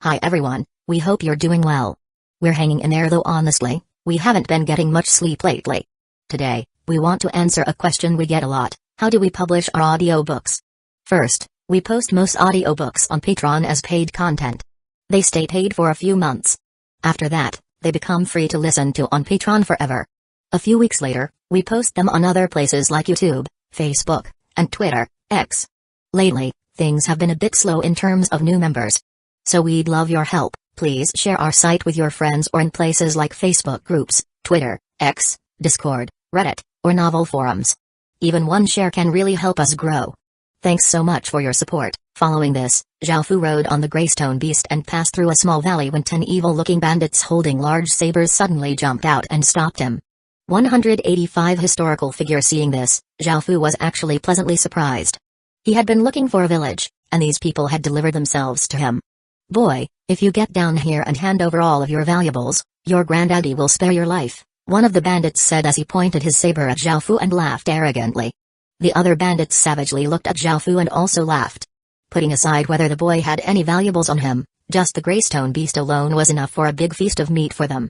Hi everyone, we hope you're doing well. We're hanging in there though honestly, we haven't been getting much sleep lately. Today, we want to answer a question we get a lot: how do we publish our audiobooks? First, we post most audiobooks on Patreon as paid content. They stay paid for a few months. After that, they become free to listen to on Patreon forever. A few weeks later, we post them on other places like YouTube, Facebook, and Twitter, X. Lately, things have been a bit slow in terms of new members. So we'd love your help. Please share our site with your friends or in places like Facebook groups, Twitter, X, Discord, Reddit, or novel forums. Even one share can really help us grow. Thanks so much for your support. Following this, Xiaofu rode on the Greystone Beast and passed through a small valley when 10 evil-looking bandits holding large sabers suddenly jumped out and stopped him. 185 historical figure. Seeing this, Xiaofu was actually pleasantly surprised. He had been looking for a village, and these people had delivered themselves to him. Boy, if you get down here and hand over all of your valuables, your granddaddy will spare your life, one of the bandits said as he pointed his saber at Xiaofu and laughed arrogantly. The other bandits savagely looked at Xiaofu and also laughed. Putting aside whether the boy had any valuables on him, just the Greystone Beast alone was enough for a big feast of meat for them.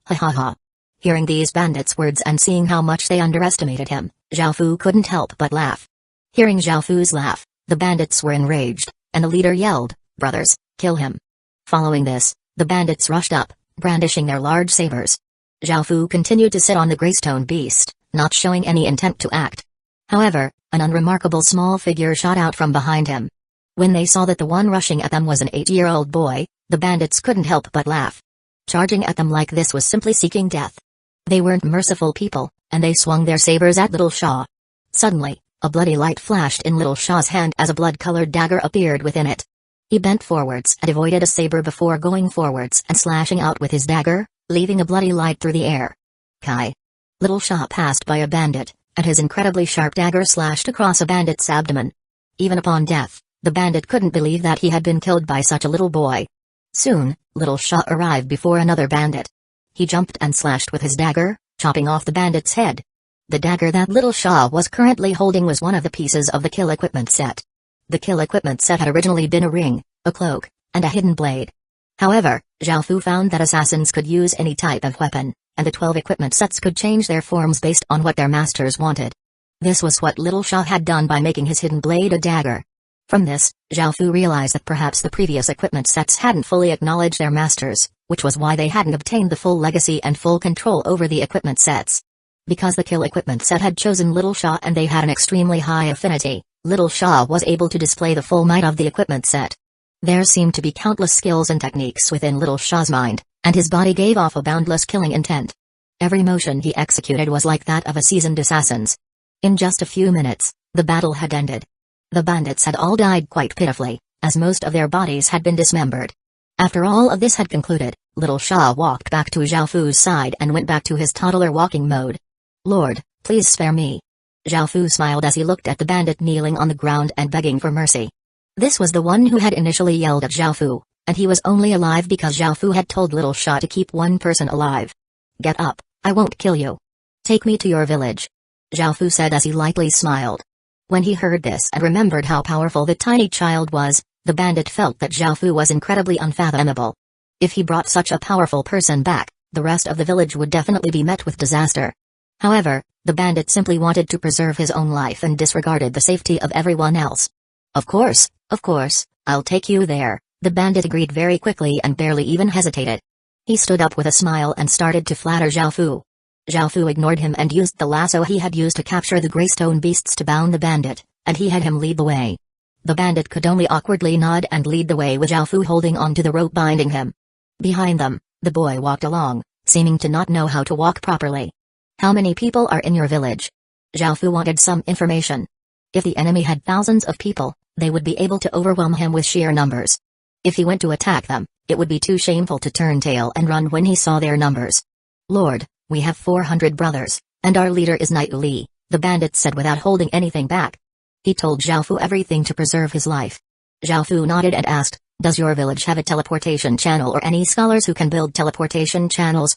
Ha ha ha. Hearing these bandits' words and seeing how much they underestimated him, Xiaofu couldn't help but laugh. Hearing Xiaofu's laugh, the bandits were enraged, and the leader yelled, "Brothers, kill him." Following this, the bandits rushed up, brandishing their large sabers. Xiaofu continued to sit on the Greystone Beast, not showing any intent to act. However, an unremarkable small figure shot out from behind him. When they saw that the one rushing at them was an 8-year-old boy, the bandits couldn't help but laugh. Charging at them like this was simply seeking death. They weren't merciful people, and they swung their sabers at Little Shaw. Suddenly, a bloody light flashed in Little Shaw's hand as a blood-colored dagger appeared within it. He bent forwards and avoided a saber before going forwards and slashing out with his dagger, leaving a bloody light through the air. Kai. Little Shaw passed by a bandit, and his incredibly sharp dagger slashed across a bandit's abdomen. Even upon death, the bandit couldn't believe that he had been killed by such a little boy. Soon, Little Shaw arrived before another bandit. He jumped and slashed with his dagger, chopping off the bandit's head. The dagger that Little Shaw was currently holding was one of the pieces of the kill equipment set. The kill equipment set had originally been a ring, a cloak, and a hidden blade. However, Xiaofu found that assassins could use any type of weapon, and the 12 equipment sets could change their forms based on what their masters wanted. This was what Little Shaw had done by making his hidden blade a dagger. From this, Xiaofu realized that perhaps the previous equipment sets hadn't fully acknowledged their masters, which was why they hadn't obtained the full legacy and full control over the equipment sets. Because the kill equipment set had chosen Little Shaw and they had an extremely high affinity, Little Shaw was able to display the full might of the equipment set. There seemed to be countless skills and techniques within Little Shaw's mind, and his body gave off a boundless killing intent. Every motion he executed was like that of a seasoned assassin's. In just a few minutes, the battle had ended. The bandits had all died quite pitifully, as most of their bodies had been dismembered. After all of this had concluded, Little Shaw walked back to Xiaofu's side and went back to his toddler walking mode. "Lord, please spare me." Xiaofu smiled as he looked at the bandit kneeling on the ground and begging for mercy. This was the one who had initially yelled at Xiaofu, and he was only alive because Xiaofu had told Little Shaw to keep one person alive. "Get up, I won't kill you. Take me to your village," Xiaofu said as he lightly smiled. When he heard this and remembered how powerful the tiny child was, the bandit felt that Xiaofu was incredibly unfathomable. If he brought such a powerful person back, the rest of the village would definitely be met with disaster. However, the bandit simply wanted to preserve his own life and disregarded the safety of everyone else. Of course, I'll take you there," the bandit agreed very quickly and barely even hesitated. He stood up with a smile and started to flatter Xiaofu. Xiaofu ignored him and used the lasso he had used to capture the Greystone Beasts to bound the bandit, and he had him lead the way. The bandit could only awkwardly nod and lead the way with Xiaofu holding on to the rope binding him. Behind them, the boy walked along, seeming to not know how to walk properly. "How many people are in your village?" Xiaofu wanted some information. If the enemy had thousands of people, they would be able to overwhelm him with sheer numbers. If he went to attack them, it would be too shameful to turn tail and run when he saw their numbers. "Lord, we have 400 brothers, and our leader is Knight Li," the bandit said without holding anything back. He told Xiaofu everything to preserve his life. Xiaofu nodded and asked, "Does your village have a teleportation channel or any scholars who can build teleportation channels?"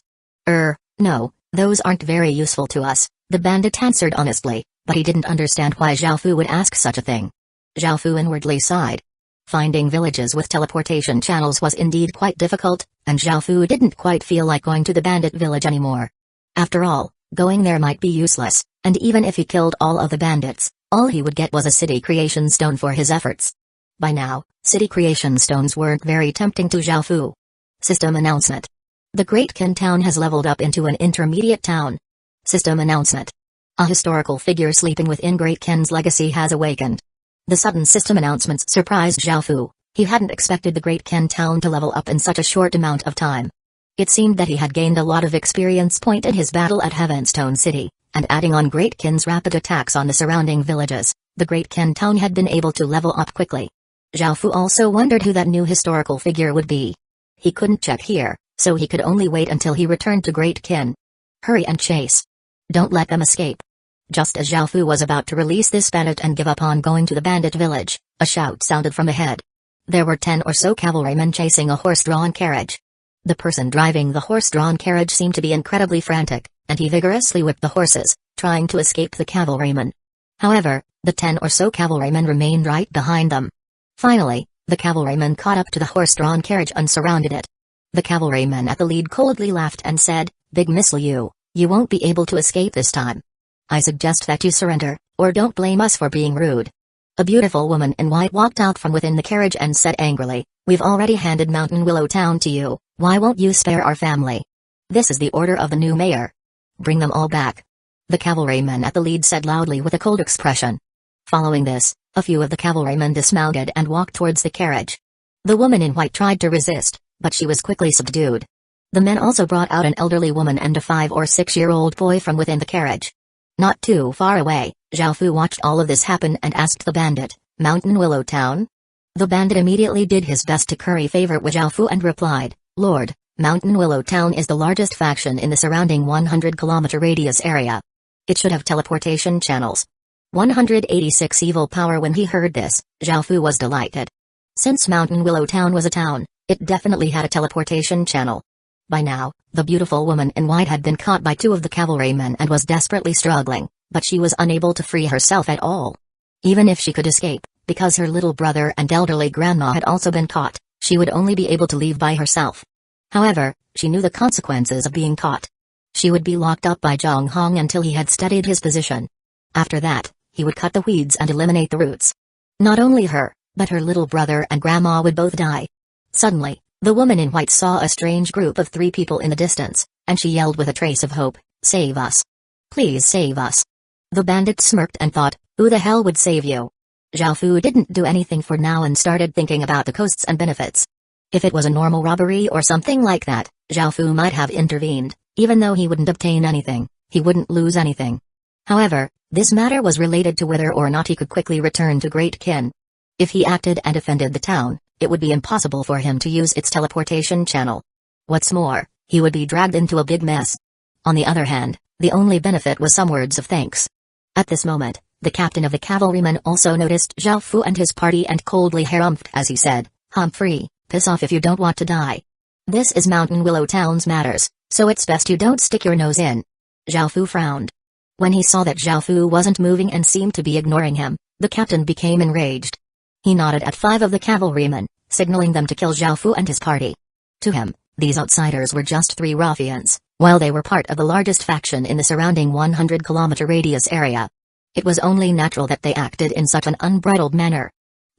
No, those aren't very useful to us," the bandit answered honestly, but he didn't understand why Xiaofu would ask such a thing. Xiaofu inwardly sighed. Finding villages with teleportation channels was indeed quite difficult, and Zhao Fu didn't quite feel like going to the bandit village anymore. After all, going there might be useless, and even if he killed all of the bandits, all he would get was a city creation stone for his efforts. By now, city creation stones weren't very tempting to Zhao Fu. System announcement. The Great Qin town has leveled up into an intermediate town. System announcement. A historical figure sleeping within Great Qin's legacy has awakened. The sudden system announcements surprised Zhao Fu. He hadn't expected the Great Qin town to level up in such a short amount of time. It seemed that he had gained a lot of experience point in his battle at Heavenstone City, and adding on Great Qin's rapid attacks on the surrounding villages, the Great Qin town had been able to level up quickly. Zhao Fu also wondered who that new historical figure would be. He couldn't check here, so he could only wait until he returned to Great Qin. Hurry and chase. Don't let them escape. Just as Zhao Fu was about to release this bandit and give up on going to the bandit village, a shout sounded from ahead. There were 10 or so cavalrymen chasing a horse-drawn carriage. The person driving the horse-drawn carriage seemed to be incredibly frantic, and he vigorously whipped the horses, trying to escape the cavalrymen. However, the 10 or so cavalrymen remained right behind them. Finally, the cavalrymen caught up to the horse-drawn carriage and surrounded it. The cavalryman at the lead coldly laughed and said, "Big missile you won't be able to escape this time. I suggest that you surrender, or don't blame us for being rude." A beautiful woman in white walked out from within the carriage and said angrily, "We've already handed Mountain Willow Town to you, why won't you spare our family? This is the order of the new mayor. Bring them all back." The cavalryman at the lead said loudly with a cold expression. Following this, a few of the cavalrymen dismounted and walked towards the carriage. The woman in white tried to resist, but she was quickly subdued. The men also brought out an elderly woman and a 5 or 6-year-old boy from within the carriage. Not too far away, Zhao Fu watched all of this happen and asked the bandit, "Mountain Willow Town?" The bandit immediately did his best to curry favor with Zhao Fu and replied, "Lord, Mountain Willow Town is the largest faction in the surrounding 100-kilometer radius area. It should have teleportation channels." 186 evil power. When he heard this, Zhao Fu was delighted. Since Mountain Willow Town was a town, it definitely had a teleportation channel. By now, the beautiful woman in white had been caught by 2 of the cavalrymen and was desperately struggling, but she was unable to free herself at all. Even if she could escape, because her little brother and elderly grandma had also been caught, she would only be able to leave by herself. However, she knew the consequences of being caught. She would be locked up by Zhang Hong until he had studied his position. After that, he would cut the weeds and eliminate the roots. Not only her, but her little brother and grandma would both die. Suddenly, the woman in white saw a strange group of 3 people in the distance, and she yelled with a trace of hope, "Save us! Please save us!" The bandit smirked and thought, "Who the hell would save you?" Zhao Fu didn't do anything for now and started thinking about the costs and benefits. If it was a normal robbery or something like that, Zhao Fu might have intervened. Even though he wouldn't obtain anything, he wouldn't lose anything. However, this matter was related to whether or not he could quickly return to Great Qin. If he acted and offended the town, it would be impossible for him to use its teleportation channel. What's more, he would be dragged into a big mess. On the other hand, the only benefit was some words of thanks. At this moment, the captain of the cavalrymen also noticed Zhao Fu and his party and coldly harumphed as he said, "Humphrey, piss off if you don't want to die. This is Mountain Willow Town's matters, so it's best you don't stick your nose in." Zhao Fu frowned. When he saw that Zhao Fu wasn't moving and seemed to be ignoring him, the captain became enraged. He nodded at 5 of the cavalrymen, signaling them to kill Zhao Fu and his party. To him, these outsiders were just 3 ruffians, while they were part of the largest faction in the surrounding 100-kilometer radius area. It was only natural that they acted in such an unbridled manner.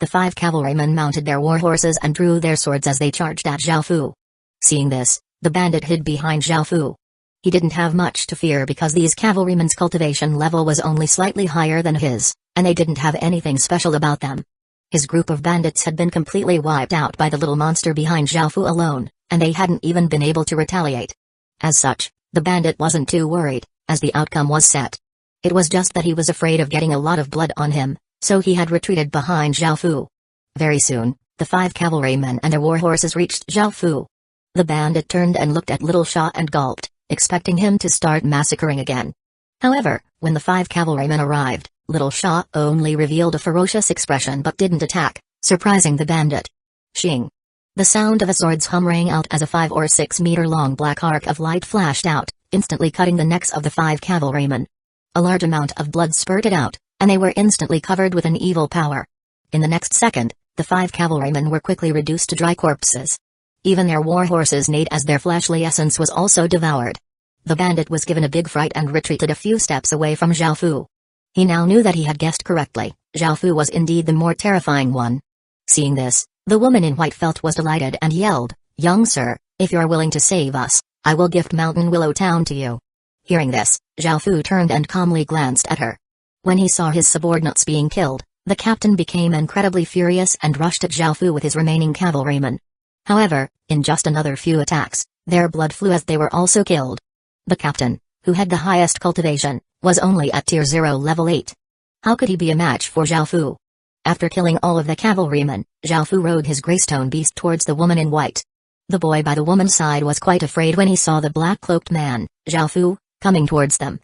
The 5 cavalrymen mounted their war horses and drew their swords as they charged at Zhao Fu. Seeing this, the bandit hid behind Zhao Fu. He didn't have much to fear because these cavalrymen's cultivation level was only slightly higher than his, and they didn't have anything special about them. His group of bandits had been completely wiped out by the little monster behind Zhao Fu alone, and they hadn't even been able to retaliate. As such, the bandit wasn't too worried, as the outcome was set. It was just that he was afraid of getting a lot of blood on him, so he had retreated behind Zhao Fu. Very soon, the 5 cavalrymen and their war horses reached Zhao Fu. The bandit turned and looked at Little Shah and gulped, expecting him to start massacring again. However, when the 5 cavalrymen arrived, Little Shah only revealed a ferocious expression but didn't attack, surprising the bandit. Shing! The sound of a sword's hum rang out as a 5 or 6 meter long black arc of light flashed out, instantly cutting the necks of the 5 cavalrymen. A large amount of blood spurted out, and they were instantly covered with an evil power. In the next second, The 5 cavalrymen were quickly reduced to dry corpses. Even their war horses neighed as their fleshly essence was also devoured. The bandit was given a big fright and retreated a few steps away from Zhao Fu. He now knew that he had guessed correctly. Zhao Fu was indeed the more terrifying one. Seeing this, the woman in white felt was delighted and yelled, "Young sir, if you're willing to save us, I will gift Mountain Willow Town to you." Hearing this, Zhao Fu turned and calmly glanced at her. When he saw his subordinates being killed, the captain became incredibly furious and rushed at Zhao Fu with his remaining cavalrymen. However, in just another few attacks, their blood flew as they were also killed. The captain, who had the highest cultivation, was only at tier 0 level 8. How could he be a match for Zhao Fu? After killing all of the cavalrymen, Zhao Fu rode his greystone beast towards the woman in white. The boy by the woman's side was quite afraid when he saw the black-cloaked man, Zhao Fu, coming towards them.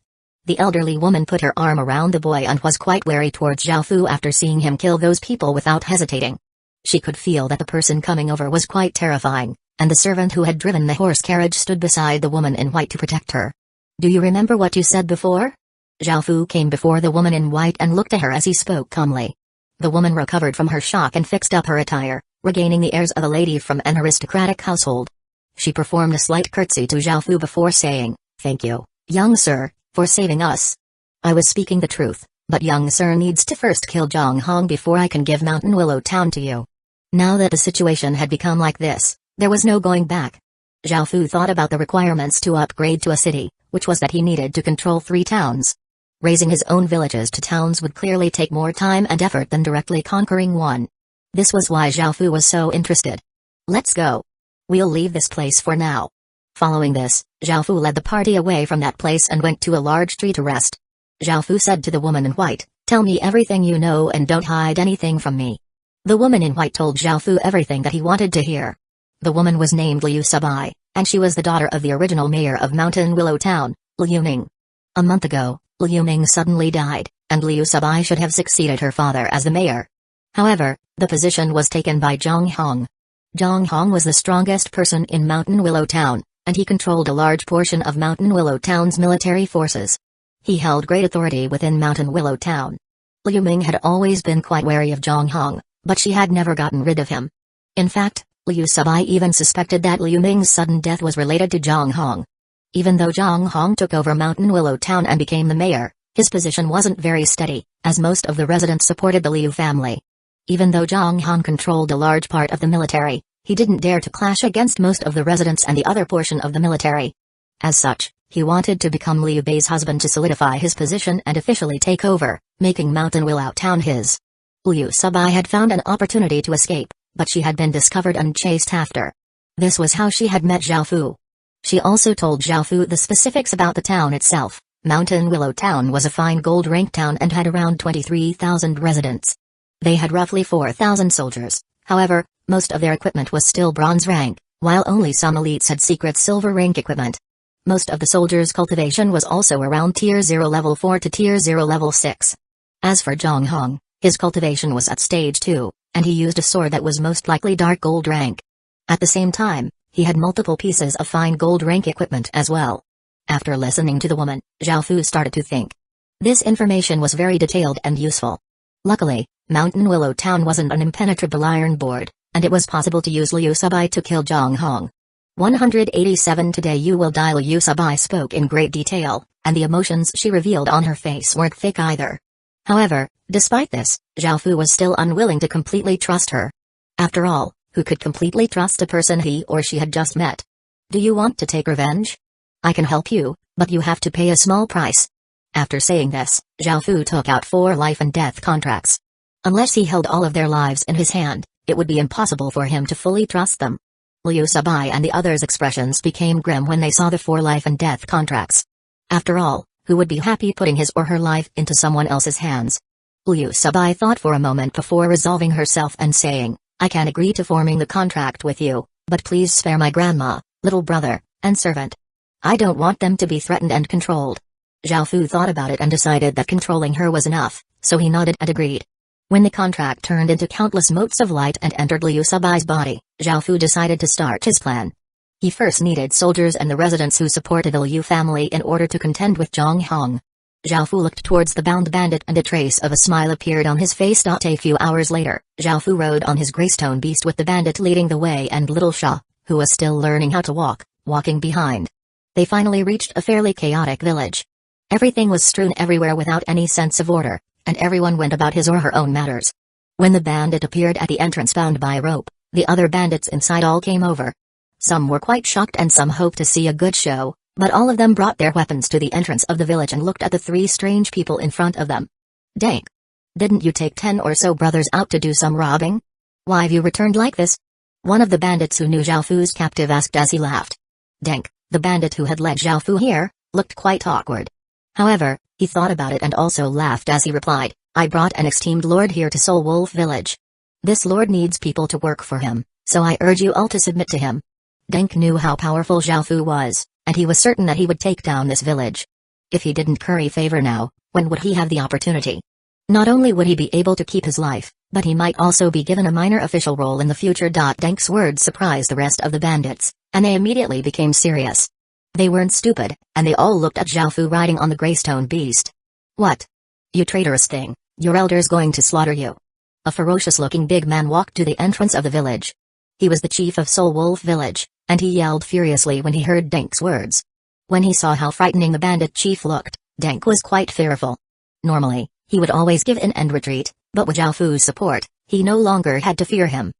The elderly woman put her arm around the boy and was quite wary towards Zhao Fu after seeing him kill those people without hesitating. She could feel that the person coming over was quite terrifying, and the servant who had driven the horse carriage stood beside the woman in white to protect her. "Do you remember what you said before?" Zhao Fu came before the woman in white and looked at her as he spoke calmly. The woman recovered from her shock and fixed up her attire, regaining the airs of a lady from an aristocratic household. She performed a slight curtsy to Zhao Fu before saying, "Thank you, young sir, for saving us. I was speaking the truth, but young sir needs to first kill Zhang Hong before I can give Mountain Willow Town to you." Now that the situation had become like this, there was no going back. Zhao Fu thought about the requirements to upgrade to a city, which was that he needed to control 3 towns. Raising his own villages to towns would clearly take more time and effort than directly conquering one. This was why Zhao Fu was so interested. "Let's go. We'll leave this place for now." Following this, Zhao Fu led the party away from that place and went to a large tree to rest. Zhao Fu said to the woman in white, "Tell me everything you know and don't hide anything from me." The woman in white told Zhao Fu everything that he wanted to hear. The woman was named Liu Sabai, and she was the daughter of the original mayor of Mountain Willow Town, Liu Ming. A month ago, Liu Ming suddenly died, and Liu Sabai should have succeeded her father as the mayor. However, the position was taken by Zhang Hong. Zhang Hong was the strongest person in Mountain Willow Town, and he controlled a large portion of Mountain Willow Town's military forces. He held great authority within Mountain Willow Town. Liu Ming had always been quite wary of Zhang Hong, but she had never gotten rid of him. In fact, Liu Sabai even suspected that Liu Ming's sudden death was related to Zhang Hong. Even though Zhang Hong took over Mountain Willow Town and became the mayor, his position wasn't very steady, as most of the residents supported the Liu family. Even though Zhang Hong controlled a large part of the military, he didn't dare to clash against most of the residents and the other portion of the military. As such, he wanted to become Liu Bei's husband to solidify his position and officially take over, making Mountain Willow Town his. Liu Sabai had found an opportunity to escape, but she had been discovered and chased after. This was how she had met Zhao Fu. She also told Zhao Fu the specifics about the town itself. Mountain Willow Town was a fine gold rank town and had around 23,000 residents. They had roughly 4,000 soldiers, however, most of their equipment was still bronze rank, while only some elites had secret silver rank equipment. Most of the soldiers' cultivation was also around tier 0 level 4 to tier 0 level 6. As for Zhang Hong, his cultivation was at stage 2, and he used a sword that was most likely dark gold rank. At the same time, he had multiple pieces of fine gold rank equipment as well. After listening to the woman, Zhao Fu started to think. This information was very detailed and useful. Luckily, Mountain Willow Town wasn't an impenetrable iron board, and it was possible to use Liu Sabai to kill Zhang Hong. 187 Today you will die. Liu Sabai spoke in great detail, and the emotions she revealed on her face weren't fake either. However, despite this, Zhao Fu was still unwilling to completely trust her. After all, who could completely trust a person he or she had just met? "Do you want to take revenge? I can help you, but you have to pay a small price." After saying this, Zhao Fu took out 4 life and death contracts. Unless he held all of their lives in his hand, it would be impossible for him to fully trust them. Liu Sabai and the others' expressions became grim when they saw the 4 life and death contracts. After all, who would be happy putting his or her life into someone else's hands? Liu Sabai thought for a moment before resolving herself and saying, "I can agree to forming the contract with you, but please spare my grandma, little brother, and servant. I don't want them to be threatened and controlled." Zhao Fu thought about it and decided that controlling her was enough, so he nodded and agreed. When the contract turned into countless motes of light and entered Liu Sabai's body, Zhao Fu decided to start his plan. He first needed soldiers and the residents who supported the Liu family in order to contend with Zhang Hong. Zhao Fu looked towards the bound bandit and a trace of a smile appeared on his face. A few hours later, Zhao Fu rode on his greystone beast with the bandit leading the way and little Sha, who was still learning how to walk, walking behind. They finally reached a fairly chaotic village. Everything was strewn everywhere without any sense of order, and everyone went about his or her own matters. When the bandit appeared at the entrance bound by a rope, the other bandits inside all came over. Some were quite shocked and some hoped to see a good show, but all of them brought their weapons to the entrance of the village and looked at the three strange people in front of them. Dank! Didn't you take 10 or so brothers out to do some robbing? Why've you returned like this? One of the bandits who knew Zhao Fu's captive asked as he laughed. Dank, the bandit who had led Zhao Fu here, looked quite awkward. However, he thought about it and also laughed as he replied, I brought an esteemed lord here to Soul Wolf Village. This lord needs people to work for him, so I urge you all to submit to him. Dank knew how powerful Zhao Fu was, and he was certain that he would take down this village. If he didn't curry favor now, when would he have the opportunity? Not only would he be able to keep his life, but he might also be given a minor official role in the future. Dank's words surprised the rest of the bandits, and they immediately became serious. They weren't stupid, and they all looked at Zhao Fu riding on the greystone beast. What? You traitorous thing, your elder's going to slaughter you. A ferocious-looking big man walked to the entrance of the village. He was the chief of Soul Wolf Village, and he yelled furiously when he heard Dank's words. When he saw how frightening the bandit chief looked, Dank was quite fearful. Normally, he would always give in and retreat, but with Zhao Fu's support, he no longer had to fear him.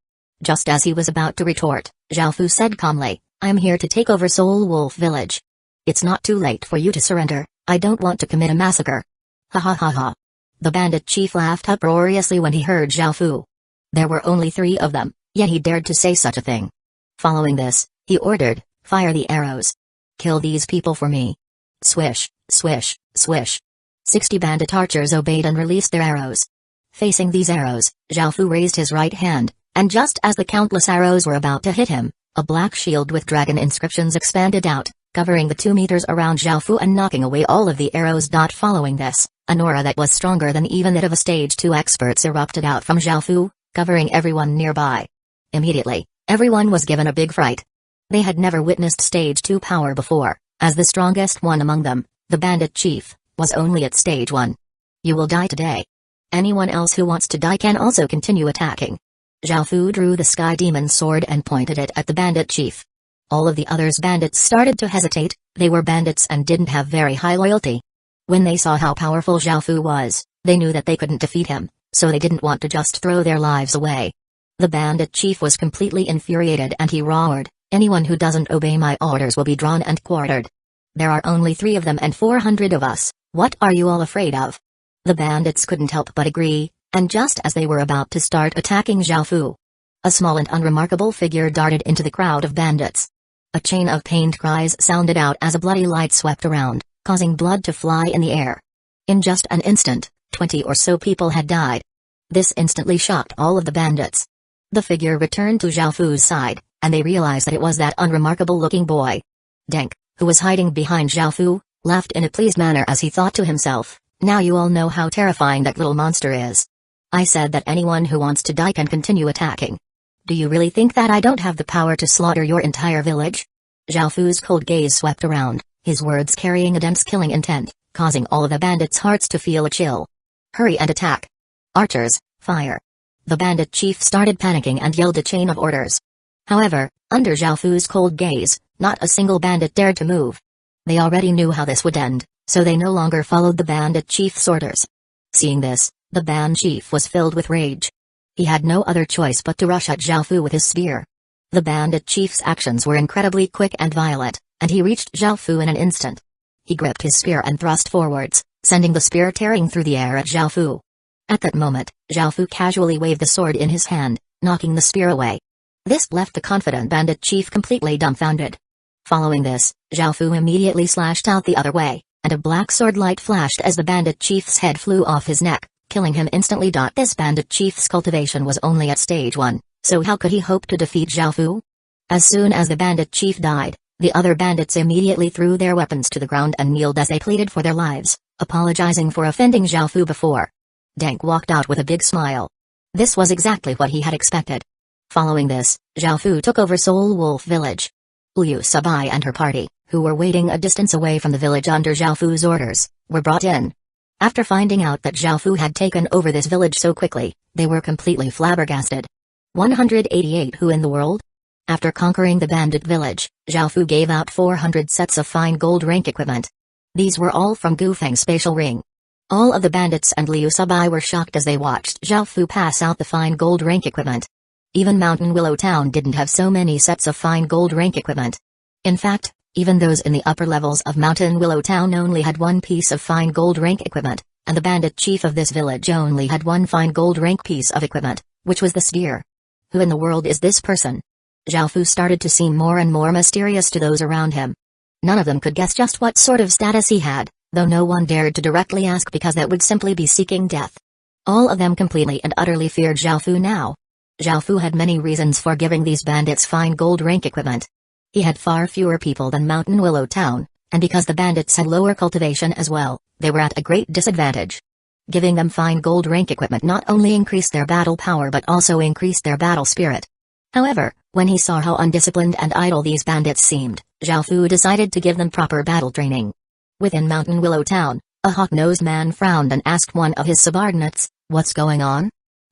Just as he was about to retort, Zhao Fu said calmly, I am here to take over Soul Wolf Village. It's not too late for you to surrender, I don't want to commit a massacre. Ha ha ha ha. The bandit chief laughed uproariously when he heard Zhao Fu. There were only 3 of them, yet he dared to say such a thing. Following this, he ordered, fire the arrows. Kill these people for me. Swish, swish, swish. 60 bandit archers obeyed and released their arrows. Facing these arrows, Zhao Fu raised his right hand, and just as the countless arrows were about to hit him, a black shield with dragon inscriptions expanded out, covering the 2 meters around Zhao Fu and knocking away all of the arrows. Following this, an aura that was stronger than even that of a stage 2 experts erupted out from Zhao Fu, covering everyone nearby. Immediately, everyone was given a big fright. They had never witnessed stage 2 power before, as the strongest one among them, the bandit chief, was only at stage 1. You will die today. Anyone else who wants to die can also continue attacking. Zhao Fu drew the sky demon sword and pointed it at the bandit chief. All of the others bandits started to hesitate, they were bandits and didn't have very high loyalty. When they saw how powerful Zhao Fu was, they knew that they couldn't defeat him, so they didn't want to just throw their lives away. The bandit chief was completely infuriated and he roared, anyone who doesn't obey my orders will be drawn and quartered. There are only 3 of them and 400 of us, what are you all afraid of? The bandits couldn't help but agree, and just as they were about to start attacking Zhao Fu, a small and unremarkable figure darted into the crowd of bandits. A chain of pained cries sounded out as a bloody light swept around, causing blood to fly in the air. In just an instant, 20 or so people had died. This instantly shocked all of the bandits. The figure returned to Zhao Fu's side, and they realized that it was that unremarkable-looking boy. Dank, who was hiding behind Zhao Fu, laughed in a pleased manner as he thought to himself, now you all know how terrifying that little monster is. I said that anyone who wants to die can continue attacking. Do you really think that I don't have the power to slaughter your entire village? Zhao Fu's cold gaze swept around, his words carrying a dense killing intent, causing all of the bandits' hearts to feel a chill. Hurry and attack. Archers, fire. The bandit chief started panicking and yelled a chain of orders. However, under Zhao Fu's cold gaze, not a single bandit dared to move. They already knew how this would end, so they no longer followed the bandit chief's orders. Seeing this, the band chief was filled with rage. He had no other choice but to rush at Zhao Fu with his spear. The bandit chief's actions were incredibly quick and violent, and he reached Zhao Fu in an instant. He gripped his spear and thrust forwards, sending the spear tearing through the air at Zhao Fu. At that moment, Zhao Fu casually waved the sword in his hand, knocking the spear away. This left the confident bandit chief completely dumbfounded. Following this, Zhao Fu immediately slashed out the other way, and a black sword light flashed as the bandit chief's head flew off his neck, killing him instantly. This bandit chief's cultivation was only at stage 1, so how could he hope to defeat Zhao Fu? As soon as the bandit chief died, the other bandits immediately threw their weapons to the ground and kneeled as they pleaded for their lives, apologizing for offending Zhao Fu before. Dank walked out with a big smile. This was exactly what he had expected. Following this, Zhao Fu took over Soul Wolf Village. Liu Sabai and her party, who were waiting a distance away from the village under Zhao Fu's orders, were brought in. After finding out that Zhao Fu had taken over this village so quickly, they were completely flabbergasted. 188 Who in the world? After conquering the bandit village, Zhao Fu gave out 400 sets of fine gold rank equipment. These were all from Gufeng's spatial ring. All of the bandits and Liu Sabai were shocked as they watched Zhao Fu pass out the fine gold rank equipment. Even Mountain Willow Town didn't have so many sets of fine gold rank equipment. In fact, even those in the upper levels of Mountain Willow Town only had one piece of fine gold rank equipment, and the bandit chief of this village only had one fine gold rank piece of equipment, which was the sphere. Who in the world is this person? Zhao Fu started to seem more and more mysterious to those around him. None of them could guess just what sort of status he had, though no one dared to directly ask because that would simply be seeking death. All of them completely and utterly feared Zhao Fu now. Zhao Fu had many reasons for giving these bandits fine gold rank equipment. He had far fewer people than Mountain Willow Town, and because the bandits had lower cultivation as well, they were at a great disadvantage. Giving them fine gold rank equipment not only increased their battle power but also increased their battle spirit. However, when he saw how undisciplined and idle these bandits seemed, Zhao Fu decided to give them proper battle training. Within Mountain Willow Town, a hawk-nosed man frowned and asked one of his subordinates, "What's going on?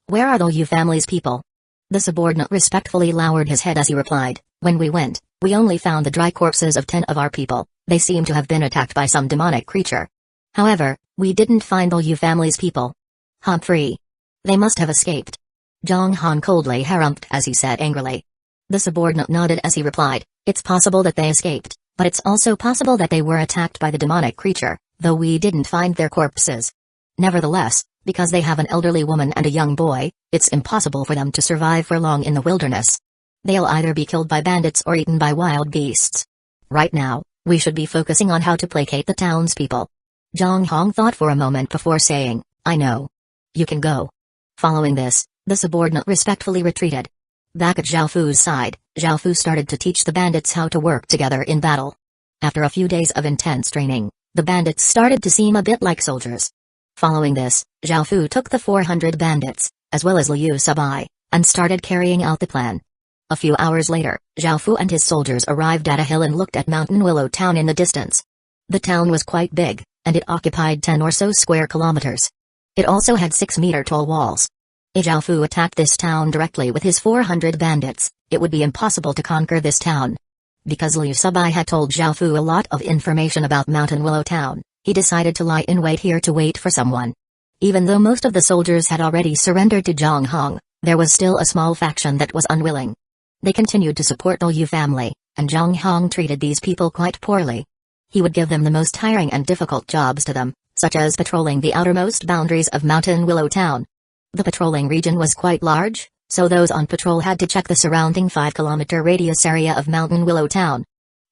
Where are the Yu family's people?" The subordinate respectfully lowered his head as he replied, "When we went, we only found the dry corpses of 10 of our people. They seem to have been attacked by some demonic creature. However, we didn't find the Yu family's people. Humphrey. They must have escaped." Zhang Han coldly harumphed as he said angrily. The subordinate nodded as he replied, "It's possible that they escaped, but it's also possible that they were attacked by the demonic creature, though we didn't find their corpses. Nevertheless, because they have an elderly woman and a young boy, it's impossible for them to survive for long in the wilderness. They'll either be killed by bandits or eaten by wild beasts. Right now, we should be focusing on how to placate the townspeople." Zhang Hong thought for a moment before saying, "I know. You can go." Following this, the subordinate respectfully retreated. Back at Zhao Fu's side, Zhao Fu started to teach the bandits how to work together in battle. After a few days of intense training, the bandits started to seem a bit like soldiers. Following this, Zhao Fu took the 400 bandits, as well as Liu Sabai, and started carrying out the plan. A few hours later, Zhao Fu and his soldiers arrived at a hill and looked at Mountain Willow Town in the distance. The town was quite big, and it occupied 10 or so square kilometers. It also had 6-meter-tall walls. If Zhao Fu attacked this town directly with his 400 bandits, it would be impossible to conquer this town. Because Liu Sabai had told Zhao Fu a lot of information about Mountain Willow Town, he decided to lie in wait here to wait for someone. Even though most of the soldiers had already surrendered to Zhang Hong, there was still a small faction that was unwilling. They continued to support the Yu family, and Zhang Hong treated these people quite poorly. He would give them the most tiring and difficult jobs to them, such as patrolling the outermost boundaries of Mountain Willow Town. The patrolling region was quite large, so those on patrol had to check the surrounding 5-kilometer radius area of Mountain Willow Town.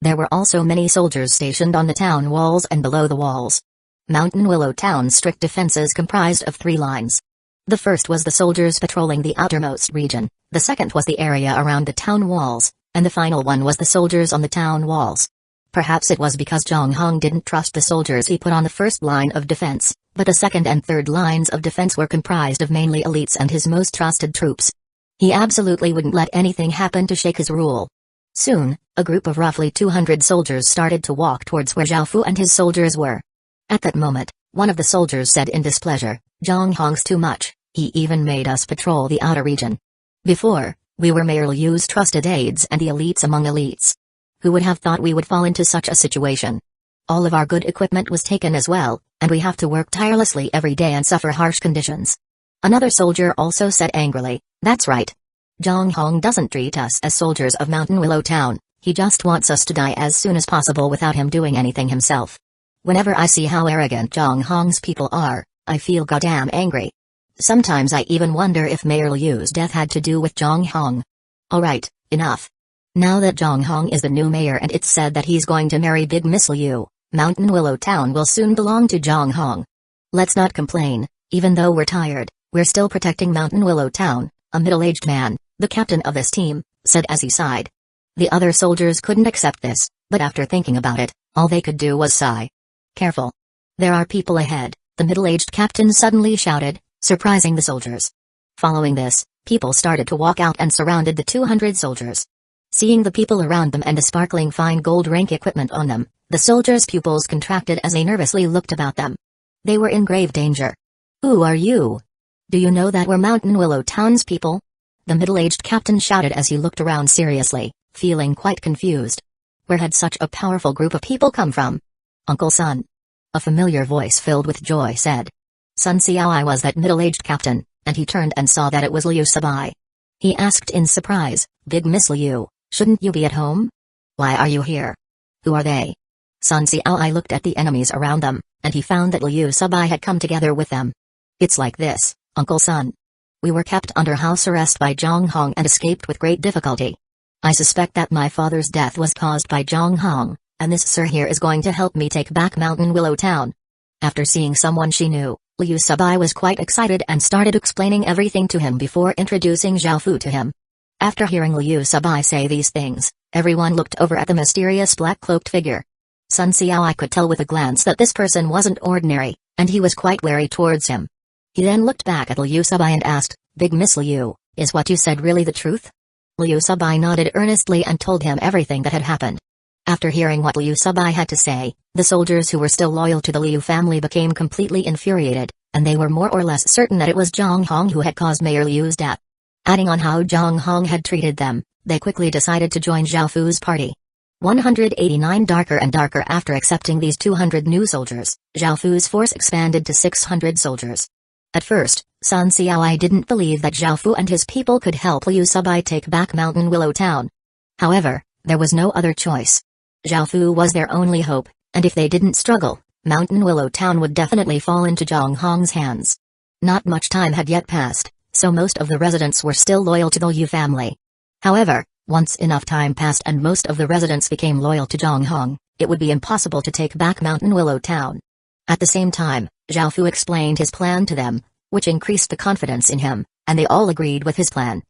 There were also many soldiers stationed on the town walls and below the walls. Mountain Willow Town's strict defenses comprised of 3 lines. The first was the soldiers patrolling the outermost region, the second was the area around the town walls, and the final one was the soldiers on the town walls. Perhaps it was because Zhang Hong didn't trust the soldiers he put on the first line of defense, but the second and third lines of defense were comprised of mainly elites and his most trusted troops. He absolutely wouldn't let anything happen to shake his rule. Soon, a group of roughly 200 soldiers started to walk towards where Zhao Fu and his soldiers were. At that moment, one of the soldiers said in displeasure, "Zhang Hong's too much, he even made us patrol the outer region. Before, we were merely Yu's trusted aides and the elites among elites. Who would have thought we would fall into such a situation? All of our good equipment was taken as well, and we have to work tirelessly every day and suffer harsh conditions." Another soldier also said angrily, "That's right. Zhang Hong doesn't treat us as soldiers of Mountain Willow Town, he just wants us to die as soon as possible without him doing anything himself. Whenever I see how arrogant Zhang Hong's people are, I feel goddamn angry. Sometimes I even wonder if Mayor Liu's death had to do with Zhang Hong." Alright, enough. Now that Zhang Hong is the new mayor and it's said that he's going to marry Big Miss Liu, Mountain Willow Town will soon belong to Zhang Hong. Let's not complain, even though we're tired, we're still protecting Mountain Willow Town, a middle-aged man, the captain of this team, said as he sighed. The other soldiers couldn't accept this, but after thinking about it, all they could do was sigh. "Careful. There are people ahead," the middle-aged captain suddenly shouted, surprising the soldiers. Following this, people started to walk out and surrounded the 200 soldiers. Seeing the people around them and the sparkling fine gold rank equipment on them, the soldiers' pupils contracted as they nervously looked about them. They were in grave danger. "Who are you? Do you know that we're Mountain Willow townspeople?" The middle-aged captain shouted as he looked around seriously, feeling quite confused. Where had such a powerful group of people come from? "Uncle Sun." A familiar voice filled with joy said. Sun Xiaoi was that middle-aged captain, and he turned and saw that it was Liu Sabai. He asked in surprise, "Big Miss Liu, shouldn't you be at home? Why are you here? Who are they?" Sun Xiaoi looked at the enemies around them, and he found that Liu Sabai had come together with them. "It's like this, Uncle Sun. We were kept under house arrest by Zhang Hong and escaped with great difficulty. I suspect that my father's death was caused by Zhang Hong, and this sir here is going to help me take back Mountain Willow Town." After seeing someone she knew, Liu Sabai was quite excited and started explaining everything to him before introducing Zhao Fu to him. After hearing Liu Sabai say these things, everyone looked over at the mysterious black-cloaked figure. Sun Xiaoi could tell with a glance that this person wasn't ordinary, and he was quite wary towards him. He then looked back at Liu Sabai and asked, "Big Miss Liu, is what you said really the truth?" Liu Sabai nodded earnestly and told him everything that had happened. After hearing what Liu Sabai had to say, the soldiers who were still loyal to the Liu family became completely infuriated, and they were more or less certain that it was Zhang Hong who had caused Mayor Liu's death. Adding on how Zhang Hong had treated them, they quickly decided to join Zhao Fu's party. 189 Darker and darker after accepting these 200 new soldiers, Zhao Fu's force expanded to 600 soldiers. At first, Sun Xiaoi didn't believe that Zhao Fu and his people could help Liu Sabai take back Mountain Willow Town. However, there was no other choice. Zhao Fu was their only hope, and if they didn't struggle, Mountain Willow Town would definitely fall into Zhang Hong's hands. Not much time had yet passed, so most of the residents were still loyal to the Liu family. However, once enough time passed and most of the residents became loyal to Zhang Hong, it would be impossible to take back Mountain Willow Town. At the same time, Zhao Fu explained his plan to them, which increased the confidence in him, and they all agreed with his plan.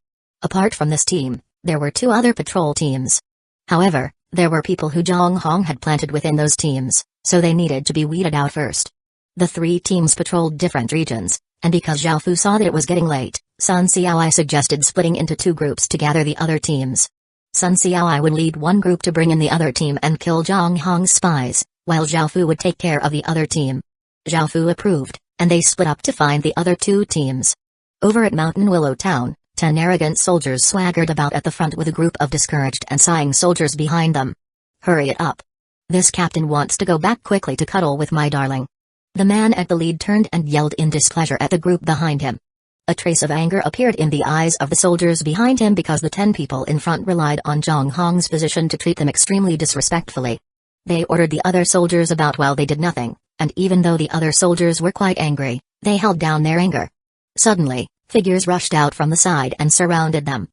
Apart from this team, there were 2 other patrol teams. However, there were people who Zhang Hong had planted within those teams, so they needed to be weeded out first. The 3 teams patrolled different regions, and because Zhao Fu saw that it was getting late, Sun Xiaoi suggested splitting into 2 groups to gather the other teams. Sun Xiaoi would lead one group to bring in the other team and kill Zhang Hong's spies, while Zhao Fu would take care of the other team. Zhao Fu approved, and they split up to find the other 2 teams. Over at Mountain Willow Town, 10 arrogant soldiers swaggered about at the front with a group of discouraged and sighing soldiers behind them. "Hurry it up. This captain wants to go back quickly to cuddle with my darling." The man at the lead turned and yelled in displeasure at the group behind him. A trace of anger appeared in the eyes of the soldiers behind him because the 10 people in front relied on Zhang Hong's position to treat them extremely disrespectfully. They ordered the other soldiers about while they did nothing, and even though the other soldiers were quite angry, they held down their anger. Suddenly, figures rushed out from the side and surrounded them.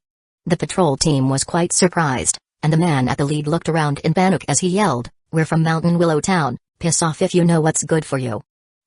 The patrol team was quite surprised, and the man at the lead looked around in panic as he yelled, "We're from Mountain Willow Town, piss off if you know what's good for you."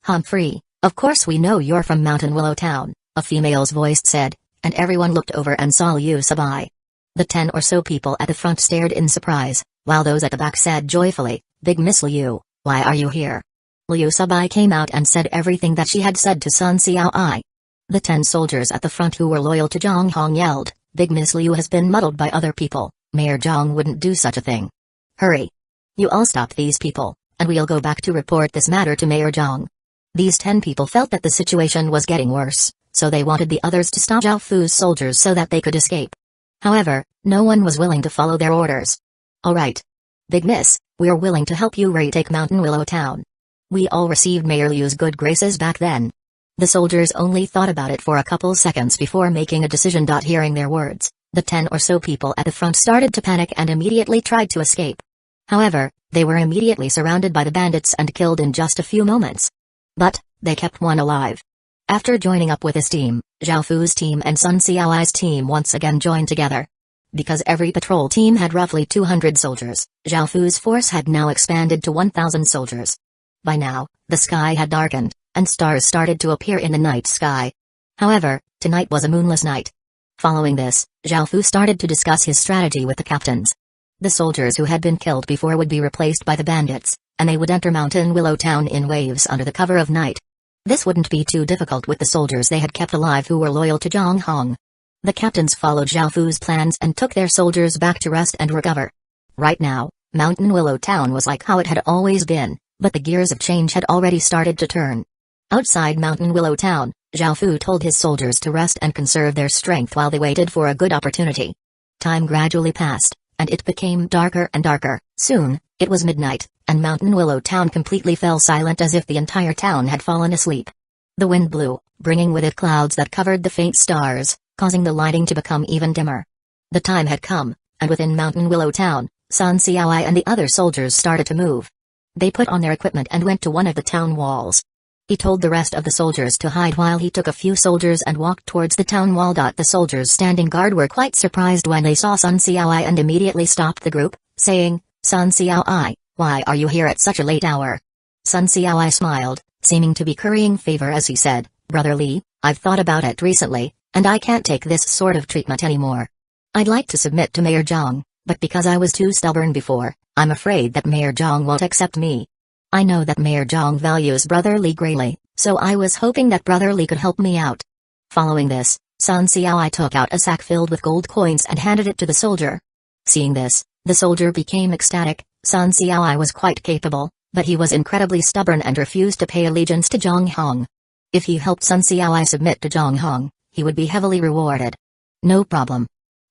"Humphrey, of course we know you're from Mountain Willow Town," a female's voice said, and everyone looked over and saw Liu Sabai. The 10 or so people at the front stared in surprise, while those at the back said joyfully, "Big Miss Liu, why are you here?" Liu Sabai came out and said everything that she had said to Sun Xiaoi. The 10 soldiers at the front who were loyal to Zhang Hong yelled, "Big Miss Liu has been muddled by other people, Mayor Zhang wouldn't do such a thing. Hurry! You all stop these people, and we'll go back to report this matter to Mayor Zhang." These 10 people felt that the situation was getting worse, so they wanted the others to stop Zhao Fu's soldiers so that they could escape. However, no one was willing to follow their orders. "All right. Big Miss, we're willing to help you retake Mountain Willow Town. We all received Mayor Liu's good graces back then." The soldiers only thought about it for a couple seconds before making a decision. Hearing their words, the 10 or so people at the front started to panic and immediately tried to escape. However, they were immediately surrounded by the bandits and killed in just a few moments. But, they kept one alive. After joining up with his team, Zhao Fu's team and Sun Xiaoi's team once again joined together. Because every patrol team had roughly 200 soldiers, Zhao Fu's force had now expanded to 1,000 soldiers. By now, the sky had darkened, and stars started to appear in the night sky. However, tonight was a moonless night. Following this, Zhao Fu started to discuss his strategy with the captains. The soldiers who had been killed before would be replaced by the bandits, and they would enter Mountain Willow Town in waves under the cover of night. This wouldn't be too difficult with the soldiers they had kept alive who were loyal to Zhang Hong. The captains followed Zhao Fu's plans and took their soldiers back to rest and recover. Right now, Mountain Willow Town was like how it had always been, but the gears of change had already started to turn. Outside Mountain Willow Town, Zhao Fu told his soldiers to rest and conserve their strength while they waited for a good opportunity. Time gradually passed, and it became darker and darker. Soon, it was midnight, and Mountain Willow Town completely fell silent as if the entire town had fallen asleep. The wind blew, bringing with it clouds that covered the faint stars, causing the lighting to become even dimmer. The time had come, and within Mountain Willow Town, Sun Xiaoi and the other soldiers started to move. They put on their equipment and went to one of the town walls. He told the rest of the soldiers to hide while he took a few soldiers and walked towards the town wall. The soldiers standing guard were quite surprised when they saw Sun Xiaoi and immediately stopped the group, saying, "Sun Xiaoi, why are you here at such a late hour?" Sun Xiaoi smiled, seeming to be currying favor as he said, "Brother Li, I've thought about it recently, and I can't take this sort of treatment anymore. I'd like to submit to Mayor Zhang, but because I was too stubborn before, I'm afraid that Mayor Zhang won't accept me. I know that Mayor Zhang values Brother Li greatly, so I was hoping that Brother Li could help me out." Following this, Sun Xiaoi took out a sack filled with gold coins and handed it to the soldier. Seeing this, the soldier became ecstatic. Sun Xiaoi was quite capable, but he was incredibly stubborn and refused to pay allegiance to Zhang Hong. If he helped Sun Xiaoi submit to Zhang Hong, he would be heavily rewarded. "No problem.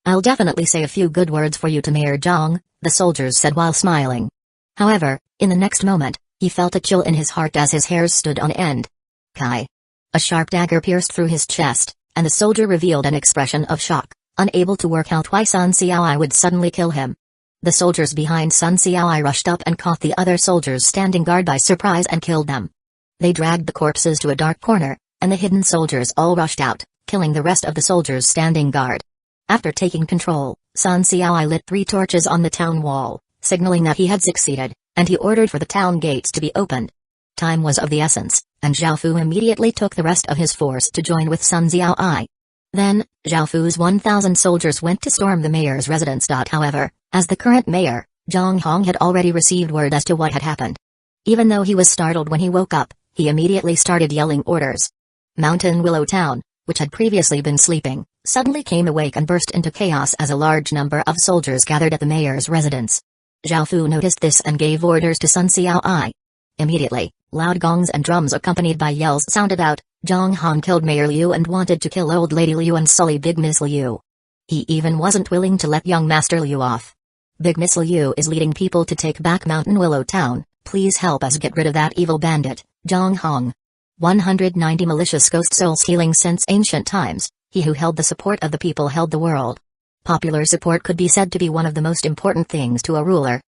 I'll definitely say a few good words for you to Mayor Zhang," the soldiers said while smiling. However, in the next moment, he felt a chill in his heart as his hairs stood on end. Kai. A sharp dagger pierced through his chest, and the soldier revealed an expression of shock, unable to work out why Sun Xiaoi would suddenly kill him. The soldiers behind Sun Xiaoi rushed up and caught the other soldiers standing guard by surprise and killed them. They dragged the corpses to a dark corner, and the hidden soldiers all rushed out, killing the rest of the soldiers standing guard. After taking control, Sun Xiaoi lit 3 torches on the town wall, signaling that he had succeeded, and he ordered for the town gates to be opened. Time was of the essence, and Zhao Fu immediately took the rest of his force to join with Sun Xiaoi. Then, Zhao Fu's 1,000 soldiers went to storm the mayor's residence. However, as the current mayor, Zhang Hong had already received word as to what had happened. Even though he was startled when he woke up, he immediately started yelling orders. Mountain Willow Town, which had previously been sleeping, suddenly came awake and burst into chaos as a large number of soldiers gathered at the mayor's residence. Zhao Fu noticed this and gave orders to Sun Xiaoi. Immediately, loud gongs and drums accompanied by yells sounded out. Zhang Hong killed Mayor Liu and wanted to kill Old Lady Liu and sully Big Miss Liu. He even wasn't willing to let young Master Liu off. "Big Miss Liu is leading people to take back Mountain Willow Town. Please help us get rid of that evil bandit, Zhang Hong." 190 malicious ghost souls healing since ancient times. He who held the support of the people held the world. Popular support could be said to be one of the most important things to a ruler.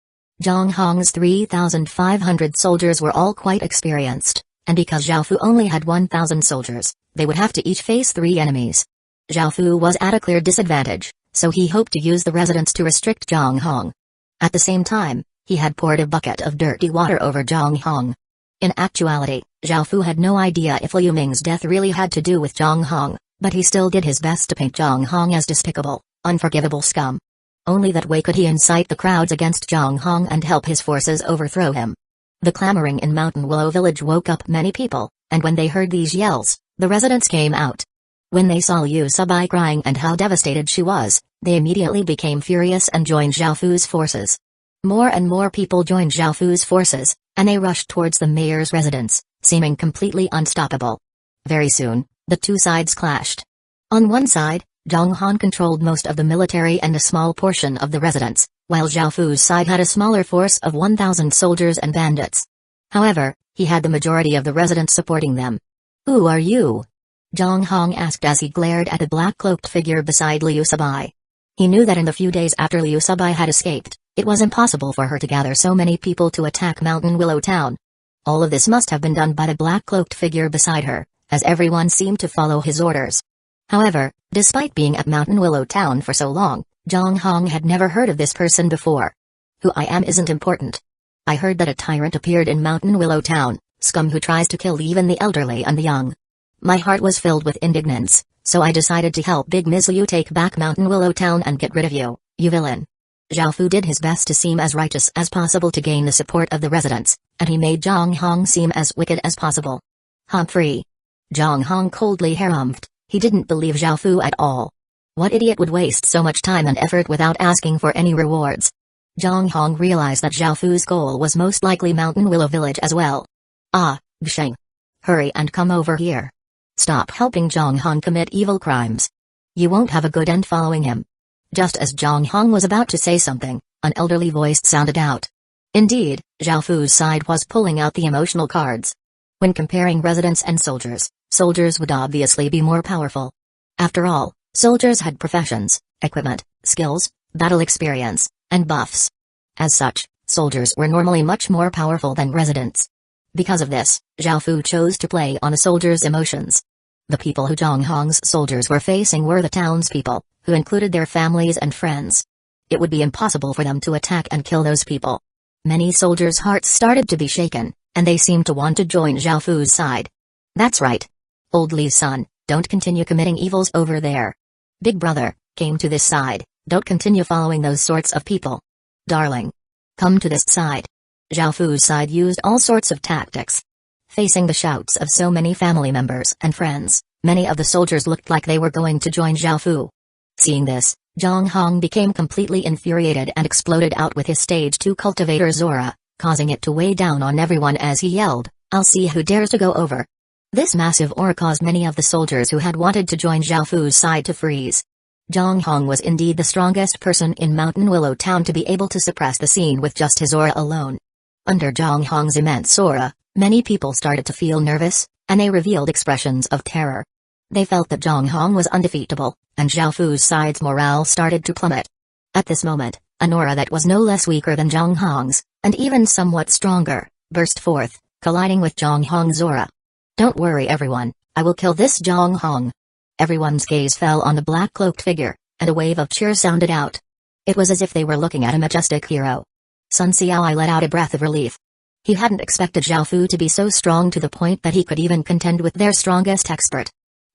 Zhang Hong's 3,500 soldiers were all quite experienced, and because Zhao Fu only had 1,000 soldiers, they would have to each face 3 enemies. Zhao Fu was at a clear disadvantage, so he hoped to use the residents to restrict Zhang Hong. At the same time, he had poured a bucket of dirty water over Zhang Hong. In actuality, Zhao Fu had no idea if Liu Ming's death really had to do with Zhang Hong, but he still did his best to paint Zhang Hong as despicable, unforgivable scum. Only that way could he incite the crowds against Zhang Hong and help his forces overthrow him. The clamoring in Mountain Willow Village woke up many people, and when they heard these yells, the residents came out. When they saw Liu Subai crying and how devastated she was, they immediately became furious and joined Zhao Fu's forces. More and more people joined Zhao Fu's forces, and they rushed towards the mayor's residence, seeming completely unstoppable. Very soon, the two sides clashed. On one side, Zhang Han controlled most of the military and a small portion of the residents, while Zhao Fu's side had a smaller force of 1,000 soldiers and bandits. However, he had the majority of the residents supporting them. "Who are you?" Zhang Hong asked as he glared at the black-cloaked figure beside Liu Subai. He knew that in the few days after Liu Subai had escaped, it was impossible for her to gather so many people to attack Mountain Willow Town. All of this must have been done by the black-cloaked figure beside her, as everyone seemed to follow his orders. However, despite being at Mountain Willow Town for so long, Zhang Hong had never heard of this person before. "Who I am isn't important. I heard that a tyrant appeared in Mountain Willow Town, scum who tries to kill even the elderly and the young. My heart was filled with indignance, so I decided to help Big Miss Liu take back Mountain Willow Town and get rid of you, you villain." Zhao Fu did his best to seem as righteous as possible to gain the support of the residents, and he made Zhang Hong seem as wicked as possible. Humphrey. Zhang Hong coldly harumphed. He didn't believe Zhao Fu at all. What idiot would waste so much time and effort without asking for any rewards? Zhang Hong realized that Zhao Fu's goal was most likely Mountain Willow Village as well. Ah, Gsheng. Hurry and come over here. Stop helping Zhang Hong commit evil crimes. You won't have a good end following him. Just as Zhang Hong was about to say something, an elderly voice sounded out. Indeed, Zhao Fu's side was pulling out the emotional cards. When comparing residents and soldiers, soldiers would obviously be more powerful. After all, soldiers had professions, equipment, skills, battle experience, and buffs. As such, soldiers were normally much more powerful than residents. Because of this, Zhao Fu chose to play on a soldier's emotions. The people who Zhang Hong's soldiers were facing were the townspeople, who included their families and friends. It would be impossible for them to attack and kill those people. Many soldiers' hearts started to be shaken, and they seemed to want to join Zhao Fu's side. That's right. Old Li's son, don't continue committing evils over there. Big brother, came to this side, don't continue following those sorts of people. Darling. Come to this side. Zhao Fu's side used all sorts of tactics. Facing the shouts of so many family members and friends, many of the soldiers looked like they were going to join Zhao Fu. Seeing this, Zhang Hong became completely infuriated and exploded out with his stage 2 cultivator's aura, causing it to weigh down on everyone as he yelled, "I'll see who dares to go over." This massive aura caused many of the soldiers who had wanted to join Zhao Fu's side to freeze. Zhang Hong was indeed the strongest person in Mountain Willow Town to be able to suppress the scene with just his aura alone. Under Zhang Hong's immense aura, many people started to feel nervous, and they revealed expressions of terror. They felt that Zhang Hong was undefeatable, and Zhao Fu's side's morale started to plummet. At this moment, an aura that was no less weaker than Zhang Hong's, and even somewhat stronger, burst forth, colliding with Zhang Hong's aura. Don't worry everyone, I will kill this Zhang Hong. Everyone's gaze fell on the black-cloaked figure, and a wave of cheer sounded out. It was as if they were looking at a majestic hero. Sun Xiaoi let out a breath of relief. He hadn't expected Zhao Fu to be so strong to the point that he could even contend with their strongest expert.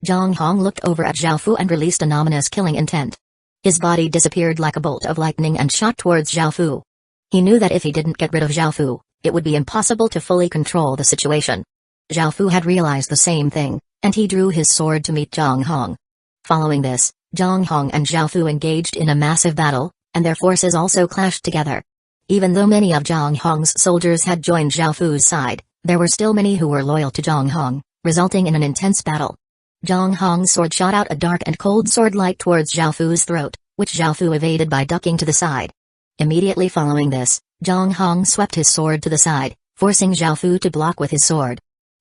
Zhang Hong looked over at Zhao Fu and released an ominous killing intent. His body disappeared like a bolt of lightning and shot towards Zhao Fu. He knew that if he didn't get rid of Zhao Fu, it would be impossible to fully control the situation. Zhao Fu had realized the same thing, and he drew his sword to meet Zhang Hong. Following this, Zhang Hong and Zhao Fu engaged in a massive battle, and their forces also clashed together. Even though many of Zhang Hong's soldiers had joined Zhao Fu's side, there were still many who were loyal to Zhang Hong, resulting in an intense battle. Zhang Hong's sword shot out a dark and cold sword light towards Zhao Fu's throat, which Zhao Fu evaded by ducking to the side. Immediately following this, Zhang Hong swept his sword to the side, forcing Zhao Fu to block with his sword.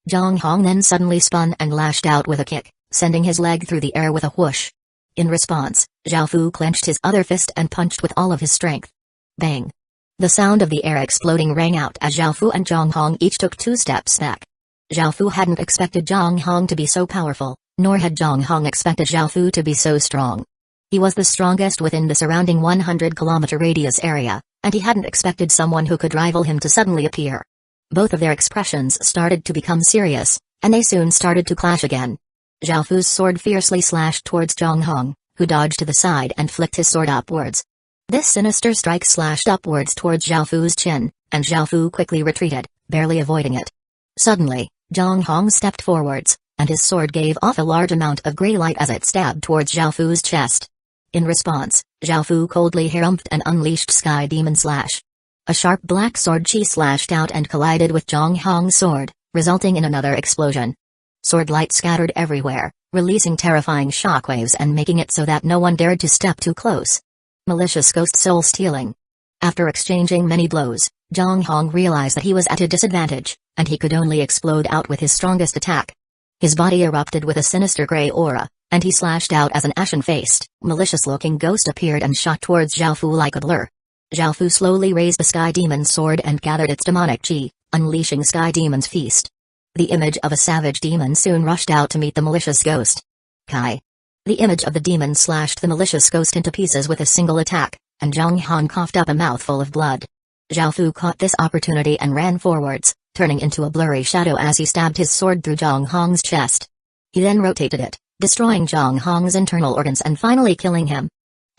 Zhang Hong then suddenly spun and lashed out with a kick, sending his leg through the air with a whoosh. In response, Zhao Fu clenched his other fist and punched with all of his strength. Bang! The sound of the air exploding rang out as Zhao Fu and Zhang Hong each took 2 steps back. Zhao Fu hadn't expected Zhang Hong to be so powerful, nor had Zhang Hong expected Zhao Fu to be so strong. He was the strongest within the surrounding 100-kilometer radius area, and he hadn't expected someone who could rival him to suddenly appear. Both of their expressions started to become serious, and they soon started to clash again. Zhao Fu's sword fiercely slashed towards Zhang Hong, who dodged to the side and flicked his sword upwards. This sinister strike slashed upwards towards Zhao Fu's chin, and Zhao Fu quickly retreated, barely avoiding it. Suddenly, Zhang Hong stepped forwards, and his sword gave off a large amount of grey light as it stabbed towards Zhao Fu's chest. In response, Zhao Fu coldly harumphed and unleashed Sky Demon Slash. A sharp black sword chi slashed out and collided with Zhang Hong's sword, resulting in another explosion. Sword light scattered everywhere, releasing terrifying shockwaves and making it so that no one dared to step too close. Malicious ghost soul stealing. After exchanging many blows, Zhang Hong realized that he was at a disadvantage, and he could only explode out with his strongest attack. His body erupted with a sinister grey aura, and he slashed out as an ashen-faced, malicious-looking ghost appeared and shot towards Zhao Fu like a blur. Zhao Fu slowly raised the Sky Demon's sword and gathered its demonic chi, unleashing Sky Demon's feast. The image of a savage demon soon rushed out to meet the malicious ghost. Kai. The image of the demon slashed the malicious ghost into pieces with a single attack, and Zhang Hong coughed up a mouthful of blood. Zhao Fu caught this opportunity and ran forwards, turning into a blurry shadow as he stabbed his sword through Zhang Hong's chest. He then rotated it, destroying Zhang Hong's internal organs and finally killing him.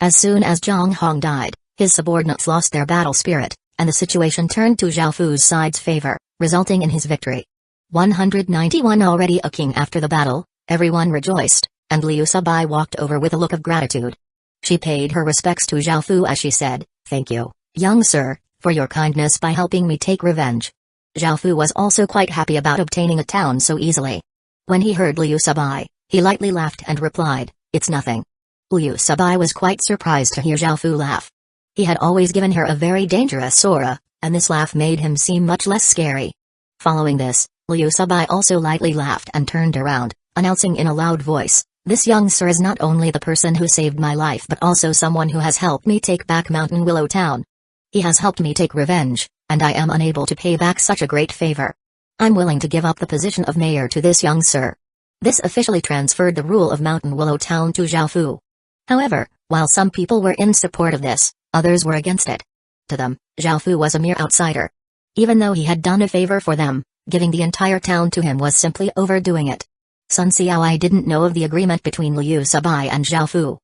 As soon as Zhang Hong died, his subordinates lost their battle spirit, and the situation turned to Zhao Fu's side's favor, resulting in his victory. 191 Already a king after the battle, everyone rejoiced, and Liu Sabai walked over with a look of gratitude. She paid her respects to Zhao Fu as she said, "Thank you, young sir, for your kindness by helping me take revenge." Zhao Fu was also quite happy about obtaining a town so easily. When he heard Liu Sabai, he lightly laughed and replied, "It's nothing." Liu Sabai was quite surprised to hear Zhao Fu laugh. He had always given her a very dangerous aura, and this laugh made him seem much less scary. Following this, Liu Sabai also lightly laughed and turned around, announcing in a loud voice, "This young sir is not only the person who saved my life but also someone who has helped me take back Mountain Willow Town. He has helped me take revenge, and I am unable to pay back such a great favor. I'm willing to give up the position of mayor to this young sir." This officially transferred the rule of Mountain Willow Town to Zhao Fu. However, while some people were in support of this, others were against it. To them, Zhao Fu was a mere outsider. Even though he had done a favor for them, giving the entire town to him was simply overdoing it. Sun Xiaoai didn't know of the agreement between Liu Sabai and Zhao Fu.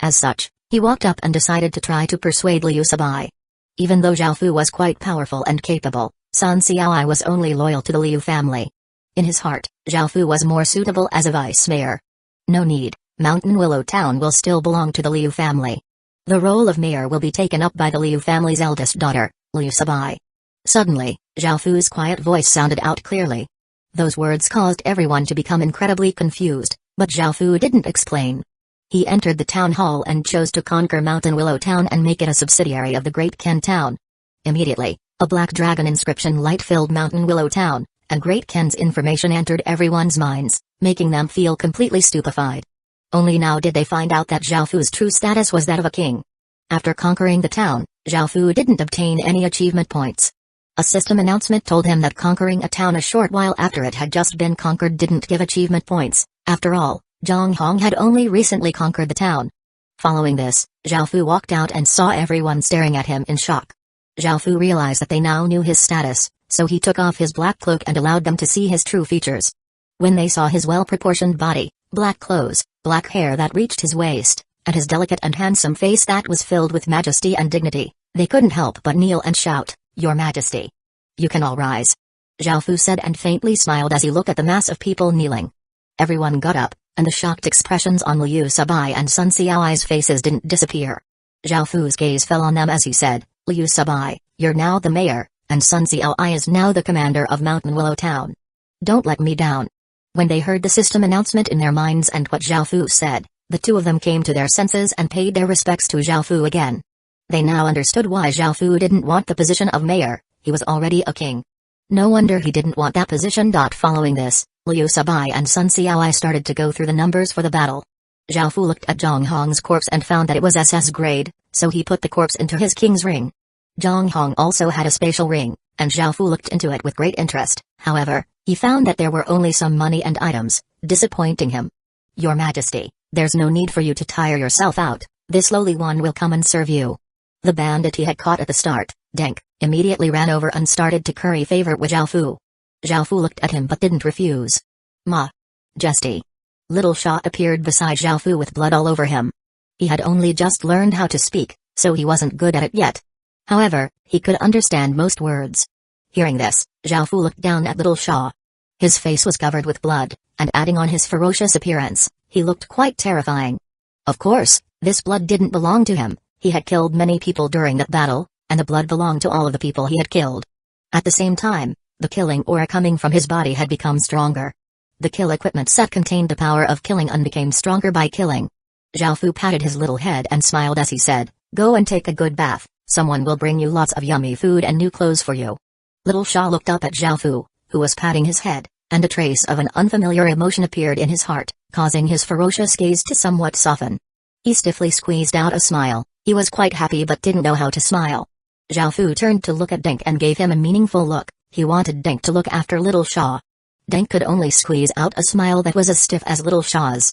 As such, he walked up and decided to try to persuade Liu Sabai. Even though Zhao Fu was quite powerful and capable, Sun Xiaoai was only loyal to the Liu family. In his heart, Zhao Fu was more suitable as a vice mayor. No need, Mountain Willow Town will still belong to the Liu family. The role of mayor will be taken up by the Liu family's eldest daughter, Liu Sabai. Suddenly, Zhao Fu's quiet voice sounded out clearly. Those words caused everyone to become incredibly confused, but Zhao Fu didn't explain. He entered the town hall and chose to conquer Mountain Willow Town and make it a subsidiary of the Great Ken Town. Immediately, a black dragon inscription light filled Mountain Willow Town, and Great Ken's information entered everyone's minds, making them feel completely stupefied. Only now did they find out that Zhao Fu's true status was that of a king. After conquering the town, Zhao Fu didn't obtain any achievement points. A system announcement told him that conquering a town a short while after it had just been conquered didn't give achievement points. After all, Zhang Hong had only recently conquered the town. Following this, Zhao Fu walked out and saw everyone staring at him in shock. Zhao Fu realized that they now knew his status, so he took off his black cloak and allowed them to see his true features. When they saw his well-proportioned body, black clothes, black hair that reached his waist, and his delicate and handsome face that was filled with majesty and dignity, they couldn't help but kneel and shout, "Your Majesty! You can all rise." Zhao Fu said and faintly smiled as he looked at the mass of people kneeling. Everyone got up, and the shocked expressions on Liu Sabai and Sun Xiaoai's faces didn't disappear. Zhao Fu's gaze fell on them as he said, "Liu Sabai, you're now the mayor, and Sun Xiaoai is now the commander of Mountain Willow Town. Don't let me down." When they heard the system announcement in their minds and what Zhao Fu said, the two of them came to their senses and paid their respects to Zhao Fu again. They now understood why Zhao Fu didn't want the position of mayor. He was already a king. No wonder he didn't want that position. Following this, Liu Sabai and Sun Xiaoai started to go through the numbers for the battle. Zhao Fu looked at Zhang Hong's corpse and found that it was SS grade, so he put the corpse into his king's ring. Zhang Hong also had a spatial ring, and Zhao Fu looked into it with great interest. However, he found that there were only some money and items, disappointing him. "Your Majesty, there's no need for you to tire yourself out. This lowly one will come and serve you." The bandit he had caught at the start, Deng, immediately ran over and started to curry favor with Zhao Fu. Zhao Fu looked at him but didn't refuse. Majesty. Little Sha appeared beside Zhao Fu with blood all over him. He had only just learned how to speak, so he wasn't good at it yet. However, he could understand most words. Hearing this, Zhao Fu looked down at Little Sha. His face was covered with blood, and adding on his ferocious appearance, he looked quite terrifying. Of course, this blood didn't belong to him. He had killed many people during that battle, and the blood belonged to all of the people he had killed. At the same time, the killing aura coming from his body had become stronger. The kill equipment set contained the power of killing and became stronger by killing. Zhao Fu patted his little head and smiled as he said, "Go and take a good bath, someone will bring you lots of yummy food and new clothes for you." Little Sha looked up at Zhao Fu, who was patting his head, and a trace of an unfamiliar emotion appeared in his heart, causing his ferocious gaze to somewhat soften. He stiffly squeezed out a smile. He was quite happy but didn't know how to smile. Zhao Fu turned to look at Deng and gave him a meaningful look. He wanted Deng to look after Little Sha. Deng could only squeeze out a smile that was as stiff as Little Sha's.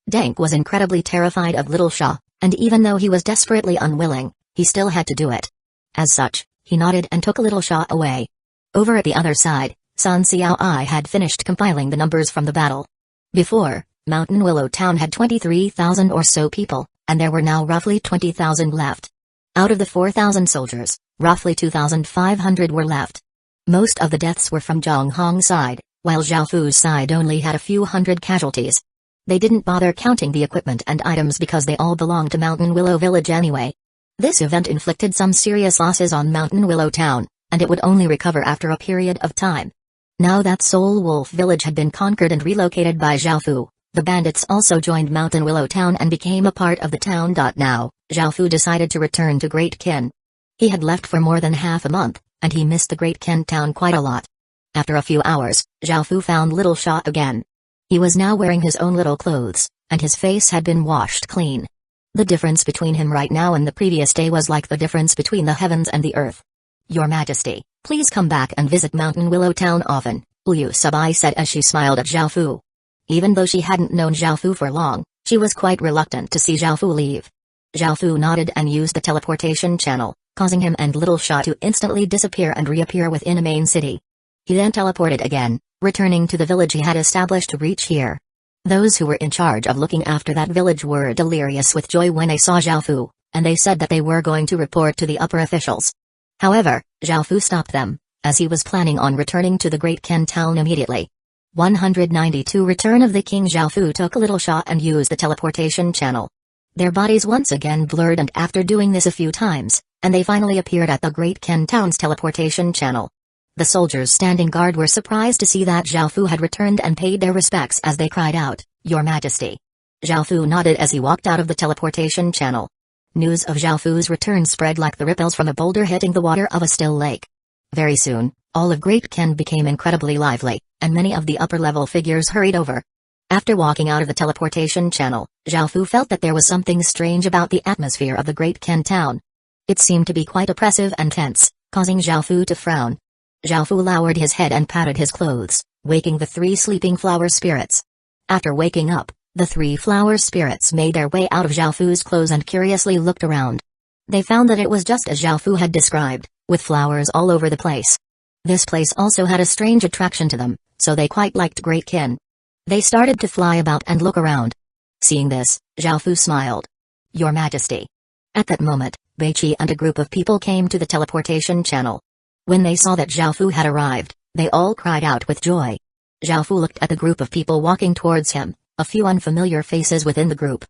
Deng was incredibly terrified of Little Sha, and even though he was desperately unwilling, he still had to do it. As such, he nodded and took Little Sha away. Over at the other side, Sun Xiaoai had finished compiling the numbers from the battle. Before, Mountain Willow Town had 23,000 or so people, and there were now roughly 20,000 left. Out of the 4,000 soldiers, roughly 2,500 were left. Most of the deaths were from Zhang Hong's side, while Zhao Fu's side only had a few hundred casualties. They didn't bother counting the equipment and items because they all belonged to Mountain Willow Village anyway. This event inflicted some serious losses on Mountain Willow Town, and it would only recover after a period of time. Now that Soul Wolf Village had been conquered and relocated by Xiaofu, the bandits also joined Mountain Willow Town and became a part of the town. Now, Xiaofu decided to return to Great Qin. He had left for more than half a month, and he missed the Great Qin town quite a lot. After a few hours, Xiaofu found Little Sha again. He was now wearing his own little clothes, and his face had been washed clean. The difference between him right now and the previous day was like the difference between the heavens and the earth. "Your Majesty, please come back and visit Mountain Willow Town often," Liu Sabai said as she smiled at Xiaofu. Even though she hadn't known Xiaofu for long, she was quite reluctant to see Xiaofu leave. Xiaofu nodded and used the teleportation channel, causing him and Little Sha to instantly disappear and reappear within a main city. He then teleported again, returning to the village he had established to reach here. Those who were in charge of looking after that village were delirious with joy when they saw Xiaofu, and they said that they were going to report to the upper officials. However, Xiaofu stopped them, as he was planning on returning to the Great Qin town immediately. 192 Return of the King. Xiaofu took a little shot and used the teleportation channel. Their bodies once again blurred, and after doing this a few times, and they finally appeared at the Great Qin town's teleportation channel. The soldiers standing guard were surprised to see that Xiaofu had returned and paid their respects as they cried out, "Your Majesty." Xiaofu nodded as he walked out of the teleportation channel. News of Xiaofu's return spread like the ripples from a boulder hitting the water of a still lake. Very soon, all of Great Qin became incredibly lively, and many of the upper-level figures hurried over. After walking out of the teleportation channel, Xiaofu felt that there was something strange about the atmosphere of the Great Qin town. It seemed to be quite oppressive and tense, causing Xiaofu to frown. Xiaofu lowered his head and patted his clothes, waking the 3 sleeping flower spirits. After waking up, the 3 flower spirits made their way out of Xiaofu's clothes and curiously looked around. They found that it was just as Xiaofu had described, with flowers all over the place. This place also had a strange attraction to them, so they quite liked Great Qin. They started to fly about and look around. Seeing this, Xiaofu smiled. "Your Majesty." At that moment, Beiqi and a group of people came to the teleportation channel. When they saw that Xiaofu had arrived, they all cried out with joy. Xiaofu looked at the group of people walking towards him, a few unfamiliar faces within the group.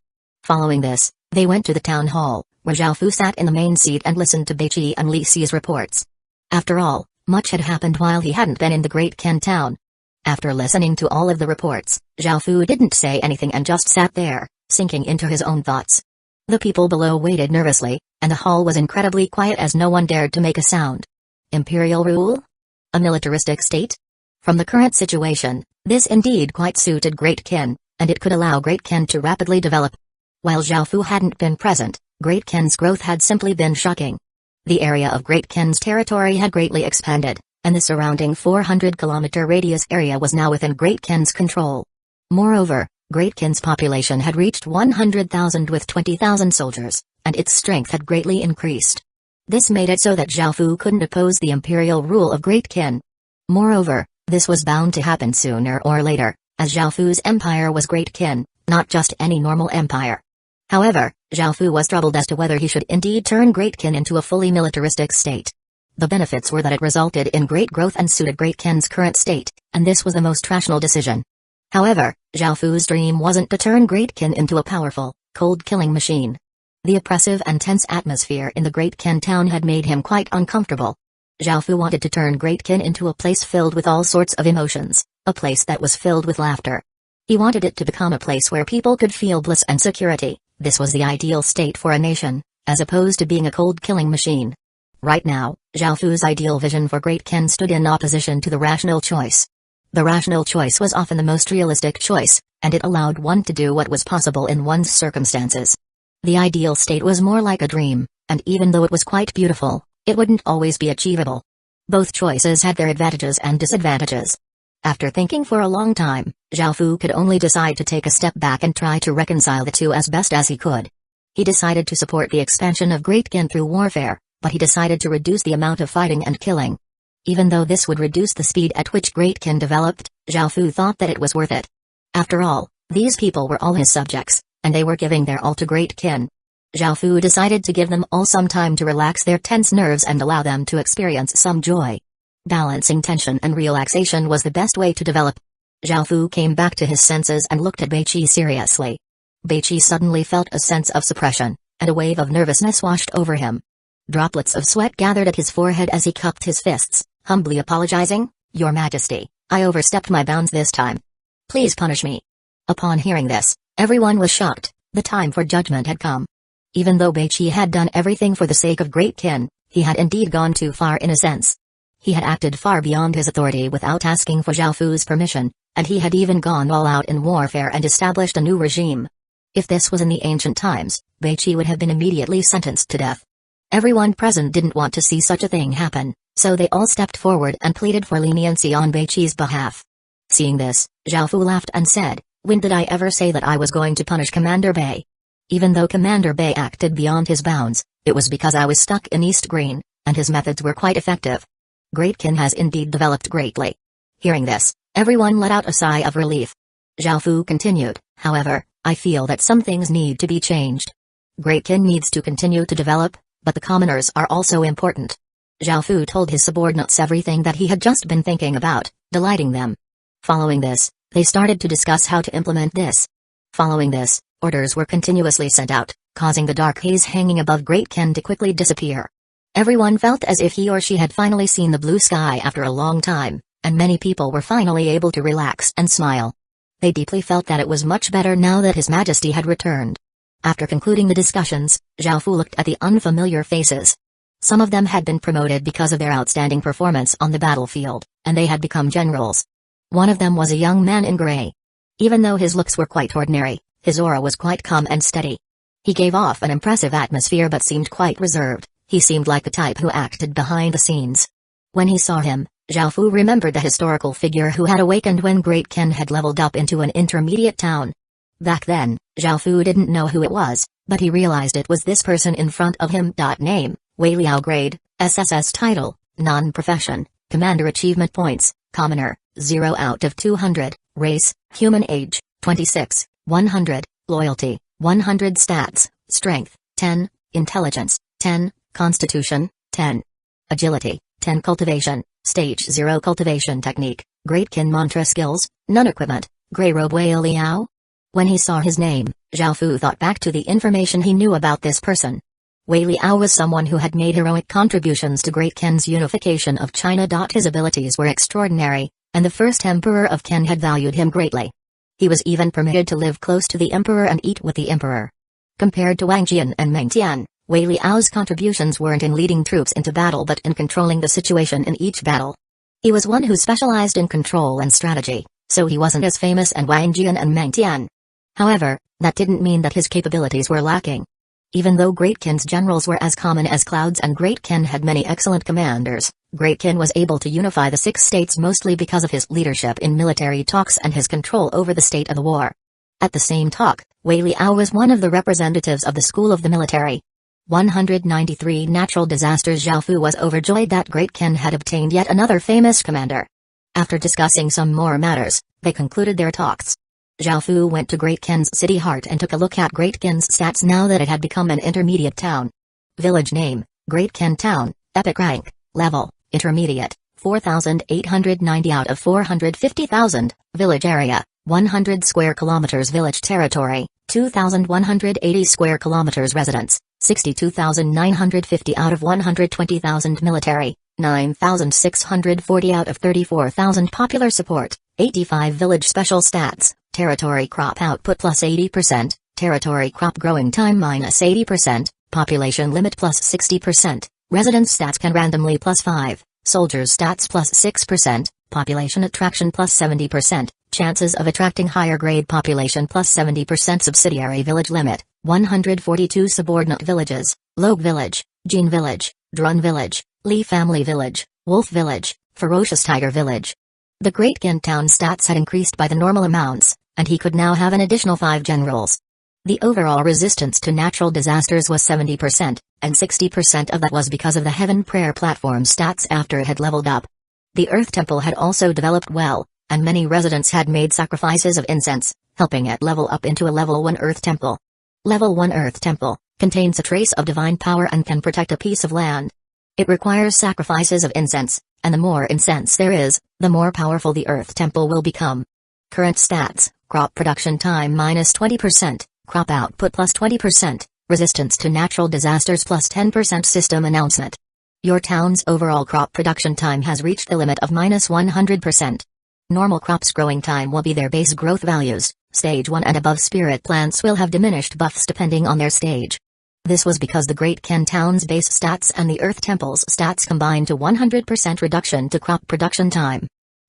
Following this, they went to the town hall, where Xiaofu sat in the main seat and listened to Beiqi and Li Xi's reports. After all, much had happened while he hadn't been in the Great Qin town. After listening to all of the reports, Xiaofu didn't say anything and just sat there, sinking into his own thoughts. The people below waited nervously, and the hall was incredibly quiet as no one dared to make a sound. Imperial rule? A militaristic state? From the current situation, this indeed quite suited Great Qin, and it could allow Great Qin to rapidly develop. While Xiaofu hadn't been present, Great Qin's growth had simply been shocking. The area of Great Qin's territory had greatly expanded, and the surrounding 400-kilometer radius area was now within Great Qin's control. Moreover, Great Qin's population had reached 100,000 with 20,000 soldiers, and its strength had greatly increased. This made it so that Xiaofu couldn't oppose the imperial rule of Great Qin. Moreover, this was bound to happen sooner or later, as Xiaofu's empire was Great Qin, not just any normal empire. However, Xiaofu was troubled as to whether he should indeed turn Great Qin into a fully militaristic state. The benefits were that it resulted in great growth and suited Great Qin's current state, and this was the most rational decision. However, Xiaofu's dream wasn't to turn Great Qin into a powerful, cold-killing machine. The oppressive and tense atmosphere in the Great Qin town had made him quite uncomfortable. Xiaofu wanted to turn Great Qin into a place filled with all sorts of emotions, a place that was filled with laughter. He wanted it to become a place where people could feel bliss and security. This was the ideal state for a nation, as opposed to being a cold-killing machine. Right now, Xiaofu's ideal vision for Great Qin stood in opposition to the rational choice. The rational choice was often the most realistic choice, and it allowed one to do what was possible in one's circumstances. The ideal state was more like a dream, and even though it was quite beautiful, it wouldn't always be achievable. Both choices had their advantages and disadvantages. After thinking for a long time, Xiaofu could only decide to take a step back and try to reconcile the two as best as he could. He decided to support the expansion of Great Qin through warfare, but he decided to reduce the amount of fighting and killing. Even though this would reduce the speed at which Great Qin developed, Xiaofu thought that it was worth it. After all, these people were all his subjects, and they were giving their all to Great Qin. Xiaofu decided to give them all some time to relax their tense nerves and allow them to experience some joy. Balancing tension and relaxation was the best way to develop. Zhao Fu came back to his senses and looked at Beiqi seriously. Beiqi suddenly felt a sense of suppression, and a wave of nervousness washed over him. Droplets of sweat gathered at his forehead as he cupped his fists, humbly apologizing, "Your Majesty, I overstepped my bounds this time. Please punish me." Upon hearing this, everyone was shocked. The time for judgment had come. Even though Beiqi had done everything for the sake of Great Qin, he had indeed gone too far in a sense. He had acted far beyond his authority without asking for Zhao Fu's permission, and he had even gone all out in warfare and established a new regime. If this was in the ancient times, Beiqi would have been immediately sentenced to death. Everyone present didn't want to see such a thing happen, so they all stepped forward and pleaded for leniency on Beiqi's behalf. Seeing this, Zhao Fu laughed and said, "When did I ever say that I was going to punish Commander Bei? Even though Commander Bei acted beyond his bounds, it was because I was stuck in East Green, and his methods were quite effective. Great Qin has indeed developed greatly." Hearing this, everyone let out a sigh of relief. Zhao Fu continued, "However, I feel that some things need to be changed. Great Qin needs to continue to develop, but the commoners are also important." Zhao Fu told his subordinates everything that he had just been thinking about, delighting them. Following this, they started to discuss how to implement this. Following this, orders were continuously sent out, causing the dark haze hanging above Great Qin to quickly disappear. Everyone felt as if he or she had finally seen the blue sky after a long time, and many people were finally able to relax and smile. They deeply felt that it was much better now that His Majesty had returned. After concluding the discussions, Zhao Fu looked at the unfamiliar faces. Some of them had been promoted because of their outstanding performance on the battlefield, and they had become generals. One of them was a young man in gray. Even though his looks were quite ordinary, his aura was quite calm and steady. He gave off an impressive atmosphere but seemed quite reserved. He seemed like the type who acted behind the scenes. When he saw him, Zhao Fu remembered the historical figure who had awakened when Great Qin had leveled up into an intermediate town. Back then, Zhao Fu didn't know who it was, but he realized it was this person in front of him. Name, Wei Liao. Grade, SSS. Title, Non-Profession, Commander. Achievement points, Commoner, 0 out of 200, Race, Human. Age, 26, 100, Loyalty, 100. Stats, Strength, 10, Intelligence, 10, Constitution, 10, Agility, 10. Cultivation, Stage 0. Cultivation technique, Great Qin mantra skills, none. Equipment, Grey Robe. Wei Liao. When he saw his name, Zhao Fu thought back to the information he knew about this person. Wei Liao was someone who had made heroic contributions to Great Qin's unification of China. His abilities were extraordinary, and the first emperor of Qin had valued him greatly. He was even permitted to live close to the emperor and eat with the emperor. Compared to Wang Jian and Meng Tian, Wei Liao's contributions weren't in leading troops into battle but in controlling the situation in each battle. He was one who specialized in control and strategy, so he wasn't as famous as Wang Jian and Meng Tian. However, that didn't mean that his capabilities were lacking. Even though Great Qin's generals were as common as clouds and Great Qin had many excellent commanders, Great Qin was able to unify the 6 states mostly because of his leadership in military talks and his control over the state of the war. At the same talk, Wei Liao was one of the representatives of the school of the military. 193 Natural disasters. Zhao Fu was overjoyed that Great Qin had obtained yet another famous commander. After discussing some more matters, they concluded their talks. Zhao Fu went to Great Qin's city heart and took a look at Great Qin's stats now that it had become an intermediate town. Village name, Great Qin Town, Epic rank, level, intermediate, 4,890 out of 450,000, village area, 100 square kilometers. Village territory, 2,180 square kilometers. Residents, 62,950 out of 120,000. Military, 9,640 out of 34,000. Popular support, 85. Village special stats, territory crop output plus 80%, territory crop growing time minus 80%, population limit plus 60%, residence stats can randomly plus 5, soldiers stats plus 6%, population attraction plus 70%, chances of attracting higher grade population plus 70%. Subsidiary village limit, 142 subordinate villages, Logue Village, Jin Village, Drun Village, Li Family Village, Wolf Village, Ferocious Tiger Village. The Great Qin town stats had increased by the normal amounts, and he could now have an additional 5 generals. The overall resistance to natural disasters was 70%, and 60% of that was because of the Heaven Prayer Platform stats after it had leveled up. The Earth Temple had also developed well, and many residents had made sacrifices of incense, helping it level up into a Level 1 Earth Temple. Level 1 Earth Temple contains a trace of divine power and can protect a piece of land. It requires sacrifices of incense, and the more incense there is, the more powerful the Earth Temple will become. Current stats: crop production time minus 20%, crop output plus 20%, resistance to natural disasters plus 10%. System announcement. Your town's overall crop production time has reached the limit of minus 100%. Normal crops growing time will be their base growth values. Stage 1 and above spirit plants will have diminished buffs depending on their stage. This was because the Great Ken Town's base stats and the Earth Temple's stats combined to 100% reduction to crop production time.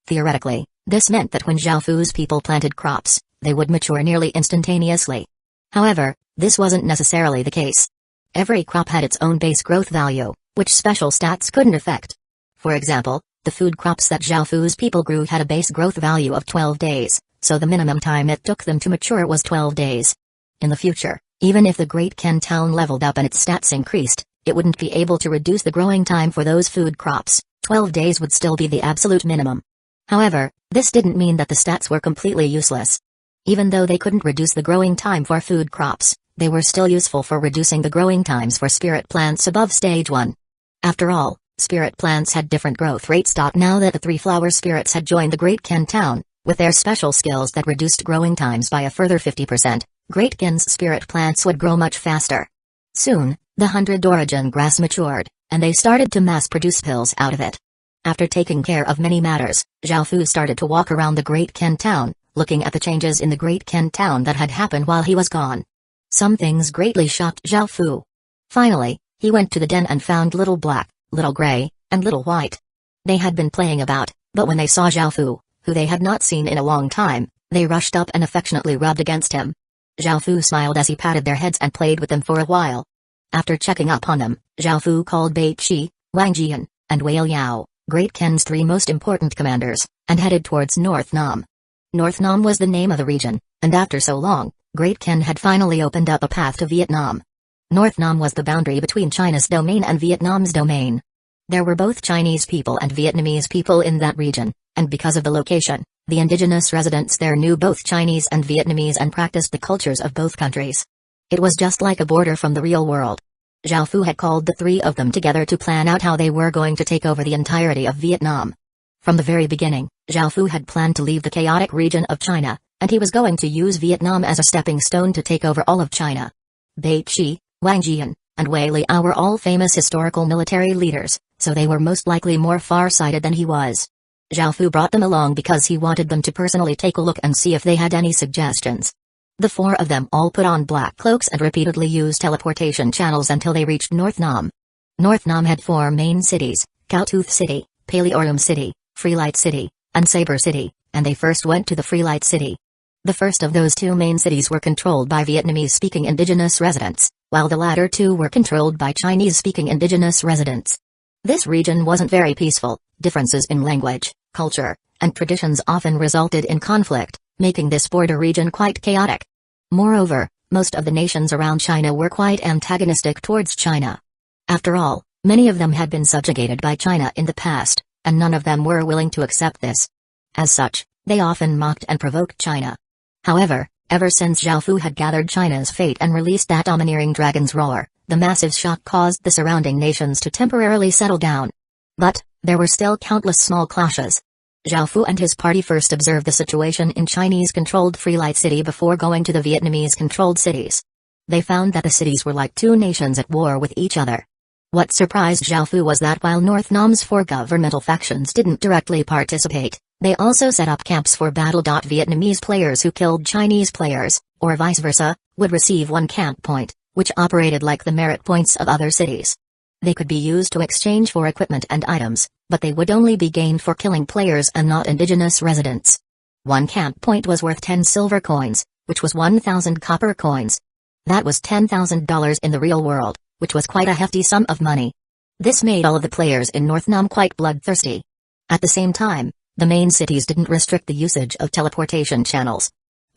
Theoretically, this meant that when Zhaofu's people planted crops, they would mature nearly instantaneously. However, this wasn't necessarily the case. Every crop had its own base growth value, which special stats couldn't affect. For example, the food crops that Zhaofu's people grew had a base growth value of 12 days, so the minimum time it took them to mature was 12 days. In the future, even if the Great Ken Town leveled up and its stats increased, it wouldn't be able to reduce the growing time for those food crops. 12 days would still be the absolute minimum. However, this didn't mean that the stats were completely useless. Even though they couldn't reduce the growing time for food crops, they were still useful for reducing the growing times for spirit plants above stage 1. After all, spirit plants had different growth rates. Now that the 3 flower spirits had joined the Great Ken Town, with their special skills that reduced growing times by a further 50%, Great Ken's spirit plants would grow much faster. Soon, the 100 origin grass matured, and they started to mass-produce pills out of it. After taking care of many matters, Zhaofu started to walk around the Great Ken Town, looking at the changes in the Great Ken Town that had happened while he was gone. Some things greatly shocked Zhaofu. Finally, he went to the den and found Little Black, Little Gray, and Little White. They had been playing about, but when they saw Zhaofu, who they had not seen in a long time, they rushed up and affectionately rubbed against him. Zhaofu smiled as he patted their heads and played with them for a while. After checking up on them, Zhaofu called Bai Qi, Wang Jian, and Wei Liao, Great Ken's 3 most important commanders, and headed towards North Nam. North Nam was the name of the region, and after so long, Great Ken had finally opened up a path to Vietnam. North Nam was the boundary between China's domain and Vietnam's domain. There were both Chinese people and Vietnamese people in that region, and because of the location, the indigenous residents there knew both Chinese and Vietnamese and practiced the cultures of both countries. It was just like a border from the real world. Zhaofu had called the 3 of them together to plan out how they were going to take over the entirety of Vietnam. From the very beginning, Zhaofu had planned to leave the chaotic region of China, and he was going to use Vietnam as a stepping stone to take over all of China. Bai Qi, Wang Jian, and Wei Liao were all famous historical military leaders, so they were most likely more far-sighted than he was. Zhaofu brought them along because he wanted them to personally take a look and see if they had any suggestions. The 4 of them all put on black cloaks and repeatedly used teleportation channels until they reached North Nam. North Nam had 4 main cities: Cowtooth City, Paleorium City, Freelight City, and Saber City, and they first went to the Freelight City. The first of those 2 main cities were controlled by Vietnamese-speaking indigenous residents, while the latter 2 were controlled by Chinese-speaking indigenous residents. This region wasn't very peaceful. Differences in language, culture, and traditions often resulted in conflict, making this border region quite chaotic. Moreover, most of the nations around China were quite antagonistic towards China. After all, many of them had been subjugated by China in the past, and none of them were willing to accept this. As such, they often mocked and provoked China. However, ever since Zhaofu had gathered China's fate and released that domineering dragon's roar, the massive shock caused the surrounding nations to temporarily settle down. But there were still countless small clashes. Zhaofu and his party first observed the situation in Chinese-controlled Freelight City before going to the Vietnamese-controlled cities. They found that the cities were like 2 nations at war with each other. What surprised Zhaofu was that while North Nam's 4 governmental factions didn't directly participate, they also set up camps for battle. Vietnamese players who killed Chinese players, or vice versa, would receive 1 camp point, which operated like the merit points of other cities. They could be used to exchange for equipment and items, but they would only be gained for killing players and not indigenous residents. 1 camp point was worth 10 silver coins, which was 1,000 copper coins. That was $10,000 in the real world, which was quite a hefty sum of money. This made all of the players in North Nam quite bloodthirsty. At the same time, the main cities didn't restrict the usage of teleportation channels.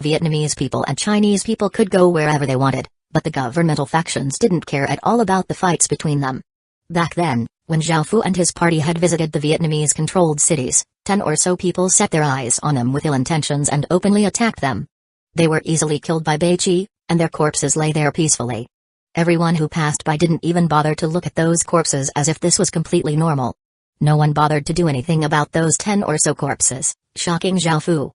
Vietnamese people and Chinese people could go wherever they wanted, but the governmental factions didn't care at all about the fights between them. Back then, when Zhaofu and his party had visited the Vietnamese-controlled cities, 10 or so people set their eyes on them with ill intentions and openly attacked them. They were easily killed by Bai Qi, and their corpses lay there peacefully. Everyone who passed by didn't even bother to look at those corpses as if this was completely normal. No one bothered to do anything about those 10 or so corpses, shocking Zhaofu.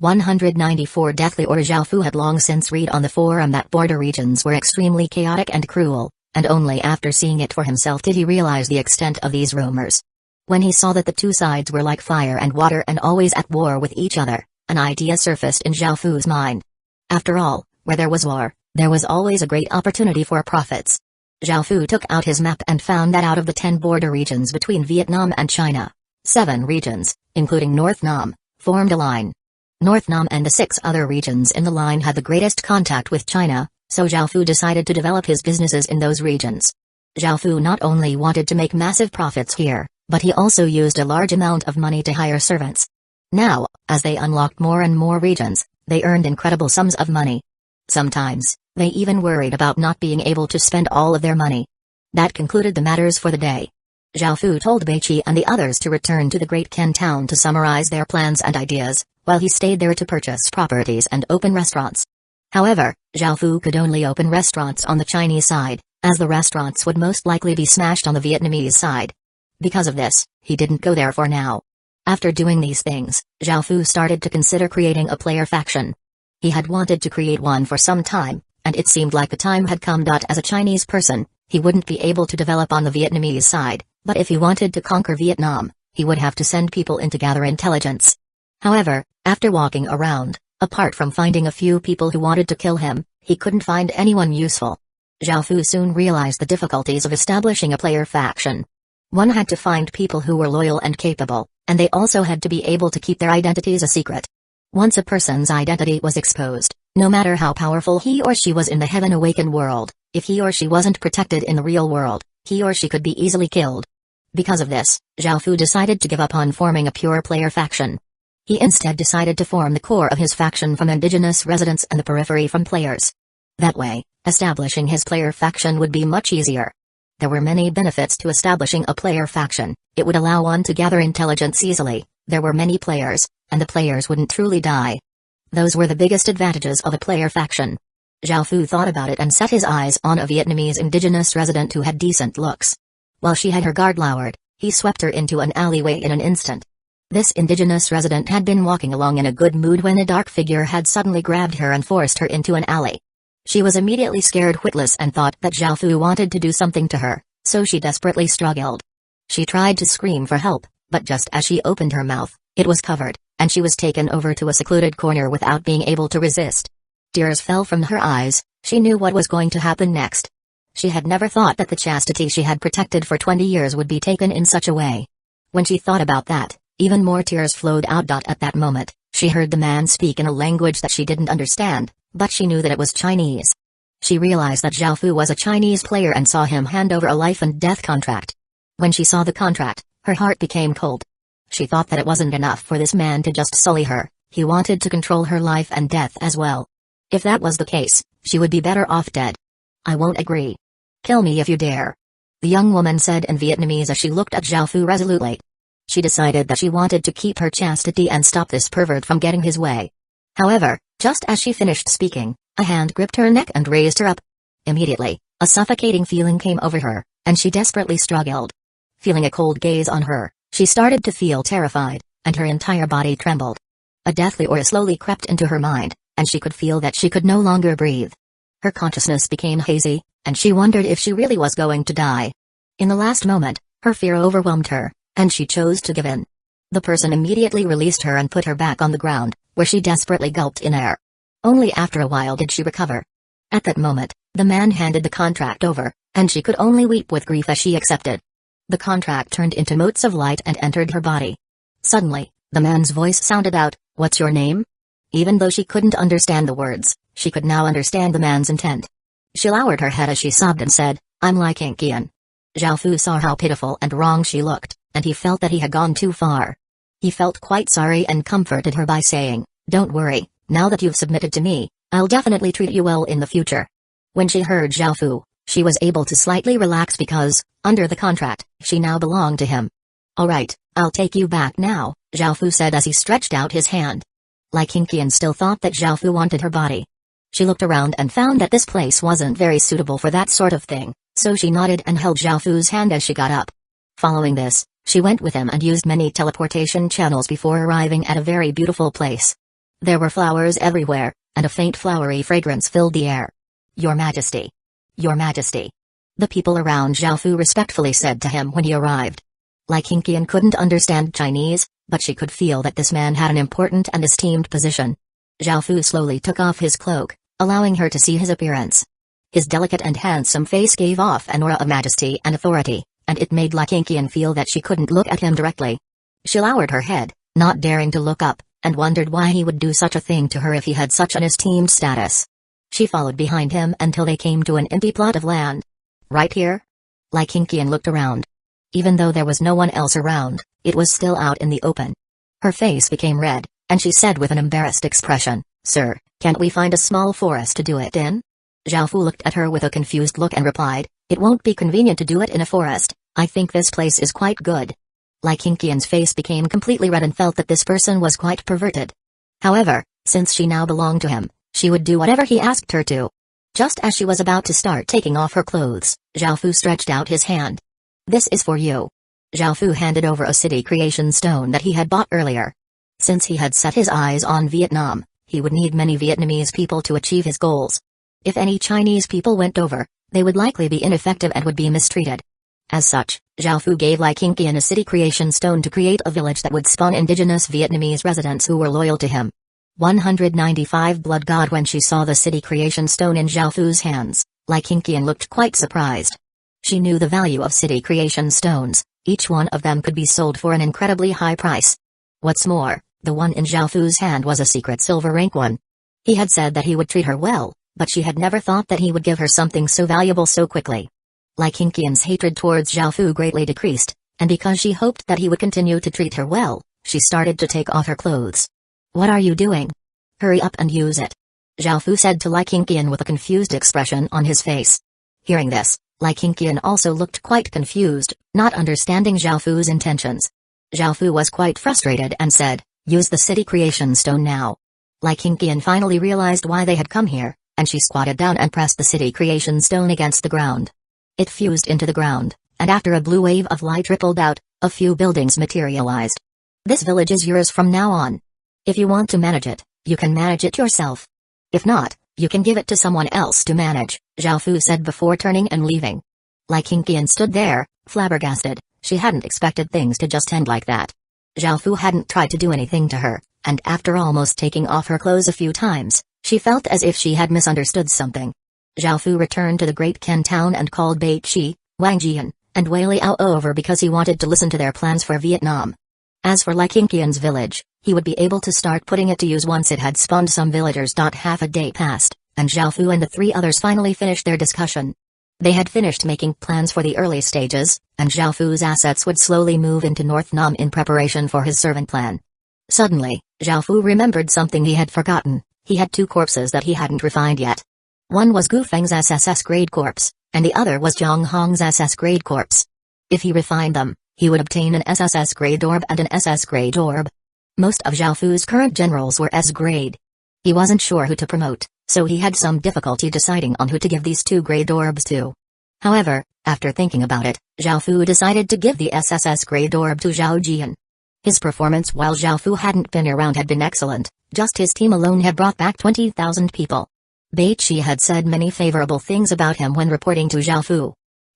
194 Deathly Order. Zhao Fu had long since read on the forum that border regions were extremely chaotic and cruel, and only after seeing it for himself did he realize the extent of these rumors. When he saw that the two sides were like fire and water and always at war with each other, an idea surfaced in Zhao Fu's mind. After all, where there was war, there was always a great opportunity for profits. Zhao Fu took out his map and found that out of the 10 border regions between Vietnam and China, 7 regions, including North Nam, formed a line. North Nam and the 6 other regions in the line had the greatest contact with China, so Zhao Fu decided to develop his businesses in those regions. Zhao Fu not only wanted to make massive profits here, but he also used a large amount of money to hire servants. Now, as they unlocked more and more regions, they earned incredible sums of money. Sometimes, they even worried about not being able to spend all of their money. That concluded the matters for the day. Zhao Fu told Beiqi and the others to return to the Great Ken town to summarize their plans and ideas, while he stayed there to purchase properties and open restaurants. However, Zhao Fu could only open restaurants on the Chinese side, as the restaurants would most likely be smashed on the Vietnamese side. Because of this, he didn't go there for now. After doing these things, Zhao Fu started to consider creating a player faction. He had wanted to create one for some time, and it seemed like the time had come. As a Chinese person, he wouldn't be able to develop on the Vietnamese side, but if he wanted to conquer Vietnam, he would have to send people in to gather intelligence. However, after walking around, apart from finding a few people who wanted to kill him, he couldn't find anyone useful. Zhao Fu soon realized the difficulties of establishing a player faction. One had to find people who were loyal and capable, and they also had to be able to keep their identities a secret. Once a person's identity was exposed, no matter how powerful he or she was in the Heaven Awakened world, if he or she wasn't protected in the real world, he or she could be easily killed. Because of this, Zhao Fu decided to give up on forming a pure player faction. He instead decided to form the core of his faction from indigenous residents and the periphery from players. That way, establishing his player faction would be much easier. There were many benefits to establishing a player faction. It would allow one to gather intelligence easily, there were many players, and the players wouldn't truly die. Those were the biggest advantages of a player faction. Zhao Fu thought about it and set his eyes on a Vietnamese indigenous resident who had decent looks. While she had her guard lowered, he swept her into an alleyway in an instant. This indigenous resident had been walking along in a good mood when a dark figure had suddenly grabbed her and forced her into an alley. She was immediately scared witless and thought that Zhao Fu wanted to do something to her, so she desperately struggled. She tried to scream for help, but just as she opened her mouth, it was covered, and she was taken over to a secluded corner without being able to resist. Tears fell from her eyes. She knew what was going to happen next. She had never thought that the chastity she had protected for 20 years would be taken in such a way. When she thought about that, even more tears flowed out. At that moment, she heard the man speak in a language that she didn't understand, but she knew that it was Chinese. She realized that Zhao Fu was a Chinese player and saw him hand over a life and death contract. When she saw the contract, her heart became cold. She thought that it wasn't enough for this man to just sully her, he wanted to control her life and death as well. If that was the case, she would be better off dead. I won't agree. Kill me if you dare. The young woman said in Vietnamese as she looked at Zhao Fu resolutely. She decided that she wanted to keep her chastity and stop this pervert from getting his way. However, just as she finished speaking, a hand gripped her neck and raised her up. Immediately, a suffocating feeling came over her, and she desperately struggled. Feeling a cold gaze on her, she started to feel terrified, and her entire body trembled. A deathly aura slowly crept into her mind, and she could feel that she could no longer breathe. Her consciousness became hazy, and she wondered if she really was going to die. In the last moment, her fear overwhelmed her, and she chose to give in. The person immediately released her and put her back on the ground, where she desperately gulped in air. Only after a while did she recover. At that moment, the man handed the contract over, and she could only weep with grief as she accepted. The contract turned into motes of light and entered her body. Suddenly, the man's voice sounded out, "What's your name?" Even though she couldn't understand the words, she could now understand the man's intent. She lowered her head as she sobbed and said, "I'm like Inkian." Zhao Fu saw how pitiful and wrong she looked, and he felt that he had gone too far. He felt quite sorry and comforted her by saying, "Don't worry, now that you've submitted to me, I'll definitely treat you well in the future." When she heard Zhao Fu, she was able to slightly relax because, under the contract, she now belonged to him. "Alright, I'll take you back now," Zhao Fu said as he stretched out his hand. Like Inkian still thought that Zhao Fu wanted her body. She looked around and found that this place wasn't very suitable for that sort of thing, so she nodded and held Zhao Fu's hand as she got up. Following this, she went with him and used many teleportation channels before arriving at a very beautiful place. There were flowers everywhere, and a faint flowery fragrance filled the air. "Your Majesty. Your Majesty." The people around Zhao Fu respectfully said to him when he arrived. Lai Qingqian couldn't understand Chinese, but she could feel that this man had an important and esteemed position. Zhao Fu slowly took off his cloak, allowing her to see his appearance. His delicate and handsome face gave off an aura of majesty and authority, and it made Lai Qingqian feel that she couldn't look at him directly. She lowered her head, not daring to look up, and wondered why he would do such a thing to her if he had such an esteemed status. She followed behind him until they came to an empty plot of land. "Right here?" Lai Qingqian looked around. Even though there was no one else around, it was still out in the open. Her face became red, and she said with an embarrassed expression, "Sir, can't we find a small forest to do it in?" Zhao Fu looked at her with a confused look and replied, "It won't be convenient to do it in a forest. I think this place is quite good." Lai Qingqian's face became completely red and felt that this person was quite perverted. However, since she now belonged to him, she would do whatever he asked her to. Just as she was about to start taking off her clothes, Zhao Fu stretched out his hand. "This is for you." Zhao Fu handed over a city creation stone that he had bought earlier. Since he had set his eyes on Vietnam, he would need many Vietnamese people to achieve his goals. If any Chinese people went over, they would likely be ineffective and would be mistreated. As such, Zhao Fu gave Lai Qingqian a city creation stone to create a village that would spawn indigenous Vietnamese residents who were loyal to him. 195 Blood God. When she saw the city creation stone in Zhao Fu's hands, Lai Qingqian looked quite surprised. She knew the value of city creation stones. Each one of them could be sold for an incredibly high price. What's more, the one in Zhao Fu's hand was a secret silver rank one. He had said that he would treat her well, but she had never thought that he would give her something so valuable so quickly. Lai Qingqian's hatred towards Zhao Fu greatly decreased, and because she hoped that he would continue to treat her well, she started to take off her clothes. "What are you doing? Hurry up and use it," Zhao Fu said to Lai Qingqian with a confused expression on his face. Hearing this, Lai Qingqian also looked quite confused, not understanding Zhao Fu's intentions. Zhao Fu was quite frustrated and said, "Use the city creation stone now." Lai Qingqian finally realized why they had come here, and she squatted down and pressed the city creation stone against the ground. It fused into the ground, and after a blue wave of light rippled out, a few buildings materialized. "This village is yours from now on. If you want to manage it, you can manage it yourself. If not, you can give it to someone else to manage," Zhao Fu said before turning and leaving. Lai Qingqian stood there, flabbergasted. She hadn't expected things to just end like that. Zhao Fu hadn't tried to do anything to her, and after almost taking off her clothes a few times, she felt as if she had misunderstood something. Zhao Fu returned to the Great Ken town and called Bai Qi, Wang Jian, and Wei Liao over because he wanted to listen to their plans for Vietnam. As for Lai Qingqian's village, he would be able to start putting it to use once it had spawned some villagers. Half a day passed, and Zhao Fu and the three others finally finished their discussion. They had finished making plans for the early stages, and Zhao Fu's assets would slowly move into North Nam in preparation for his servant plan. Suddenly, Zhao Fu remembered something he had forgotten. He had two corpses that he hadn't refined yet. One was Gu Feng's SSS grade corpse, and the other was Zhang Hong's SS grade corpse. If he refined them, he would obtain an SSS grade orb and an SS grade orb. Most of Zhao Fu's current generals were S grade. He wasn't sure who to promote, so he had some difficulty deciding on who to give these two grade orbs to. However, after thinking about it, Zhao Fu decided to give the SSS grade orb to Zhao Jian. His performance while Zhao Fu hadn't been around had been excellent. Just his team alone had brought back 20,000 people. Bai Qi had said many favorable things about him when reporting to Zhao Fu.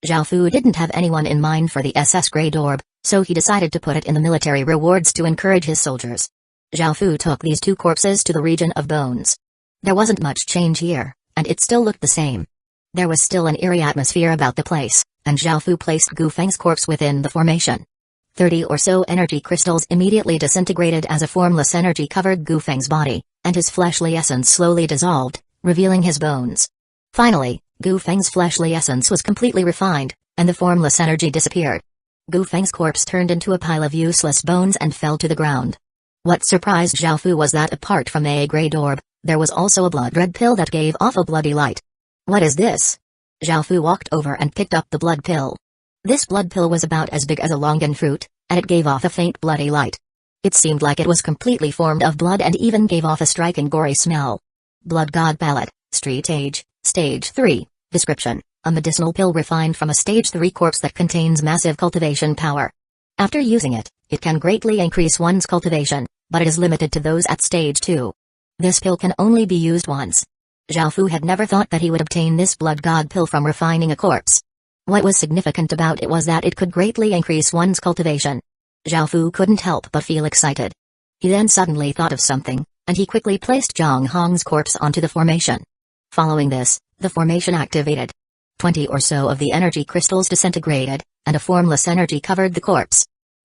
Zhao Fu didn't have anyone in mind for the SS grade orb, so he decided to put it in the military rewards to encourage his soldiers. Zhao Fu took these two corpses to the region of bones. There wasn't much change here, and it still looked the same. There was still an eerie atmosphere about the place, and Zhao Fu placed Gu Feng's corpse within the formation. 30 or so energy crystals immediately disintegrated as a formless energy covered Gu Feng's body, and his fleshly essence slowly dissolved, revealing his bones. Finally, Gu Feng's fleshly essence was completely refined, and the formless energy disappeared. Gu Feng's corpse turned into a pile of useless bones and fell to the ground. What surprised Zhao Fu was that apart from a grade orb, there was also a blood red pill that gave off a bloody light. "What is this?" Zhao Fu walked over and picked up the blood pill. This blood pill was about as big as a longan fruit, and it gave off a faint bloody light. It seemed like it was completely formed of blood and even gave off a striking gory smell. Blood God Palette, Street Age, Stage 3, Description: a medicinal pill refined from a Stage 3 corpse that contains massive cultivation power. After using it, it can greatly increase one's cultivation, but it is limited to those at Stage 2. This pill can only be used once. Zhao Fu had never thought that he would obtain this blood god pill from refining a corpse. What was significant about it was that it could greatly increase one's cultivation. Zhao Fu couldn't help but feel excited. He then suddenly thought of something, and he quickly placed Zhang Hong's corpse onto the formation. Following this, the formation activated. 20 or so of the energy crystals disintegrated, and a formless energy covered the corpse.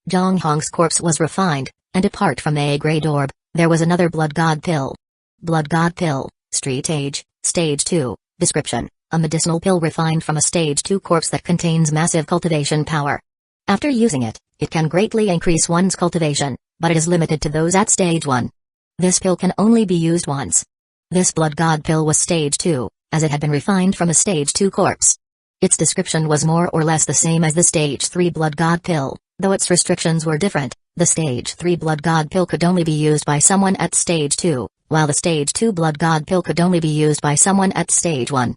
Zhang Hong's corpse was refined, and apart from a great orb, there was another blood god pill. Blood god pill, street age, stage 2, description, a medicinal pill refined from a stage 2 corpse that contains massive cultivation power. After using it, it can greatly increase one's cultivation, but it is limited to those at stage 1. This pill can only be used once. This blood god pill was stage 2, as it had been refined from a stage 2 corpse. Its description was more or less the same as the stage 3 blood god pill, though its restrictions were different. The stage 3 blood god pill could only be used by someone at stage 2, while the stage 2 blood god pill could only be used by someone at stage 1.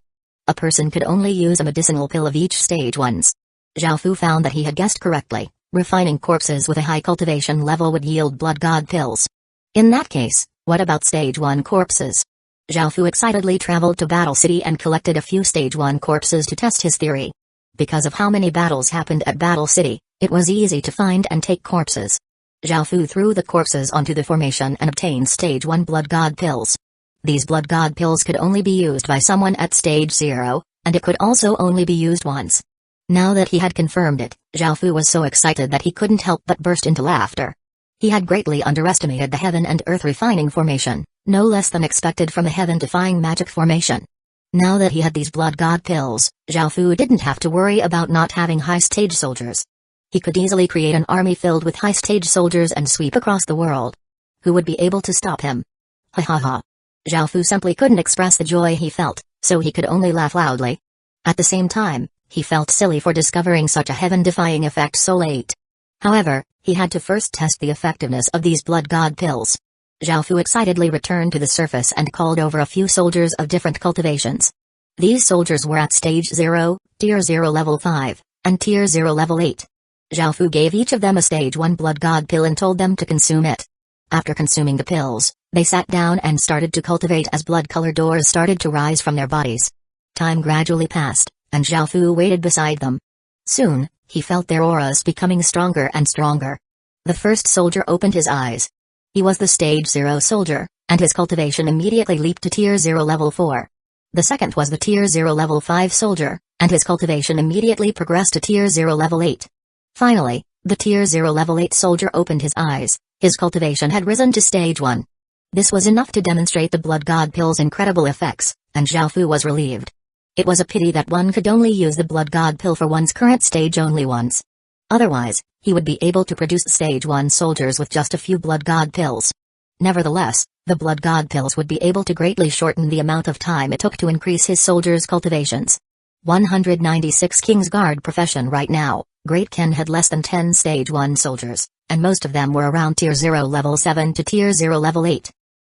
A person could only use a medicinal pill of each stage once. Zhao Fu found that he had guessed correctly. Refining corpses with a high cultivation level would yield blood god pills. In that case, what about stage 1 corpses? Zhao Fu excitedly traveled to Battle City and collected a few stage 1 corpses to test his theory. Because of how many battles happened at Battle City, it was easy to find and take corpses. Zhao Fu threw the corpses onto the formation and obtained stage 1 blood god pills. These blood god pills could only be used by someone at stage 0, and it could also only be used once. Now that he had confirmed it, Zhao Fu was so excited that he couldn't help but burst into laughter. He had greatly underestimated the heaven and earth refining formation, no less than expected from a heaven-defying magic formation. Now that he had these blood god pills, Zhao Fu didn't have to worry about not having high-stage soldiers. He could easily create an army filled with high-stage soldiers and sweep across the world. Who would be able to stop him? Ha ha ha. Zhao Fu simply couldn't express the joy he felt, so he could only laugh loudly. At the same time, he felt silly for discovering such a heaven-defying effect so late. However, he had to first test the effectiveness of these blood god pills. Zhao Fu excitedly returned to the surface and called over a few soldiers of different cultivations. These soldiers were at stage 0, tier 0 level 5, and tier 0 level 8. Zhao Fu gave each of them a stage 1 blood god pill and told them to consume it. After consuming the pills, they sat down and started to cultivate as blood-colored doors started to rise from their bodies. Time gradually passed, and Zhao Fu waited beside them. Soon, he felt their auras becoming stronger and stronger. The first soldier opened his eyes. He was the stage 0 soldier, and his cultivation immediately leaped to tier 0 level 4. The second was the tier 0 level 5 soldier, and his cultivation immediately progressed to tier 0 level 8. Finally, the tier 0 level 8 soldier opened his eyes. His cultivation had risen to stage 1. This was enough to demonstrate the blood god pill's incredible effects, and Zhao Fu was relieved. It was a pity that one could only use the blood god pill for one's current stage only once. Otherwise, he would be able to produce stage 1 soldiers with just a few blood god pills. Nevertheless, the blood god pills would be able to greatly shorten the amount of time it took to increase his soldiers' cultivations. 196 King's Guard profession right now. Great Ken had less than 10 stage 1 soldiers, and most of them were around tier 0 level 7 to tier 0 level 8.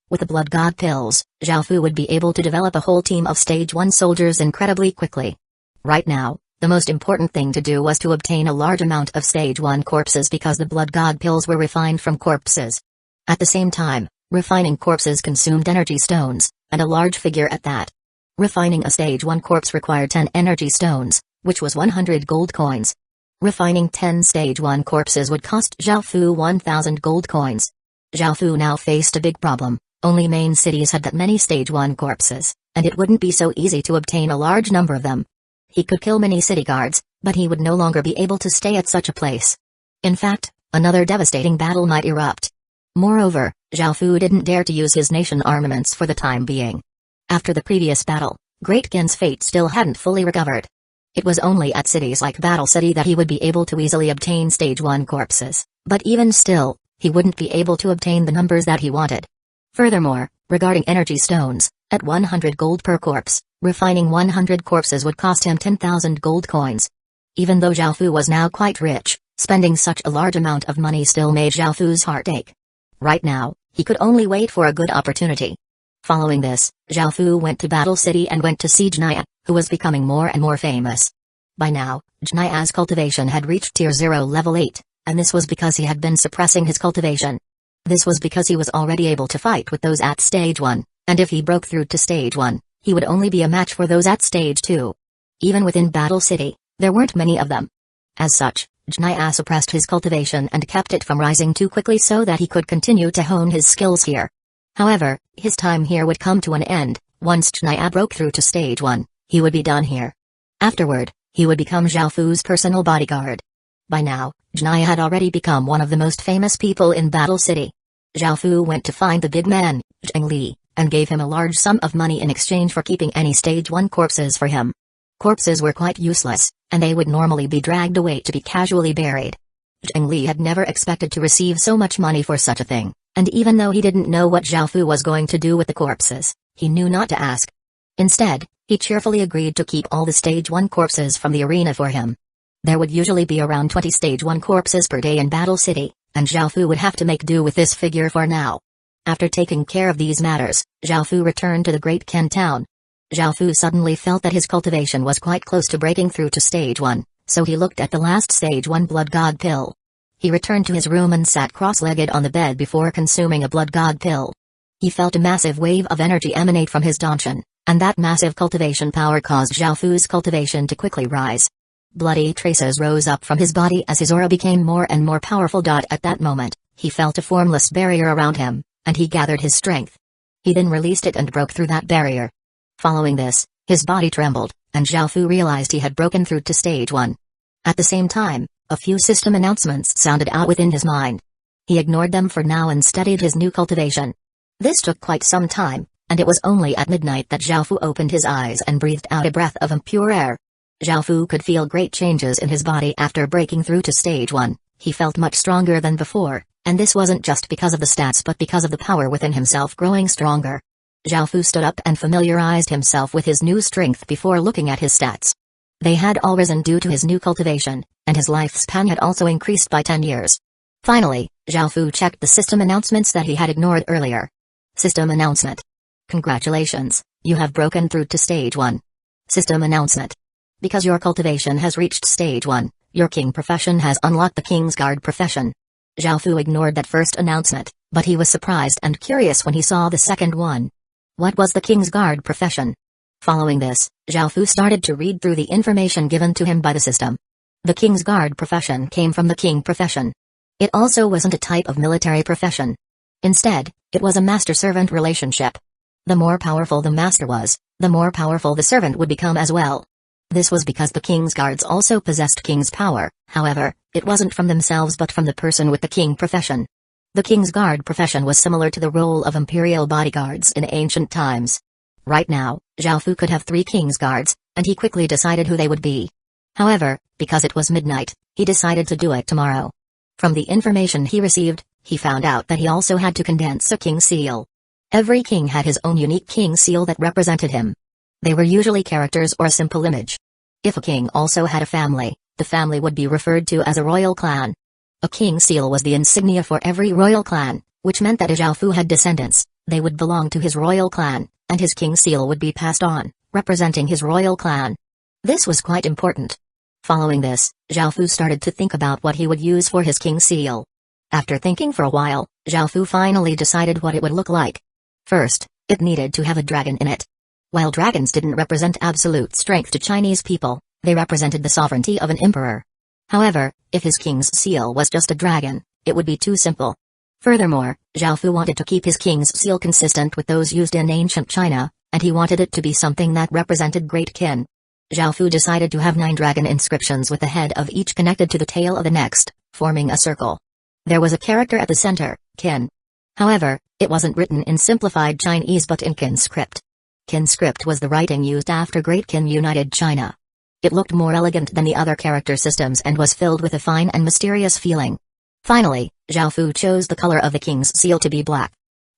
With the blood god pills, Zhao Fu would be able to develop a whole team of stage 1 soldiers incredibly quickly. Right now, the most important thing to do was to obtain a large amount of stage 1 corpses because the blood god pills were refined from corpses. At the same time, refining corpses consumed energy stones, and a large figure at that. Refining a stage 1 corpse required 10 energy stones, which was 100 gold coins. Refining 10 stage 1 corpses would cost Zhao Fu 1,000 gold coins. Zhao Fu now faced a big problem. Only main cities had that many stage 1 corpses, and it wouldn't be so easy to obtain a large number of them. He could kill many city guards, but he would no longer be able to stay at such a place. In fact, another devastating battle might erupt. Moreover, Zhao Fu didn't dare to use his nation armaments for the time being. After the previous battle, Great Gen's fate still hadn't fully recovered. It was only at cities like Battle City that he would be able to easily obtain stage 1 corpses, but even still, he wouldn't be able to obtain the numbers that he wanted. Furthermore, regarding energy stones, at 100 gold per corpse, refining 100 corpses would cost him 10,000 gold coins. Even though Zhao Fu was now quite rich, spending such a large amount of money still made Zhao Fu's heart ache. Right now, he could only wait for a good opportunity. Following this, Zhao Fu went to Battle City and went to see Jnaya, who was becoming more and more famous. By now, Jnaya's cultivation had reached tier 0 level 8, and this was because he had been suppressing his cultivation. This was because he was already able to fight with those at stage 1, and if he broke through to stage 1, he would only be a match for those at stage 2. Even within Battle City, there weren't many of them. As such, Jnaya suppressed his cultivation and kept it from rising too quickly so that he could continue to hone his skills here. However, his time here would come to an end. Once Jnaya broke through to stage 1, he would be done here. Afterward, he would become Zhao Fu's personal bodyguard. By now, Jnaya had already become one of the most famous people in Battle City. Zhao Fu went to find the big man, Zheng Li, and gave him a large sum of money in exchange for keeping any stage 1 corpses for him. Corpses were quite useless, and they would normally be dragged away to be casually buried. Zheng Li had never expected to receive so much money for such a thing, and even though he didn't know what Zhao Fu was going to do with the corpses, he knew not to ask. Instead, he cheerfully agreed to keep all the stage 1 corpses from the arena for him. There would usually be around 20 stage 1 corpses per day in Battle City, and Zhao Fu would have to make do with this figure for now. After taking care of these matters, Zhao Fu returned to the Great Ken town. Zhao Fu suddenly felt that his cultivation was quite close to breaking through to stage 1, so he looked at the last stage 1 blood god pill. He returned to his room and sat cross-legged on the bed before consuming a blood god pill. He felt a massive wave of energy emanate from his danshan, and that massive cultivation power caused Zhao Fu's cultivation to quickly rise. Bloody traces rose up from his body as his aura became more and more powerful. At that moment, he felt a formless barrier around him, and he gathered his strength. He then released it and broke through that barrier. Following this, his body trembled, and Zhao Fu realized he had broken through to stage 1. At the same time, a few system announcements sounded out within his mind. He ignored them for now and studied his new cultivation. This took quite some time, and it was only at midnight that Zhao Fu opened his eyes and breathed out a breath of impure air. Zhao Fu could feel great changes in his body after breaking through to stage 1. He felt much stronger than before, and this wasn't just because of the stats but because of the power within himself growing stronger. Zhao Fu stood up and familiarized himself with his new strength before looking at his stats. They had all risen due to his new cultivation, and his lifespan had also increased by 10 years. Finally, Zhao Fu checked the system announcements that he had ignored earlier. System announcement. Congratulations, you have broken through to stage 1. System announcement. Because your cultivation has reached stage 1, your king profession has unlocked the King's Guard profession. Zhao Fu ignored that first announcement, but he was surprised and curious when he saw the second one. What was the King's Guard profession? Following this, Zhao Fu started to read through the information given to him by the system. The King's Guard profession came from the king profession. It also wasn't a type of military profession. Instead, it was a master-servant relationship. The more powerful the master was, the more powerful the servant would become as well. This was because the King's Guards also possessed king's power, however, it wasn't from themselves but from the person with the king profession. The King's Guard profession was similar to the role of imperial bodyguards in ancient times. Right now, Zhao Fu could have 3 King's Guards, and he quickly decided who they would be. However, because it was midnight, he decided to do it tomorrow. From the information he received, he found out that he also had to condense a king seal. Every king had his own unique king seal that represented him. They were usually characters or a simple image. If a king also had a family, the family would be referred to as a royal clan. A king seal was the insignia for every royal clan, which meant that if Zhao Fu had descendants, they would belong to his royal clan, and his king seal would be passed on, representing his royal clan. This was quite important. Following this, Zhao Fu started to think about what he would use for his king seal. After thinking for a while, Zhao Fu finally decided what it would look like. First, it needed to have a dragon in it. While dragons didn't represent absolute strength to Chinese people, they represented the sovereignty of an emperor. However, if his king's seal was just a dragon, it would be too simple. Furthermore, Zhao Fu wanted to keep his king's seal consistent with those used in ancient China, and he wanted it to be something that represented great kin. Zhao Fu decided to have 9 dragon inscriptions with the head of each connected to the tail of the next, forming a circle. There was a character at the center, Qin. However, it wasn't written in simplified Chinese but in Qin script. Qin script was the writing used after Great Qin united China. It looked more elegant than the other character systems and was filled with a fine and mysterious feeling. Finally, Zhao Fu chose the color of the king's seal to be black.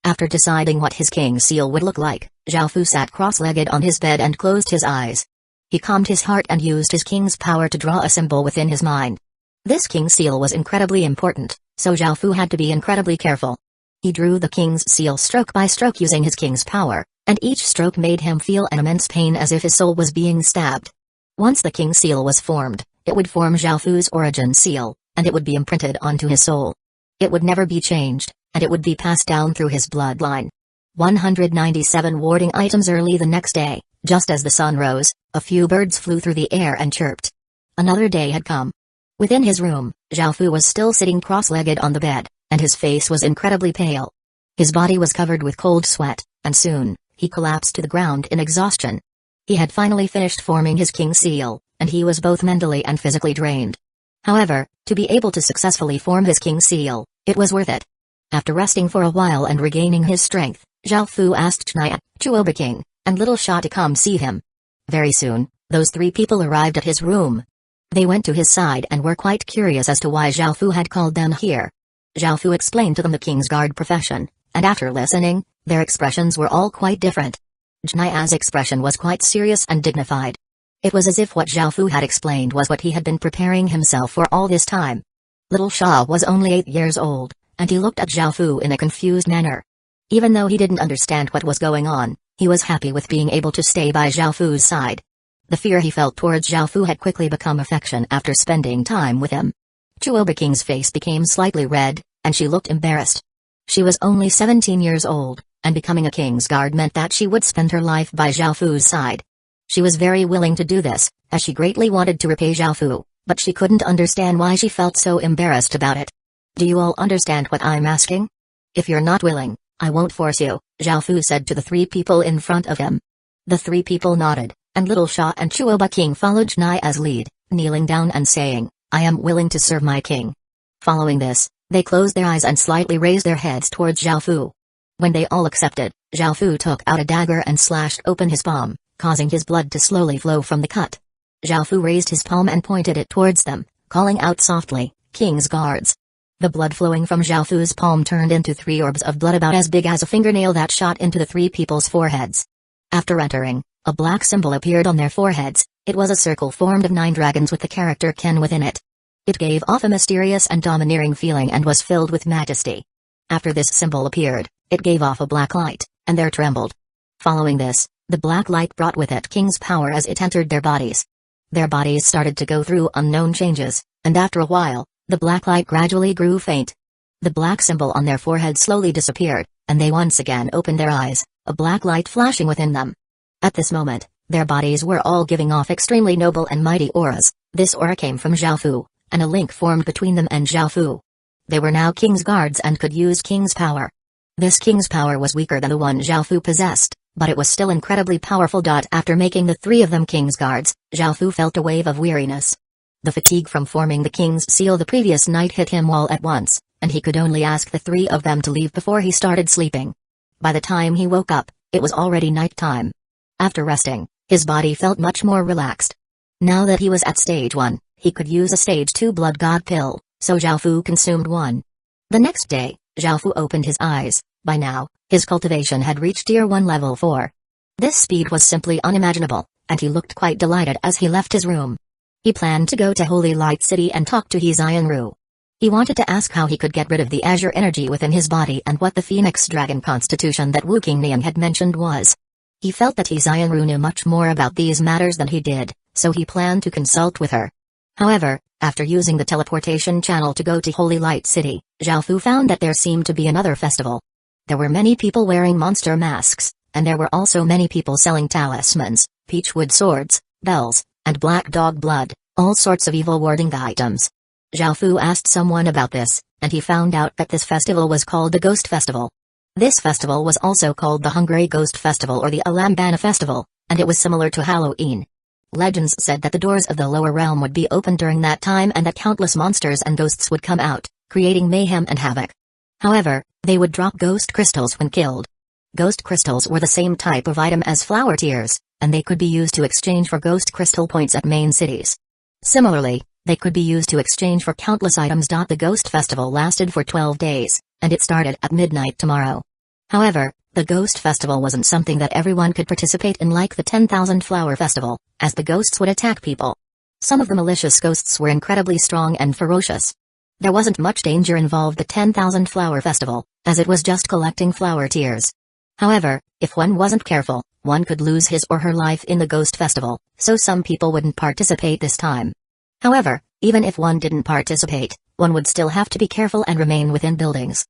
After deciding what his king's seal would look like, Zhao Fu sat cross-legged on his bed and closed his eyes. He calmed his heart and used his king's power to draw a symbol within his mind. This king's seal was incredibly important, so Zhao Fu had to be incredibly careful. He drew the king's seal stroke by stroke using his king's power, and each stroke made him feel an immense pain as if his soul was being stabbed. Once the king's seal was formed, it would form Zhao Fu's origin seal, and it would be imprinted onto his soul. It would never be changed, and it would be passed down through his bloodline. 197 warding items. Early the next day, just as the sun rose, a few birds flew through the air and chirped. Another day had come. Within his room, Zhaofu was still sitting cross-legged on the bed, and his face was incredibly pale. His body was covered with cold sweat, and soon, he collapsed to the ground in exhaustion. He had finally finished forming his king seal, and he was both mentally and physically drained. However, to be able to successfully form his king seal, it was worth it. After resting for a while and regaining his strength, Zhaofu asked Chnia, Chuoba King, and Little Sha to come see him. Very soon, those three people arrived at his room. They went to his side and were quite curious as to why Zhaofu had called them here. Zhaofu explained to them the King's Guard profession, and after listening, their expressions were all quite different. Chnia's expression was quite serious and dignified. It was as if what Zhaofu had explained was what he had been preparing himself for all this time. Little Sha was only 8 years old, and he looked at Zhaofu in a confused manner. Even though he didn't understand what was going on, he was happy with being able to stay by Zhaofu's side. The fear he felt towards Zhaofu had quickly become affection after spending time with him. Chuoba King's face became slightly red, and she looked embarrassed. She was only 17 years old, and becoming a king's guard meant that she would spend her life by Zhaofu's side. She was very willing to do this, as she greatly wanted to repay Zhaofu, but she couldn't understand why she felt so embarrassed about it. Do you all understand what I'm asking? If you're not willing, I won't force you, Zhaofu said to the three people in front of him. The three people nodded, and Little Sha and Chuoba King followed Chnia's lead, kneeling down and saying, I am willing to serve my king. Following this, they closed their eyes and slightly raised their heads towards Zhaofu. When they all accepted, Zhaofu took out a dagger and slashed open his palm, causing his blood to slowly flow from the cut. Zhaofu raised his palm and pointed it towards them, calling out softly, King's Guards. The blood flowing from Zhaofu's palm turned into 3 orbs of blood about as big as a fingernail that shot into the three people's foreheads. After entering, a black symbol appeared on their foreheads. It was a circle formed of 9 dragons with the character Ken within it. It gave off a mysterious and domineering feeling and was filled with majesty. After this symbol appeared, it gave off a black light, and there trembled. Following this, the black light brought with it King's power as it entered their bodies. Their bodies started to go through unknown changes, and after a while, the black light gradually grew faint. The black symbol on their forehead slowly disappeared, and they once again opened their eyes, a black light flashing within them. At this moment, their bodies were all giving off extremely noble and mighty auras. This aura came from Zhaofu, and a link formed between them and Zhaofu. They were now King's Guards and could use King's power. This King's power was weaker than the one Zhaofu possessed, but it was still incredibly powerful. After making the 3 of them King's Guards, Zhaofu felt a wave of weariness. The fatigue from forming the King's seal the previous night hit him all at once, and he could only ask the 3 of them to leave before he started sleeping. By the time he woke up, it was already night time. After resting, his body felt much more relaxed. Now that he was at stage 1, he could use a stage 2 blood god pill, so Zhaofu consumed one. The next day, Zhaofu opened his eyes. By now, his cultivation had reached tier 1 level 4. This speed was simply unimaginable, and he looked quite delighted as he left his room. He planned to go to Holy Light City and talk to Ru. He wanted to ask how he could get rid of the azure energy within his body and what the Phoenix Dragon Constitution that Wu King Niang had mentioned was. He felt that Ru knew much more about these matters than he did, so he planned to consult with her. However, after using the teleportation channel to go to Holy Light City, Zhaofu found that there seemed to be another festival. There were many people wearing monster masks, and there were also many people selling talismans, peachwood swords, bells, and black dog blood, all sorts of evil warding items. Zhaofu asked someone about this, and he found out that this festival was called the Ghost Festival. This festival was also called the Hungry Ghost Festival or the Alambana Festival, and it was similar to Halloween. Legends said that the doors of the lower realm would be opened during that time and that countless monsters and ghosts would come out, creating mayhem and havoc. However, they would drop ghost crystals when killed. Ghost crystals were the same type of item as flower tears, and they could be used to exchange for ghost crystal points at main cities. Similarly, they could be used to exchange for countless items. The Ghost Festival lasted for 12 days, and it started at midnight tomorrow. However, the Ghost Festival wasn't something that everyone could participate in like the 10,000 Flower Festival, as the ghosts would attack people. Some of the malicious ghosts were incredibly strong and ferocious. There wasn't much danger involved the 10,000 Flower Festival, as it was just collecting flower tears. However, if one wasn't careful, one could lose his or her life in the Ghost Festival, so some people wouldn't participate this time. However, even if one didn't participate, one would still have to be careful and remain within buildings.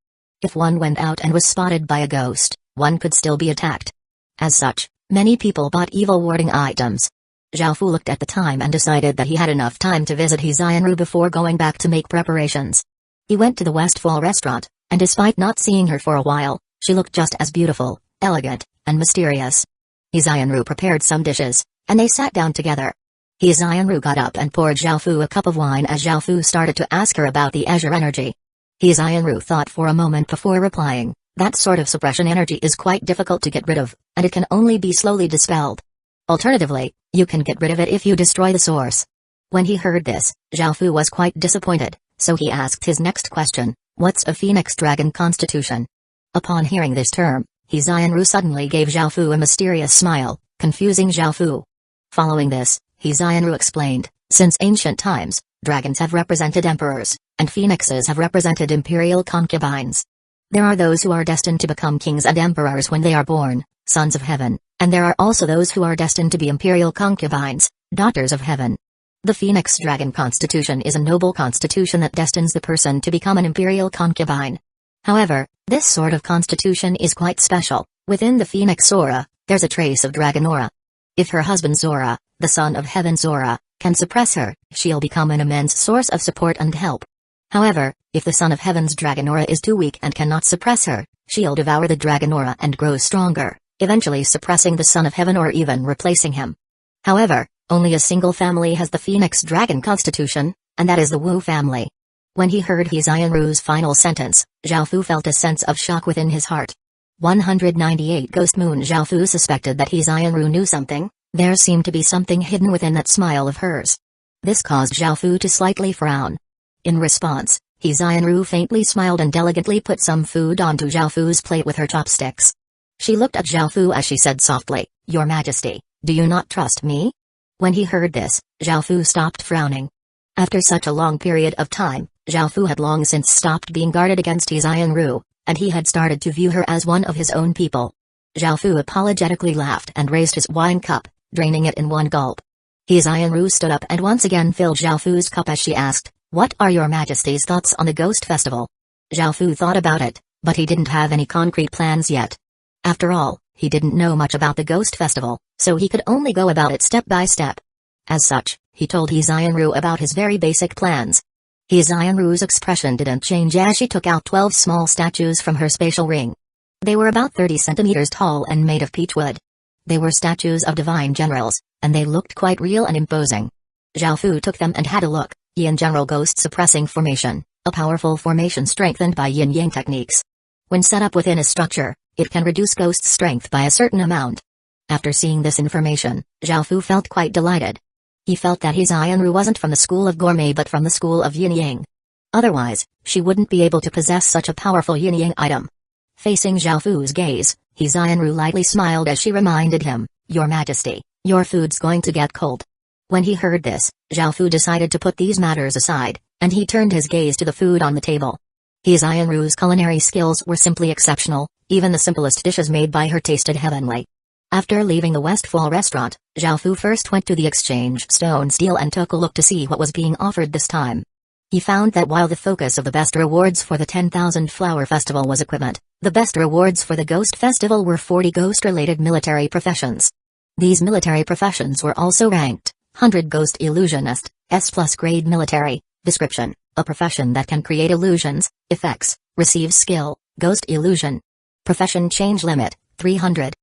If one went out and was spotted by a ghost, one could still be attacked. As such, many people bought evil warding items. Zhao Fu looked at the time and decided that he had enough time to visit He Xianru before going back to make preparations. He went to the Westfall restaurant, and despite not seeing her for a while, she looked just as beautiful, elegant, and mysterious. He Xianru prepared some dishes, and they sat down together. He Xianru got up and poured Zhao Fu a cup of wine as Zhao Fu started to ask her about the azure energy. He Xianru thought for a moment before replying, that sort of suppression energy is quite difficult to get rid of, and it can only be slowly dispelled. Alternatively, you can get rid of it if you destroy the source. When he heard this, Zhao Fu was quite disappointed, so he asked his next question, what's a phoenix dragon constitution? Upon hearing this term, He Xianru suddenly gave Zhao Fu a mysterious smile, confusing Zhao Fu. Following this, He Xianru explained, since ancient times, dragons have represented emperors, and phoenixes have represented imperial concubines. There are those who are destined to become kings and emperors when they are born, sons of heaven, and there are also those who are destined to be imperial concubines, daughters of heaven. The phoenix dragon constitution is a noble constitution that destines the person to become an imperial concubine. However, this sort of constitution is quite special. Within the phoenix aura, there's a trace of dragon aura. If her husband Zora, the son of heaven Zora, can suppress her, she'll become an immense source of support and help. However, if the son of heaven's dragon aura is too weak and cannot suppress her, she'll devour the dragon aura and grow stronger, eventually suppressing the son of heaven or even replacing him. However, only a single family has the phoenix dragon constitution, and that is the Wu family. When he heard He Xianru's final sentence, Zhao Fu felt a sense of shock within his heart. 198 Ghost Moon. Zhao Fu suspected that He Xianru knew something. There seemed to be something hidden within that smile of hers. This caused Zhao Fu to slightly frown. In response, He Xianru faintly smiled and elegantly put some food onto Zhao Fu's plate with her chopsticks. She looked at Zhao Fu as she said softly, Your Majesty, do you not trust me? When he heard this, Zhao Fu stopped frowning. After such a long period of time, Zhao Fu had long since stopped being guarded against He Xianru, and he had started to view her as one of his own people. Zhao Fu apologetically laughed and raised his wine cup, draining it in one gulp. He Xianru stood up and once again filled Zhao Fu's cup as she asked, What are your Majesty's thoughts on the Ghost Festival? Zhao Fu thought about it, but he didn't have any concrete plans yet. After all, he didn't know much about the Ghost Festival, so he could only go about it step by step. As such, he told He Xianru about his very basic plans. He Xianru's expression didn't change as she took out 12 small statues from her spatial ring. They were about 30 centimeters tall and made of peach wood. They were statues of divine generals, and they looked quite real and imposing. Zhao Fu took them and had a look. Yin General Ghost Suppressing Formation, a powerful formation strengthened by yin-yang techniques. When set up within a structure, it can reduce ghost strength by a certain amount. After seeing this information, Zhao Fu felt quite delighted. He felt that He Xianru wasn't from the school of gourmet but from the school of yin-yang. Otherwise, she wouldn't be able to possess such a powerful yin-yang item. Facing Zhao Fu's gaze, He Xianru lightly smiled as she reminded him, Your Majesty, your food's going to get cold. When he heard this, Zhao Fu decided to put these matters aside, and he turned his gaze to the food on the table. He Xianru's culinary skills were simply exceptional, even the simplest dishes made by her tasted heavenly. After leaving the Westfall restaurant, Zhao Fu first went to the exchange stone steel and took a look to see what was being offered this time. He found that while the focus of the best rewards for the 10,000 Flower Festival was equipment, the best rewards for the Ghost Festival were 40 ghost-related military professions. These military professions were also ranked. 100 Ghost Illusionist, S+ grade military, description, a profession that can create illusions, effects, receives skill, ghost illusion. Profession change limit, 300.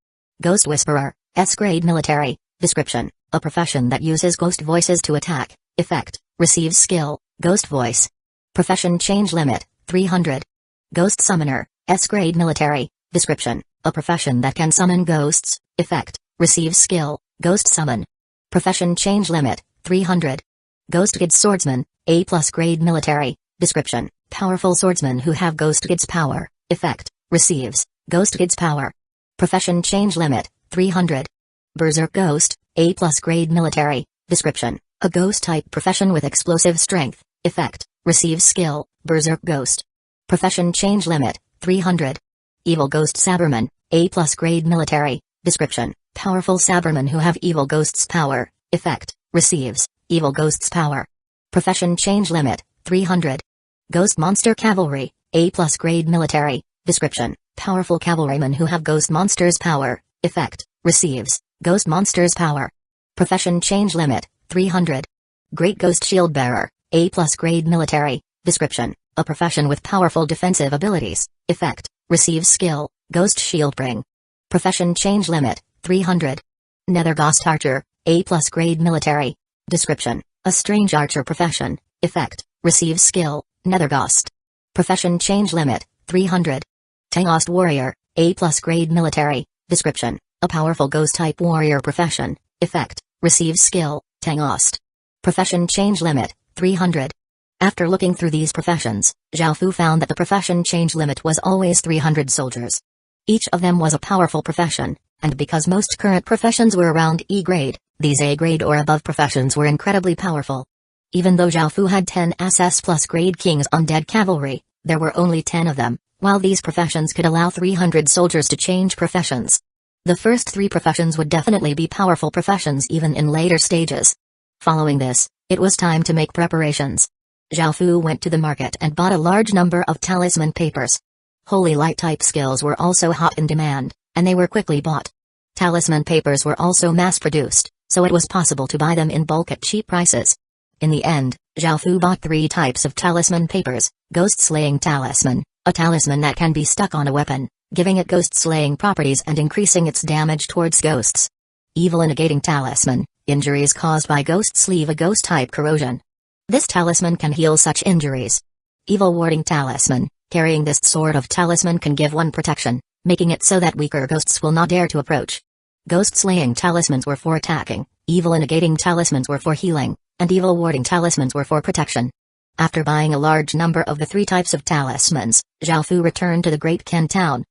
Ghost Whisperer, S grade military, description, a profession that uses ghost voices to attack, effect, receives skill, ghost voice. Profession change limit, 300. Ghost Summoner, S grade military, description, a profession that can summon ghosts, effect, receives skill, ghost summon. Profession change limit, 300. Ghost Guild Swordsman, A+ grade military, description, powerful swordsmen who have Ghost Guild's power, effect, receives, Ghost Guild's power. Profession change limit, 300. Berserk Ghost, A+ grade military, description, a ghost-type profession with explosive strength, effect, receives skill, Berserk Ghost. Profession change limit, 300. Evil Ghost Saberman, A+ grade military, description, powerful Sabermen who have Evil Ghost's power, effect, receives, Evil Ghost's power. Profession change limit, 300. Ghost Monster Cavalry, A+ grade military, Description: powerful cavalrymen who have ghost monsters power. Effect: receives ghost monsters power. Profession change limit: 300. Great Ghost Shield Bearer, A+ grade military. Description: a profession with powerful defensive abilities. Effect: receives skill, Ghost Shield Bring. Profession change limit: 300. Nether Ghost Archer, A+ grade military. Description: a strange archer profession. Effect: receives skill, Nether Ghost. Profession change limit: 300. Tangost Warrior, A+ grade military. Description: a powerful ghost-type warrior profession. Effect: receives skill, Tangost. Profession change limit: 300. After looking through these professions, Zhao Fu found that the profession change limit was always 300 soldiers. Each of them was a powerful profession, and because most current professions were around E grade, these A grade or above professions were incredibly powerful. Even though Zhao Fu had 10 SS+ grade King's Undead Cavalry, there were only 10 of them, while these professions could allow 300 soldiers to change professions. The first 3 professions would definitely be powerful professions even in later stages. Following this, it was time to make preparations. Zhao Fu went to the market and bought a large number of talisman papers. Holy light type skills were also hot in demand, and they were quickly bought. Talisman papers were also mass-produced, so it was possible to buy them in bulk at cheap prices. In the end, Zhao Fu bought 3 types of talisman papers: Ghost-Slaying Talisman, a talisman that can be stuck on a weapon, giving it ghost-slaying properties and increasing its damage towards ghosts. Evil-Negating Talisman, injuries caused by ghosts leave a ghost-type corrosion. This talisman can heal such injuries. Evil-Warding Talisman, carrying this sort of talisman can give one protection, making it so that weaker ghosts will not dare to approach. Ghost-Slaying Talismans were for attacking, Evil-Negating Talismans were for healing, and Evil-Warding Talismans were for protection. After buying a large number of the 3 types of talismans, Zhao Fu returned to the Great Ken town.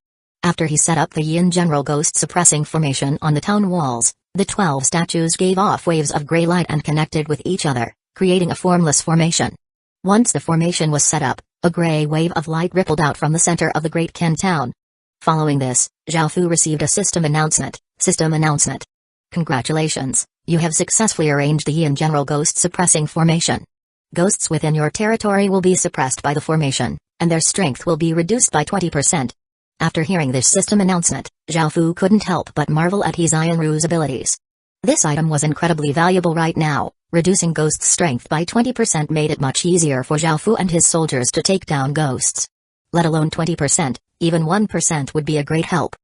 After he set up the Yin General Ghost Suppressing Formation on the town walls, the 12 statues gave off waves of gray light and connected with each other, creating a formless formation. Once the formation was set up, a gray wave of light rippled out from the center of the Great Ken town. Following this, Zhao Fu received a system announcement. System announcement. Congratulations, you have successfully arranged the Yin General Ghost Suppressing Formation. Ghosts within your territory will be suppressed by the formation, and their strength will be reduced by 20%. After hearing this system announcement, Zhao Fu couldn't help but marvel at his Yanru's abilities. This item was incredibly valuable right now. Reducing ghosts' strength by 20% made it much easier for Zhao Fu and his soldiers to take down ghosts. Let alone 20%, even 1% would be a great help.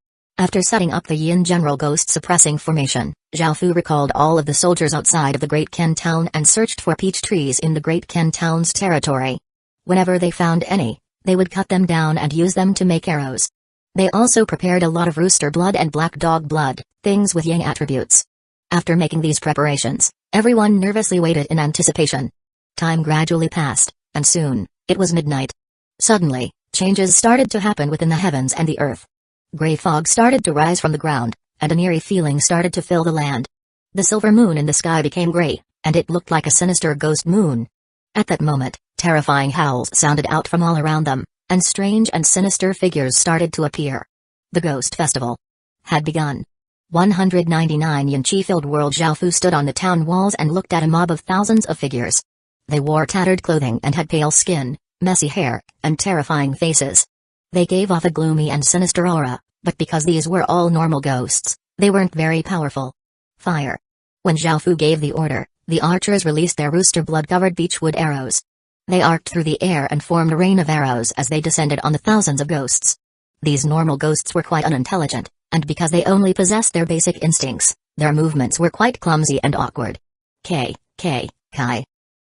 After setting up the Yin General Ghost Suppressing Formation, Zhao Fu recalled all of the soldiers outside of the Great Ken town and searched for peach trees in the Great Ken town's territory. Whenever they found any, they would cut them down and use them to make arrows. They also prepared a lot of rooster blood and black dog blood, things with yang attributes. After making these preparations, everyone nervously waited in anticipation. Time gradually passed, and soon, it was midnight. Suddenly, changes started to happen within the heavens and the earth. Gray fog started to rise from the ground, and an eerie feeling started to fill the land. The silver moon in the sky became gray, and it looked like a sinister ghost moon. At that moment, terrifying howls sounded out from all around them, and strange and sinister figures started to appear. The Ghost Festival had begun. 199 Yin-Chi-filled world. Zhao Fu stood on the town walls and looked at a mob of thousands of figures. They wore tattered clothing and had pale skin, messy hair, and terrifying faces. They gave off a gloomy and sinister aura, but because these were all normal ghosts, they weren't very powerful. Fire. When Zhao Fu gave the order, the archers released their rooster blood-covered beechwood arrows. They arced through the air and formed a rain of arrows as they descended on the thousands of ghosts. These normal ghosts were quite unintelligent, and because they only possessed their basic instincts, their movements were quite clumsy and awkward. Kai.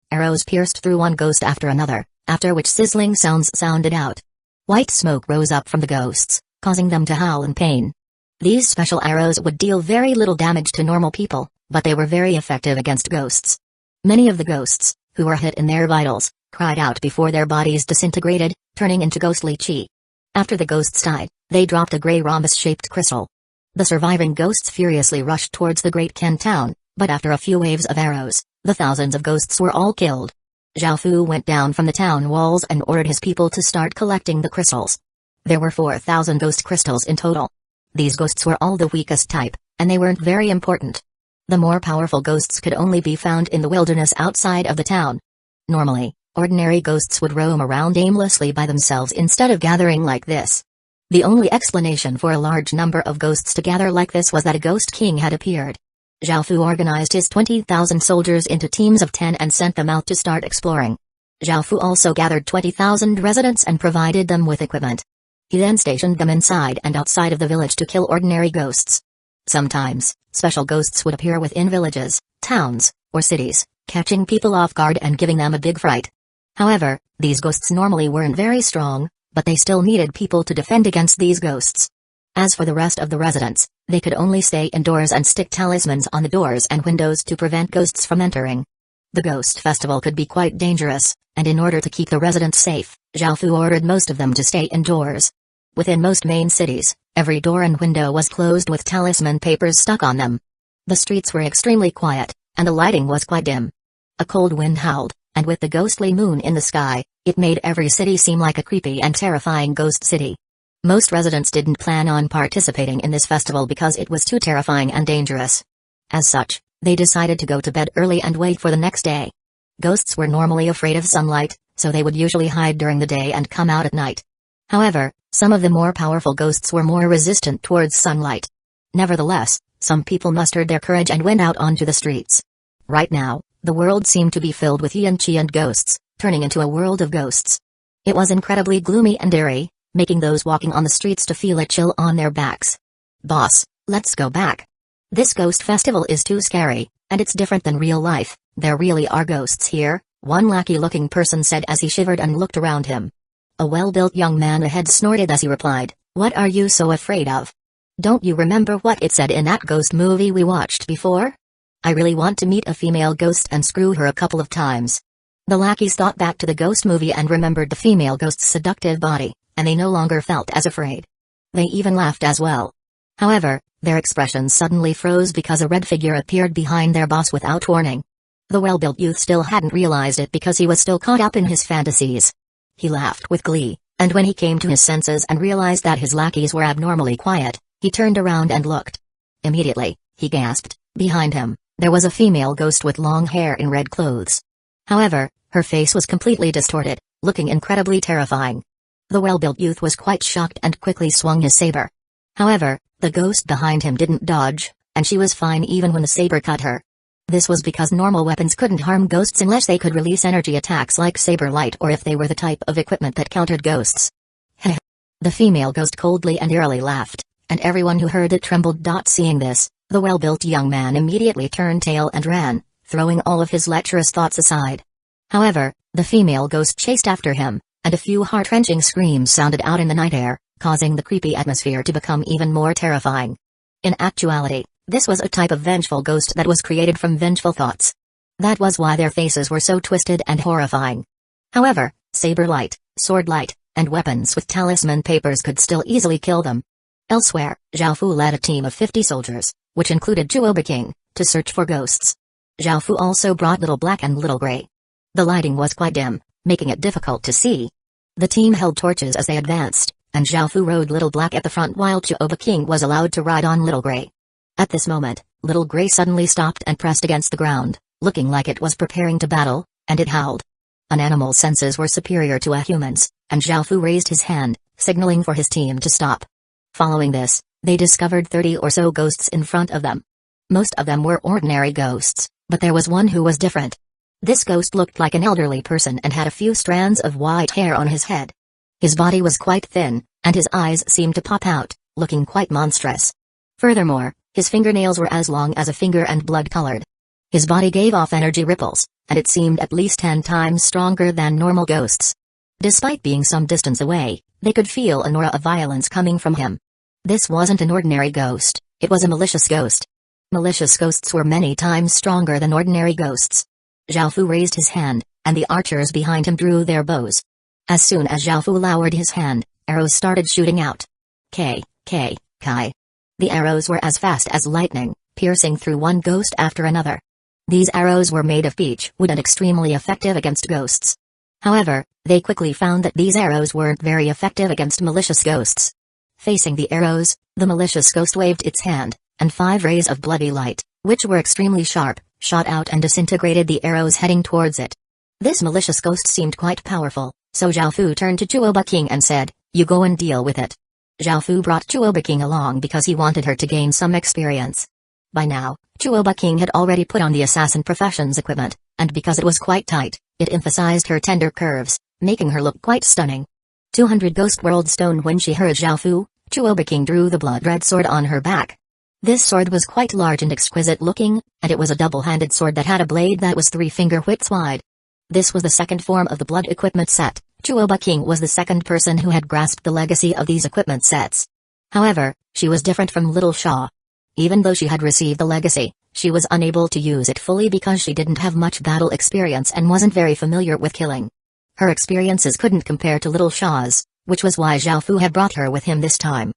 Arrows pierced through one ghost after another, after which sizzling sounds sounded out. White smoke rose up from the ghosts, causing them to howl in pain. These special arrows would deal very little damage to normal people, but they were very effective against ghosts. Many of the ghosts, who were hit in their vitals, cried out before their bodies disintegrated, turning into ghostly chi. After the ghosts died, they dropped a gray rhombus-shaped crystal. The surviving ghosts furiously rushed towards the Great Ken town, but after a few waves of arrows, the thousands of ghosts were all killed. Zhao Fu went down from the town walls and ordered his people to start collecting the crystals. There were 4,000 ghost crystals in total. These ghosts were all the weakest type, and they weren't very important. The more powerful ghosts could only be found in the wilderness outside of the town. Normally, ordinary ghosts would roam around aimlessly by themselves instead of gathering like this. The only explanation for a large number of ghosts to gather like this was that a ghost king had appeared. Zhao Fu organized his 20,000 soldiers into teams of 10 and sent them out to start exploring. Zhao Fu also gathered 20,000 residents and provided them with equipment. He then stationed them inside and outside of the village to kill ordinary ghosts. Sometimes, special ghosts would appear within villages, towns, or cities, catching people off guard and giving them a big fright. However, these ghosts normally weren't very strong, but they still needed people to defend against these ghosts. As for the rest of the residents, they could only stay indoors and stick talismans on the doors and windows to prevent ghosts from entering. The ghost festival could be quite dangerous, and in order to keep the residents safe, Zhao Fu ordered most of them to stay indoors. Within most main cities, every door and window was closed with talisman papers stuck on them. The streets were extremely quiet, and the lighting was quite dim. A cold wind howled, and with the ghostly moon in the sky, it made every city seem like a creepy and terrifying ghost city. Most residents didn't plan on participating in this festival because it was too terrifying and dangerous. As such, they decided to go to bed early and wait for the next day. Ghosts were normally afraid of sunlight, so they would usually hide during the day and come out at night. However, some of the more powerful ghosts were more resistant towards sunlight. Nevertheless, some people mustered their courage and went out onto the streets. Right now, the world seemed to be filled with Yanqi and ghosts, turning into a world of ghosts. It was incredibly gloomy and eerie, making those walking on the streets to feel a chill on their backs. "Boss, let's go back. This ghost festival is too scary, and it's different than real life. There really are ghosts here," one lackey-looking person said as he shivered and looked around him. A well-built young man ahead snorted as he replied, "What are you so afraid of? Don't you remember what it said in that ghost movie we watched before? I really want to meet a female ghost and screw her a couple of times." The lackeys thought back to the ghost movie and remembered the female ghost's seductive body, and they no longer felt as afraid. They even laughed as well. However, their expressions suddenly froze because a red figure appeared behind their boss without warning. The well-built youth still hadn't realized it because he was still caught up in his fantasies. He laughed with glee, and when he came to his senses and realized that his lackeys were abnormally quiet, he turned around and looked. Immediately, he gasped. Behind him, there was a female ghost with long hair in red clothes. However, her face was completely distorted, looking incredibly terrifying. The well-built youth was quite shocked and quickly swung his saber. However, the ghost behind him didn't dodge, and she was fine even when the saber cut her. This was because normal weapons couldn't harm ghosts unless they could release energy attacks like saber light or if they were the type of equipment that countered ghosts. Heh. The female ghost coldly and eerily laughed, and everyone who heard it trembled. Seeing this, the well-built young man immediately turned tail and ran, throwing all of his lecherous thoughts aside. However, the female ghost chased after him, and a few heart-wrenching screams sounded out in the night air, causing the creepy atmosphere to become even more terrifying. In actuality, this was a type of vengeful ghost that was created from vengeful thoughts. That was why their faces were so twisted and horrifying. However, saber light, sword light, and weapons with talisman papers could still easily kill them. Elsewhere, Zhao Fu led a team of 50 soldiers, which included Zhuoba King, to search for ghosts. Zhao Fu also brought Little Black and Little Gray. The lighting was quite dim, making it difficult to see. The team held torches as they advanced, and Zhao Fu rode Little Black at the front while Zhuoba King was allowed to ride on Little Gray. At this moment, Little Gray suddenly stopped and pressed against the ground, looking like it was preparing to battle, and it howled. An animal's senses were superior to a human's, and Zhao Fu raised his hand, signaling for his team to stop. Following this, they discovered 30 or so ghosts in front of them. Most of them were ordinary ghosts, but there was one who was different. This ghost looked like an elderly person and had a few strands of white hair on his head. His body was quite thin, and his eyes seemed to pop out, looking quite monstrous. Furthermore, his fingernails were as long as a finger and blood-colored. His body gave off energy ripples, and it seemed at least 10 times stronger than normal ghosts. Despite being some distance away, they could feel an aura of violence coming from him. This wasn't an ordinary ghost, it was a malicious ghost. Malicious ghosts were many times stronger than ordinary ghosts. Zhao Fu raised his hand, and the archers behind him drew their bows. As soon as Zhao Fu lowered his hand, arrows started shooting out. Kai. The arrows were as fast as lightning, piercing through one ghost after another. These arrows were made of beech wood and extremely effective against ghosts. However, they quickly found that these arrows weren't very effective against malicious ghosts. Facing the arrows, the malicious ghost waved its hand, and 5 rays of bloody light, which were extremely sharp, shot out and disintegrated the arrows heading towards it. This malicious ghost seemed quite powerful, so Zhao Fu turned to Zhuoba King and said, "You go and deal with it." Zhao Fu brought Chuoba King along because he wanted her to gain some experience. By now, Chuoba King had already put on the assassin profession's equipment, and because it was quite tight, it emphasized her tender curves, making her look quite stunning. 200 Ghost World Stone. When she heard Zhao Fu, Chuoba King drew the blood-red sword on her back. This sword was quite large and exquisite looking, and it was a double-handed sword that had a blade that was 3 finger widths wide. This was the second form of the blood equipment set. Chuoba King was the second person who had grasped the legacy of these equipment sets. However, she was different from Little Shaw. Even though she had received the legacy, she was unable to use it fully because she didn't have much battle experience and wasn't very familiar with killing. Her experiences couldn't compare to Little Shaw's, which was why Zhao Fu had brought her with him this time.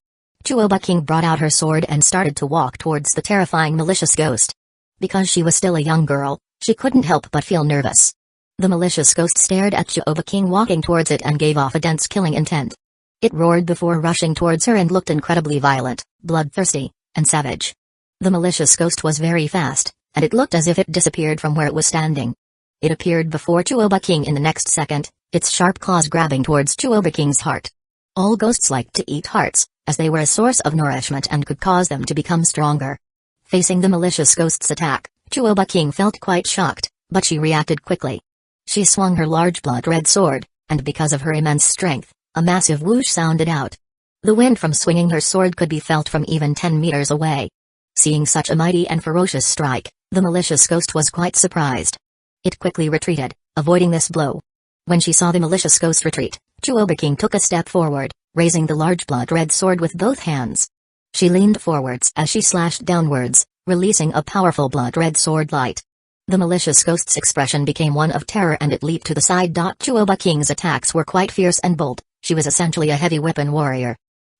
Chuoba King brought out her sword and started to walk towards the terrifying malicious ghost. Because she was still a young girl, she couldn't help but feel nervous. The malicious ghost stared at Chuoba King walking towards it and gave off a dense killing intent. It roared before rushing towards her and looked incredibly violent, bloodthirsty, and savage. The malicious ghost was very fast, and it looked as if it disappeared from where it was standing. It appeared before Chuoba King in the next second, its sharp claws grabbing towards Chuoba King's heart. All ghosts liked to eat hearts, as they were a source of nourishment and could cause them to become stronger. Facing the malicious ghost's attack, Chuoba King felt quite shocked, but she reacted quickly. She swung her large blood-red sword, and because of her immense strength, a massive whoosh sounded out. The wind from swinging her sword could be felt from even 10 meters away. Seeing such a mighty and ferocious strike, the malicious ghost was quite surprised. It quickly retreated, avoiding this blow. When she saw the malicious ghost retreat, Chuoba King took a step forward, raising the large blood-red sword with both hands. She leaned forwards as she slashed downwards, releasing a powerful blood-red sword light. The malicious ghost's expression became one of terror and it leaped to the side. Chuoba King's attacks were quite fierce and bold. She was essentially a heavy weapon warrior.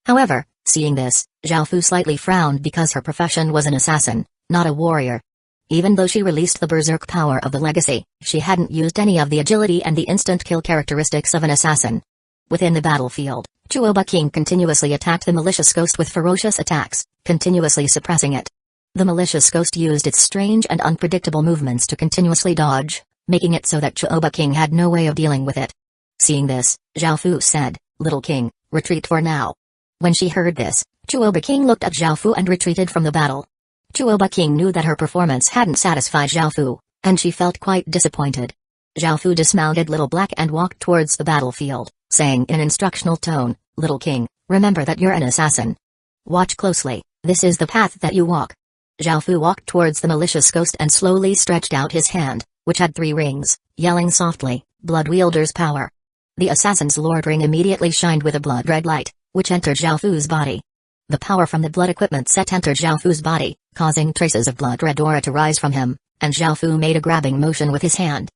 However, seeing this, Zhao Fu slightly frowned because her profession was an assassin, not a warrior. Even though she released the berserk power of the legacy, she hadn't used any of the agility and the instant kill characteristics of an assassin. Within the battlefield, Chuoba King continuously attacked the malicious ghost with ferocious attacks, continuously suppressing it. The malicious ghost used its strange and unpredictable movements to continuously dodge, making it so that Chuoba King had no way of dealing with it. Seeing this, Zhao Fu said, "Little King, retreat for now." When she heard this, Chuoba King looked at Zhao Fu and retreated from the battle. Chuoba King knew that her performance hadn't satisfied Zhao Fu, and she felt quite disappointed. Zhao Fu dismounted Little Black and walked towards the battlefield, saying in an instructional tone, "Little King, remember that you're an assassin. Watch closely, this is the path that you walk." Zhao Fu walked towards the malicious ghost and slowly stretched out his hand, which had 3 rings, yelling softly, "Blood Wielder's power." The assassin's Lord Ring immediately shined with a blood-red light, which entered Zhao Fu's body. The power from the blood equipment set entered Zhao Fu's body, causing traces of blood-red aura to rise from him, and Zhao Fu made a grabbing motion with his hand.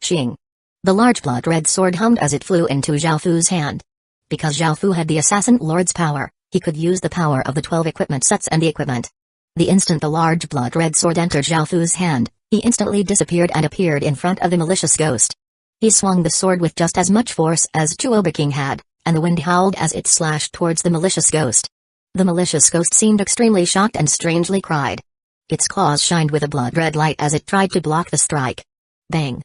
Shing! The large blood-red sword hummed as it flew into Zhao Fu's hand. Because Zhao Fu had the assassin Lord's power, he could use the power of the 12 equipment sets and the equipment. The instant the large blood-red sword entered Zhao Fu's hand, he instantly disappeared and appeared in front of the malicious ghost. He swung the sword with just as much force as Chuoba King had, and the wind howled as it slashed towards the malicious ghost. The malicious ghost seemed extremely shocked and strangely cried. Its claws shined with a blood-red light as it tried to block the strike. Bang!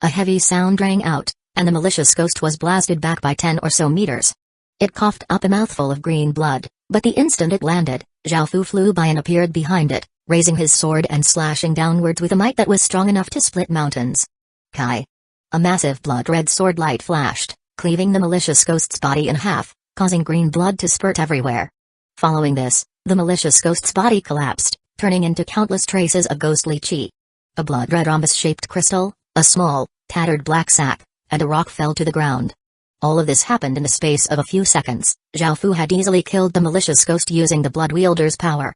A heavy sound rang out, and the malicious ghost was blasted back by 10 or so meters. It coughed up a mouthful of green blood, but the instant it landed, Zhao Fu flew by and appeared behind it, raising his sword and slashing downwards with a might that was strong enough to split mountains. Kai! A massive blood-red sword light flashed, cleaving the malicious ghost's body in half, causing green blood to spurt everywhere. Following this, the malicious ghost's body collapsed, turning into countless traces of ghostly chi. A blood-red rhombus-shaped crystal, a small, tattered black sack, and a rock fell to the ground. All of this happened in the space of a few seconds. Zhao Fu had easily killed the malicious ghost using the blood wielder's power.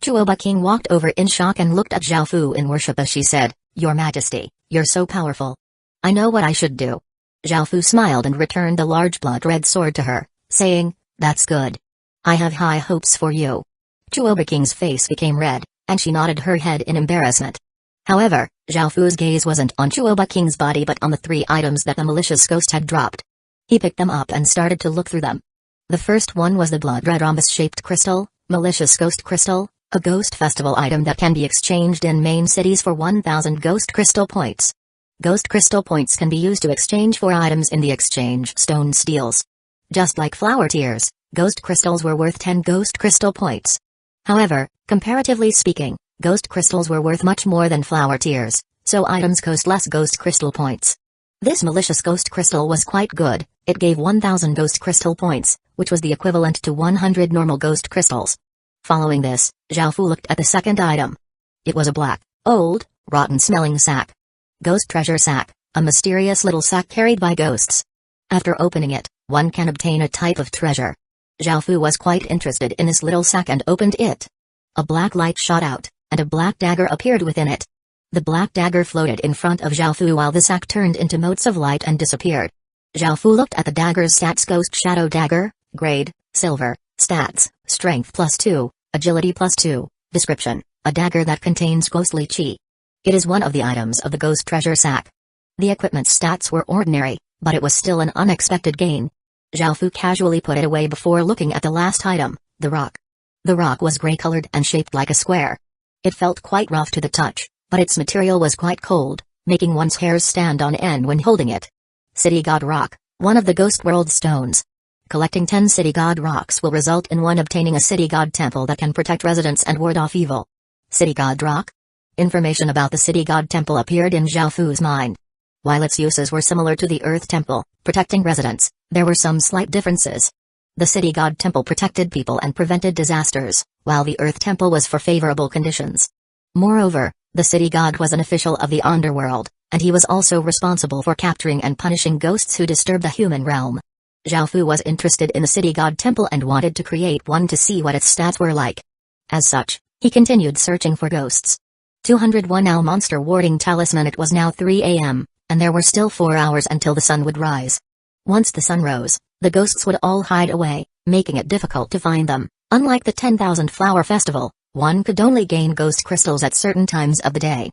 Chuoba King walked over in shock and looked at Zhao Fu in worship as she said, "Your Majesty, you're so powerful. I know what I should do." Zhao Fu smiled and returned the large blood-red sword to her, saying, "That's good. I have high hopes for you." Chuoba King's face became red, and she nodded her head in embarrassment. However, Zhao Fu's gaze wasn't on Chuoba King's body but on the 3 items that the malicious ghost had dropped. He picked them up and started to look through them. The first one was the blood-red rhombus-shaped crystal, malicious ghost crystal, a ghost festival item that can be exchanged in main cities for 1,000 ghost crystal points. Ghost crystal points can be used to exchange for items in the exchange stone steals. Just like flower tears, Ghost crystals were worth 10 ghost crystal points. However, comparatively speaking, ghost crystals were worth much more than flower tears, so items cost less ghost crystal points. This malicious ghost crystal was quite good. It gave 1000 ghost crystal points, which was the equivalent to 100 normal ghost crystals. Following this, Zhao Fu looked at the second item. It was a black, old, rotten-smelling sack. Ghost treasure sack, a mysterious little sack carried by ghosts. After opening it, one can obtain a type of treasure. Zhao Fu was quite interested in this little sack and opened it. A black light shot out, and a black dagger appeared within it. The black dagger floated in front of Zhao Fu while the sack turned into motes of light and disappeared. Zhao Fu looked at the dagger's stats: Ghost Shadow Dagger, grade, silver, stats, strength +2, agility +2, description, a dagger that contains ghostly chi. It is one of the items of the ghost treasure sack. The equipment's stats were ordinary, but it was still an unexpected gain. Zhao Fu casually put it away before looking at the last item, the rock. The rock was gray-colored and shaped like a square. It felt quite rough to the touch, but its material was quite cold, making one's hairs stand on end when holding it. City God Rock, one of the Ghost World stones. Collecting 10 City God Rocks will result in one obtaining a City God Temple that can protect residents and ward off evil. City God Rock? Information about the City God Temple appeared in Zhao Fu's mind. While its uses were similar to the Earth Temple, protecting residents, there were some slight differences. The City God Temple protected people and prevented disasters, while the Earth Temple was for favorable conditions. Moreover, the City God was an official of the underworld, and he was also responsible for capturing and punishing ghosts who disturbed the human realm. Zhao Fu was interested in the City God Temple and wanted to create one to see what its stats were like. As such, he continued searching for ghosts. 201 Owl Monster Warding Talisman. It was now 3 a.m., and there were still 4 hours until the sun would rise. Once the sun rose, the ghosts would all hide away, making it difficult to find them. Unlike the 10,000 Flower Festival, one could only gain ghost crystals at certain times of the day.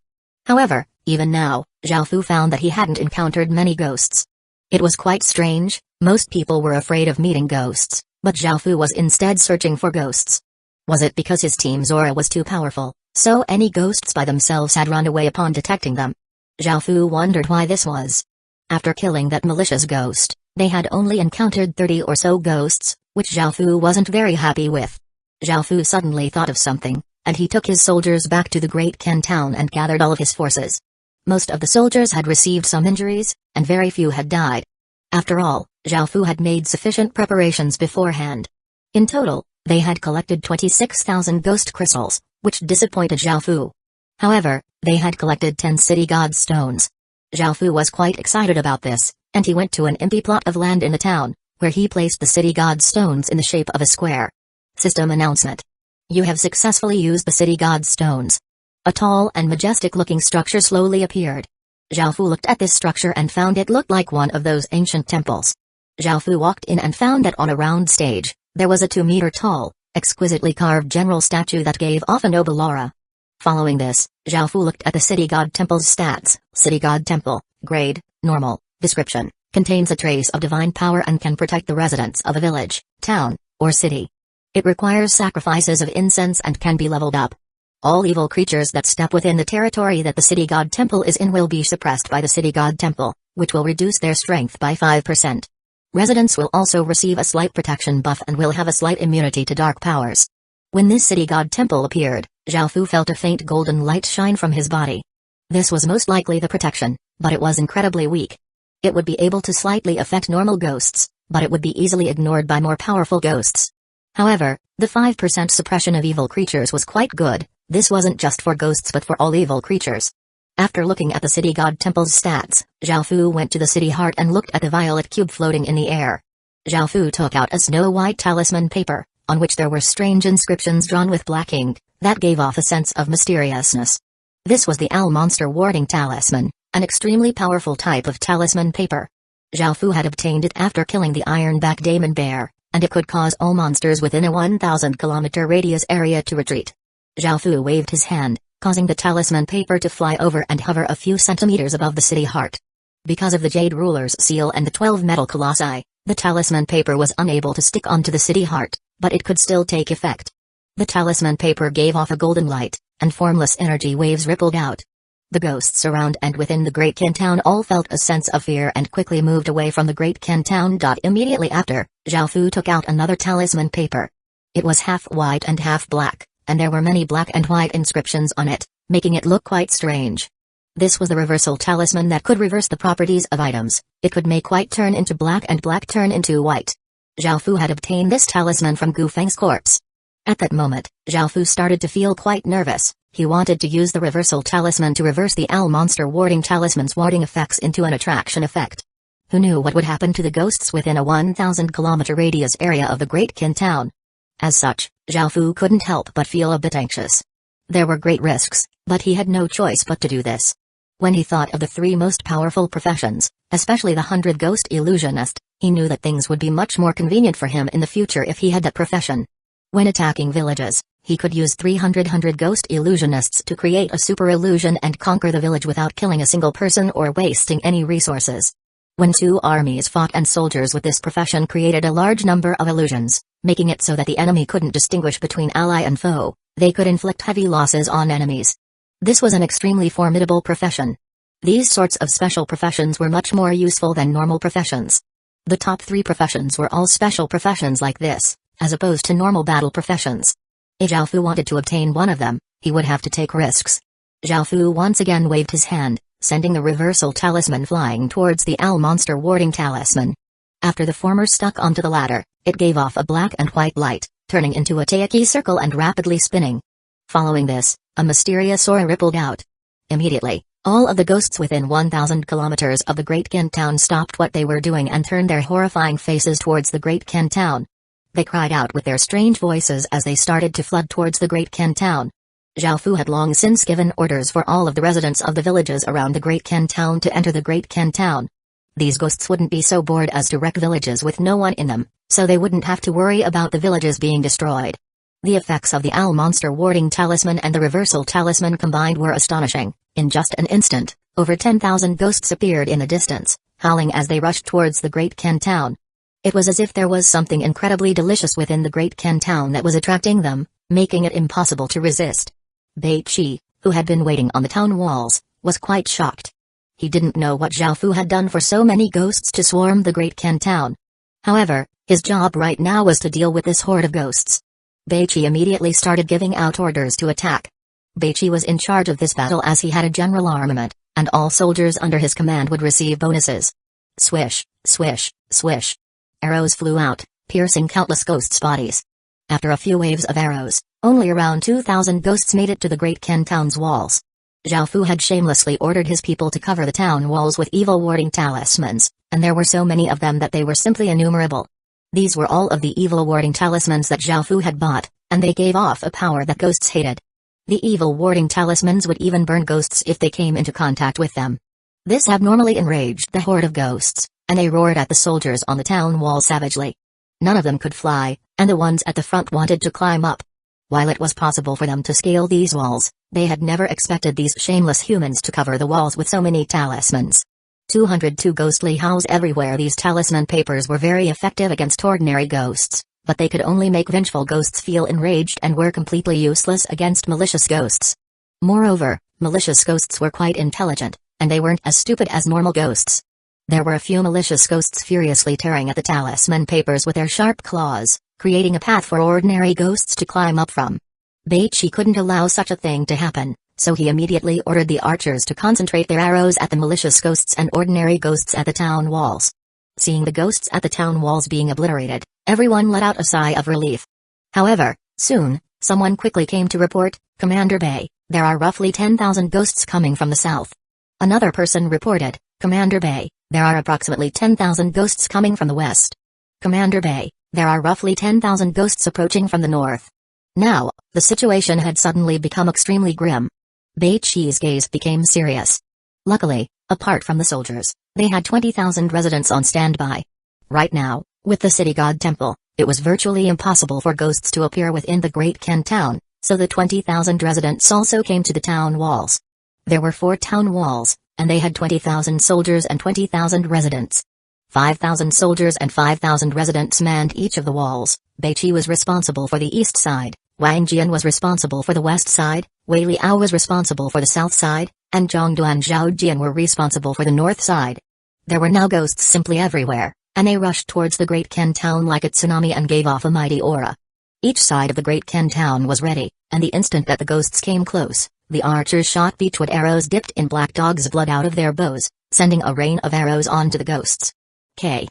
However, even now, Zhao Fu found that he hadn't encountered many ghosts. It was quite strange. Most people were afraid of meeting ghosts, but Zhao Fu was instead searching for ghosts. Was it because his team's aura was too powerful, so any ghosts by themselves had run away upon detecting them? Zhao Fu wondered why this was. After killing that malicious ghost, they had only encountered 30 or so ghosts, which Zhao Fu wasn't very happy with. Zhao Fu suddenly thought of something, and he took his soldiers back to the Great Ken town and gathered all of his forces. Most of the soldiers had received some injuries, and very few had died. After all, Zhao Fu had made sufficient preparations beforehand. In total, they had collected 26,000 ghost crystals, which disappointed Zhao Fu. However, they had collected 10 City God stones. Zhao Fu was quite excited about this, and he went to an empty plot of land in the town, where he placed the City God stones in the shape of a square. System announcement. You have successfully used the City God stones. A tall and majestic-looking structure slowly appeared. Zhao Fu looked at this structure and found it looked like one of those ancient temples. Zhao Fu walked in and found that on a round stage, there was a 2-meter-tall, exquisitely carved general statue that gave off a noble aura. Following this, Zhao Fu looked at the City God Temple's stats. City God Temple, grade, normal, description, contains a trace of divine power and can protect the residents of a village, town, or city. It requires sacrifices of incense and can be leveled up. All evil creatures that step within the territory that the City God Temple is in will be suppressed by the City God Temple, which will reduce their strength by 5%. Residents will also receive a slight protection buff and will have a slight immunity to dark powers. When this City God Temple appeared, Zhao Fu felt a faint golden light shine from his body. This was most likely the protection, but it was incredibly weak. It would be able to slightly affect normal ghosts, but it would be easily ignored by more powerful ghosts. However, the 5% suppression of evil creatures was quite good. This wasn't just for ghosts but for all evil creatures. After looking at the City God Temple's stats, Zhao Fu went to the city heart and looked at the violet cube floating in the air. Zhao Fu took out a snow-white talisman paper, on which there were strange inscriptions drawn with black ink, that gave off a sense of mysteriousness. This was the Owl Monster Warding Talisman, an extremely powerful type of talisman paper. Zhao Fu had obtained it after killing the ironback Demon Bear, and it could cause all monsters within a 1,000-kilometer radius area to retreat. Zhao Fu waved his hand, causing the talisman paper to fly over and hover a few centimeters above the city heart. Because of the Jade Ruler's seal and the 12 metal colossi, the talisman paper was unable to stick onto the city heart, but it could still take effect. The talisman paper gave off a golden light, and formless energy waves rippled out. The ghosts around and within the Great Qin Town all felt a sense of fear and quickly moved away from the Great Qin Town. Immediately after, Zhao Fu took out another talisman paper. It was half white and half black, and there were many black and white inscriptions on it, making it look quite strange. This was the reversal talisman that could reverse the properties of items. It could make white turn into black and black turn into white. Zhao Fu had obtained this talisman from Gu Feng's corpse. At that moment, Zhao Fu started to feel quite nervous. He wanted to use the reversal talisman to reverse the owl monster warding talisman's warding effects into an attraction effect. Who knew what would happen to the ghosts within a 1,000-kilometer radius area of the Great Qin Town? As such, Zhao Fu couldn't help but feel a bit anxious. There were great risks, but he had no choice but to do this. When he thought of the 3 most powerful professions, especially the 100-ghost illusionist, he knew that things would be much more convenient for him in the future if he had that profession. When attacking villages, he could use 300 100-ghost illusionists to create a super illusion and conquer the village without killing a single person or wasting any resources. When 2 armies fought and soldiers with this profession created a large number of illusions, making it so that the enemy couldn't distinguish between ally and foe, they could inflict heavy losses on enemies. This was an extremely formidable profession. These sorts of special professions were much more useful than normal professions. The top 3 professions were all special professions like this, as opposed to normal battle professions. If Zhao Fu wanted to obtain one of them, he would have to take risks. Zhao Fu once again waved his hand, sending the reversal talisman flying towards the owl monster warding talisman. After the former stuck onto the latter, it gave off a black and white light, turning into a taiki circle and rapidly spinning. Following this, a mysterious aura rippled out. Immediately, all of the ghosts within 1,000 kilometers of the Great Qin Town stopped what they were doing and turned their horrifying faces towards the Great Qin Town. They cried out with their strange voices as they started to flood towards the Great Qin Town. Zhao Fu had long since given orders for all of the residents of the villages around the Great Qin Town to enter the Great Qin Town. These ghosts wouldn't be so bored as to wreck villages with no one in them, so they wouldn't have to worry about the villages being destroyed. The effects of the owl monster warding talisman and the reversal talisman combined were astonishing. In just an instant, over 10,000 ghosts appeared in the distance, howling as they rushed towards the Great Qin Town. It was as if there was something incredibly delicious within the Great Qin Town that was attracting them, making it impossible to resist. Bei Qi, who had been waiting on the town walls, was quite shocked. He didn't know what Zhao Fu had done for so many ghosts to swarm the Great Qin Town. However, his job right now was to deal with this horde of ghosts. Bei Qi immediately started giving out orders to attack. Bei Qi was in charge of this battle as he had a general armament, and all soldiers under his command would receive bonuses. Swish, swish, swish. Arrows flew out, piercing countless ghosts' bodies. After a few waves of arrows, only around 2,000 ghosts made it to the Great Qin Town's walls. Zhao Fu had shamelessly ordered his people to cover the town walls with evil warding talismans, and there were so many of them that they were simply innumerable. These were all of the evil warding talismans that Zhao Fu had bought, and they gave off a power that ghosts hated. The evil warding talismans would even burn ghosts if they came into contact with them. This abnormally enraged the horde of ghosts, and they roared at the soldiers on the town wall savagely. None of them could fly, and the ones at the front wanted to climb up. While it was possible for them to scale these walls, they had never expected these shameless humans to cover the walls with so many talismans. 202 ghostly howls everywhere. These talisman papers were very effective against ordinary ghosts, but they could only make vengeful ghosts feel enraged and were completely useless against malicious ghosts. Moreover, malicious ghosts were quite intelligent, and they weren't as stupid as normal ghosts. There were a few malicious ghosts furiously tearing at the talisman papers with their sharp claws, creating a path for ordinary ghosts to climb up from. Bei Qi couldn't allow such a thing to happen, so he immediately ordered the archers to concentrate their arrows at the malicious ghosts and ordinary ghosts at the town walls. Seeing the ghosts at the town walls being obliterated, everyone let out a sigh of relief. However, soon, someone quickly came to report, "Commander Bei, there are roughly 10,000 ghosts coming from the south." Another person reported, "Commander Bei, there are approximately 10,000 ghosts coming from the west." "Commander Bei, there are roughly 10,000 ghosts approaching from the north." Now, the situation had suddenly become extremely grim. Bei Qi's gaze became serious. Luckily, apart from the soldiers, they had 20,000 residents on standby. Right now, with the city god temple, it was virtually impossible for ghosts to appear within the Great Qin Town, so the 20,000 residents also came to the town walls. There were 4 town walls, and they had 20,000 soldiers and 20,000 residents. 5,000 soldiers and 5,000 residents manned each of the walls. Bei Qi was responsible for the east side, Wang Jian was responsible for the west side, Wei Liao was responsible for the south side, and Zhongdu and Zhaojian were responsible for the north side. There were now ghosts simply everywhere, and they rushed towards the Great Ken town like a tsunami and gave off a mighty aura. Each side of the Great Ken town was ready, and the instant that the ghosts came close, the archers shot beechwood arrows dipped in black dog's blood out of their bows, sending a rain of arrows onto the ghosts. Kai.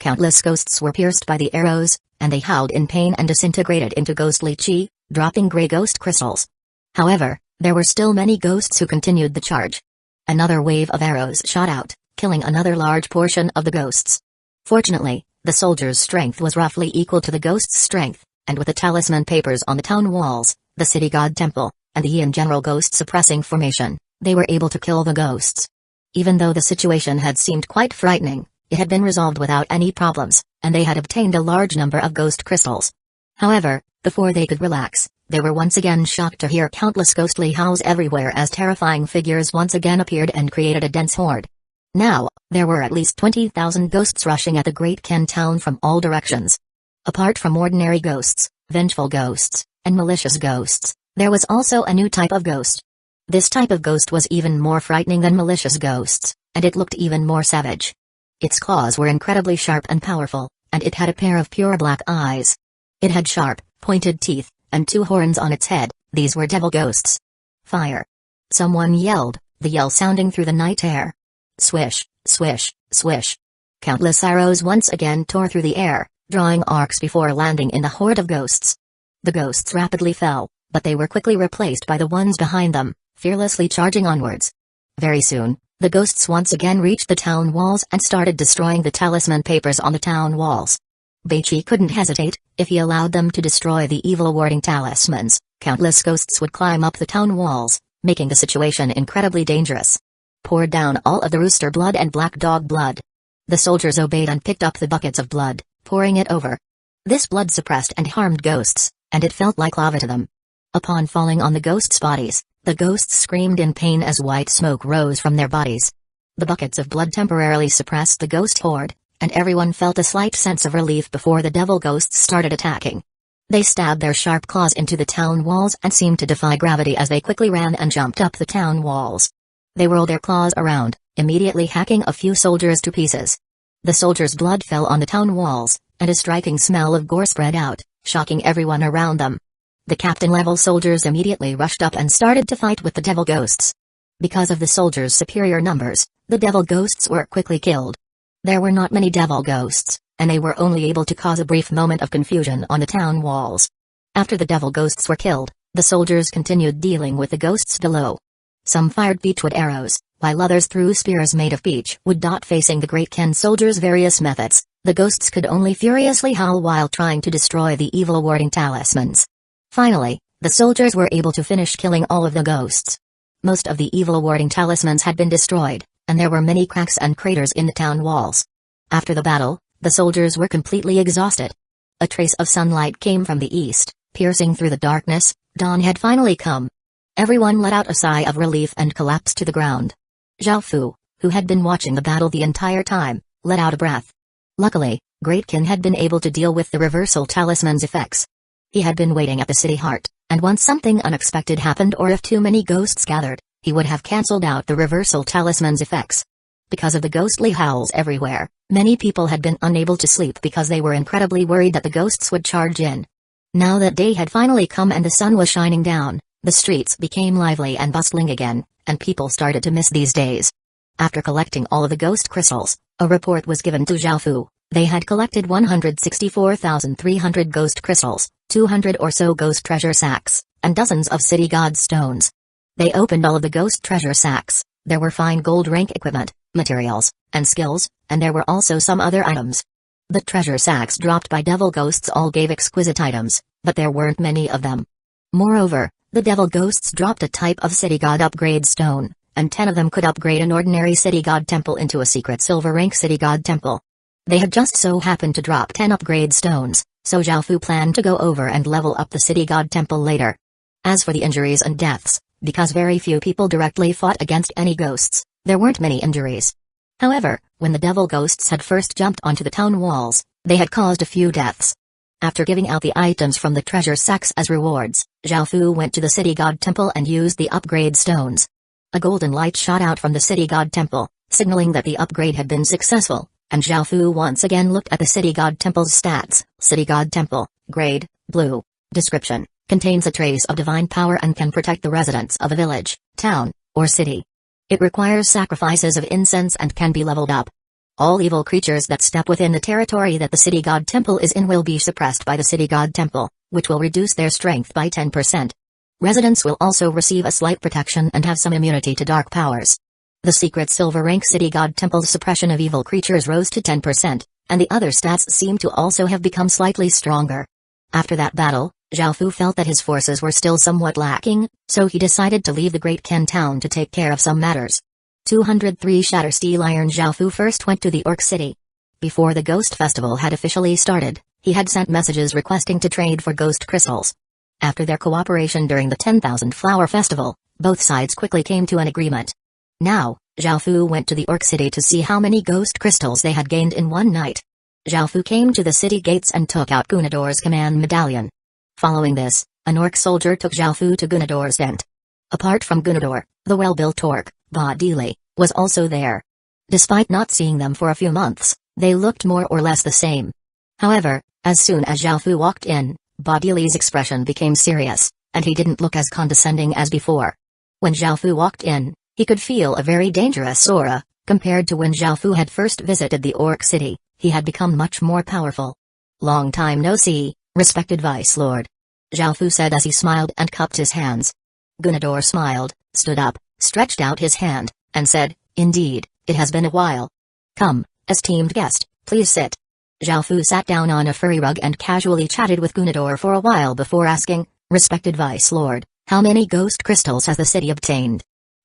Countless ghosts were pierced by the arrows, and they howled in pain and disintegrated into ghostly chi, dropping gray ghost crystals. However, there were still many ghosts who continued the charge. Another wave of arrows shot out, killing another large portion of the ghosts. Fortunately, the soldiers' strength was roughly equal to the ghosts' strength, and with the talisman papers on the town walls, the city god temple, and the Yin general ghost suppressing formation, they were able to kill the ghosts. Even though the situation had seemed quite frightening, it had been resolved without any problems, and they had obtained a large number of ghost crystals. However, before they could relax, they were once again shocked to hear countless ghostly howls everywhere as terrifying figures once again appeared and created a dense horde. Now, there were at least 20,000 ghosts rushing at the Great Ken town from all directions. Apart from ordinary ghosts, vengeful ghosts, and malicious ghosts, there was also a new type of ghost. This type of ghost was even more frightening than malicious ghosts, and it looked even more savage. Its claws were incredibly sharp and powerful, and it had a pair of pure black eyes. It had sharp, pointed teeth, and 2 horns on its head. These were devil ghosts. Fire! Someone yelled, the yell sounding through the night air. Swish, swish, swish. Countless arrows once again tore through the air, drawing arcs before landing in the horde of ghosts. The ghosts rapidly fell, but they were quickly replaced by the ones behind them, fearlessly charging onwards. Very soon, the ghosts once again reached the town walls and started destroying the talisman papers on the town walls. Beichi couldn't hesitate. If he allowed them to destroy the evil warding talismans, countless ghosts would climb up the town walls, making the situation incredibly dangerous. Poured down all of the rooster blood and black dog blood. The soldiers obeyed and picked up the buckets of blood, pouring it over. This blood suppressed and harmed ghosts, and it felt like lava to them. Upon falling on the ghosts' bodies, the ghosts screamed in pain as white smoke rose from their bodies. The buckets of blood temporarily suppressed the ghost horde, and everyone felt a slight sense of relief before the devil ghosts started attacking. They stabbed their sharp claws into the town walls and seemed to defy gravity as they quickly ran and jumped up the town walls. They whirled their claws around, immediately hacking a few soldiers to pieces. The soldiers' blood fell on the town walls, and a striking smell of gore spread out, shocking everyone around them. The captain-level soldiers immediately rushed up and started to fight with the devil ghosts. Because of the soldiers' superior numbers, the devil ghosts were quickly killed. There were not many devil ghosts, and they were only able to cause a brief moment of confusion on the town walls. After the devil ghosts were killed, the soldiers continued dealing with the ghosts below. Some fired beechwood arrows, while others threw spears made of beechwood. Facing the Great Ken soldiers' various methods, the ghosts could only furiously howl while trying to destroy the evil warding talismans. Finally, the soldiers were able to finish killing all of the ghosts. Most of the evil warding talismans had been destroyed, and there were many cracks and craters in the town walls. After the battle, the soldiers were completely exhausted. A trace of sunlight came from the east, piercing through the darkness. Dawn had finally come. Everyone let out a sigh of relief and collapsed to the ground. Zhao Fu, who had been watching the battle the entire time, let out a breath. Luckily, Great Ken had been able to deal with the reversal talisman's effects. He had been waiting at the city heart, and once something unexpected happened or if too many ghosts gathered, he would have cancelled out the reversal talisman's effects. Because of the ghostly howls everywhere, many people had been unable to sleep because they were incredibly worried that the ghosts would charge in. Now that day had finally come and the sun was shining down, the streets became lively and bustling again, and people started to miss these days. After collecting all of the ghost crystals, a report was given to Zhao Fu. They had collected 164,300 ghost crystals, 200 or so ghost treasure sacks, and dozens of city god stones. They opened all of the ghost treasure sacks. There were fine gold rank equipment, materials, and skills, and there were also some other items. The treasure sacks dropped by devil ghosts all gave exquisite items, but there weren't many of them. Moreover, the devil ghosts dropped a type of city god upgrade stone, and 10 of them could upgrade an ordinary city god temple into a secret silver rank city god temple. They had just so happened to drop 10 upgrade stones, so Zhao Fu planned to go over and level up the city god temple later. As for the injuries and deaths, because very few people directly fought against any ghosts, there weren't many injuries. However, when the devil ghosts had first jumped onto the town walls, they had caused a few deaths. After giving out the items from the treasure sacks as rewards, Zhao Fu went to the city god temple and used the upgrade stones. A golden light shot out from the city god temple, signaling that the upgrade had been successful, and Zhao Fu once again looked at the city god temple's stats. City god temple, grade, blue. Description, contains a trace of divine power and can protect the residents of a village, town, or city. It requires sacrifices of incense and can be leveled up. All evil creatures that step within the territory that the city god temple is in will be suppressed by the city god temple, which will reduce their strength by 10%. Residents will also receive a slight protection and have some immunity to dark powers. The secret silver rank city god temple's suppression of evil creatures rose to 10%, and the other stats seem to also have become slightly stronger. After that battle, Zhao Fu felt that his forces were still somewhat lacking, so he decided to leave the Great Ken town to take care of some matters. 203 Shatter Steel Iron. Zhao Fu first went to the Orc City. Before the Ghost Festival had officially started, he had sent messages requesting to trade for ghost crystals. After their cooperation during the 10,000 Flower Festival, both sides quickly came to an agreement. Now, Zhao Fu went to the Orc City to see how many ghost crystals they had gained in one night. Zhao Fu came to the city gates and took out Gunador's command medallion. Following this, an orc soldier took Zhao Fu to Gunador's tent. Apart from Gunador, the well-built orc, Bodili, was also there. Despite not seeing them for a few months, they looked more or less the same. However, as soon as Zhao Fu walked in, Bodili's expression became serious, and he didn't look as condescending as before. When Zhao Fu walked in, he could feel a very dangerous aura. Compared to when Zhao Fu had first visited the Orc City, he had become much more powerful. Long time no see, respected Vice Lord. Zhao Fu said as he smiled and cupped his hands. Gunador smiled, stood up, stretched out his hand, and said, "Indeed, it has been a while. Come, esteemed guest, please sit." Zhao Fu sat down on a furry rug and casually chatted with Gunador for a while before asking, "Respected Vice Lord, how many ghost crystals has the city obtained?"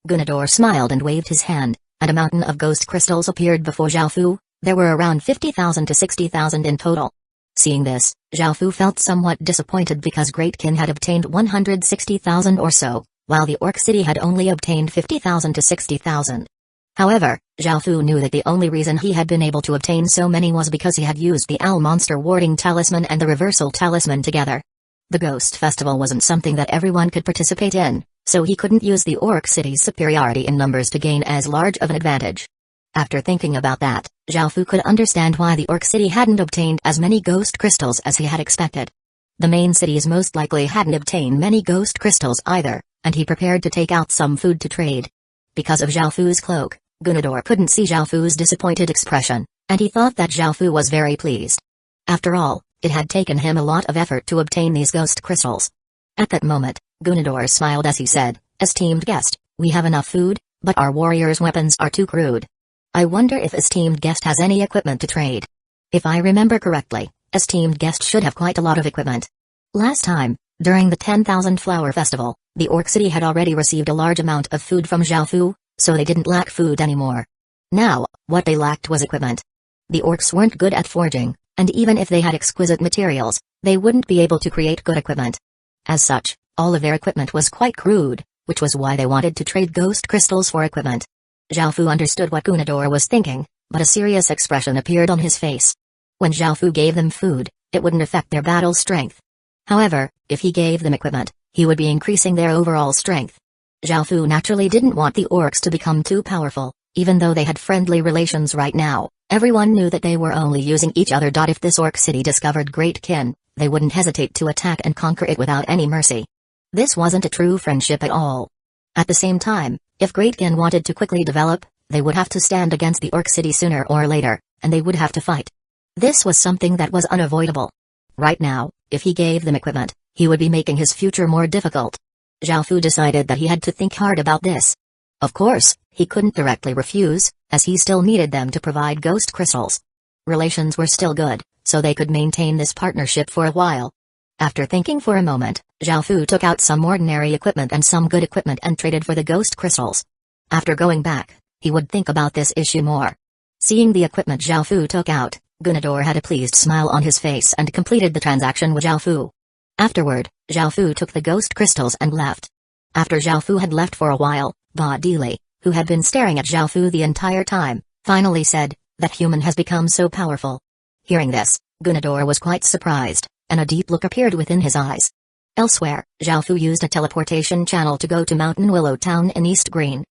Gunador smiled and waved his hand, and a mountain of ghost crystals appeared before Zhao Fu. There were around 50,000 to 60,000 in total. Seeing this, Zhao Fu felt somewhat disappointed because Great Kin had obtained 160,000 or so, while the Orc City had only obtained 50,000 to 60,000. However, Zhao Fu knew that the only reason he had been able to obtain so many was because he had used the Owl Monster Warding Talisman and the Reversal Talisman together. The Ghost Festival wasn't something that everyone could participate in, so he couldn't use the Orc City's superiority in numbers to gain as large of an advantage. After thinking about that, Zhao Fu could understand why the Orc City hadn't obtained as many ghost crystals as he had expected. The main cities most likely hadn't obtained many ghost crystals either, and he prepared to take out some food to trade. Because of Zhao Fu's cloak, Gunador couldn't see Zhao Fu's disappointed expression, and he thought that Zhao Fu was very pleased. After all, it had taken him a lot of effort to obtain these ghost crystals. At that moment, Gunador smiled as he said, "Esteemed guest, we have enough food, but our warriors' weapons are too crude. I wonder if esteemed guest has any equipment to trade. If I remember correctly, esteemed guest should have quite a lot of equipment. Last time, during the 10,000 Flower Festival, the Orc City had already received a large amount of food from Zhao Fu, so they didn't lack food anymore. Now, what they lacked was equipment. The orcs weren't good at forging, and even if they had exquisite materials, they wouldn't be able to create good equipment. As such, all of their equipment was quite crude, which was why they wanted to trade ghost crystals for equipment." Zhao Fu understood what Gunador was thinking, but a serious expression appeared on his face. When Zhao Fu gave them food, it wouldn't affect their battle strength. However, if he gave them equipment, he would be increasing their overall strength. Zhao Fu naturally didn't want the orcs to become too powerful, even though they had friendly relations right now. Everyone knew that they were only using each other. If this Orc City discovered Great Kin, they wouldn't hesitate to attack and conquer it without any mercy. This wasn't a true friendship at all. At the same time, if Great Kin wanted to quickly develop, they would have to stand against the Orc City sooner or later, and they would have to fight. This was something that was unavoidable. Right now, if he gave them equipment, he would be making his future more difficult. Zhao Fu decided that he had to think hard about this. Of course, he couldn't directly refuse, as he still needed them to provide ghost crystals. Relations were still good, so they could maintain this partnership for a while. After thinking for a moment, Zhao Fu took out some ordinary equipment and some good equipment and traded for the ghost crystals. After going back, he would think about this issue more. Seeing the equipment Zhao Fu took out, Gunador had a pleased smile on his face and completed the transaction with Zhao Fu. Afterward, Zhao Fu took the ghost crystals and left. After Zhao Fu had left for a while, Bodili, who had been staring at Zhao Fu the entire time, finally said, "That human has become so powerful." Hearing this, Gunador was quite surprised, and a deep look appeared within his eyes. Elsewhere, Xiaofu used a teleportation channel to go to Mountain Willow Town in East Green.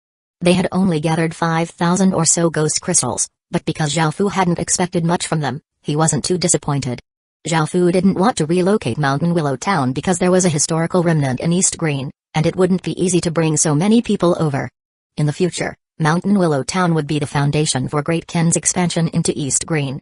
They had only gathered 5,000 or so ghost crystals, but because Xiaofu hadn't expected much from them, he wasn't too disappointed. Xiaofu didn't want to relocate Mountain Willow Town because there was a historical remnant in East Green, and it wouldn't be easy to bring so many people over. In the future, Mountain Willow Town would be the foundation for Great Ken's expansion into East Green.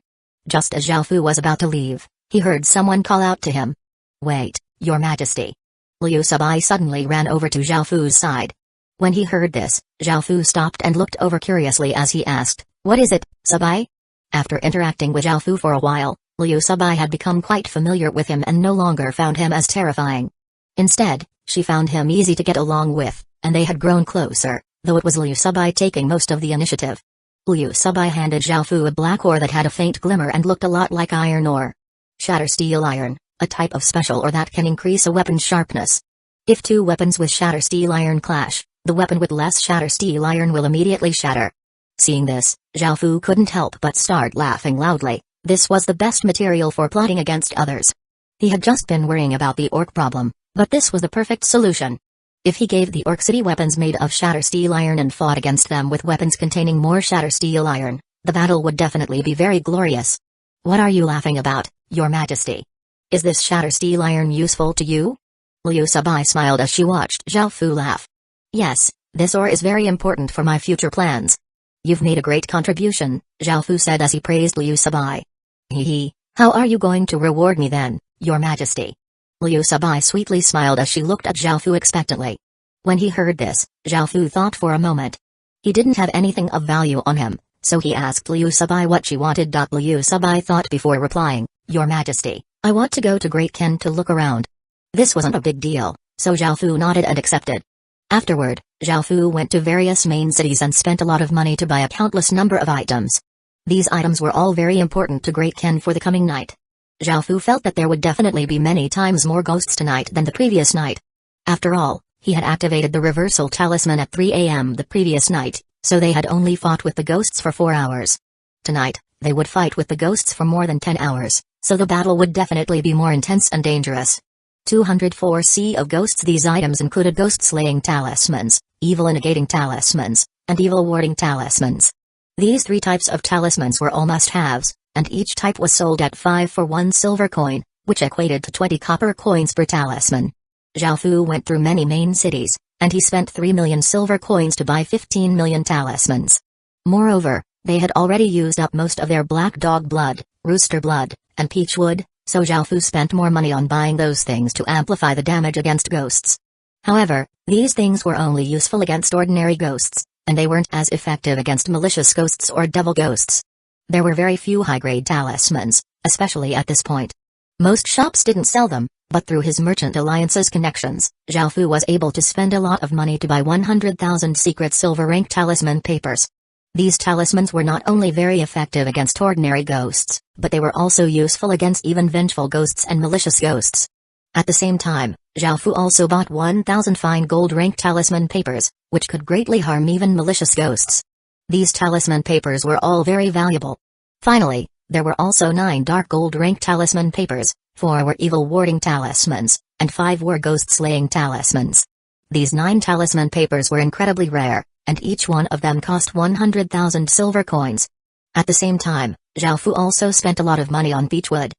Just as Xiaofu was about to leave, he heard someone call out to him. "Wait, Your Majesty." Liu Sabai suddenly ran over to Xiaofu's side. When he heard this, Xiaofu stopped and looked over curiously as he asked, "What is it, Sabai?" After interacting with Xiaofu for a while, Liu Sabai had become quite familiar with him and no longer found him as terrifying. Instead, she found him easy to get along with, and they had grown closer, though it was Liu Sabai taking most of the initiative. Liu Sabai handed Xiaofu a black ore that had a faint glimmer and looked a lot like iron ore. Shatter steel iron, a type of special ore that can increase a weapon's sharpness. If two weapons with shatter steel iron clash, the weapon with less shatter steel iron will immediately shatter. Seeing this, Xiaofu couldn't help but start laughing loudly. This was the best material for plotting against others. He had just been worrying about the orc problem, but this was the perfect solution. If he gave the orc city weapons made of shatter steel iron and fought against them with weapons containing more shatter steel iron, the battle would definitely be very glorious. "What are you laughing about, Your Majesty? Is this shatter steel iron useful to you?" Liu Sabai smiled as she watched Xiaofu laugh. "Yes, this ore is very important for my future plans." "You've made a great contribution," Xiaofu said as he praised Liu Sabai. "Hee, how are you going to reward me then, Your Majesty?" Liu Sabai sweetly smiled as she looked at Xiaofu expectantly. When he heard this, Xiaofu thought for a moment. He didn't have anything of value on him, so he asked Liu Sabai what she wanted. Liu Sabai thought before replying, "Your Majesty, I want to go to Great Ken to look around." This wasn't a big deal, so Xiaofu nodded and accepted. Afterward, Xiaofu went to various main cities and spent a lot of money to buy a countless number of items. These items were all very important to Great Ken for the coming night. Xiaofu felt that there would definitely be many times more ghosts tonight than the previous night. After all, he had activated the reversal talisman at 3 a.m. the previous night, so they had only fought with the ghosts for 4 hours. Tonight, they would fight with the ghosts for more than 10 hours, so the battle would definitely be more intense and dangerous. 204 Sea of Ghosts. These items included ghost-slaying talismans, evil-negating talismans, and evil-warding talismans. These 3 types of talismans were all must-haves, and each type was sold at 5 for 1 silver coin, which equated to 20 copper coins per talisman. Xiaofu went through many main cities, and he spent 3 million silver coins to buy 15 million talismans. Moreover, they had already used up most of their black dog blood, rooster blood, and peach wood, so Xiaofu spent more money on buying those things to amplify the damage against ghosts. However, these things were only useful against ordinary ghosts, and they weren't as effective against malicious ghosts or devil ghosts. There were very few high-grade talismans, especially at this point. Most shops didn't sell them, but through his merchant alliance's connections, Xiaofu was able to spend a lot of money to buy 100,000 secret silver rank talisman papers. These talismans were not only very effective against ordinary ghosts, but they were also useful against even vengeful ghosts and malicious ghosts. At the same time, Xiaofu also bought 1,000 fine gold rank talisman papers, which could greatly harm even malicious ghosts. These talisman papers were all very valuable. Finally, there were also 9 dark gold rank talisman papers, 4 were evil warding talismans, and 5 were ghost-slaying talismans. These 9 talisman papers were incredibly rare, and each one of them cost 100,000 silver coins. At the same time, Xiaofu also spent a lot of money on beechwood.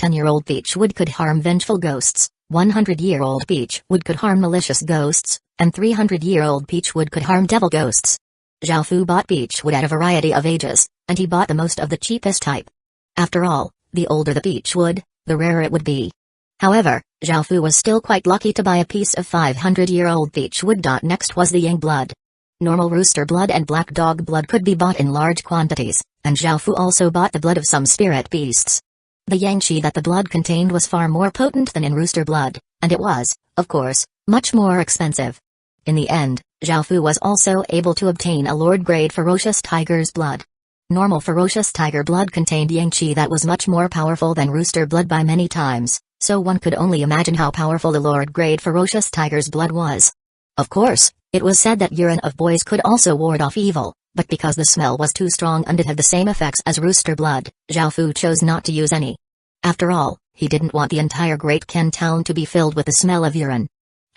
10-year-old beechwood could harm vengeful ghosts, 100-year-old beechwood could harm malicious ghosts, and 300-year-old beechwood could harm devil ghosts. Xiaofu bought beechwood at a variety of ages, and he bought the most of the cheapest type. After all, the older the beechwood, the rarer it would be. However, Xiaofu was still quite lucky to buy a piece of 500-year-old beechwood. Next was the yang blood. Normal rooster blood and black dog blood could be bought in large quantities, and Xiaofu also bought the blood of some spirit beasts. The yang qi that the blood contained was far more potent than in rooster blood, and it was, of course, much more expensive. In the end, Xiaofu was also able to obtain a Lord-grade ferocious tiger's blood. Normal ferocious tiger blood contained yang qi that was much more powerful than rooster blood by many times, so one could only imagine how powerful the Lord-grade ferocious tiger's blood was. Of course, it was said that urine of boys could also ward off evil, but because the smell was too strong and it had the same effects as rooster blood, Xiaofu chose not to use any. After all, He didn't want the entire Great Ken town to be filled with the smell of urine.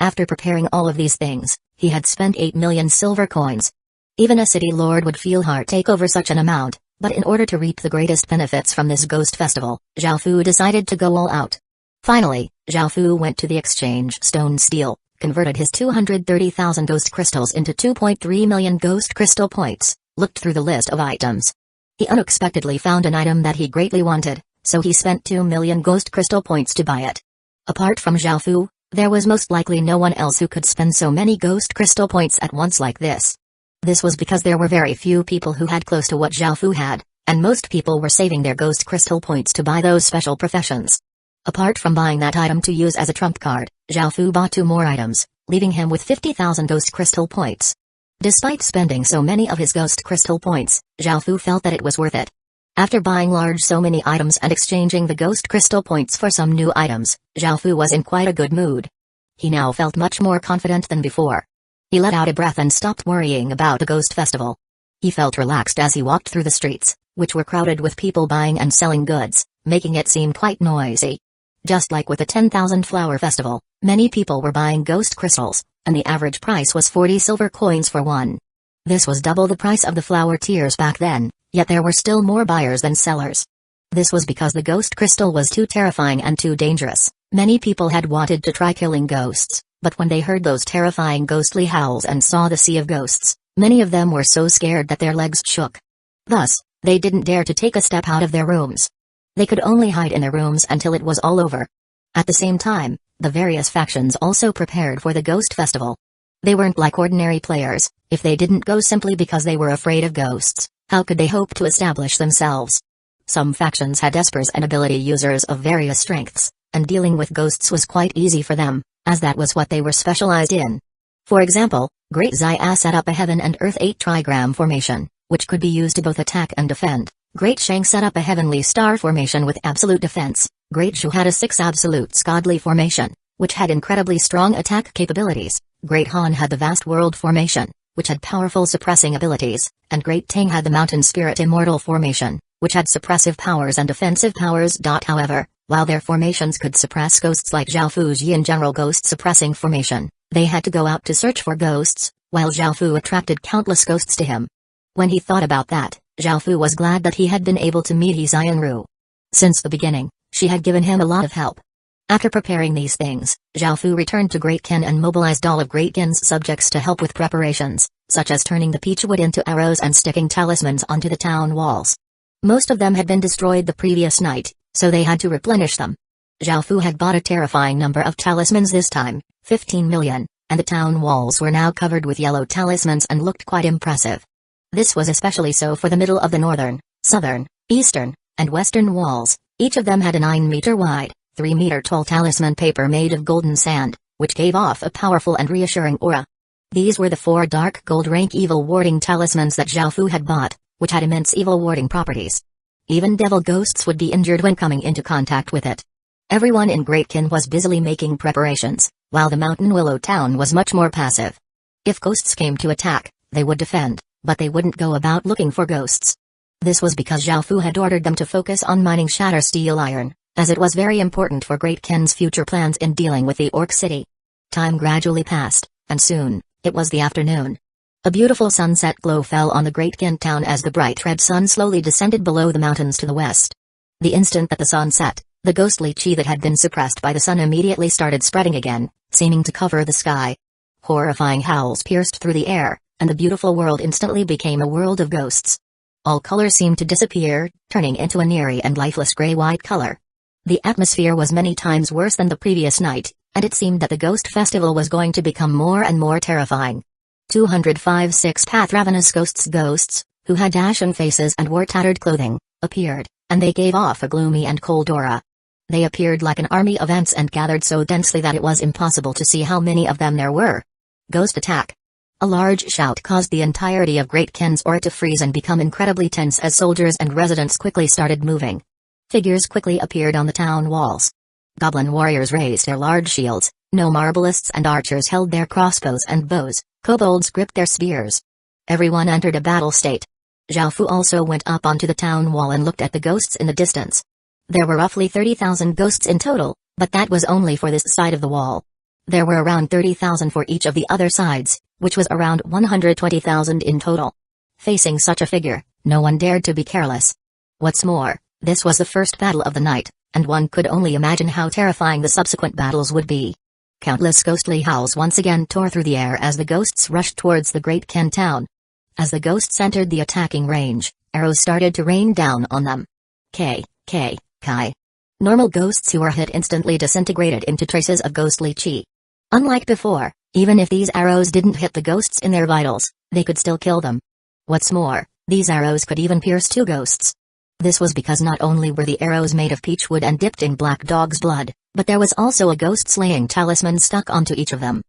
After preparing all of these things, he had spent 8 million silver coins. Even a city lord would feel heartache over such an amount, but in order to reap the greatest benefits from this ghost festival, Zhao Fu decided to go all out. Finally, Zhao Fu went to the exchange stone steel, converted his 230,000 ghost crystals into 2.3 million ghost crystal points, looked through the list of items. He unexpectedly found an item that he greatly wanted, so he spent 2 million ghost crystal points to buy it. Apart from Zhao Fu, there was most likely no one else who could spend so many ghost crystal points at once like this. This was because there were very few people who had close to what Zhao Fu had, and most people were saving their ghost crystal points to buy those special professions. Apart from buying that item to use as a trump card, Zhao Fu bought 2 more items, leaving him with 50,000 ghost crystal points. Despite spending so many of his ghost crystal points, Zhao Fu felt that it was worth it. After buying so many items and exchanging the ghost crystal points for some new items, Zhao Fu was in quite a good mood. He now felt much more confident than before. He let out a breath and stopped worrying about the ghost festival. He felt relaxed as he walked through the streets, which were crowded with people buying and selling goods, making it seem quite noisy. Just like with the 10,000 flower festival, many people were buying ghost crystals, and the average price was 40 silver coins for one. This was double the price of the flower tiers back then, yet there were still more buyers than sellers. This was because the ghost crystal was too terrifying and too dangerous. Many people had wanted to try killing ghosts, but when they heard those terrifying ghostly howls and saw the sea of ghosts, many of them were so scared that their legs shook. Thus, they didn't dare to take a step out of their rooms. They could only hide in their rooms until it was all over. At the same time, the various factions also prepared for the ghost festival. They weren't like ordinary players. If they didn't go simply because they were afraid of ghosts, how could they hope to establish themselves? Some factions had espers and ability users of various strengths, and dealing with ghosts was quite easy for them, as that was what they were specialized in. For example, Great Zaya set up a heaven and earth 8 trigram formation, which could be used to both attack and defend. Great Shang set up a heavenly star formation with absolute defense. Great Shu had a 6 absolute godly formation, which had incredibly strong attack capabilities. Great Han had the vast world formation, which had powerful suppressing abilities, and Great Tang had the mountain spirit immortal formation, which had suppressive powers and defensive powers. However, while their formations could suppress ghosts like Zhao Fu's Yin general ghost suppressing formation, they had to go out to search for ghosts, while Zhao Fu attracted countless ghosts to him. When he thought about that, Zhao Fu was glad that he had been able to meet He Xianru. Since the beginning, she had given him a lot of help. After preparing these things, Zhao Fu returned to Great Ken and mobilized all of Great Ken's subjects to help with preparations, such as turning the peach wood into arrows and sticking talismans onto the town walls. Most of them had been destroyed the previous night, so they had to replenish them. Zhao Fu had bought a terrifying number of talismans this time, 15 million, and the town walls were now covered with yellow talismans and looked quite impressive. This was especially so for the middle of the northern, southern, eastern, and western walls. Each of them had a 9-meter wide, 3-meter tall talisman paper made of golden sand, which gave off a powerful and reassuring aura. These were the 4 dark gold rank evil warding talismans that Zhao Fu had bought, which had immense evil warding properties. Even devil ghosts would be injured when coming into contact with it. Everyone in Great Ken was busily making preparations, while the Mountain Willow town was much more passive. If ghosts came to attack, they would defend, but they wouldn't go about looking for ghosts. This was because Zhao Fu had ordered them to focus on mining shatter steel iron, as it was very important for Great Ken's future plans in dealing with the Orc City. Time gradually passed, and soon, it was the afternoon. A beautiful sunset glow fell on the Great Ken town as the bright red sun slowly descended below the mountains to the west. The instant that the sun set, the ghostly chi that had been suppressed by the sun immediately started spreading again, seeming to cover the sky. Horrifying howls pierced through the air, and the beautiful world instantly became a world of ghosts. All color seemed to disappear, turning into an eerie and lifeless gray-white color. The atmosphere was many times worse than the previous night, and it seemed that the ghost festival was going to become more and more terrifying. 205 6-path ravenous ghosts, who had ashen faces and wore tattered clothing, appeared, and they gave off a gloomy and cold aura. They appeared like an army of ants and gathered so densely that it was impossible to see how many of them there were. Ghost attack. A large shout caused the entirety of Great Ken's aura to freeze and become incredibly tense as soldiers and residents quickly started moving. Figures quickly appeared on the town walls. Goblin warriors raised their large shields, gnome arbalists and archers held their crossbows and bows, kobolds gripped their spears. Everyone entered a battle state. Zhao Fu also went up onto the town wall and looked at the ghosts in the distance. There were roughly 30,000 ghosts in total, but that was only for this side of the wall. There were around 30,000 for each of the other sides, which was around 120,000 in total. Facing such a figure, no one dared to be careless. What's more, this was the first battle of the night, and one could only imagine how terrifying the subsequent battles would be. Countless ghostly howls once again tore through the air as the ghosts rushed towards the Great Ken town. As the ghosts entered the attacking range, arrows started to rain down on them. Kai. Normal ghosts who were hit instantly disintegrated into traces of ghostly chi. Unlike before, even if these arrows didn't hit the ghosts in their vitals, they could still kill them. What's more, these arrows could even pierce two ghosts. This was because not only were the arrows made of peach wood and dipped in black dog's blood, but there was also a ghost-slaying talisman stuck onto each of them.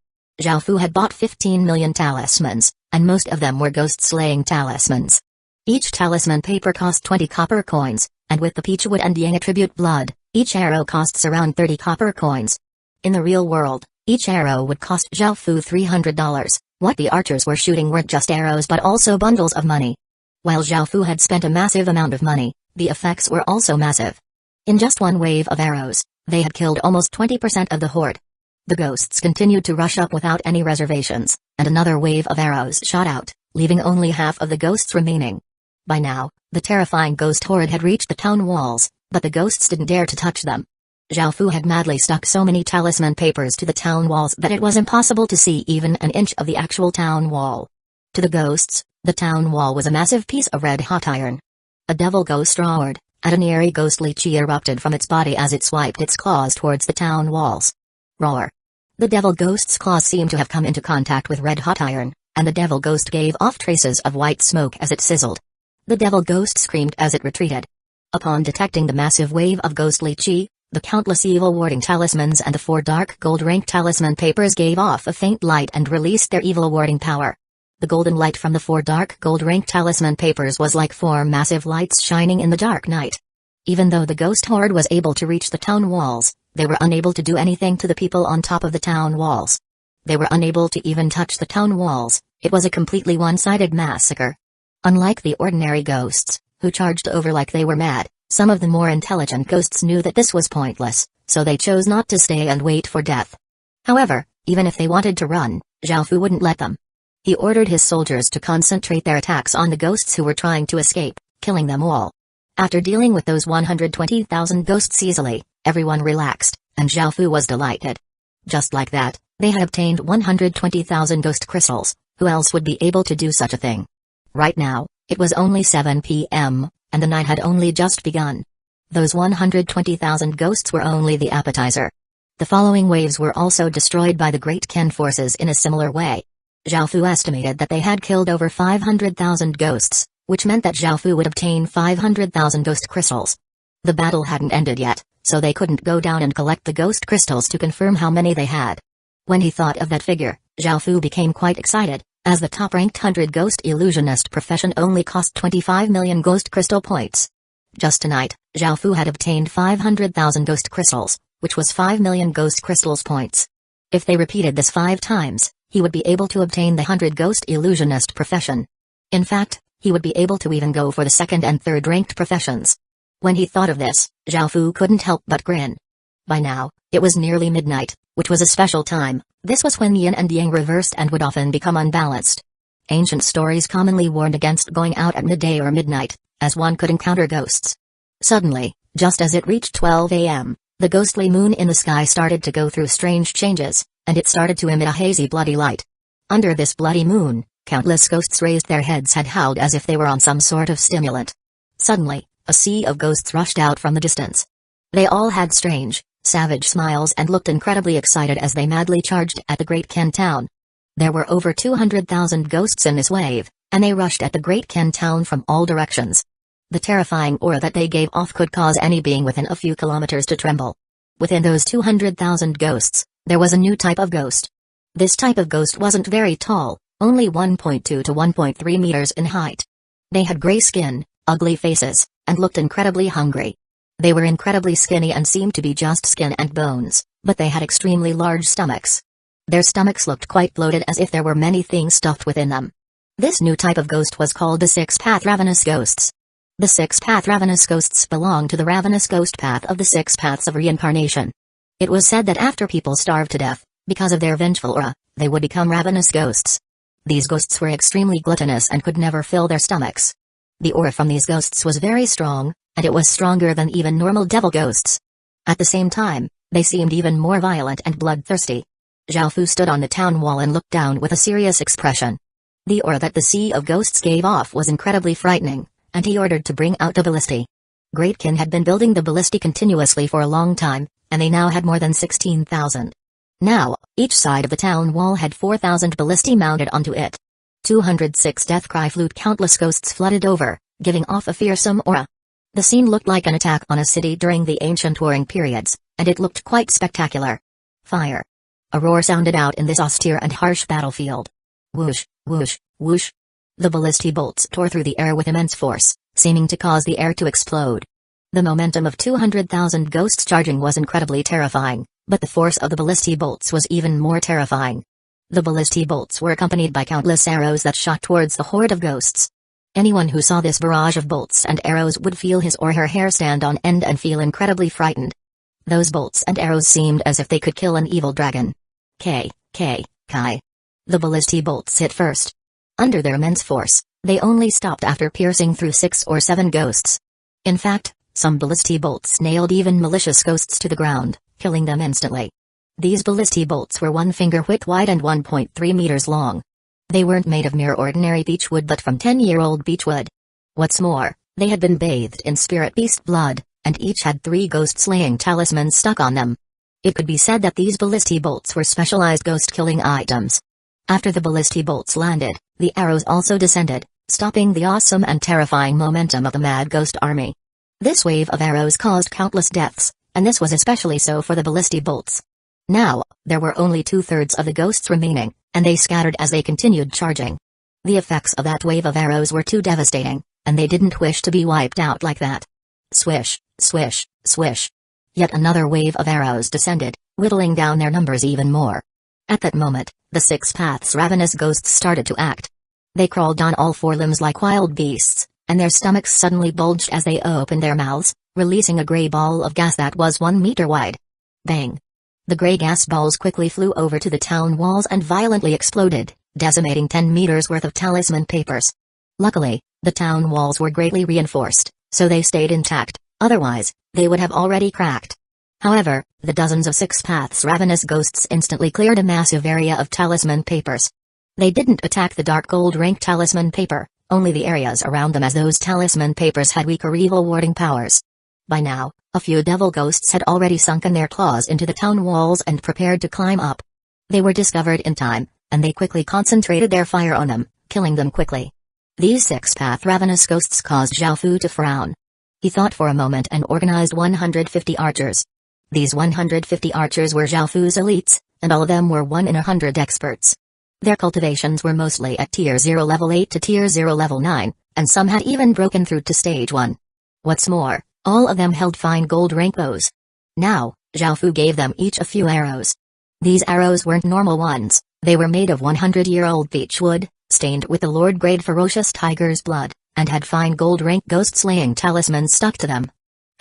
Zhao Fu had bought 15 million talismans, and most of them were ghost-slaying talismans. Each talisman paper cost 20 copper coins, and with the peach wood and yang attribute blood, each arrow costs around 30 copper coins. In the real world, each arrow would cost Zhao Fu $300. What the archers were shooting weren't just arrows but also bundles of money. While Zhao Fu had spent a massive amount of money, the effects were also massive. In just one wave of arrows, they had killed almost 20% of the horde. The ghosts continued to rush up without any reservations, and another wave of arrows shot out, leaving only half of the ghosts remaining. By now, the terrifying ghost horde had reached the town walls, but the ghosts didn't dare to touch them. Zhao Fu had madly stuck so many talisman papers to the town walls that it was impossible to see even an inch of the actual town wall. To the ghosts, the town wall was a massive piece of red-hot iron. A devil ghost roared, and an eerie ghostly chi erupted from its body as it swiped its claws towards the town walls. Roar! The devil ghost's claws seemed to have come into contact with red-hot iron, and the devil ghost gave off traces of white smoke as it sizzled. The devil ghost screamed as it retreated. Upon detecting the massive wave of ghostly chi, the countless evil warding talismans and the 4 dark gold rank talisman papers gave off a faint light and released their evil warding power. The golden light from the 4 dark gold rank talisman papers was like 4 massive lights shining in the dark night. Even though the ghost horde was able to reach the town walls, they were unable to do anything to the people on top of the town walls. They were unable to even touch the town walls. It was a completely one-sided massacre. Unlike the ordinary ghosts, who charged over like they were mad, some of the more intelligent ghosts knew that this was pointless, so they chose not to stay and wait for death. However, even if they wanted to run, Zhao Fu wouldn't let them. He ordered his soldiers to concentrate their attacks on the ghosts who were trying to escape, killing them all. After dealing with those 120,000 ghosts easily, everyone relaxed, and Zhao Fu was delighted. Just like that, they had obtained 120,000 ghost crystals. Who else would be able to do such a thing? Right now, it was only 7 p.m., and the night had only just begun. Those 120,000 ghosts were only the appetizer. The following waves were also destroyed by the Great Ken forces in a similar way. Zhao Fu estimated that they had killed over 500,000 ghosts, which meant that Zhao Fu would obtain 500,000 ghost crystals. The battle hadn't ended yet, so they couldn't go down and collect the ghost crystals to confirm how many they had. When he thought of that figure, Zhao Fu became quite excited, as the top-ranked 100 ghost illusionist profession only cost 25 million ghost crystal points. Just tonight, Zhao Fu had obtained 500,000 ghost crystals, which was 5 million ghost crystals points. If they repeated this 5 times, he would be able to obtain the 100 ghost illusionist profession. In fact, he would be able to even go for the 2nd and 3rd ranked professions. When he thought of this, Zhao Fu couldn't help but grin. By now, it was nearly midnight, which was a special time. This was when yin and yang reversed and would often become unbalanced. Ancient stories commonly warned against going out at midday or midnight, as one could encounter ghosts. Suddenly, just as it reached 12 a.m., the ghostly moon in the sky started to go through strange changes, and it started to emit a hazy bloody light. Under this bloody moon, countless ghosts raised their heads and howled as if they were on some sort of stimulant. Suddenly, a sea of ghosts rushed out from the distance. They all had strange, savage smiles and looked incredibly excited as they madly charged at the Great Ken town. There were over 200,000 ghosts in this wave, and they rushed at the Great Ken town from all directions. The terrifying aura that they gave off could cause any being within a few kilometers to tremble. Within those 200,000 ghosts, there was a new type of ghost. This type of ghost wasn't very tall, only 1.2 to 1.3 meters in height. They had gray skin, ugly faces, and looked incredibly hungry. They were incredibly skinny and seemed to be just skin and bones, but they had extremely large stomachs. Their stomachs looked quite bloated as if there were many things stuffed within them. This new type of ghost was called the 6-path ravenous ghosts. The six-path ravenous ghosts belong to the ravenous ghost path of the six paths of reincarnation. It was said that after people starved to death, because of their vengeful aura, they would become ravenous ghosts. These ghosts were extremely gluttonous and could never fill their stomachs. The aura from these ghosts was very strong, and it was stronger than even normal devil ghosts. At the same time, they seemed even more violent and bloodthirsty. Zhao Fu stood on the town wall and looked down with a serious expression. The aura that the Sea of Ghosts gave off was incredibly frightening, and he ordered to bring out a ballista. Great Kin had been building the ballista continuously for a long time, and they now had more than 16,000. Now, each side of the town wall had 4,000 ballista mounted onto it. 206 death cry flute, countless ghosts flooded over, giving off a fearsome aura. The scene looked like an attack on a city during the ancient warring periods, and it looked quite spectacular. Fire! A roar sounded out in this austere and harsh battlefield. Whoosh, whoosh, whoosh. The ballista bolts tore through the air with immense force, seeming to cause the air to explode. The momentum of 200,000 ghosts charging was incredibly terrifying, but the force of the ballista bolts was even more terrifying. The ballista bolts were accompanied by countless arrows that shot towards the horde of ghosts. Anyone who saw this barrage of bolts and arrows would feel his or her hair stand on end and feel incredibly frightened. Those bolts and arrows seemed as if they could kill an evil dragon. Kai. The ballista bolts hit first. Under their immense force, they only stopped after piercing through 6 or 7 ghosts. In fact, some ballista bolts nailed even malicious ghosts to the ground, killing them instantly. These ballista bolts were 1 finger width wide and 1.3 meters long. They weren't made of mere ordinary beechwood but from 10-year-old beechwood. What's more, they had been bathed in spirit beast blood, and each had 3 ghost-slaying talismans stuck on them. It could be said that these ballista bolts were specialized ghost-killing items. After the ballista bolts landed, the arrows also descended, stopping the awesome and terrifying momentum of the mad ghost army. This wave of arrows caused countless deaths, and this was especially so for the ballista bolts. Now, there were only 2/3 of the ghosts remaining, and they scattered as they continued charging. The effects of that wave of arrows were too devastating, and they didn't wish to be wiped out like that. Swish, swish, swish. Yet another wave of arrows descended, whittling down their numbers even more. At that moment, the 6 paths ravenous ghosts started to act. They crawled on all 4 limbs like wild beasts, and their stomachs suddenly bulged as they opened their mouths, releasing a gray ball of gas that was 1 meter wide. Bang! The gray gas balls quickly flew over to the town walls and violently exploded, decimating 10 meters worth of talisman papers. Luckily, the town walls were greatly reinforced, so they stayed intact, otherwise, they would have already cracked. However, the dozens of 6 paths ravenous ghosts instantly cleared a massive area of talisman papers. They didn't attack the dark gold rank talisman paper, only the areas around them, as those talisman papers had weaker evil warding powers. By now, a few devil ghosts had already sunken their claws into the town walls and prepared to climb up. They were discovered in time, and they quickly concentrated their fire on them, killing them quickly. These 6-path ravenous ghosts caused Zhao Fu to frown. He thought for a moment and organized 150 archers. These 150 archers were Zhao Fu's elites, and all of them were 1 in 100 experts. Their cultivations were mostly at Tier 0 level 8 to Tier 0 level 9, and some had even broken through to Stage 1. What's more, all of them held fine gold rank bows. Now, Zhao Fu gave them each a few arrows. These arrows weren't normal ones, they were made of 100-year-old beechwood, stained with the Lord-grade ferocious tiger's blood, and had fine gold rank ghost-slaying talismans stuck to them.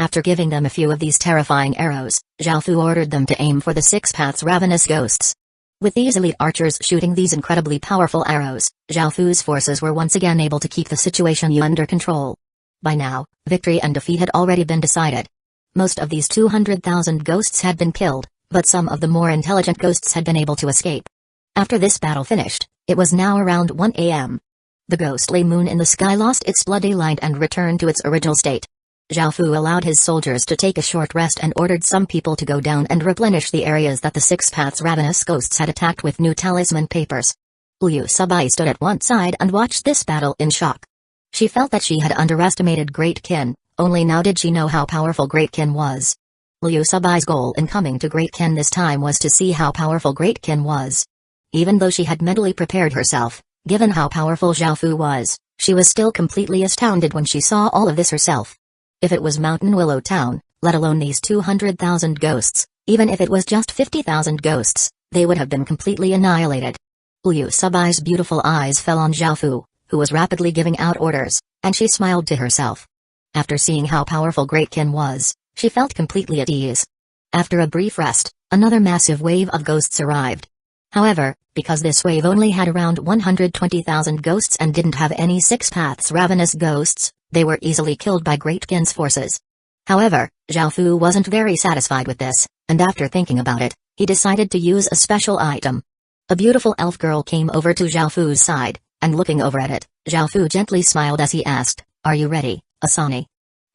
After giving them a few of these terrifying arrows, Zhao Fu ordered them to aim for the 6 paths ravenous ghosts. With these elite archers shooting these incredibly powerful arrows, Zhao Fu's forces were once again able to keep the situation under control. By now, victory and defeat had already been decided. Most of these 200,000 ghosts had been killed, but some of the more intelligent ghosts had been able to escape. After this battle finished, it was now around 1 a.m. The ghostly moon in the sky lost its bloody light and returned to its original state. Zhao Fu allowed his soldiers to take a short rest and ordered some people to go down and replenish the areas that the 6 paths ravenous ghosts had attacked with new talisman papers. Liu Sabai stood at one side and watched this battle in shock. She felt that she had underestimated Great Kin, only now did she know how powerful Great Kin was. Liu Sabai's goal in coming to Great Kin this time was to see how powerful Great Kin was. Even though she had mentally prepared herself, given how powerful Zhao Fu was, she was still completely astounded when she saw all of this herself. If it was Mountain Willow Town, let alone these 200,000 ghosts, even if it was just 50,000 ghosts, they would have been completely annihilated. Liu Sabai's beautiful eyes fell on Zhao Fu, who was rapidly giving out orders, and she smiled to herself. After seeing how powerful Greatkin was, she felt completely at ease. After a brief rest, another massive wave of ghosts arrived. However, because this wave only had around 120,000 ghosts and didn't have any six paths ravenous ghosts, they were easily killed by Greatkin's forces. However, Zhao Fu wasn't very satisfied with this, and after thinking about it, he decided to use a special item. A beautiful elf girl came over to Zhao Fu's side, and looking over at it, Zhao Fu gently smiled as he asked, "Are you ready, Asani?"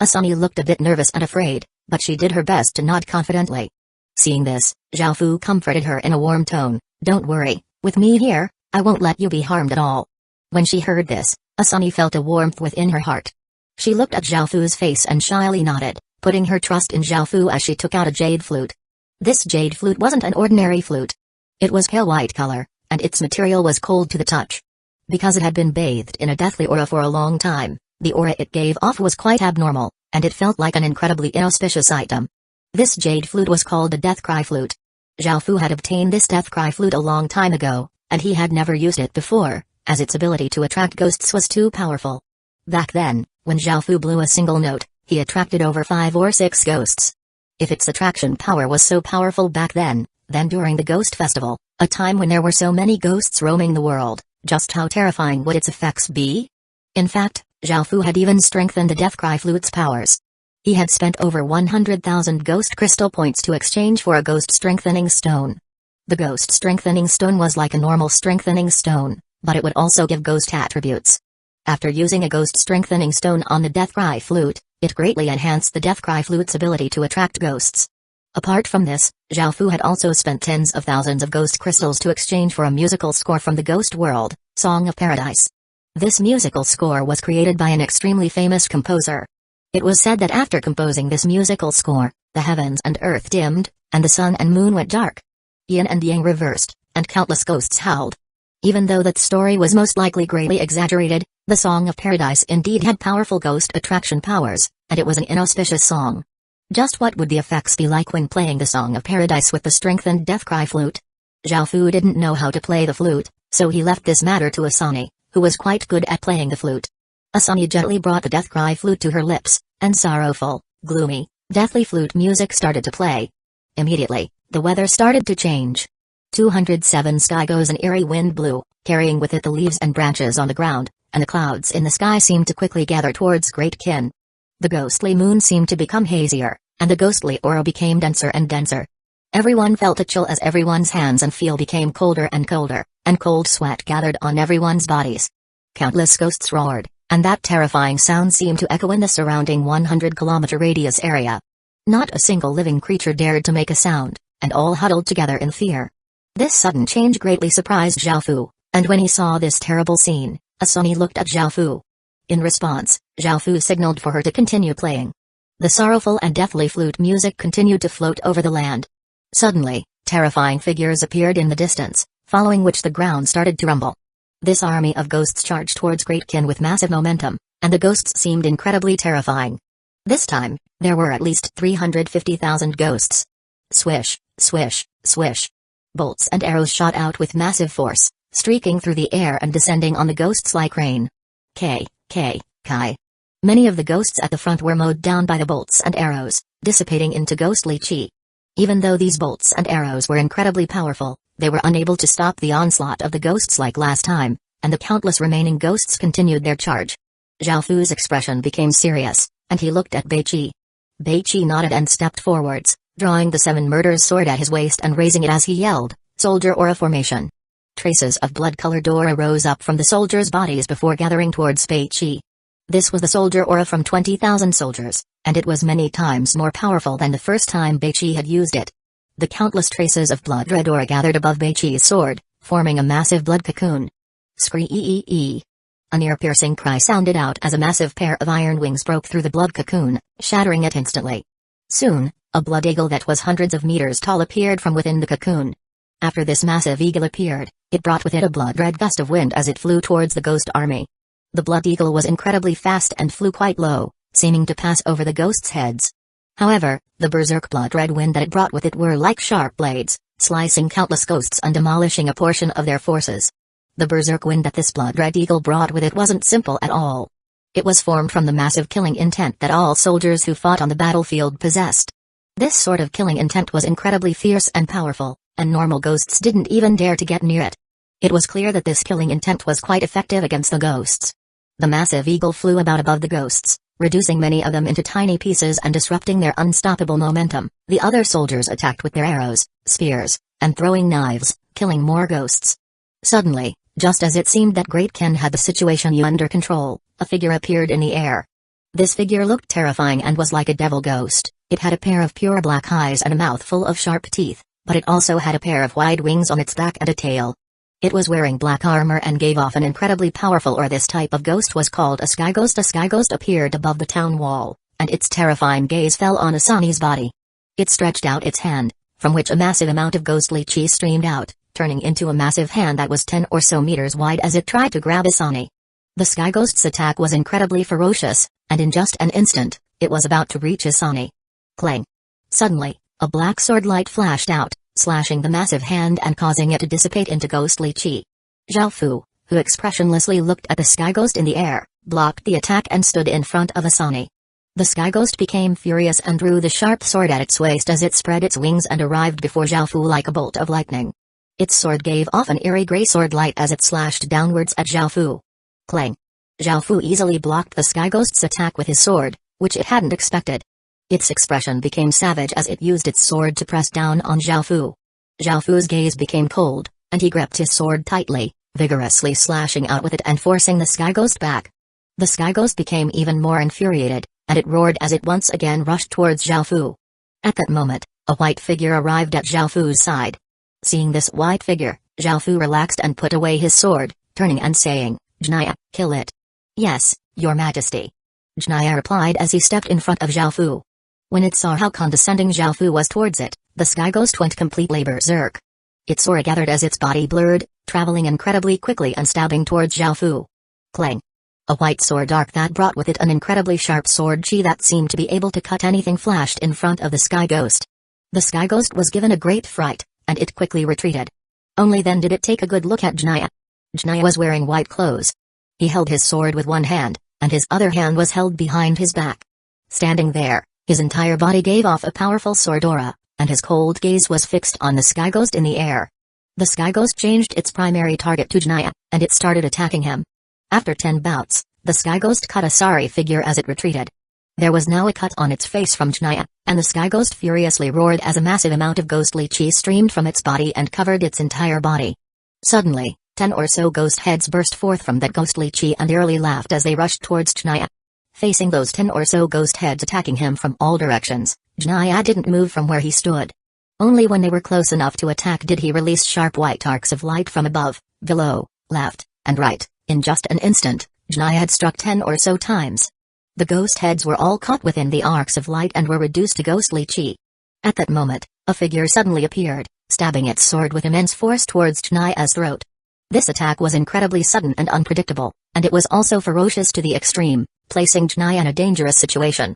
Asani looked a bit nervous and afraid, but she did her best to nod confidently. Seeing this, Zhao Fu comforted her in a warm tone, "Don't worry, with me here, I won't let you be harmed at all." When she heard this, Asani felt a warmth within her heart. She looked at Zhao Fu's face and shyly nodded, putting her trust in Zhao Fu as she took out a jade flute. This jade flute wasn't an ordinary flute. It was pale white color, and its material was cold to the touch. Because it had been bathed in a deathly aura for a long time, the aura it gave off was quite abnormal, and it felt like an incredibly inauspicious item. This jade flute was called a death cry flute. Zhao Fu had obtained this death cry flute a long time ago, and he had never used it before, as its ability to attract ghosts was too powerful. Back then, when Zhao Fu blew a single note, he attracted over 5 or 6 ghosts. If its attraction power was so powerful back then during the Ghost Festival, a time when there were so many ghosts roaming the world, just how terrifying would its effects be? In fact, Zhao Fu had even strengthened the Death Cry Flute's powers. He had spent over 100,000 ghost crystal points to exchange for a ghost strengthening stone. The ghost strengthening stone was like a normal strengthening stone, but it would also give ghost attributes. After using a ghost strengthening stone on the Death Cry Flute, it greatly enhanced the Death Cry Flute's ability to attract ghosts. Apart from this, Zhao Fu had also spent tens of thousands of ghost crystals to exchange for a musical score from the Ghost World, Song of Paradise. This musical score was created by an extremely famous composer. It was said that after composing this musical score, the heavens and earth dimmed, and the sun and moon went dark. Yin and yang reversed, and countless ghosts howled. Even though that story was most likely greatly exaggerated, the Song of Paradise indeed had powerful ghost attraction powers, and it was an inauspicious song. Just what would the effects be like when playing the Song of Paradise with the strengthened Death Cry Flute? Zhao Fu didn't know how to play the flute, so he left this matter to Asani, who was quite good at playing the flute. Asani gently brought the Death Cry Flute to her lips, and sorrowful, gloomy, deathly flute music started to play. Immediately, the weather started to change. 207 sky goes an eerie wind blew, carrying with it the leaves and branches on the ground, and the clouds in the sky seemed to quickly gather towards Greatkin. The ghostly moon seemed to become hazier, and the ghostly aura became denser and denser. Everyone felt a chill as everyone's hands and feel became colder, and cold sweat gathered on everyone's bodies. Countless ghosts roared, and that terrifying sound seemed to echo in the surrounding 100-kilometer radius area. Not a single living creature dared to make a sound, and all huddled together in fear. This sudden change greatly surprised Zhao Fu, and when he saw this terrible scene, Asani looked at Zhao Fu. In response, Zhao Fu signaled for her to continue playing. The sorrowful and deathly flute music continued to float over the land. Suddenly, terrifying figures appeared in the distance, following which the ground started to rumble. This army of ghosts charged towards Greatkin with massive momentum, and the ghosts seemed incredibly terrifying. This time, there were at least 350,000 ghosts. Swish, swish, swish. Bolts and arrows shot out with massive force, streaking through the air and descending on the ghosts like rain. Kai. Many of the ghosts at the front were mowed down by the bolts and arrows, dissipating into ghostly chi. Even though these bolts and arrows were incredibly powerful, they were unable to stop the onslaught of the ghosts like last time, and the countless remaining ghosts continued their charge. Zhao Fu's expression became serious, and he looked at Bei Qi. Bei Qi nodded and stepped forwards, drawing the 7 murderers' sword at his waist and raising it as he yelled, "Soldier aura formation." Traces of blood-colored aura rose up from the soldiers' bodies before gathering towards Bei Qi. This was the soldier aura from 20,000 soldiers, and it was many times more powerful than the first time Bei Qi had used it. The countless traces of blood-red aura gathered above Bei Qi's sword, forming a massive blood cocoon. Scree-ee-ee. A near-piercing cry sounded out as a massive pair of iron wings broke through the blood cocoon, shattering it instantly. Soon, a blood eagle that was hundreds of meters tall appeared from within the cocoon. After this massive eagle appeared, it brought with it a blood-red gust of wind as it flew towards the ghost army. The blood eagle was incredibly fast and flew quite low, seeming to pass over the ghosts' heads. However, the berserk blood-red wind that it brought with it were like sharp blades, slicing countless ghosts and demolishing a portion of their forces. The berserk wind that this blood-red eagle brought with it wasn't simple at all. It was formed from the massive killing intent that all soldiers who fought on the battlefield possessed. This sort of killing intent was incredibly fierce and powerful, and normal ghosts didn't even dare to get near it. It was clear that this killing intent was quite effective against the ghosts. The massive eagle flew about above the ghosts, reducing many of them into tiny pieces and disrupting their unstoppable momentum. The other soldiers attacked with their arrows, spears, and throwing knives, killing more ghosts. Suddenly, just as it seemed that Great Ken had the situation under control, a figure appeared in the air. This figure looked terrifying and was like a devil ghost. It had a pair of pure black eyes and a mouth full of sharp teeth, but it also had a pair of wide wings on its back and a tail. It was wearing black armor and gave off an incredibly powerful aura. This type of ghost was called a sky ghost. A sky ghost appeared above the town wall, and its terrifying gaze fell on Asani's body. It stretched out its hand, from which a massive amount of ghostly chi streamed out, turning into a massive hand that was 10 or so meters wide as it tried to grab Asani. The sky ghost's attack was incredibly ferocious, and in just an instant, it was about to reach Asani. Clang! Suddenly, a black sword light flashed out, slashing the massive hand and causing it to dissipate into ghostly chi. Zhao Fu, who expressionlessly looked at the sky ghost in the air, blocked the attack and stood in front of Asani. The sky ghost became furious and drew the sharp sword at its waist as it spread its wings and arrived before Zhao Fu like a bolt of lightning. Its sword gave off an eerie gray sword light as it slashed downwards at Zhao Fu. Clang! Zhao Fu easily blocked the sky ghost's attack with his sword, which it hadn't expected. Its expression became savage as it used its sword to press down on Zhao Fu. Zhao Fu's gaze became cold, and he gripped his sword tightly, vigorously slashing out with it and forcing the sky ghost back. The sky ghost became even more infuriated, and it roared as it once again rushed towards Zhao Fu. At that moment, a white figure arrived at Zhao Fu's side. Seeing this white figure, Zhao Fu relaxed and put away his sword, turning and saying, "Jnaya, kill it." "Yes, Your Majesty." Jnaya replied as he stepped in front of Zhao Fu. When it saw how condescending Zhao Fu was towards it, the sky ghost went completely berserk. Its aura gathered as its body blurred, traveling incredibly quickly and stabbing towards Zhao Fu. Clang! A white sword arc that brought with it an incredibly sharp sword chi that seemed to be able to cut anything flashed in front of the sky ghost. The sky ghost was given a great fright, and it quickly retreated. Only then did it take a good look at Jnaya. Jnaya was wearing white clothes. He held his sword with one hand, and his other hand was held behind his back. Standing there, his entire body gave off a powerful sword aura, and his cold gaze was fixed on the sky ghost in the air. The sky ghost changed its primary target to Jnaya, and it started attacking him. After 10 bouts, the sky ghost cut a sorry figure as it retreated. There was now a cut on its face from Jnaya, and the sky ghost furiously roared as a massive amount of ghostly chi streamed from its body and covered its entire body. Suddenly, 10 or so ghost heads burst forth from that ghostly chi and eerily laughed as they rushed towards Jnaya. Facing those 10 or so ghost heads attacking him from all directions, Jnaya didn't move from where he stood. Only when they were close enough to attack did he release sharp white arcs of light from above, below, left, and right. In just an instant, Jnaya had struck 10 or so times. The ghost heads were all caught within the arcs of light and were reduced to ghostly chi. At that moment, a figure suddenly appeared, stabbing its sword with immense force towards Jnaya's throat. This attack was incredibly sudden and unpredictable, and it was also ferocious to the extreme, placing Jnaya in a dangerous situation.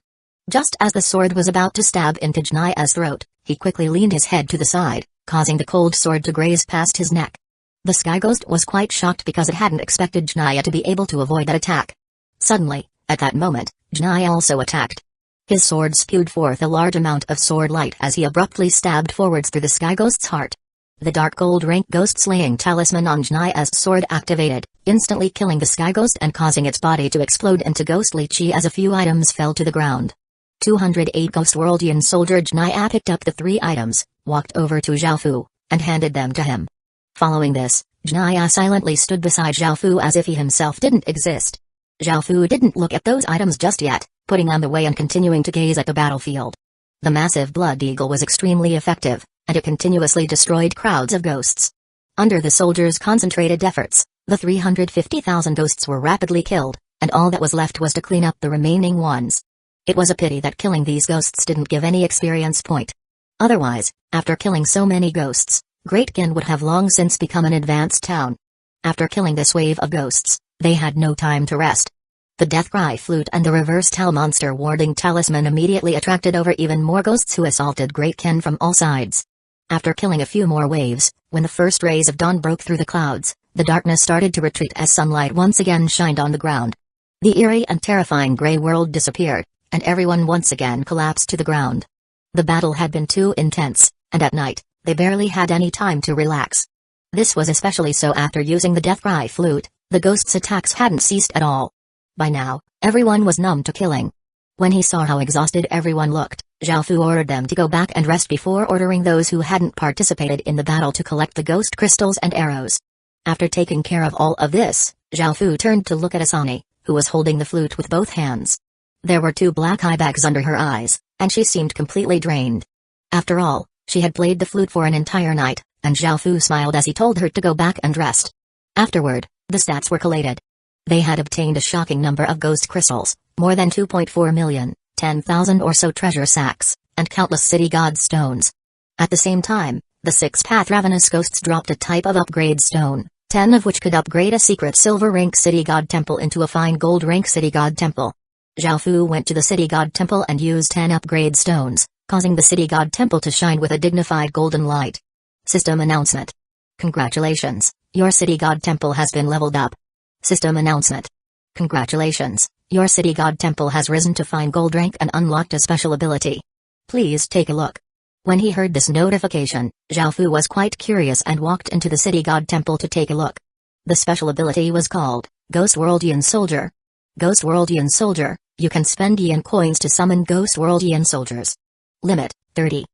Just as the sword was about to stab into Jnaya's throat, he quickly leaned his head to the side, causing the cold sword to graze past his neck. The sky ghost was quite shocked because it hadn't expected Jnaya to be able to avoid that attack. Suddenly, at that moment, Jnaya also attacked. His sword spewed forth a large amount of sword light as he abruptly stabbed forwards through the sky ghost's heart. The dark gold rank ghost slaying talisman on Jnaya's sword activated, instantly killing the sky ghost and causing its body to explode into ghostly chi as a few items fell to the ground. 208 Ghost Worldian soldier Jnaya picked up the 3 items, walked over to Zhao Fu, and handed them to him. Following this, Jnaya silently stood beside Zhao Fu as if he himself didn't exist. Zhao Fu didn't look at those items just yet, putting them away and continuing to gaze at the battlefield. The massive blood eagle was extremely effective, and it continuously destroyed crowds of ghosts. Under the soldiers' concentrated efforts, the 350,000 ghosts were rapidly killed, and all that was left was to clean up the remaining ones. It was a pity that killing these ghosts didn't give any experience point. Otherwise, after killing so many ghosts, Great Kin would have long since become an advanced town. After killing this wave of ghosts, they had no time to rest. The death cry flute and the reverse Tal monster warding talisman immediately attracted over even more ghosts who assaulted Great Kin from all sides. After killing a few more waves, when the first rays of dawn broke through the clouds, the darkness started to retreat as sunlight once again shined on the ground. The eerie and terrifying gray world disappeared, and everyone once again collapsed to the ground. The battle had been too intense, and at night, they barely had any time to relax. This was especially so after using the death cry flute. The ghosts' attacks hadn't ceased at all. By now, everyone was numb to killing. When he saw how exhausted everyone looked, Zhao Fu ordered them to go back and rest before ordering those who hadn't participated in the battle to collect the ghost crystals and arrows. After taking care of all of this, Zhao Fu turned to look at Asani, who was holding the flute with both hands. There were 2 black eye bags under her eyes, and she seemed completely drained. After all, she had played the flute for an entire night, and Zhao Fu smiled as he told her to go back and rest. Afterward, the stats were collated. They had obtained a shocking number of ghost crystals, more than 2.4 million, 10,000 or so treasure sacks, and countless city god stones. At the same time, the 6-path ravenous ghosts dropped a type of upgrade stone, 10 of which could upgrade a secret silver rank city god temple into a fine gold rank city god temple. Zhao Fu went to the city god temple and used 10 upgrade stones, causing the city god temple to shine with a dignified golden light. System announcement. Congratulations, your city god temple has been leveled up. System announcement. Congratulations, your city god temple has risen to fine gold rank and unlocked a special ability. Please take a look. When he heard this notification, Zhao Fu was quite curious and walked into the city god temple to take a look. The special ability was called Ghost Worldian Soldier. Ghost Worldian Soldier, you can spend yen coins to summon Ghost Worldian soldiers. Limit, 30.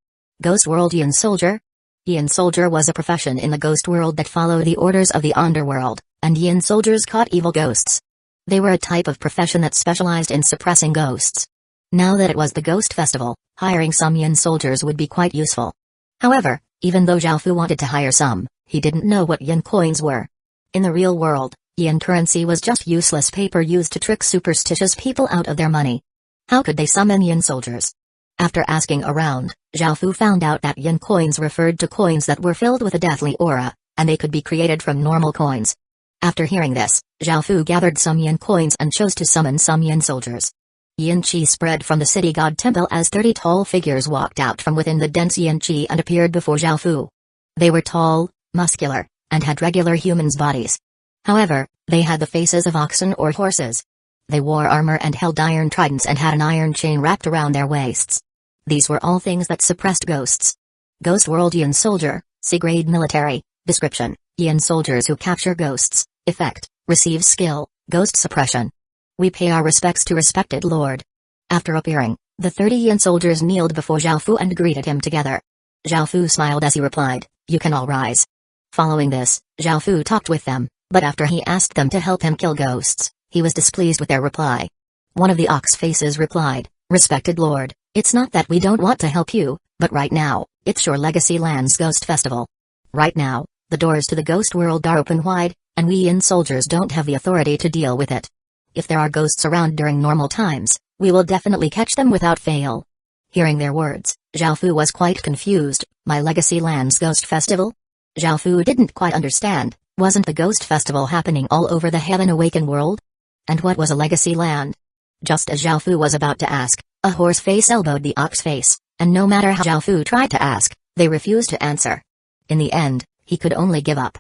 Ghost Worldian Soldier? Yen Soldier was a profession in the ghost world that followed the orders of the underworld, and yen soldiers caught evil ghosts. They were a type of profession that specialized in suppressing ghosts. Now that it was the Ghost Festival, hiring some yen soldiers would be quite useful. However, even though Zhao Fu wanted to hire some, he didn't know what yen coins were. In the real world, yen currency was just useless paper used to trick superstitious people out of their money. How could they summon yen soldiers? After asking around, Zhao Fu found out that yen coins referred to coins that were filled with a deathly aura, and they could be created from normal coins. After hearing this, Zhao Fu gathered some yen coins and chose to summon some yen soldiers. Yen chi spread from the city god temple as 30 tall figures walked out from within the dense yen chi and appeared before Zhao Fu. They were tall, muscular, and had regular humans' bodies. However, they had the faces of oxen or horses. They wore armor and held iron tridents and had an iron chain wrapped around their waists. These were all things that suppressed ghosts. Ghost Worldian Soldier, C-grade military, description, yen soldiers who capture ghosts, effect, receive skill, ghost suppression. We pay our respects to respected lord. After appearing, the 30 yen soldiers kneeled before Zhao Fu and greeted him together. Zhao Fu smiled as he replied, "You can all rise." Following this, Zhao Fu talked with them, but after he asked them to help him kill ghosts, he was displeased with their reply. One of the ox faces replied, "Respected lord, it's not that we don't want to help you, but right now, it's your Legacy Land's Ghost Festival. Right now, the doors to the ghost world are open wide, and we yen soldiers don't have the authority to deal with it. If there are ghosts around during normal times, we will definitely catch them without fail." Hearing their words, Zhao Fu was quite confused. My Legacy Land's Ghost Festival? Zhao Fu didn't quite understand. Wasn't the Ghost Festival happening all over the Heaven Awakened world? And what was a Legacy Land? Just as Zhao Fu was about to ask, a horse face elbowed the ox face, and no matter how Zhao Fu tried to ask, they refused to answer. In the end, he could only give up.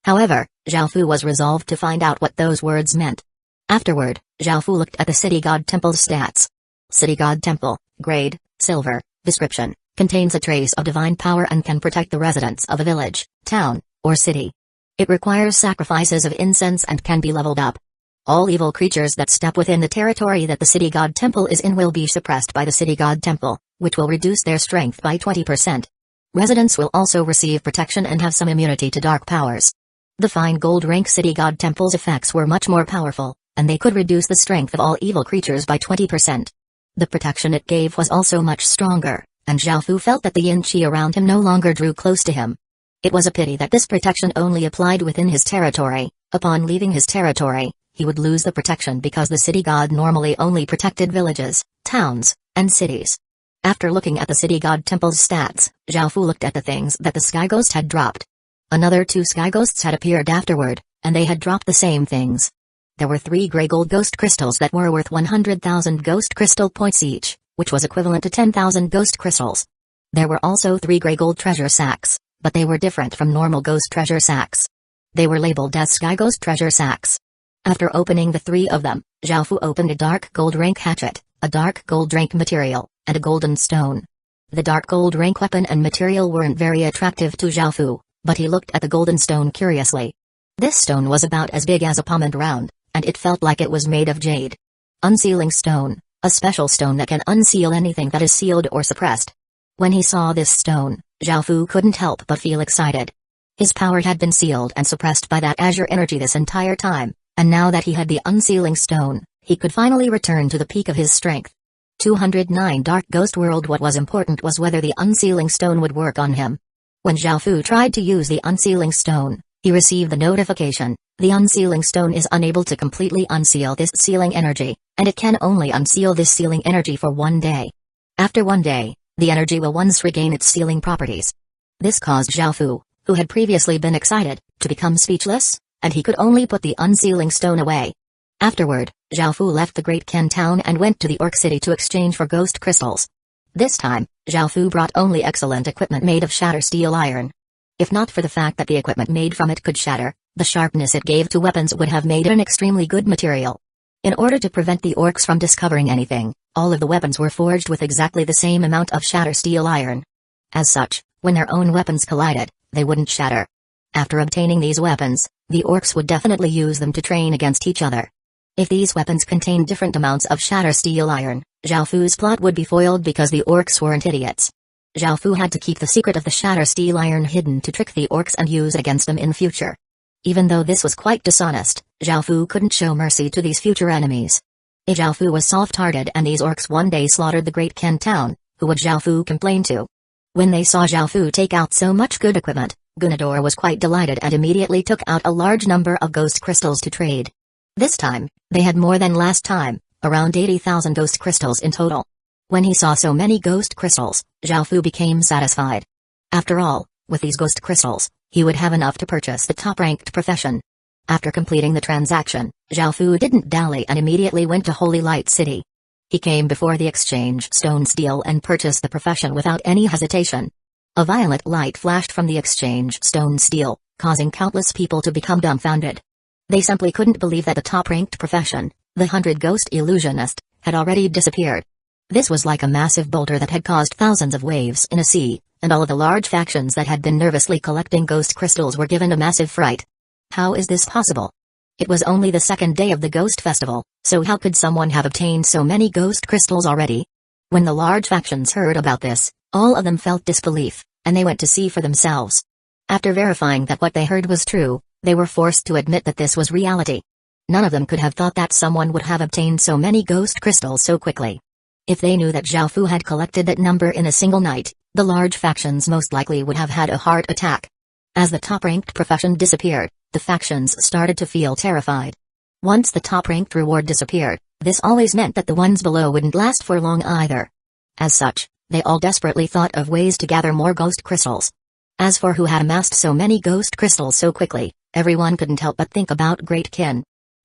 However, Zhao Fu was resolved to find out what those words meant. Afterward, Zhao Fu looked at the City God Temple's stats. City God Temple, grade, silver, description, contains a trace of divine power and can protect the residents of a village, town, or city. It requires sacrifices of incense and can be leveled up. All evil creatures that step within the territory that the City God Temple is in will be suppressed by the City God Temple, which will reduce their strength by 20%. Residents will also receive protection and have some immunity to dark powers. The fine gold rank City God Temple's effects were much more powerful, and they could reduce the strength of all evil creatures by 20%. The protection it gave was also much stronger, and Zhao Fu felt that the yin chi around him no longer drew close to him. It was a pity that this protection only applied within his territory. Upon leaving his territory, he would lose the protection because the city god normally only protected villages, towns, and cities. After looking at the City God Temple's stats, Zhao Fu looked at the things that the Sky Ghost had dropped. Another 2 Sky Ghosts had appeared afterward, and they had dropped the same things. There were 3 gray gold ghost crystals that were worth 100,000 ghost crystal points each, which was equivalent to 10,000 ghost crystals. There were also 3 gray gold treasure sacks, but they were different from normal ghost treasure sacks. They were labeled as Sky Ghost treasure sacks. After opening the three of them, Zhao Fu opened a dark gold rank hatchet, a dark gold rank material, and a golden stone. The dark gold rank weapon and material weren't very attractive to Zhao Fu, but he looked at the golden stone curiously. This stone was about as big as a palm and round, and it felt like it was made of jade. Unsealing stone, a special stone that can unseal anything that is sealed or suppressed. When he saw this stone, Zhao Fu couldn't help but feel excited. His power had been sealed and suppressed by that azure energy this entire time, and now that he had the unsealing stone, he could finally return to the peak of his strength. 209 Dark Ghost World. What was important was whether the unsealing stone would work on him. When Zhao Fu tried to use the unsealing stone, he received the notification: the unsealing stone is unable to completely unseal this sealing energy, and it can only unseal this sealing energy for 1 day. After 1 day, the energy will once regain its sealing properties. This caused Zhao Fu, who had previously been excited, to become speechless, and he could only put the unsealing stone away. Afterward, Zhao Fu left the Great Qin town and went to the Orc City to exchange for ghost crystals. This time, Zhao Fu brought only excellent equipment made of shatter steel iron. If not for the fact that the equipment made from it could shatter, the sharpness it gave to weapons would have made it an extremely good material. In order to prevent the orcs from discovering anything, all of the weapons were forged with exactly the same amount of shatter steel iron. As such, when their own weapons collided, they wouldn't shatter. After obtaining these weapons, the orcs would definitely use them to train against each other. If these weapons contained different amounts of shatter steel iron, Zhao Fu's plot would be foiled because the orcs weren't idiots. Zhao Fu had to keep the secret of the shatter steel iron hidden to trick the orcs and use it against them in future. Even though this was quite dishonest, Zhao Fu couldn't show mercy to these future enemies. If Zhao Fu was soft-hearted and these orcs one day slaughtered the Great Qin town, who would Zhao Fu complain to? When they saw Zhao Fu take out so much good equipment, Gunador was quite delighted and immediately took out a large number of ghost crystals to trade. This time, they had more than last time, around 80,000 ghost crystals in total. When he saw so many ghost crystals, Zhao Fu became satisfied. After all, with these ghost crystals, he would have enough to purchase the top-ranked profession. After completing the transaction, Zhao Fu didn't dally and immediately went to Holy Light City. He came before the exchange stone steel and purchased the profession without any hesitation. A violet light flashed from the exchange stone steel, causing countless people to become dumbfounded. They simply couldn't believe that the top-ranked profession, the 100 Ghost Illusionist, had already disappeared. This was like a massive boulder that had caused thousands of waves in a sea, and all of the large factions that had been nervously collecting ghost crystals were given a massive fright. How is this possible? It was only the second day of the Ghost Festival, so how could someone have obtained so many ghost crystals already? When the large factions heard about this, all of them felt disbelief, and they went to see for themselves. After verifying that what they heard was true, they were forced to admit that this was reality. None of them could have thought that someone would have obtained so many ghost crystals so quickly. If they knew that Zhao Fu had collected that number in a single night, the large factions most likely would have had a heart attack. As the top-ranked profession disappeared, the factions started to feel terrified. Once the top-ranked reward disappeared, this always meant that the ones below wouldn't last for long either. As such, they all desperately thought of ways to gather more ghost crystals. As for who had amassed so many ghost crystals so quickly, everyone couldn't help but think about Great Qin.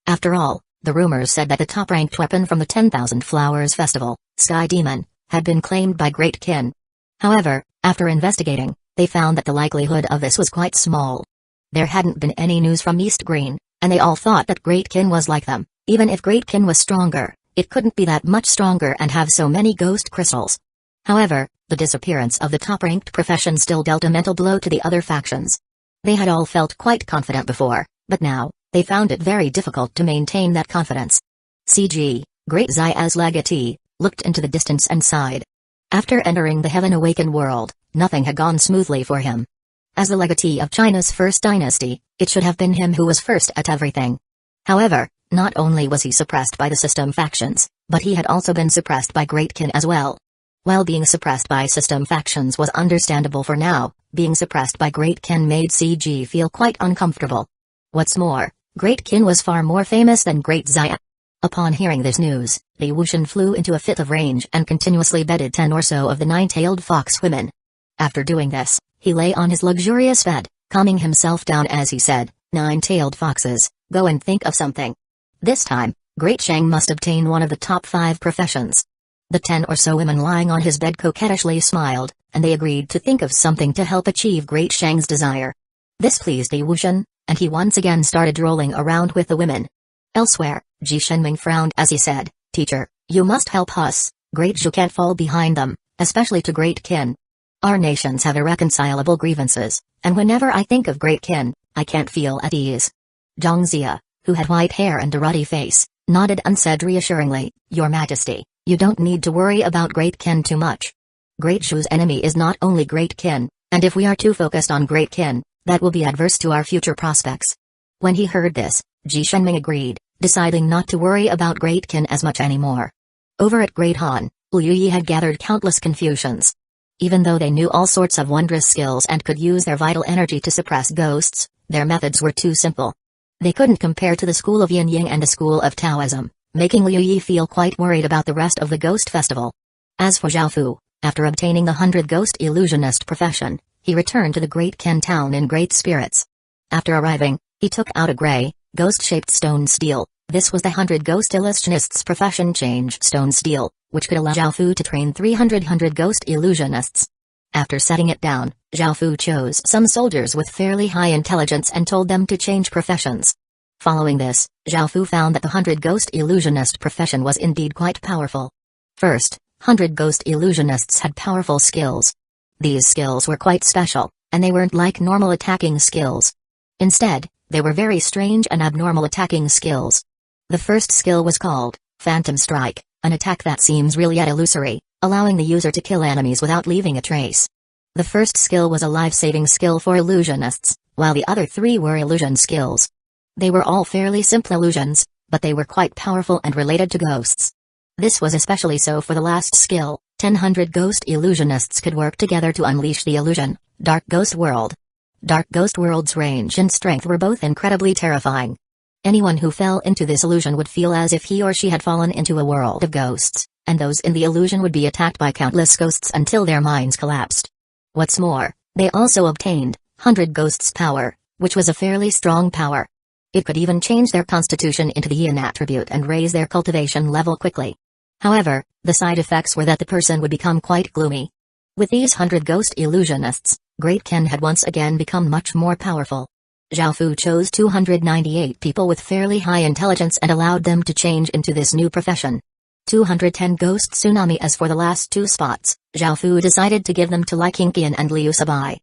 After all, the rumors said that the top-ranked weapon from the 10,000 Flowers Festival, Sky Demon, had been claimed by Great Qin. However, after investigating, they found that the likelihood of this was quite small. There hadn't been any news from East Green, and they all thought that Great Qin was like them. Even if Great Qin was stronger, it couldn't be that much stronger and have so many ghost crystals. However, the disappearance of the top-ranked profession still dealt a mental blow to the other factions. They had all felt quite confident before, but now, they found it very difficult to maintain that confidence. CG, Great Zai as legatee, looked into the distance and sighed. After entering the Heaven Awakened world, nothing had gone smoothly for him. As the legatee of China's first dynasty, it should have been him who was first at everything. However, not only was he suppressed by the system factions, but he had also been suppressed by Great Qin as well. While being suppressed by system factions was understandable for now, being suppressed by Great Qin made CG feel quite uncomfortable. What's more, Great Qin was far more famous than Great Zaya. Upon hearing this news, Li Wuxian flew into a fit of rage and continuously bedded 10 or so of the 9-tailed fox women. After doing this, he lay on his luxurious bed, calming himself down as he said, 9-tailed foxes, go and think of something. This time, Great Shang must obtain one of the top 5 professions. The 10 or so women lying on his bed coquettishly smiled, and they agreed to think of something to help achieve Great Shang's desire. This pleased Li Wuxian, and he once again started rolling around with the women. Elsewhere, Ji Shenming frowned as he said, "Teacher, you must help us. Great Zhu can't fall behind them, especially to Great Qin. Our nations have irreconcilable grievances, and whenever I think of Great Qin, I can't feel at ease." Zhang Xia, who had white hair and a ruddy face, nodded and said reassuringly, "Your Majesty, you don't need to worry about Great Qin too much. Great Zhu's enemy is not only Great Qin, and if we are too focused on Great Qin, that will be adverse to our future prospects." When he heard this, Ji Shenming agreed, deciding not to worry about Great Qin as much anymore. Over at Great Han, Liu Yi had gathered countless Confucians. Even though they knew all sorts of wondrous skills and could use their vital energy to suppress ghosts, their methods were too simple. They couldn't compare to the school of Yin Yang and the school of Taoism, making Liu Yi feel quite worried about the rest of the ghost festival. As for Zhao Fu, after obtaining the 100 Ghost Illusionist profession, he returned to the Great Qin town in great spirits. After arriving, he took out a gray, ghost-shaped stone steel. This was the 100 Ghost Illusionists profession change stone steel, which could allow Zhao Fu to train 300 Ghost Illusionists. After setting it down, Zhao Fu chose some soldiers with fairly high intelligence and told them to change professions. Following this, Zhao Fu found that the 100 Ghost Illusionist profession was indeed quite powerful. First, 100 Ghost Illusionists had powerful skills. These skills were quite special, and they weren't like normal attacking skills. Instead, they were very strange and abnormal attacking skills. The first skill was called Phantom Strike, an attack that seems real yet illusory, allowing the user to kill enemies without leaving a trace. The first skill was a life-saving skill for illusionists, while the other three were illusion skills. They were all fairly simple illusions, but they were quite powerful and related to ghosts. This was especially so for the last skill. 100 Ghost Illusionists could work together to unleash the illusion, Dark Ghost World. Dark Ghost World's range and strength were both incredibly terrifying. Anyone who fell into this illusion would feel as if he or she had fallen into a world of ghosts, and those in the illusion would be attacked by countless ghosts until their minds collapsed. What's more, they also obtained 100 Ghosts Power, which was a fairly strong power. It could even change their constitution into the Yin attribute and raise their cultivation level quickly. However, the side effects were that the person would become quite gloomy. With these 100 Ghost Illusionists, Great Qin had once again become much more powerful. Zhao Fu chose 298 people with fairly high intelligence and allowed them to change into this new profession. 210 Ghost Tsunami. As for the last two spots, Zhao Fu decided to give them to Lai Qingqian and Liu Sabai.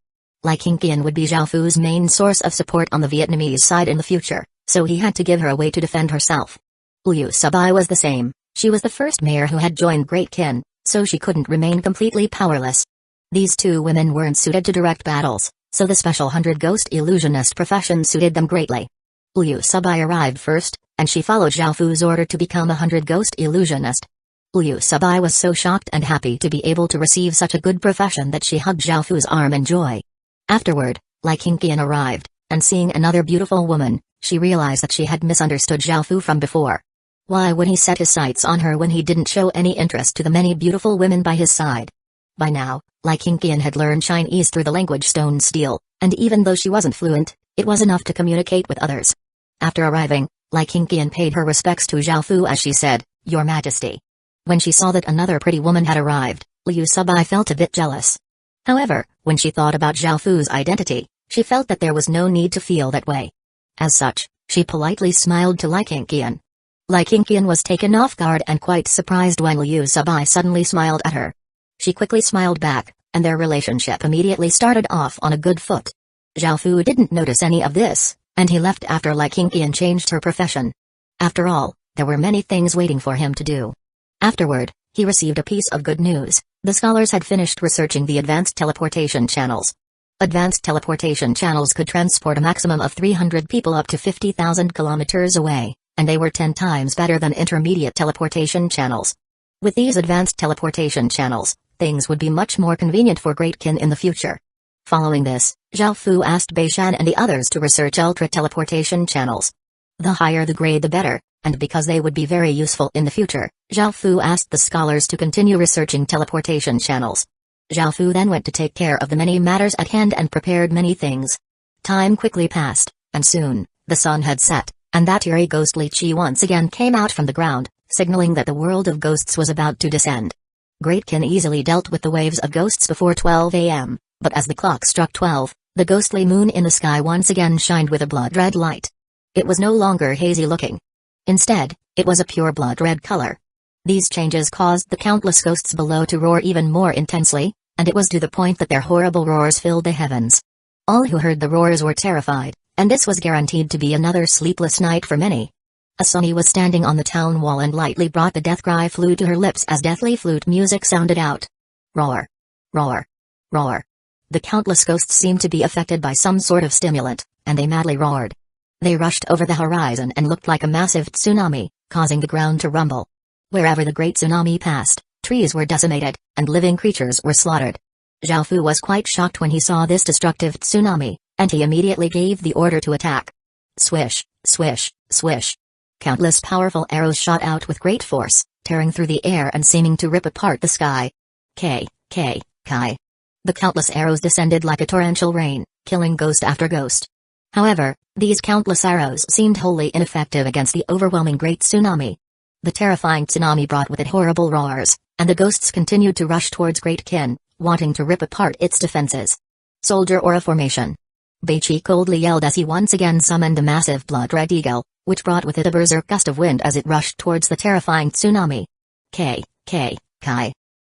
Lai Qingqian would be Zhao Fu's main source of support on the Vietnamese side in the future, so he had to give her a way to defend herself. Liu Sabai was the same. She was the first mayor who had joined Great Qin, so she couldn't remain completely powerless. These two women weren't suited to direct battles, so the special 100 Ghost Illusionist profession suited them greatly. Liu Sabai arrived first, and she followed Zhao Fu's order to become a 100 Ghost Illusionist. Liu Sabai was so shocked and happy to be able to receive such a good profession that she hugged Zhao Fu's arm in joy. Afterward, Lai Qingqian arrived, and seeing another beautiful woman, she realized that she had misunderstood Zhao Fu from before. Why would he set his sights on her when he didn't show any interest to the many beautiful women by his side? By now, Lai Qingqian had learned Chinese through the language stone steel, and even though she wasn't fluent, it was enough to communicate with others. After arriving, Lai Qingqian paid her respects to Zhao Fu as she said, "Your Majesty." When she saw that another pretty woman had arrived, Liu Sabai felt a bit jealous. However, when she thought about Zhao Fu's identity, she felt that there was no need to feel that way. As such, she politely smiled to Lai Qingqian. Lai Qingqian was taken off guard and quite surprised when Liu Sabai suddenly smiled at her. She quickly smiled back, and their relationship immediately started off on a good foot. Zhao Fu didn't notice any of this, and he left after Lai Qingqian changed her profession. After all, there were many things waiting for him to do. Afterward, he received a piece of good news. The scholars had finished researching the advanced teleportation channels. Advanced teleportation channels could transport a maximum of 300 people up to 50,000 kilometers away, and they were 10 times better than intermediate teleportation channels. With these advanced teleportation channels, things would be much more convenient for Great Qin in the future. Following this, Zhao Fu asked Beishan and the others to research ultra-teleportation channels. The higher the grade the better, and because they would be very useful in the future, Zhao Fu asked the scholars to continue researching teleportation channels. Zhao Fu then went to take care of the many matters at hand and prepared many things. Time quickly passed, and soon, the sun had set, and that eerie ghostly chi once again came out from the ground, signaling that the world of ghosts was about to descend. Great Qin easily dealt with the waves of ghosts before 12 a.m., but as the clock struck 12, the ghostly moon in the sky once again shined with a blood-red light. It was no longer hazy looking. Instead, it was a pure blood-red color. These changes caused the countless ghosts below to roar even more intensely, and it was to the point that their horrible roars filled the heavens. All who heard the roars were terrified, and this was guaranteed to be another sleepless night for many. Asami was standing on the town wall and lightly brought the death cry flew to her lips as deathly flute music sounded out. Roar! Roar! Roar! The countless ghosts seemed to be affected by some sort of stimulant, and they madly roared. They rushed over the horizon and looked like a massive tsunami, causing the ground to rumble. Wherever the great tsunami passed, trees were decimated, and living creatures were slaughtered. Zhao Fu was quite shocked when he saw this destructive tsunami, and he immediately gave the order to attack. Swish, swish, swish. Countless powerful arrows shot out with great force, tearing through the air and seeming to rip apart the sky. Kai. The countless arrows descended like a torrential rain, killing ghost after ghost. However, these countless arrows seemed wholly ineffective against the overwhelming great tsunami. The terrifying tsunami brought with it horrible roars, and the ghosts continued to rush towards Great Kin, wanting to rip apart its defenses. Soldier Aura Formation. Beichi coldly yelled as he once again summoned a massive blood-red eagle, which brought with it a berserk gust of wind as it rushed towards the terrifying tsunami. Kai.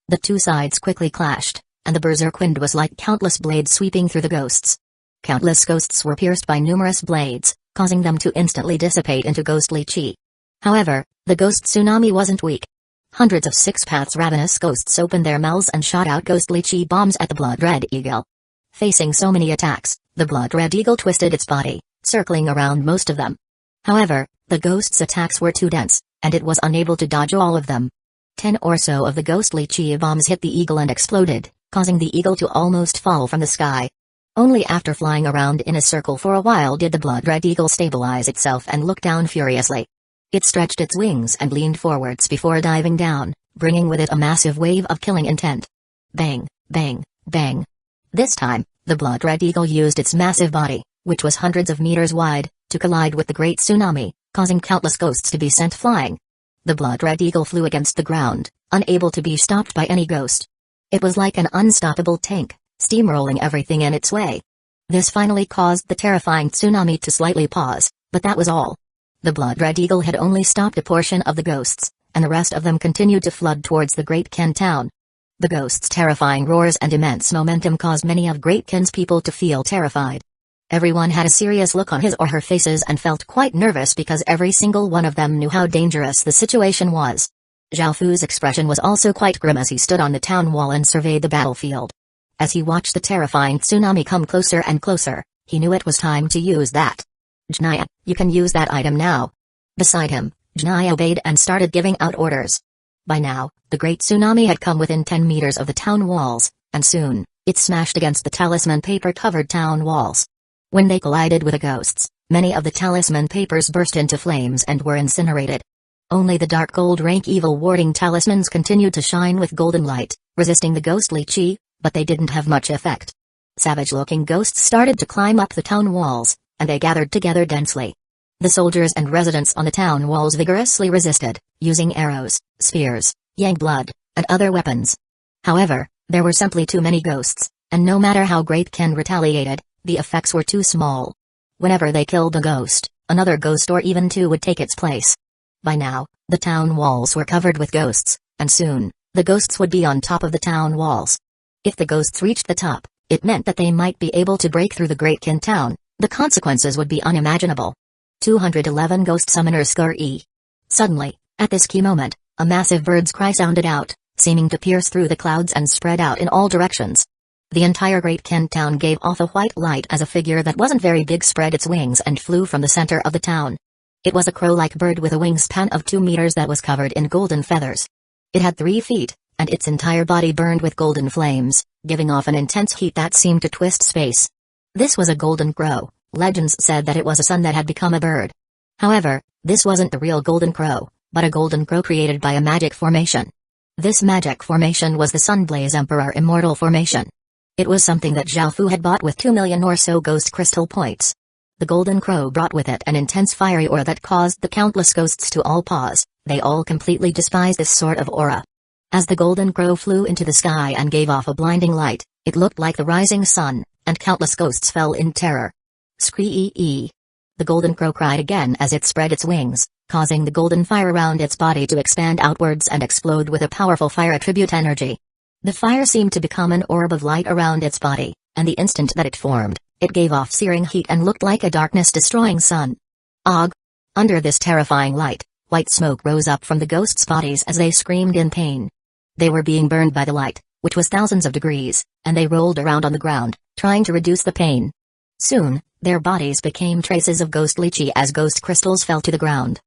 The two sides quickly clashed, and the berserk wind was like countless blades sweeping through the ghosts. Countless ghosts were pierced by numerous blades, causing them to instantly dissipate into ghostly chi. However, the ghost tsunami wasn't weak. Hundreds of six-paths ravenous ghosts opened their mouths and shot out ghostly chi bombs at the blood-red eagle. Facing so many attacks, the blood-red eagle twisted its body, circling around most of them. However, the ghost's attacks were too dense, and it was unable to dodge all of them. 10 or so of the ghostly chi bombs hit the eagle and exploded, causing the eagle to almost fall from the sky. Only after flying around in a circle for a while did the blood-red eagle stabilize itself and look down furiously. It stretched its wings and leaned forwards before diving down, bringing with it a massive wave of killing intent. Bang, bang, bang. This time, the blood-red eagle used its massive body, which was hundreds of meters wide, to collide with the great tsunami, causing countless ghosts to be sent flying. The blood-red eagle flew against the ground, unable to be stopped by any ghost. It was like an unstoppable tank, steamrolling everything in its way. This finally caused the terrifying tsunami to slightly pause, but that was all. The blood-red eagle had only stopped a portion of the ghosts, and the rest of them continued to flood towards the Great Kin town. The ghosts' terrifying roars and immense momentum caused many of Great Kin's people to feel terrified. Everyone had a serious look on his or her faces and felt quite nervous because every single one of them knew how dangerous the situation was. Zhao Fu's expression was also quite grim as he stood on the town wall and surveyed the battlefield. As he watched the terrifying tsunami come closer and closer, he knew it was time to use that. Jnaya, you can use that item now. Beside him, Jnaya obeyed and started giving out orders. By now, the great tsunami had come within 10 meters of the town walls, and soon, it smashed against the talisman paper-covered town walls. When they collided with the ghosts, many of the talisman papers burst into flames and were incinerated. Only the dark gold rank evil warding talismans continued to shine with golden light, resisting the ghostly chi, but they didn't have much effect. Savage-looking ghosts started to climb up the town walls, and they gathered together densely. The soldiers and residents on the town walls vigorously resisted, using arrows, spears, yang blood, and other weapons. However, there were simply too many ghosts, and no matter how Great Kin retaliated, the effects were too small. Whenever they killed a ghost, another ghost or even two would take its place. By now, the town walls were covered with ghosts, and soon, the ghosts would be on top of the town walls. If the ghosts reached the top, it meant that they might be able to break through the Great Kin town. The consequences would be unimaginable. 211 Ghost Summoner Scurry. Suddenly, at this key moment, a massive bird's cry sounded out, seeming to pierce through the clouds and spread out in all directions. The entire Great Kin town gave off a white light as a figure that wasn't very big spread its wings and flew from the center of the town. It was a crow-like bird with a wingspan of 2 meters that was covered in golden feathers. It had 3 feet, and its entire body burned with golden flames, giving off an intense heat that seemed to twist space. This was a golden crow. Legends said that it was a sun that had become a bird. However, this wasn't the real golden crow, but a golden crow created by a magic formation. This magic formation was the Sunblaze Emperor Immortal Formation. It was something that Zhao Fu had bought with 2 million or so ghost crystal points. The golden crow brought with it an intense fiery aura that caused the countless ghosts to all pause. They all completely despised this sort of aura. As the golden crow flew into the sky and gave off a blinding light, it looked like the rising sun, and countless ghosts fell in terror. Scree-ee. The golden crow cried again as it spread its wings, causing the golden fire around its body to expand outwards and explode with a powerful fire attribute energy. The fire seemed to become an orb of light around its body, and the instant that it formed, it gave off searing heat and looked like a darkness-destroying sun. Og! Under this terrifying light, white smoke rose up from the ghosts' bodies as they screamed in pain. They were being burned by the light, which was thousands of degrees, and they rolled around on the ground, trying to reduce the pain. Soon, their bodies became traces of ghostly chi as ghost crystals fell to the ground.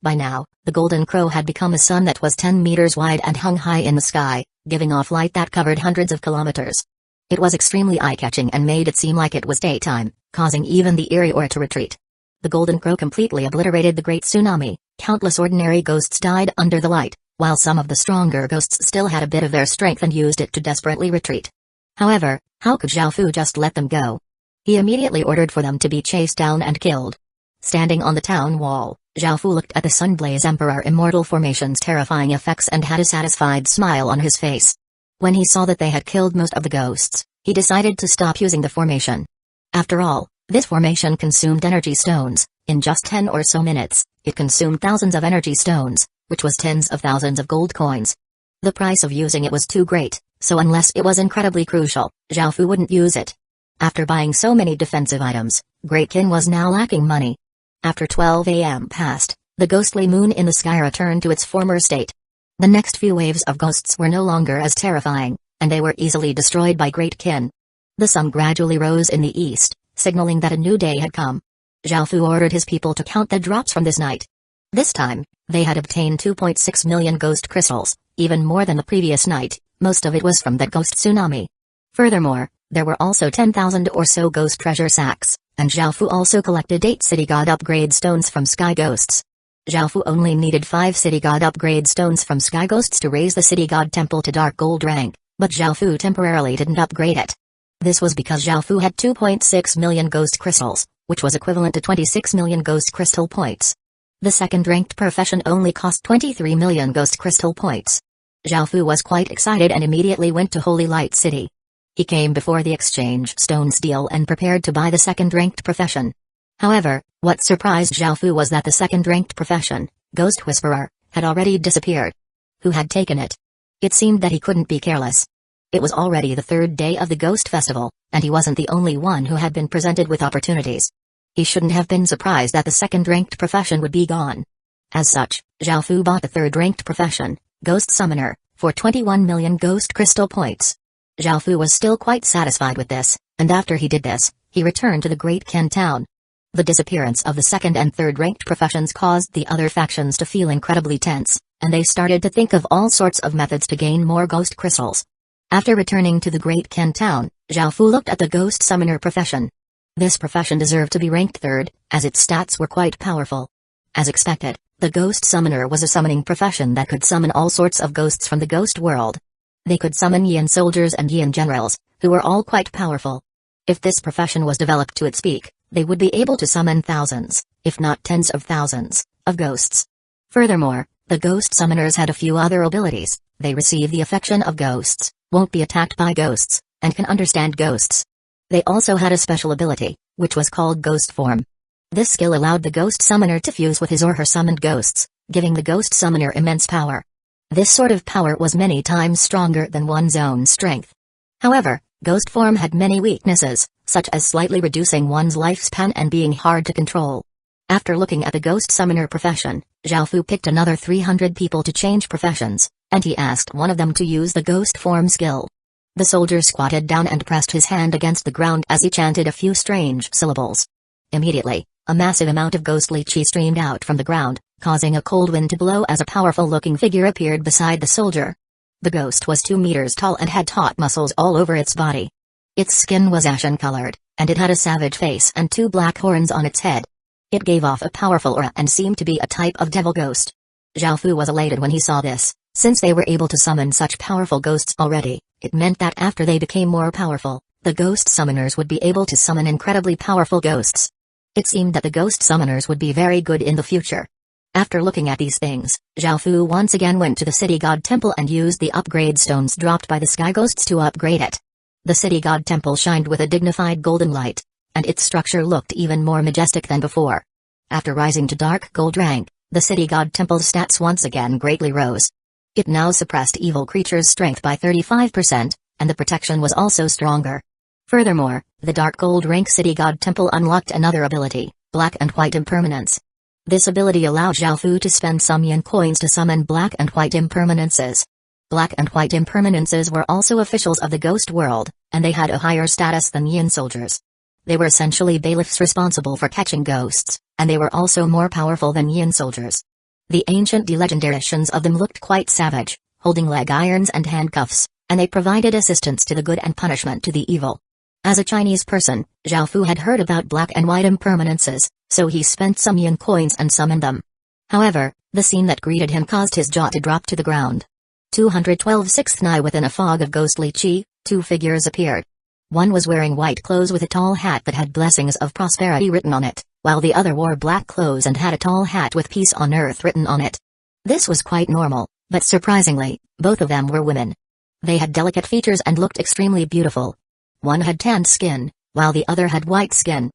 By now, the golden crow had become a sun that was 10 meters wide and hung high in the sky, giving off light that covered hundreds of kilometers. It was extremely eye-catching and made it seem like it was daytime, causing even the eerie aura to retreat. The golden crow completely obliterated the great tsunami. Countless ordinary ghosts died under the light, while some of the stronger ghosts still had a bit of their strength and used it to desperately retreat. However, how could Zhao Fu just let them go? He immediately ordered for them to be chased down and killed. Standing on the town wall, Zhao Fu looked at the Sunblaze Emperor Immortal Formation's terrifying effects and had a satisfied smile on his face. When he saw that they had killed most of the ghosts, he decided to stop using the formation. After all, this formation consumed energy stones. In just 10 or so minutes, it consumed thousands of energy stones, which was tens of thousands of gold coins. The price of using it was too great, so unless it was incredibly crucial, Zhao Fu wouldn't use it. After buying so many defensive items, Great Qin was now lacking money. After 12 a.m. passed, the ghostly moon in the sky returned to its former state. The next few waves of ghosts were no longer as terrifying, and they were easily destroyed by Great Qin. The sun gradually rose in the east, signaling that a new day had come. Zhao Fu ordered his people to count the drops from this night. This time, they had obtained 2.6 million ghost crystals, even more than the previous night. Most of it was from that ghost tsunami. Furthermore, there were also 10,000 or so ghost treasure sacks, and Zhao Fu also collected 8 city god upgrade stones from sky ghosts. Zhao Fu only needed 5 city god upgrade stones from sky ghosts to raise the city god temple to dark gold rank, but Zhao Fu temporarily didn't upgrade it. This was because Zhao Fu had 2.6 million ghost crystals, which was equivalent to 26 million ghost crystal points. The second-ranked profession only cost 23 million ghost crystal points. Zhao Fu was quite excited and immediately went to Holy Light City. He came before the exchange stones deal and prepared to buy the second-ranked profession. However, what surprised Zhao Fu was that the second-ranked profession, Ghost Whisperer, had already disappeared. Who had taken it? It seemed that he couldn't be careless. It was already the third day of the Ghost Festival, and he wasn't the only one who had been presented with opportunities. He shouldn't have been surprised that the second-ranked profession would be gone. As such, Zhao Fu bought the third-ranked profession, Ghost Summoner, for 21 million ghost crystal points. Zhao Fu was still quite satisfied with this, and after he did this, he returned to the Great Qin town. The disappearance of the second and third-ranked professions caused the other factions to feel incredibly tense, and they started to think of all sorts of methods to gain more ghost crystals. After returning to the Great Qin town, Zhao Fu looked at the Ghost Summoner profession. This profession deserved to be ranked third, as its stats were quite powerful. As expected, the Ghost Summoner was a summoning profession that could summon all sorts of ghosts from the ghost world. They could summon Yin soldiers and Yin generals, who were all quite powerful. If this profession was developed to its peak, they would be able to summon thousands, if not tens of thousands, of ghosts. Furthermore, the Ghost Summoners had a few other abilities. They receive the affection of ghosts, won't be attacked by ghosts, and can understand ghosts. They also had a special ability, which was called Ghost Form. This skill allowed the Ghost Summoner to fuse with his or her summoned ghosts, giving the Ghost Summoner immense power. This sort of power was many times stronger than one's own strength. However, Ghost Form had many weaknesses, such as slightly reducing one's lifespan and being hard to control. After looking at the Ghost Summoner profession, Zhao Fu picked another 300 people to change professions, and he asked one of them to use the Ghost Form skill. The soldier squatted down and pressed his hand against the ground as he chanted a few strange syllables. Immediately, a massive amount of ghostly chi streamed out from the ground, causing a cold wind to blow as a powerful-looking figure appeared beside the soldier. The ghost was 2 meters tall and had taut muscles all over its body. Its skin was ashen-colored, and it had a savage face and 2 black horns on its head. It gave off a powerful aura and seemed to be a type of devil ghost. Zhao Fu was elated when he saw this. Since they were able to summon such powerful ghosts already, it meant that after they became more powerful, the ghost summoners would be able to summon incredibly powerful ghosts. It seemed that the ghost summoners would be very good in the future. After looking at these things, Zhao Fu once again went to the city god temple and used the upgrade stones dropped by the sky ghosts to upgrade it. The city god temple shined with a dignified golden light, and its structure looked even more majestic than before. After rising to dark gold rank, The city god temple's stats once again greatly rose. It now suppressed evil creatures' strength by 35%, and the protection was also stronger. Furthermore, the dark gold rank city god temple unlocked another ability, black and white impermanence. This ability allowed Zhao Fu to spend some yen coins to summon black and white impermanences. Black and white impermanences were also officials of the ghost world, and they had a higher status than yin soldiers. They were essentially bailiffs responsible for catching ghosts, and they were also more powerful than yin soldiers. The ancient legendaritions of them looked quite savage, holding leg irons and handcuffs, and they provided assistance to the good and punishment to the evil. As a Chinese person, Zhao Fu had heard about black and white impermanences, so he spent some yen coins and summoned them. However, the scene that greeted him caused his jaw to drop to the ground. 212 sixth night within a fog of ghostly chi, two figures appeared. One was wearing white clothes with a tall hat that had blessings of prosperity written on it, while the other wore black clothes and had a tall hat with peace on earth written on it. This was quite normal, but surprisingly, both of them were women. They had delicate features and looked extremely beautiful. One had tanned skin, while the other had white skin.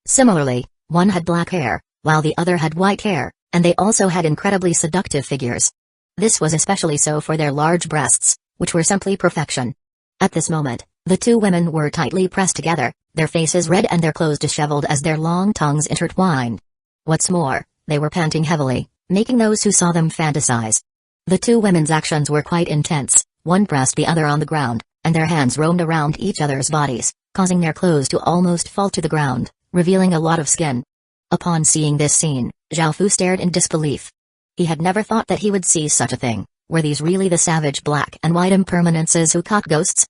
Similarly, one had black hair, while the other had white hair, and they also had incredibly seductive figures. This was especially so for their large breasts, which were simply perfection. At this moment, the two women were tightly pressed together, their faces red and their clothes disheveled as their long tongues intertwined. What's more, they were panting heavily, making those who saw them fantasize. The two women's actions were quite intense, one pressed the other on the ground, and their hands roamed around each other's bodies, causing their clothes to almost fall to the ground, revealing a lot of skin. Upon seeing this scene, Zhao Fu stared in disbelief. He had never thought that he would see such a thing. Were these really the savage black and white impermanences who caught ghosts?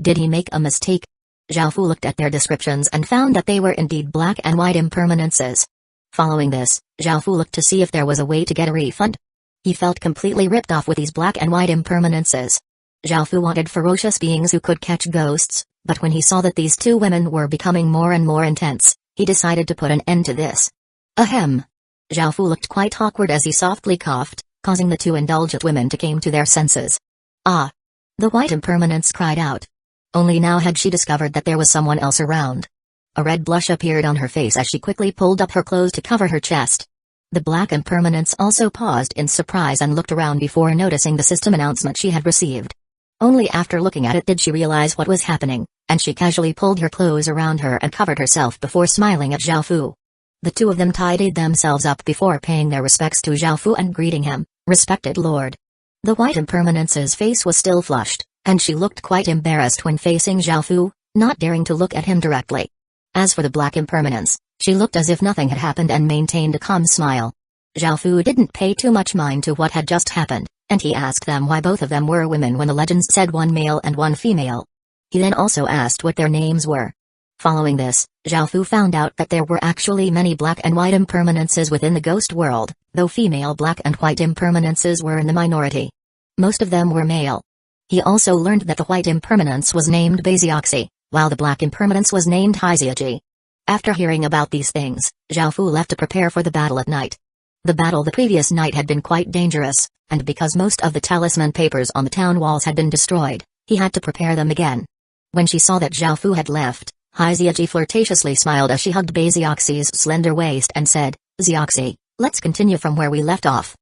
Did he make a mistake? Zhao Fu looked at their descriptions and found that they were indeed black and white impermanences. Following this, Zhao Fu looked to see if there was a way to get a refund. He felt completely ripped off with these black and white impermanences. Zhao Fu wanted ferocious beings who could catch ghosts, but when he saw that these two women were becoming more and more intense, he decided to put an end to this. Ahem. Zhao Fu looked quite awkward as he softly coughed, causing the two indulgent women to come to their senses. Ah! The white impermanence cried out. Only now had she discovered that there was someone else around. A red blush appeared on her face as she quickly pulled up her clothes to cover her chest. The black impermanence also paused in surprise and looked around before noticing the system announcement she had received. Only after looking at it did she realize what was happening, and she casually pulled her clothes around her and covered herself before smiling at Zhao Fu. The two of them tidied themselves up before paying their respects to Zhao Fu and greeting him, "Respected Lord." The white impermanence's face was still flushed, and she looked quite embarrassed when facing Zhao Fu, not daring to look at him directly. As for the black impermanence, she looked as if nothing had happened and maintained a calm smile. Zhao Fu didn't pay too much mind to what had just happened, and he asked them why both of them were women when the legends said one male and one female. He then also asked what their names were. Following this, Zhao Fu found out that there were actually many black and white impermanences within the ghost world, though female black and white impermanences were in the minority. Most of them were male. He also learned that the white impermanence was named Basioxy, while the black impermanence was named Haiziaji. After hearing about these things, Zhao Fu left to prepare for the battle at night. The battle the previous night had been quite dangerous, and because most of the talisman papers on the town walls had been destroyed, he had to prepare them again. When she saw that Zhao Fu had left, Haiziaji flirtatiously smiled as she hugged Basioxy's slender waist and said, "Zioxy, let's continue from where we left off."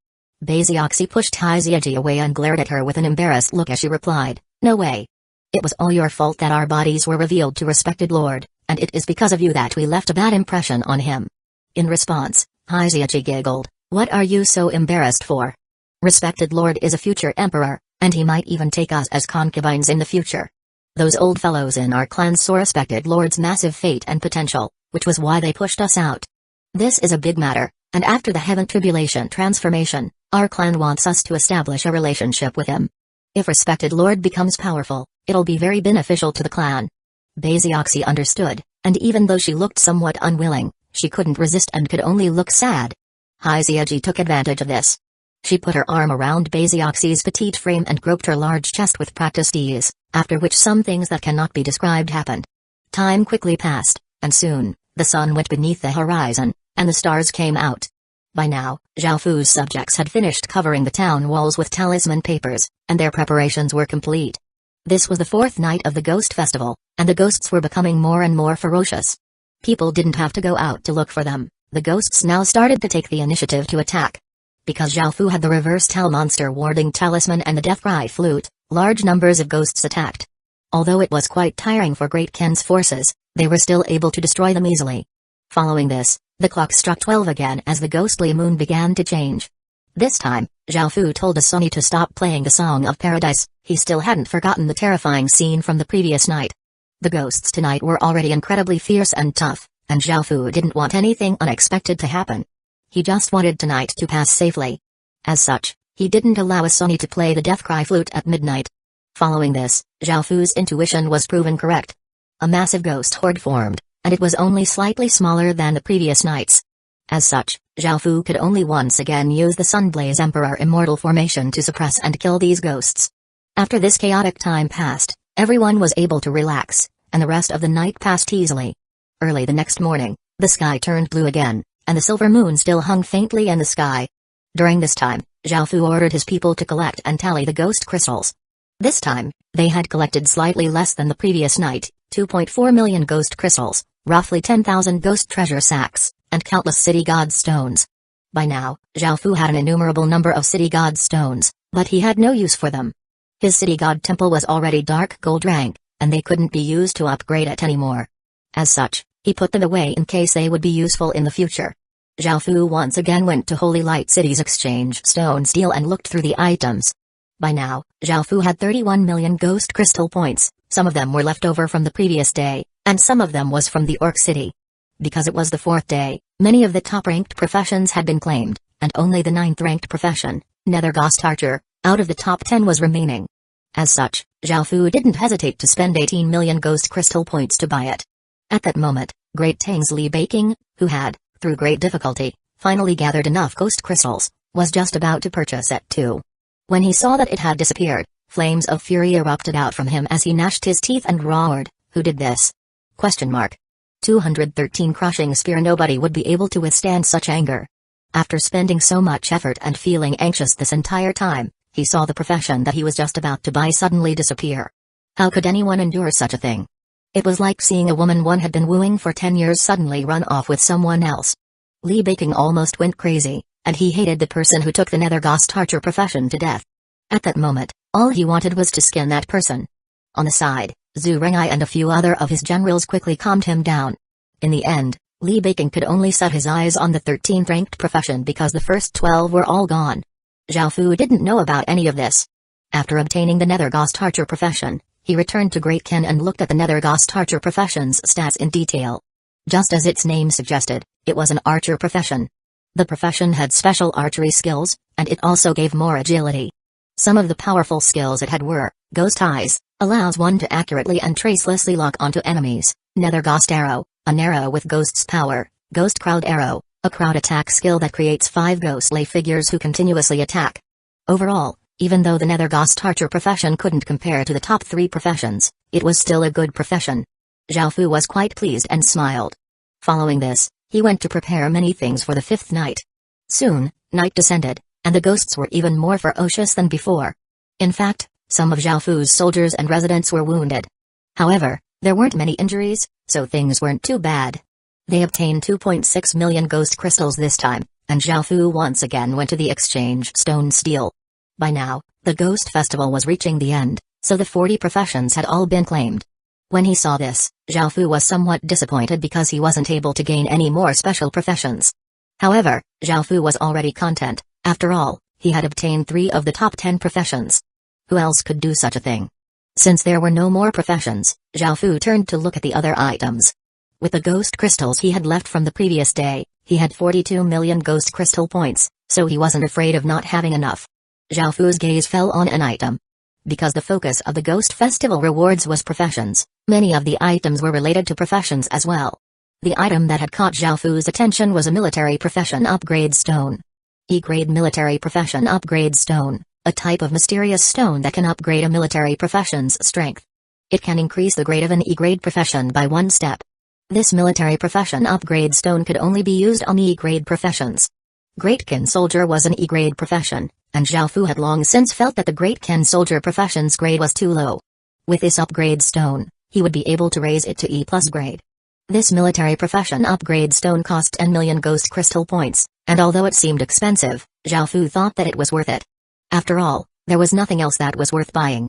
Basioxy pushed Haiziaji away and glared at her with an embarrassed look as she replied, "No way. It was all your fault that our bodies were revealed to respected Lord, and it is because of you that we left a bad impression on him." In response, Haiziaji giggled, "What are you so embarrassed for? Respected Lord is a future emperor, and he might even take us as concubines in the future. Those old fellows in our clan saw respected Lord's massive fate and potential, which was why they pushed us out. This is a big matter, and after the Heaven Tribulation transformation, our clan wants us to establish a relationship with him. If respected Lord becomes powerful, it'll be very beneficial to the clan." Basioxy understood, and even though she looked somewhat unwilling, she couldn't resist and could only look sad. Haiziaji took advantage of this. She put her arm around Basioxy's petite frame and groped her large chest with practiced ease, after which some things that cannot be described happened. Time quickly passed, and soon, the sun went beneath the horizon, and the stars came out. By now, Zhao Fu's subjects had finished covering the town walls with talisman papers, and their preparations were complete. This was the fourth night of the Ghost Festival, and the ghosts were becoming more and more ferocious. People didn't have to go out to look for them, the ghosts now started to take the initiative to attack. Because Zhao Fu had the reverse Tell monster warding talisman and the death cry flute, large numbers of ghosts attacked. Although it was quite tiring for Great Ken's forces, they were still able to destroy them easily. Following this, the clock struck 12 again as the ghostly moon began to change. This time, Zhao Fu told Asani to stop playing the Song of Paradise. He still hadn't forgotten the terrifying scene from the previous night. The ghosts tonight were already incredibly fierce and tough, and Zhao Fu didn't want anything unexpected to happen. He just wanted tonight to pass safely. As such, he didn't allow Asani to play the death cry flute at midnight. Following this, Zhao Fu's intuition was proven correct. A massive ghost horde formed, and it was only slightly smaller than the previous nights. As such, Zhao Fu could only once again use the Sunblaze Emperor Immortal formation to suppress and kill these ghosts. After this chaotic time passed, everyone was able to relax, and the rest of the night passed easily. Early the next morning, the sky turned blue again, and the silver moon still hung faintly in the sky. During this time, Zhao Fu ordered his people to collect and tally the ghost crystals. This time, they had collected slightly less than the previous night, 2.4 million ghost crystals, roughly 10,000 ghost treasure sacks, and countless city god stones. By now, Zhao Fu had an innumerable number of city god stones, but he had no use for them. His city god temple was already dark gold rank, and they couldn't be used to upgrade it anymore. As such, he put them away in case they would be useful in the future. Zhao Fu once again went to Holy Light City's exchange stones deal and looked through the items. By now, Zhao Fu had 31 million ghost crystal points. Some of them were left over from the previous day, and some of them was from the Orc City. Because it was the 4th day, many of the top-ranked professions had been claimed, and only the 9th-ranked profession, Nether Ghost Archer, out of the top 10 was remaining. As such, Zhao Fu didn't hesitate to spend 18 million ghost crystal points to buy it. At that moment, Great Tang's Li Baking, who had, through great difficulty, finally gathered enough ghost crystals, was just about to purchase it too. When he saw that it had disappeared, flames of fury erupted out from him as he gnashed his teeth and roared, "Who did this?" 213 crushing spear. Nobody would be able to withstand such anger. After spending so much effort and feeling anxious this entire time, he saw the profession that he was just about to buy suddenly disappear. How could anyone endure such a thing? It was like seeing a woman one had been wooing for 10 years suddenly run off with someone else. Li Baking almost went crazy, and he hated the person who took the Nether Ghost Archer profession to death. At that moment, all he wanted was to skin that person. On the side, Zhu Rengai and a few other of his generals quickly calmed him down. In the end, Li Baking could only set his eyes on the 13th ranked profession because the first 12 were all gone. Zhao Fu didn't know about any of this. After obtaining the Nether Ghost Archer profession, he returned to Great Ken and looked at the Nether Ghost Archer profession's stats in detail. Just as its name suggested, it was an archer profession. The profession had special archery skills, and it also gave more agility. Some of the powerful skills it had were, Ghost Eyes, allows one to accurately and tracelessly lock onto enemies, Nether Ghost Arrow, an arrow with Ghost's power, Ghost Crowd Arrow, a crowd attack skill that creates 5 ghostly figures who continuously attack. Overall, even though the Nether Ghost Archer profession couldn't compare to the top 3 professions, it was still a good profession. Zhao Fu was quite pleased and smiled. Following this, he went to prepare many things for the 5th night. Soon, night descended, and the ghosts were even more ferocious than before. In fact, some of Zhao Fu's soldiers and residents were wounded. However, there weren't many injuries, so things weren't too bad. They obtained 2.6 million ghost crystals this time, and Zhao Fu once again went to the exchange stone steel. By now, the Ghost Festival was reaching the end, so the 40 professions had all been claimed. When he saw this, Zhao Fu was somewhat disappointed because he wasn't able to gain any more special professions. However, Zhao Fu was already content. After all, he had obtained 3 of the top 10 professions. Who else could do such a thing? Since there were no more professions, Zhao Fu turned to look at the other items. With the ghost crystals he had left from the previous day, he had 42 million ghost crystal points, so he wasn't afraid of not having enough. Zhao Fu's gaze fell on an item. Because the focus of the Ghost Festival rewards was professions, many of the items were related to professions as well. The item that had caught Zhao Fu's attention was a military profession upgrade stone. E-grade military profession upgrade stone, a type of mysterious stone that can upgrade a military profession's strength. It can increase the grade of an E-grade profession by 1 step. This military profession upgrade stone could only be used on E-grade professions. Great Ken Soldier was an E-grade profession, and Zhao Fu had long since felt that the Great Ken Soldier profession's grade was too low. With this upgrade stone, he would be able to raise it to E+ grade. This military profession upgrade stone cost 10 million ghost crystal points, and although it seemed expensive, Zhao Fu thought that it was worth it. After all, there was nothing else that was worth buying.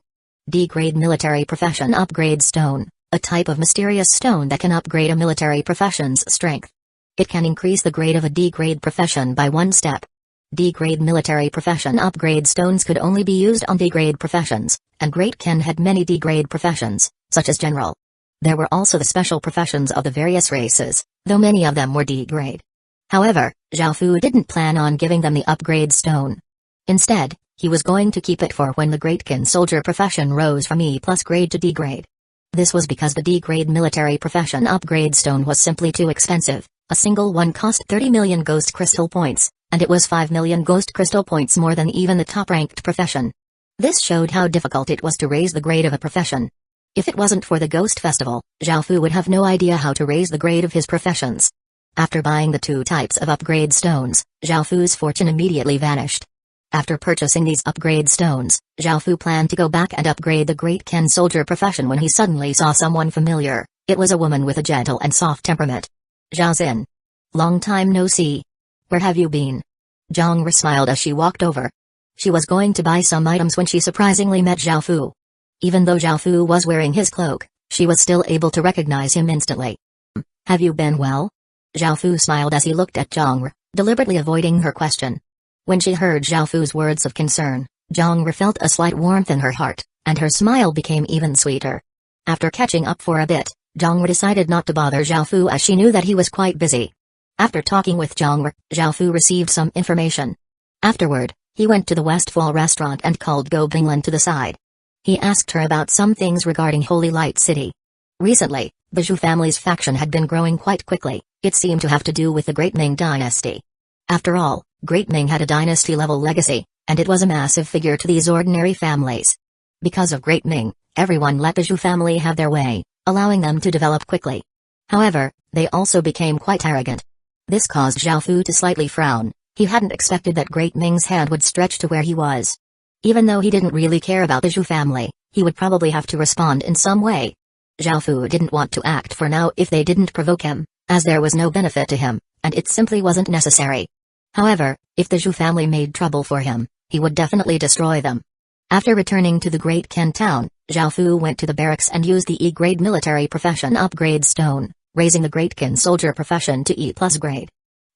D-grade military profession upgrade stone, a type of mysterious stone that can upgrade a military profession's strength. It can increase the grade of a D-grade profession by 1 step. D-grade military profession upgrade stones could only be used on D-grade professions, and Great Ken had many D-grade professions, such as general. There were also the special professions of the various races, though many of them were D-grade. However, Zhao Fu didn't plan on giving them the upgrade stone. Instead, he was going to keep it for when the Great Ken soldier profession rose from E+ grade to D grade. This was because the D-grade military profession upgrade stone was simply too expensive. A single one cost 30 million ghost crystal points, and it was 5 million ghost crystal points more than even the top-ranked profession. This showed how difficult it was to raise the grade of a profession. If it wasn't for the Ghost Festival, Zhao Fu would have no idea how to raise the grade of his professions. After buying the 2 types of upgrade stones, Zhao Fu's fortune immediately vanished. After purchasing these upgrade stones, Zhao Fu planned to go back and upgrade the Great Ken soldier profession when he suddenly saw someone familiar. It was a woman with a gentle and soft temperament. Zhao Xin. Long time no see. Where have you been? Zhang Re smiled as she walked over. She was going to buy some items when she surprisingly met Zhao Fu. Even though Zhao Fu was wearing his cloak, she was still able to recognize him instantly. Have you been well? Zhao Fu smiled as he looked at Zhang Re, deliberately avoiding her question. When she heard Zhao Fu's words of concern, Zhang Re felt a slight warmth in her heart, and her smile became even sweeter. After catching up for a bit, Zhang Re decided not to bother Zhao Fu as she knew that he was quite busy. After talking with Zhang Re, Zhao Fu received some information. Afterward, he went to the Westfall restaurant and called Go Binglan to the side. He asked her about some things regarding Holy Light City. Recently, the Zhu family's faction had been growing quite quickly. It seemed to have to do with the Great Ming dynasty. After all, Great Ming had a dynasty-level legacy, and it was a massive figure to these ordinary families. Because of Great Ming, everyone let the Zhu family have their way, allowing them to develop quickly. However, they also became quite arrogant. This caused Zhao Fu to slightly frown. He hadn't expected that Great Ming's hand would stretch to where he was. Even though he didn't really care about the Zhu family, he would probably have to respond in some way. Zhao Fu didn't want to act for now if they didn't provoke him, as there was no benefit to him, and it simply wasn't necessary. However, if the Zhu family made trouble for him, he would definitely destroy them. After returning to the Great Ken town, Zhao Fu went to the barracks and used the E-grade military profession upgrade stone, raising the Great Ken soldier profession to E+ grade.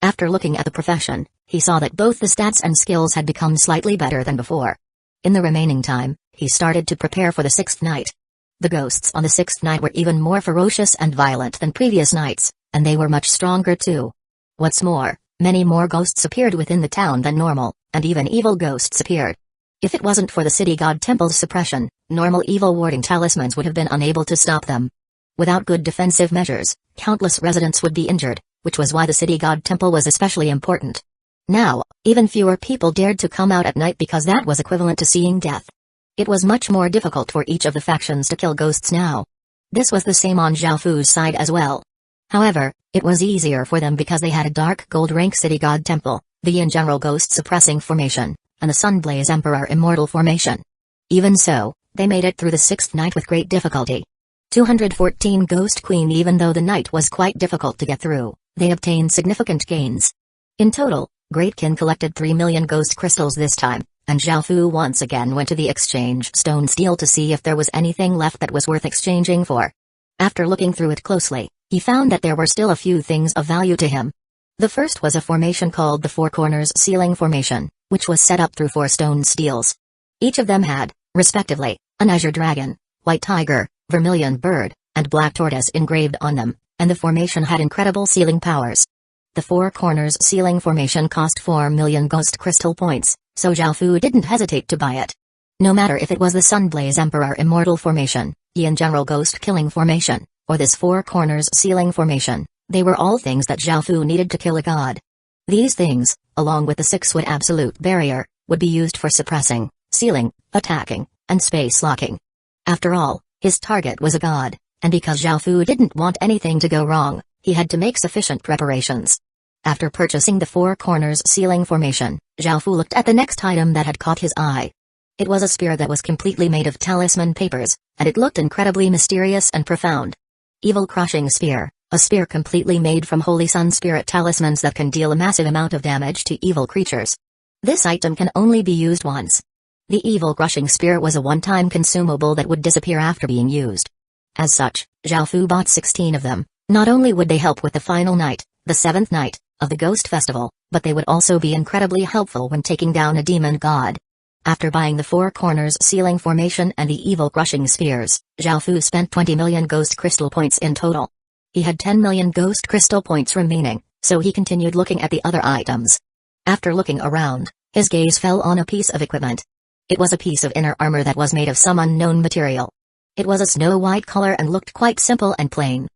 After looking at the profession, he saw that both the stats and skills had become slightly better than before. In the remaining time, he started to prepare for the 6th night. The ghosts on the 6th night were even more ferocious and violent than previous nights, and they were much stronger too. What's more, many more ghosts appeared within the town than normal, and even evil ghosts appeared. If it wasn't for the city god temple's suppression, normal evil warding talismans would have been unable to stop them. Without good defensive measures, countless residents would be injured, which was why the city god temple was especially important. Now, even fewer people dared to come out at night because that was equivalent to seeing death. It was much more difficult for each of the factions to kill ghosts now. This was the same on Zhao Fu's side as well. However, it was easier for them because they had a dark gold rank city god temple, the Yin General Ghost Suppressing Formation, and the Sunblaze Emperor Immortal Formation. Even so, they made it through the 6th night with great difficulty. 214 Ghost Queen. Even though the night was quite difficult to get through, they obtained significant gains. In total, Great Ken collected 3 million ghost crystals this time, and Zhao Fu once again went to the exchange stones deal to see if there was anything left that was worth exchanging for. After looking through it closely, he found that there were still a few things of value to him. The first was a formation called the Four Corners Ceiling Formation, which was set up through 4 stone steels. Each of them had, respectively, an azure dragon, white tiger, vermilion bird, and black tortoise engraved on them, and the formation had incredible sealing powers. The Four Corners Ceiling Formation cost 4 million ghost crystal points, so Zhao Fu didn't hesitate to buy it. No matter if it was the Sunblaze Emperor Immortal Formation, Yin General Ghost Killing Formation, or this Four Corners Ceiling Formation, they were all things that Zhao Fu needed to kill a god. These things, along with the 6-wood Absolute Barrier, would be used for suppressing, sealing, attacking, and space locking. After all, his target was a god, and because Zhao Fu didn't want anything to go wrong, he had to make sufficient preparations. After purchasing the Four Corners Ceiling Formation, Zhao Fu looked at the next item that had caught his eye. It was a spear that was completely made of talisman papers, and it looked incredibly mysterious and profound. Evil Crushing Spear, A spear completely made from Holy Sun Spirit talismans that can deal a massive amount of damage to evil creatures. This item can only be used once. The evil crushing spear was a one-time consumable that would disappear after being used. As such, Zhao Fu bought 16 of them. Not only would they help with the final night, the 7th night, of the Ghost Festival, but they would also be incredibly helpful when taking down a demon god. After buying the Four Corners Sealing Formation and the Evil Crushing Spears, Zhao Fu spent 20 million Ghost Crystal Points in total. He had 10 million Ghost Crystal Points remaining, so he continued looking at the other items. After looking around, his gaze fell on a piece of equipment. It was a piece of inner armor that was made of some unknown material. It was a snow-white color and looked quite simple and plain.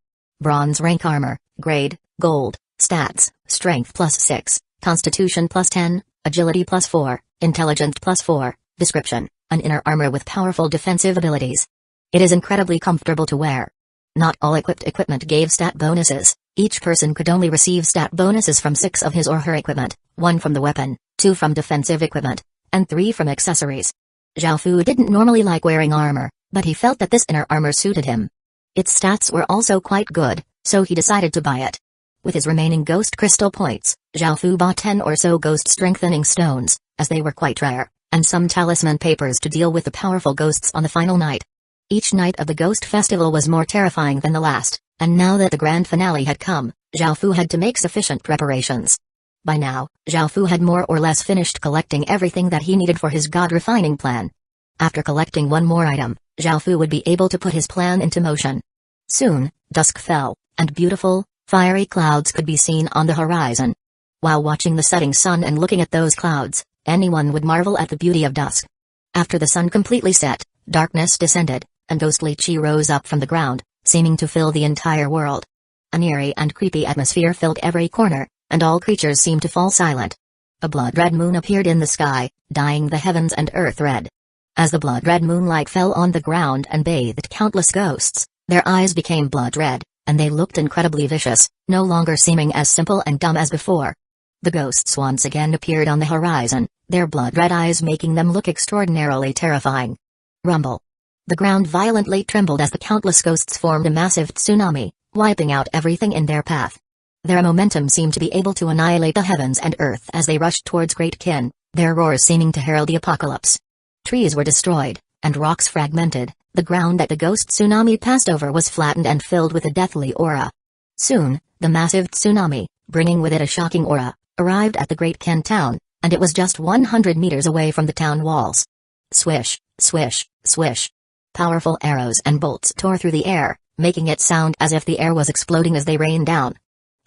Bronze rank armor, grade, gold, stats, strength +6, constitution +10, agility +4, intelligence +4, description, an inner armor with powerful defensive abilities. It is incredibly comfortable to wear. Not all equipped equipment gave stat bonuses. Each person could only receive stat bonuses from 6 of his or her equipment, 1 from the weapon, 2 from defensive equipment, and 3 from accessories. Zhao Fu didn't normally like wearing armor, but he felt that this inner armor suited him. Its stats were also quite good, so he decided to buy it. With his remaining Ghost Crystal Points, Zhao Fu bought 10 or so Ghost Strengthening Stones, as they were quite rare, and some talisman papers to deal with the powerful ghosts on the final night. Each night of the Ghost Festival was more terrifying than the last, and now that the grand finale had come, Zhao Fu had to make sufficient preparations. By now, Zhao Fu had more or less finished collecting everything that he needed for his god-refining plan. After collecting one more item, Zhao Fu would be able to put his plan into motion. Soon, dusk fell, and beautiful, fiery clouds could be seen on the horizon. While watching the setting sun and looking at those clouds, anyone would marvel at the beauty of dusk. After the sun completely set, darkness descended, and ghostly chi rose up from the ground, seeming to fill the entire world. An eerie and creepy atmosphere filled every corner, and all creatures seemed to fall silent. A blood-red moon appeared in the sky, dyeing the heavens and earth red. As the blood-red moonlight fell on the ground and bathed countless ghosts, their eyes became blood-red, and they looked incredibly vicious, no longer seeming as simple and dumb as before. The ghosts once again appeared on the horizon, their blood-red eyes making them look extraordinarily terrifying. Rumble. The ground violently trembled as the countless ghosts formed a massive tsunami, wiping out everything in their path. Their momentum seemed to be able to annihilate the heavens and earth as they rushed towards Great Kin, their roars seeming to herald the apocalypse. Trees were destroyed, and rocks fragmented. The ground that the ghost tsunami passed over was flattened and filled with a deathly aura. Soon, the massive tsunami, bringing with it a shocking aura, arrived at the Great Kin town, and it was just 100 meters away from the town walls. Swish, swish, swish. Powerful arrows and bolts tore through the air, making it sound as if the air was exploding as they rained down.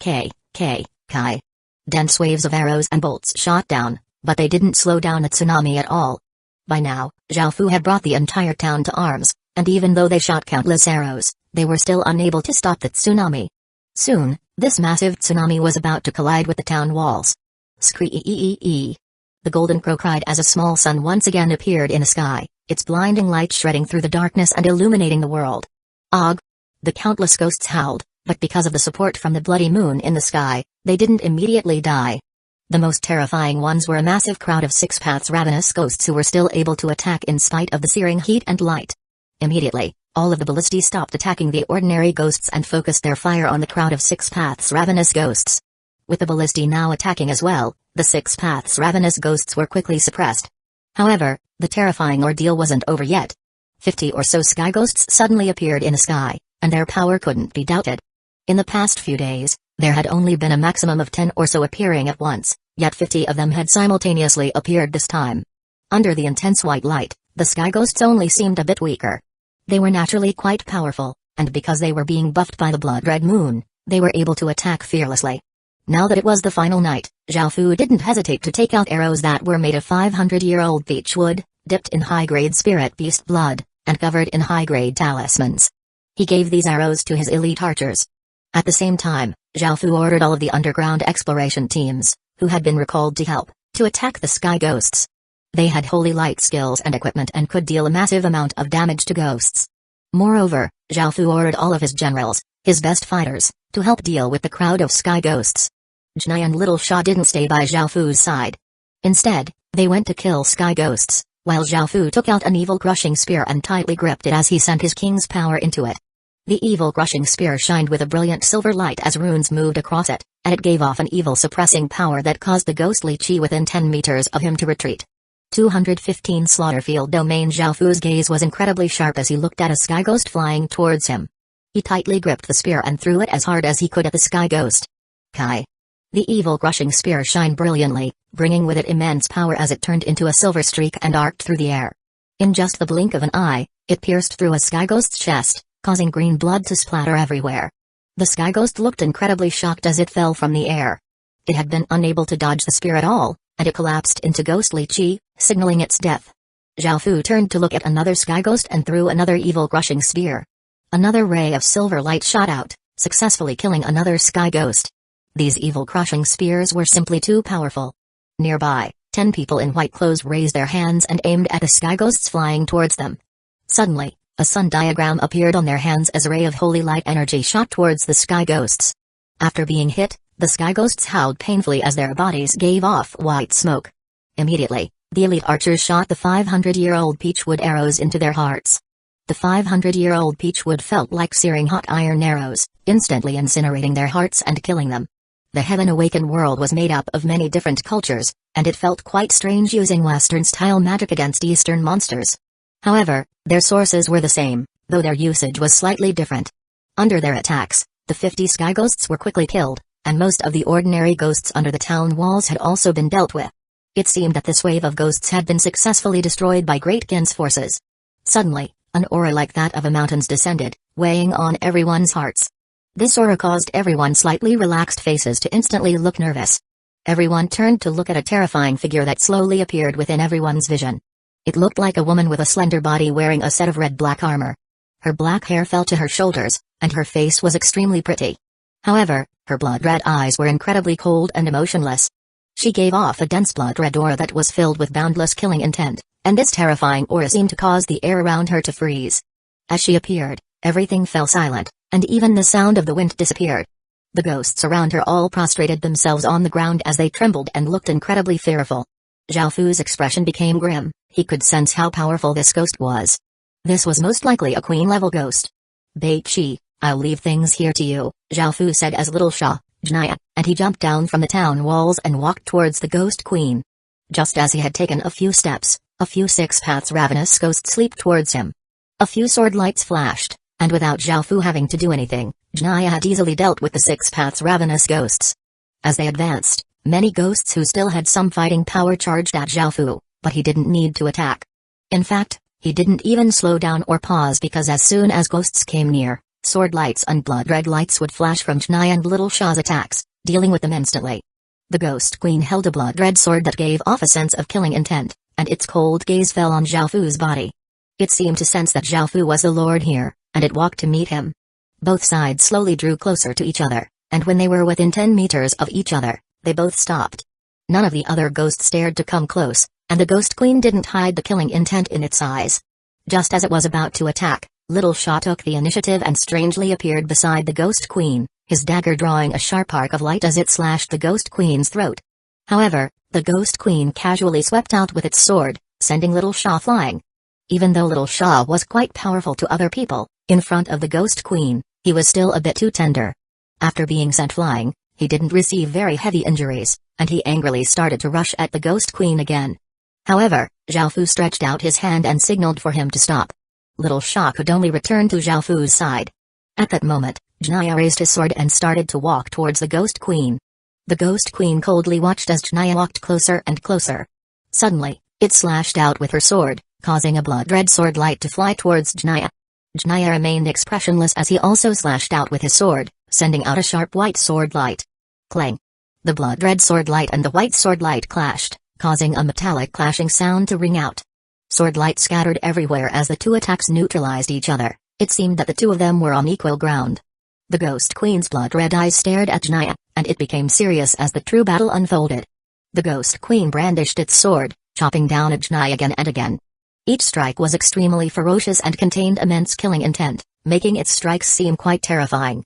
Kai. Dense waves of arrows and bolts shot down, but they didn't slow down the tsunami at all. By now, Zhao Fu had brought the entire town to arms, and even though they shot countless arrows, they were still unable to stop the tsunami. Soon, this massive tsunami was about to collide with the town walls. Scree-ee-ee-ee. The golden crow cried as a small sun once again appeared in the sky, its blinding light shredding through the darkness and illuminating the world. Og! The countless ghosts howled, but because of the support from the bloody moon in the sky, they didn't immediately die. The most terrifying ones were a massive crowd of Six Paths ravenous ghosts who were still able to attack in spite of the searing heat and light. Immediately, all of the ballistae stopped attacking the ordinary ghosts and focused their fire on the crowd of Six Paths ravenous ghosts. With the ballistae now attacking as well, the Six Paths ravenous ghosts were quickly suppressed. However, the terrifying ordeal wasn't over yet. 50 or so sky ghosts suddenly appeared in the sky, and their power couldn't be doubted. In the past few days, there had only been a maximum of 10 or so appearing at once, yet 50 of them had simultaneously appeared this time. Under the intense white light, the sky ghosts only seemed a bit weaker. They were naturally quite powerful, and because they were being buffed by the blood-red moon, they were able to attack fearlessly. Now that it was the final night, Zhao Fu didn't hesitate to take out arrows that were made of 500-year-old beech wood, dipped in high-grade spirit beast blood, and covered in high-grade talismans. He gave these arrows to his elite archers. At the same time, Zhao Fu ordered all of the underground exploration teams, who had been recalled to help, to attack the sky ghosts. They had holy light skills and equipment and could deal a massive amount of damage to ghosts. Moreover, Zhao Fu ordered all of his generals, his best fighters, to help deal with the crowd of sky ghosts. Jnai and Little Sha didn't stay by Zhao Fu's side. Instead, they went to kill sky ghosts, while Zhao Fu took out an evil crushing spear and tightly gripped it as he sent his king's power into it. The evil crushing spear shined with a brilliant silver light as runes moved across it, and it gave off an evil suppressing power that caused the ghostly chi within 10 meters of him to retreat. 215 Slaughterfield Domain. Zhao Fu's gaze was incredibly sharp as he looked at a sky ghost flying towards him. He tightly gripped the spear and threw it as hard as he could at the sky ghost. Kai! The evil crushing spear shined brilliantly, bringing with it immense power as it turned into a silver streak and arced through the air. In just the blink of an eye, it pierced through a sky ghost's chest, causing green blood to splatter everywhere. The sky ghost looked incredibly shocked as it fell from the air. It had been unable to dodge the spear at all, and it collapsed into ghostly chi, signaling its death. Zhao Fu turned to look at another sky ghost and threw another evil crushing spear. Another ray of silver light shot out, successfully killing another sky ghost. These evil crushing spears were simply too powerful. Nearby, 10 people in white clothes raised their hands and aimed at the sky ghosts flying towards them. Suddenly, a sun diagram appeared on their hands as a ray of holy light energy shot towards the sky ghosts. After being hit, the sky ghosts howled painfully as their bodies gave off white smoke. Immediately, the elite archers shot the 500-year-old peachwood arrows into their hearts. The 500-year-old peachwood felt like searing hot iron arrows, instantly incinerating their hearts and killing them. The heaven-awakened world was made up of many different cultures, and it felt quite strange using Western-style magic against Eastern monsters. However, their sources were the same, though their usage was slightly different. Under their attacks, the 50 sky ghosts were quickly killed, and most of the ordinary ghosts under the town walls had also been dealt with. It seemed that this wave of ghosts had been successfully destroyed by Great Gin's forces. Suddenly, an aura like that of a mountain's descended, weighing on everyone's hearts. This aura caused everyone's slightly relaxed faces to instantly look nervous. Everyone turned to look at a terrifying figure that slowly appeared within everyone's vision. It looked like a woman with a slender body wearing a set of red-black armor. Her black hair fell to her shoulders, and her face was extremely pretty. However, her blood-red eyes were incredibly cold and emotionless. She gave off a dense blood-red aura that was filled with boundless killing intent, and this terrifying aura seemed to cause the air around her to freeze. As she appeared, everything fell silent, and even the sound of the wind disappeared. The ghosts around her all prostrated themselves on the ground as they trembled and looked incredibly fearful. Zhao Fu's expression became grim. He could sense how powerful this ghost was. This was most likely a queen-level ghost. Bei Qi, I'll leave things here to you, Zhao Fu said as Little Sha, Jnaya, and he jumped down from the town walls and walked towards the ghost queen. Just as he had taken a few steps, a few six-paths ravenous ghosts leaped towards him. A few sword lights flashed, and without Zhao Fu having to do anything, Jnaya had easily dealt with the six-paths ravenous ghosts. As they advanced, many ghosts who still had some fighting power charged at Zhao Fu, but he didn't need to attack. In fact, he didn't even slow down or pause because as soon as ghosts came near, sword lights and blood-red lights would flash from Jnai and Little Shah's attacks, dealing with them instantly. The Ghost Queen held a blood-red sword that gave off a sense of killing intent, and its cold gaze fell on Zhao Fu's body. It seemed to sense that Zhao Fu was the lord here, and it walked to meet him. Both sides slowly drew closer to each other, and when they were within 10 meters of each other, they both stopped. None of the other ghosts dared to come close, and the Ghost Queen didn't hide the killing intent in its eyes. Just as it was about to attack, Little Shah took the initiative and strangely appeared beside the Ghost Queen, his dagger drawing a sharp arc of light as it slashed the Ghost Queen's throat. However, the Ghost Queen casually swept out with its sword, sending Little Shah flying. Even though Little Shah was quite powerful to other people, in front of the Ghost Queen, he was still a bit too tender. After being sent flying, he didn't receive very heavy injuries, and he angrily started to rush at the Ghost Queen again. However, Zhao Fu stretched out his hand and signaled for him to stop. Little Shah could only return to Zhao Fu's side. At that moment, Jnaya raised his sword and started to walk towards the Ghost Queen. The Ghost Queen coldly watched as Jnaya walked closer and closer. Suddenly, it slashed out with her sword, causing a blood-red sword light to fly towards Jnaya. Jnaya remained expressionless as he also slashed out with his sword, sending out a sharp white sword light. Clang! The blood-red sword light and the white sword light clashed, causing a metallic clashing sound to ring out. Sword light scattered everywhere as the two attacks neutralized each other. It seemed that the two of them were on equal ground. The Ghost Queen's blood-red eyes stared at Jnaya, and it became serious as the true battle unfolded. The Ghost Queen brandished its sword, chopping down at Jnaya again and again. Each strike was extremely ferocious and contained immense killing intent, making its strikes seem quite terrifying.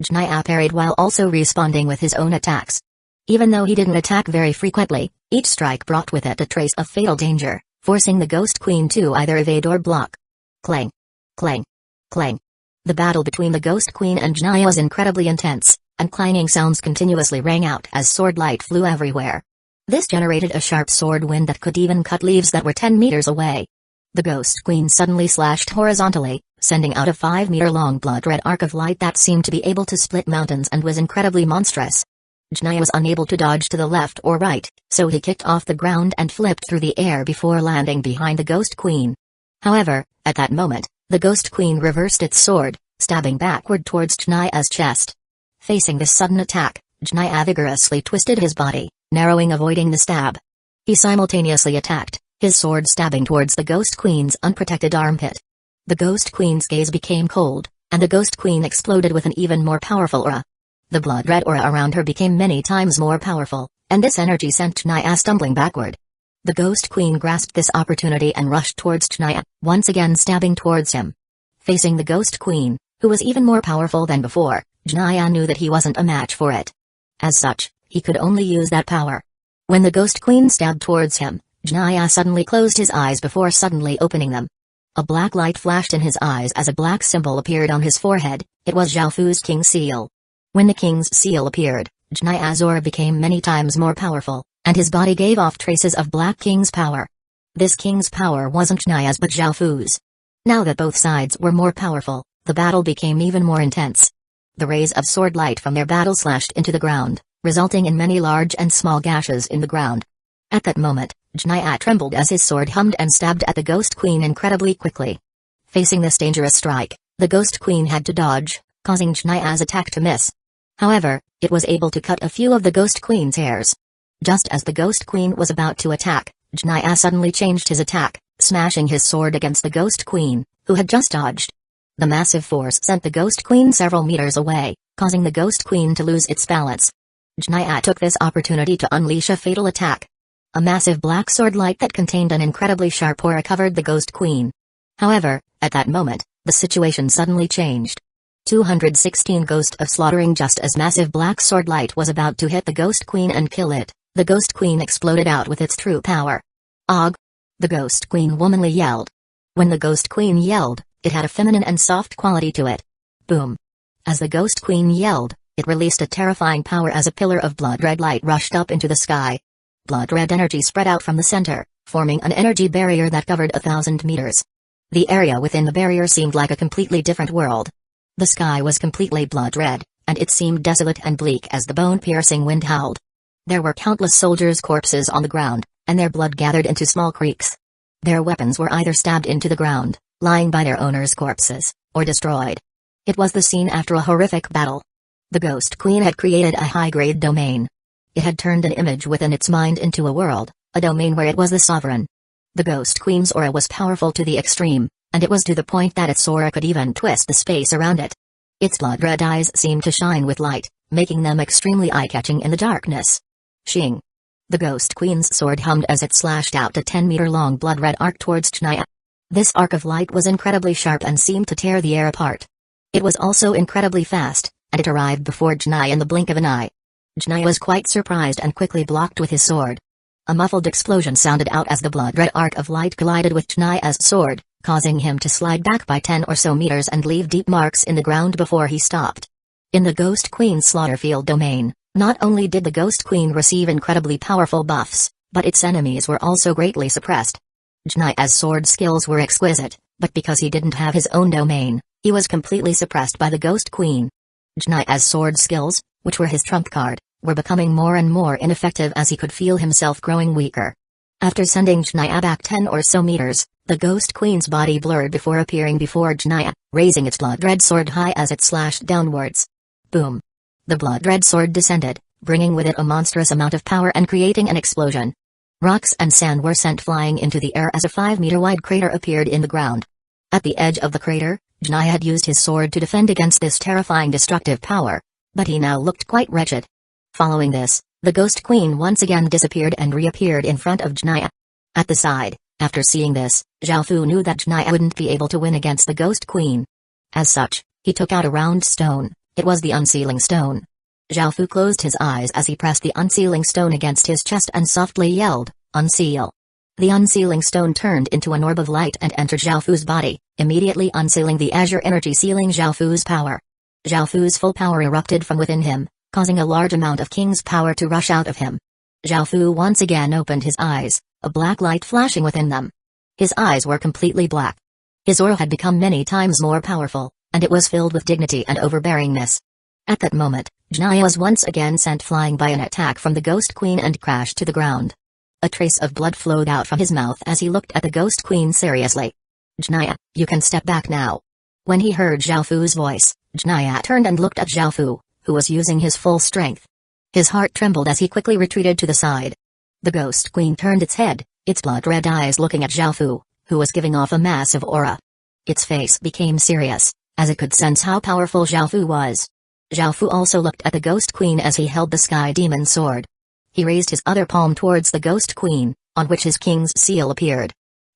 Jnaya parried while also responding with his own attacks. Even though he didn't attack very frequently, each strike brought with it a trace of fatal danger, forcing the Ghost Queen to either evade or block. Clang! Clang! Clang! The battle between the Ghost Queen and Janaya was incredibly intense, and clanging sounds continuously rang out as sword light flew everywhere. This generated a sharp sword wind that could even cut leaves that were 10 meters away. The Ghost Queen suddenly slashed horizontally, sending out a 5-meter-long blood-red arc of light that seemed to be able to split mountains and was incredibly monstrous. Janaya was unable to dodge to the left or right, so he kicked off the ground and flipped through the air before landing behind the Ghost Queen. However, at that moment, the Ghost Queen reversed its sword, stabbing backward towards Janaya's chest. Facing this sudden attack, Janaya vigorously twisted his body, narrowing avoiding the stab. He simultaneously attacked, his sword stabbing towards the Ghost Queen's unprotected armpit. The Ghost Queen's gaze became cold, and the Ghost Queen exploded with an even more powerful aura. The blood-red aura around her became many times more powerful, and this energy sent Janaya stumbling backward. The Ghost Queen grasped this opportunity and rushed towards Janaya, once again stabbing towards him. Facing the Ghost Queen, who was even more powerful than before, Janaya knew that he wasn't a match for it. As such, he could only use that power. When the Ghost Queen stabbed towards him, Janaya suddenly closed his eyes before suddenly opening them. A black light flashed in his eyes as a black symbol appeared on his forehead. It was Zhaofu's King's Seal. When the King's Seal appeared, Janaya's aura became many times more powerful, and his body gave off traces of Black King's power. This King's power wasn't Janaya's but Zhaofu's. Now that both sides were more powerful, the battle became even more intense. The rays of sword light from their battle slashed into the ground, resulting in many large and small gashes in the ground. At that moment, Janaya trembled as his sword hummed and stabbed at the Ghost Queen incredibly quickly. Facing this dangerous strike, the Ghost Queen had to dodge, causing Janaya's attack to miss. However, it was able to cut a few of the Ghost Queen's hairs. Just as the Ghost Queen was about to attack, Janaya suddenly changed his attack, smashing his sword against the Ghost Queen, who had just dodged. The massive force sent the Ghost Queen several meters away, causing the Ghost Queen to lose its balance. Janaya took this opportunity to unleash a fatal attack. A massive black sword light that contained an incredibly sharp aura covered the Ghost Queen. However, at that moment, the situation suddenly changed. 216 Ghost of slaughtering. Just as massive black sword light was about to hit the Ghost Queen and kill it, the Ghost Queen exploded out with its true power. Og! The Ghost Queen womanly yelled. When the Ghost Queen yelled, it had a feminine and soft quality to it. Boom! As the Ghost Queen yelled, it released a terrifying power as a pillar of blood-red light rushed up into the sky. Blood-red energy spread out from the center, forming an energy barrier that covered 1,000 meters. The area within the barrier seemed like a completely different world. The sky was completely blood-red, and it seemed desolate and bleak as the bone-piercing wind howled. There were countless soldiers' corpses on the ground, and their blood gathered into small creeks. Their weapons were either stabbed into the ground, lying by their owners' corpses, or destroyed. It was the scene after a horrific battle. The Ghost Queen had created a high-grade domain. It had turned an image within its mind into a world, a domain where it was the sovereign. The Ghost Queen's aura was powerful to the extreme, and it was to the point that its aura could even twist the space around it. Its blood-red eyes seemed to shine with light, making them extremely eye-catching in the darkness. Shing! The Ghost Queen's sword hummed as it slashed out a 10-meter-long blood-red arc towards Janaya. This arc of light was incredibly sharp and seemed to tear the air apart. It was also incredibly fast, and it arrived before Janaya in the blink of an eye. Janaya was quite surprised and quickly blocked with his sword. A muffled explosion sounded out as the blood-red arc of light collided with Janaya's sword, causing him to slide back by 10 or so meters and leave deep marks in the ground before he stopped. In the Ghost Queen's Slaughterfield domain, not only did the Ghost Queen receive incredibly powerful buffs, but its enemies were also greatly suppressed. Janaya's sword skills were exquisite, but because he didn't have his own domain, he was completely suppressed by the Ghost Queen. Janaya's sword skills, which were his trump card, were becoming more and more ineffective as he could feel himself growing weaker. After sending Janaya back 10 or so meters, the Ghost Queen's body blurred before appearing before Janaya, raising its blood-red sword high as it slashed downwards. Boom! The blood-red sword descended, bringing with it a monstrous amount of power and creating an explosion. Rocks and sand were sent flying into the air as a 5-meter-wide crater appeared in the ground. At the edge of the crater, Janaya had used his sword to defend against this terrifying destructive power, but he now looked quite wretched. Following this, the Ghost Queen once again disappeared and reappeared in front of Janaya. At the side, after seeing this, Zhaofu knew that Janaya wouldn't be able to win against the Ghost Queen. As such, he took out a round stone. It was the unsealing stone. Zhaofu closed his eyes as he pressed the unsealing stone against his chest and softly yelled, "Unseal." The unsealing stone turned into an orb of light and entered Zhao Fu's body, immediately unsealing the azure energy sealing Zhao Fu's power. Zhao Fu's full power erupted from within him, causing a large amount of King's power to rush out of him. Zhao Fu once again opened his eyes, a black light flashing within them. His eyes were completely black. His aura had become many times more powerful, and it was filled with dignity and overbearingness. At that moment, Jnaya was once again sent flying by an attack from the Ghost Queen and crashed to the ground. A trace of blood flowed out from his mouth as he looked at the Ghost Queen seriously. "Jnaya, you can step back now." When he heard Zhao Fu's voice, Jnaya turned and looked at Zhao Fu, who was using his full strength. His heart trembled as he quickly retreated to the side. The Ghost Queen turned its head, its blood-red eyes looking at Zhao Fu, who was giving off a massive aura. Its face became serious, as it could sense how powerful Zhao Fu was. Zhao Fu also looked at the Ghost Queen as he held the Sky Demon sword. He raised his other palm towards the Ghost Queen, on which his king's seal appeared.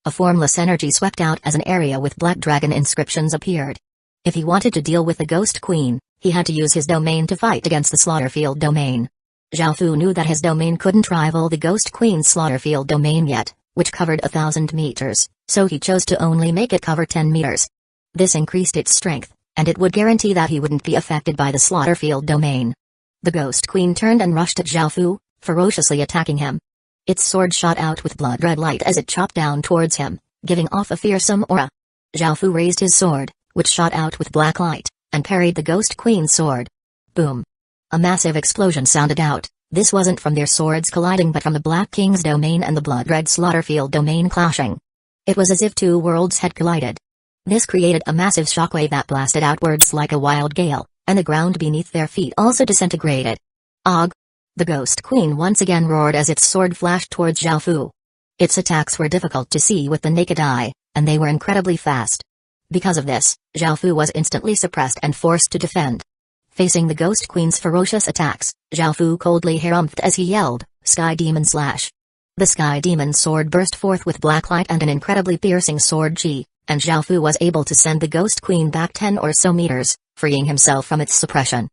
A formless energy swept out as an area with black dragon inscriptions appeared. If he wanted to deal with the Ghost Queen, he had to use his domain to fight against the Slaughterfield domain. Zhao Fu knew that his domain couldn't rival the Ghost Queen's Slaughterfield domain yet, which covered 1,000 meters, so he chose to only make it cover 10 meters. This increased its strength, and it would guarantee that he wouldn't be affected by the Slaughterfield domain. The Ghost Queen turned and rushed at Zhao Fu, ferociously attacking him. Its sword shot out with blood-red light as it chopped down towards him, giving off a fearsome aura. Zhao Fu raised his sword, which shot out with black light, and parried the Ghost Queen's sword. Boom! A massive explosion sounded out. This wasn't from their swords colliding but from the Black King's domain and the blood-red Slaughterfield domain clashing. It was as if two worlds had collided. This created a massive shockwave that blasted outwards like a wild gale, and the ground beneath their feet also disintegrated. Og! The Ghost Queen once again roared as its sword flashed towards Zhao Fu. Its attacks were difficult to see with the naked eye, and they were incredibly fast. Because of this, Zhao Fu was instantly suppressed and forced to defend. Facing the Ghost Queen's ferocious attacks, Zhao Fu coldly harumphed as he yelled, "Sky Demon Slash!" The Sky Demon sword burst forth with black light and an incredibly piercing sword chi, and Zhao Fu was able to send the Ghost Queen back 10 or so meters, freeing himself from its suppression.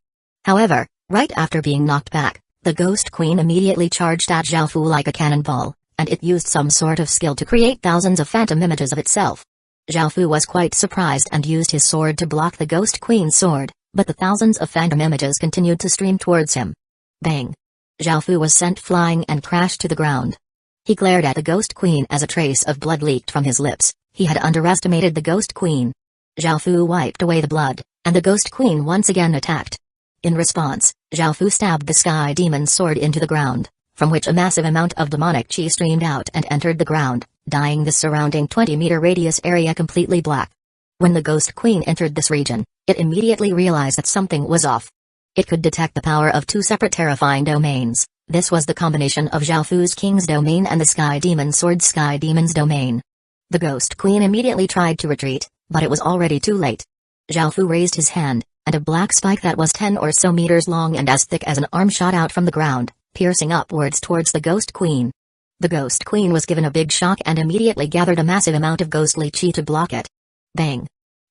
However, right after being knocked back, the Ghost Queen immediately charged at Zhao Fu like a cannonball, and it used some sort of skill to create thousands of phantom images of itself. Zhao Fu was quite surprised and used his sword to block the Ghost Queen's sword, but the thousands of phantom images continued to stream towards him. Bang! Zhao Fu was sent flying and crashed to the ground. He glared at the Ghost Queen as a trace of blood leaked from his lips. He had underestimated the Ghost Queen. Zhao Fu wiped away the blood, and the Ghost Queen once again attacked. In response, Zhao Fu stabbed the Sky Demon's sword into the ground, from which a massive amount of demonic chi streamed out and entered the ground, dyeing the surrounding 20-meter radius area completely black. When the Ghost Queen entered this region, it immediately realized that something was off. It could detect the power of two separate terrifying domains. This was the combination of Zhao Fu's King's domain and the Sky Demon Sword's Sky Demon's domain. The Ghost Queen immediately tried to retreat, but it was already too late. Zhao Fu raised his hand, and a black spike that was 10 or so meters long and as thick as an arm shot out from the ground, piercing upwards towards the Ghost Queen. The Ghost Queen was given a big shock and immediately gathered a massive amount of ghostly chi to block it. Bang!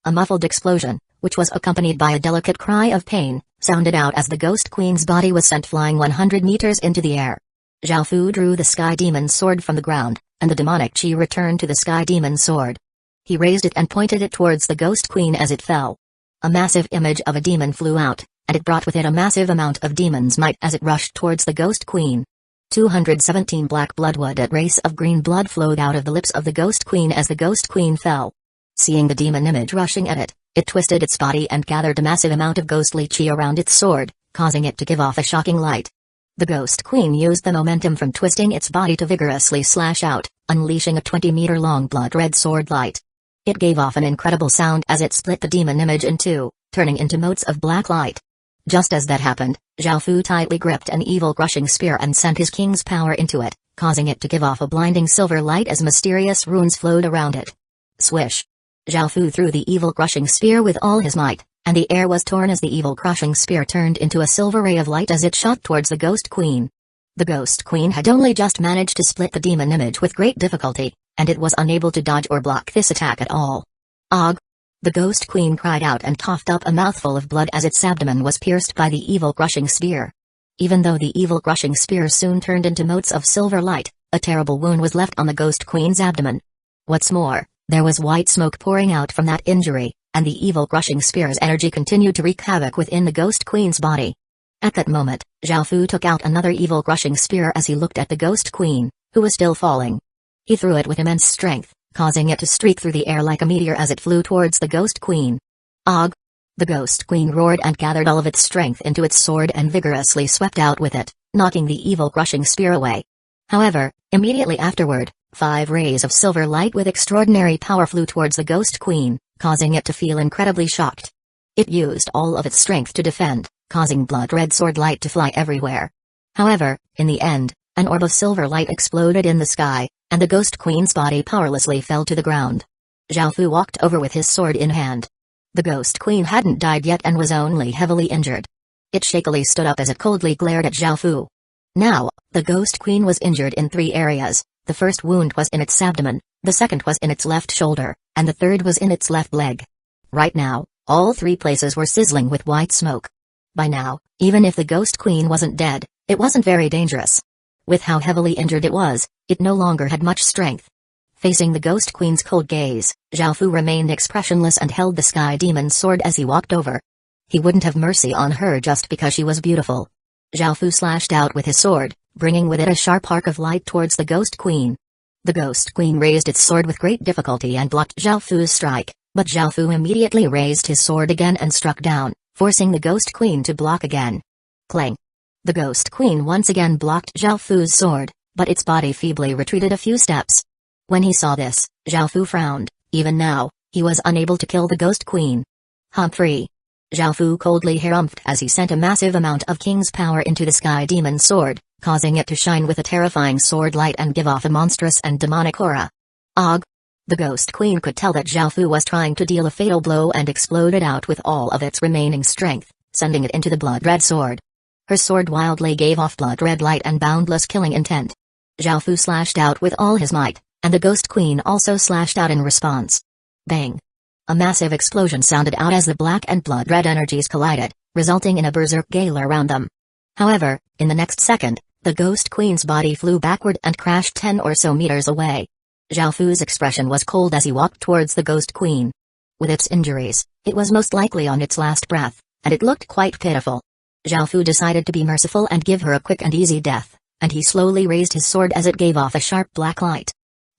A muffled explosion, which was accompanied by a delicate cry of pain, sounded out as the Ghost Queen's body was sent flying 100 meters into the air. Zhao Fu drew the Sky Demon's sword from the ground, and the demonic chi returned to the Sky Demon's sword. He raised it and pointed it towards the Ghost Queen as it fell. A massive image of a demon flew out, and it brought with it a massive amount of demon's might as it rushed towards the Ghost Queen. 217 black bloodwood at race of green blood flowed out of the lips of the Ghost Queen as the Ghost Queen fell. Seeing the demon image rushing at it, it twisted its body and gathered a massive amount of ghostly chi around its sword, causing it to give off a shocking light. The Ghost Queen used the momentum from twisting its body to vigorously slash out, unleashing a 20-meter-long blood-red sword light. It gave off an incredible sound as it split the demon image in two, turning into motes of black light. Just as that happened, Zhao Fu tightly gripped an evil crushing spear and sent his king's power into it, causing it to give off a blinding silver light as mysterious runes flowed around it. Swish! Zhao Fu threw the evil crushing spear with all his might, and the air was torn as the evil crushing spear turned into a silver ray of light as it shot towards the Ghost Queen. The Ghost Queen had only just managed to split the demon image with great difficulty, and it was unable to dodge or block this attack at all. Og! The Ghost Queen cried out and coughed up a mouthful of blood as its abdomen was pierced by the evil crushing spear. Even though the evil crushing spear soon turned into motes of silver light, A terrible wound was left on the Ghost Queen's abdomen. What's more, there was white smoke pouring out from that injury, and the evil crushing spear's energy continued to wreak havoc within the Ghost Queen's body. At that moment, Zhao Fu took out another evil crushing spear as he looked at the Ghost Queen, who was still falling. He threw it with immense strength, causing it to streak through the air like a meteor as it flew towards the Ghost Queen. Og! The Ghost Queen roared and gathered all of its strength into its sword and vigorously swept out with it, knocking the evil crushing spear away. However, immediately afterward, 5 rays of silver light with extraordinary power flew towards the Ghost Queen, causing it to feel incredibly shocked. It used all of its strength to defend, causing blood-red sword light to fly everywhere. However, in the end, an orb of silver light exploded in the sky, and the Ghost Queen's body powerlessly fell to the ground. Zhao Fu walked over with his sword in hand. The Ghost Queen hadn't died yet and was only heavily injured. It shakily stood up as it coldly glared at Zhao Fu. Now, the Ghost Queen was injured in 3 areas. The first wound was in its abdomen, the second was in its left shoulder, and the third was in its left leg. Right now, all 3 places were sizzling with white smoke. By now, even if the Ghost Queen wasn't dead, it wasn't very dangerous. With how heavily injured it was, it no longer had much strength. Facing the Ghost Queen's cold gaze, Zhao Fu remained expressionless and held the Sky Demon's sword as he walked over. He wouldn't have mercy on her just because she was beautiful. Zhao Fu slashed out with his sword, bringing with it a sharp arc of light towards the Ghost Queen. The Ghost Queen raised its sword with great difficulty and blocked Zhao Fu's strike, but Zhao Fu immediately raised his sword again and struck down, forcing the Ghost Queen to block again. Clang! The Ghost Queen once again blocked Zhao Fu's sword, but its body feebly retreated a few steps. When he saw this, Zhao Fu frowned. Even now, he was unable to kill the Ghost Queen. Humphrey! Zhao Fu coldly harumphed as he sent a massive amount of King's power into the Sky Demon's sword, causing it to shine with a terrifying sword light and give off a monstrous and demonic aura. Og! The Ghost Queen could tell that Zhao Fu was trying to deal a fatal blow and exploded out with all of its remaining strength, sending it into the blood-red sword. Her sword wildly gave off blood-red light and boundless killing intent. Zhao Fu slashed out with all his might, and the Ghost Queen also slashed out in response. Bang! A massive explosion sounded out as the black and blood-red energies collided, resulting in a berserk gale around them. However, in the next second, the Ghost Queen's body flew backward and crashed 10 or so meters away. Zhao Fu's expression was cold as he walked towards the Ghost Queen. With its injuries, it was most likely on its last breath, and it looked quite pitiful. Zhao Fu decided to be merciful and give her a quick and easy death, and he slowly raised his sword as it gave off a sharp black light.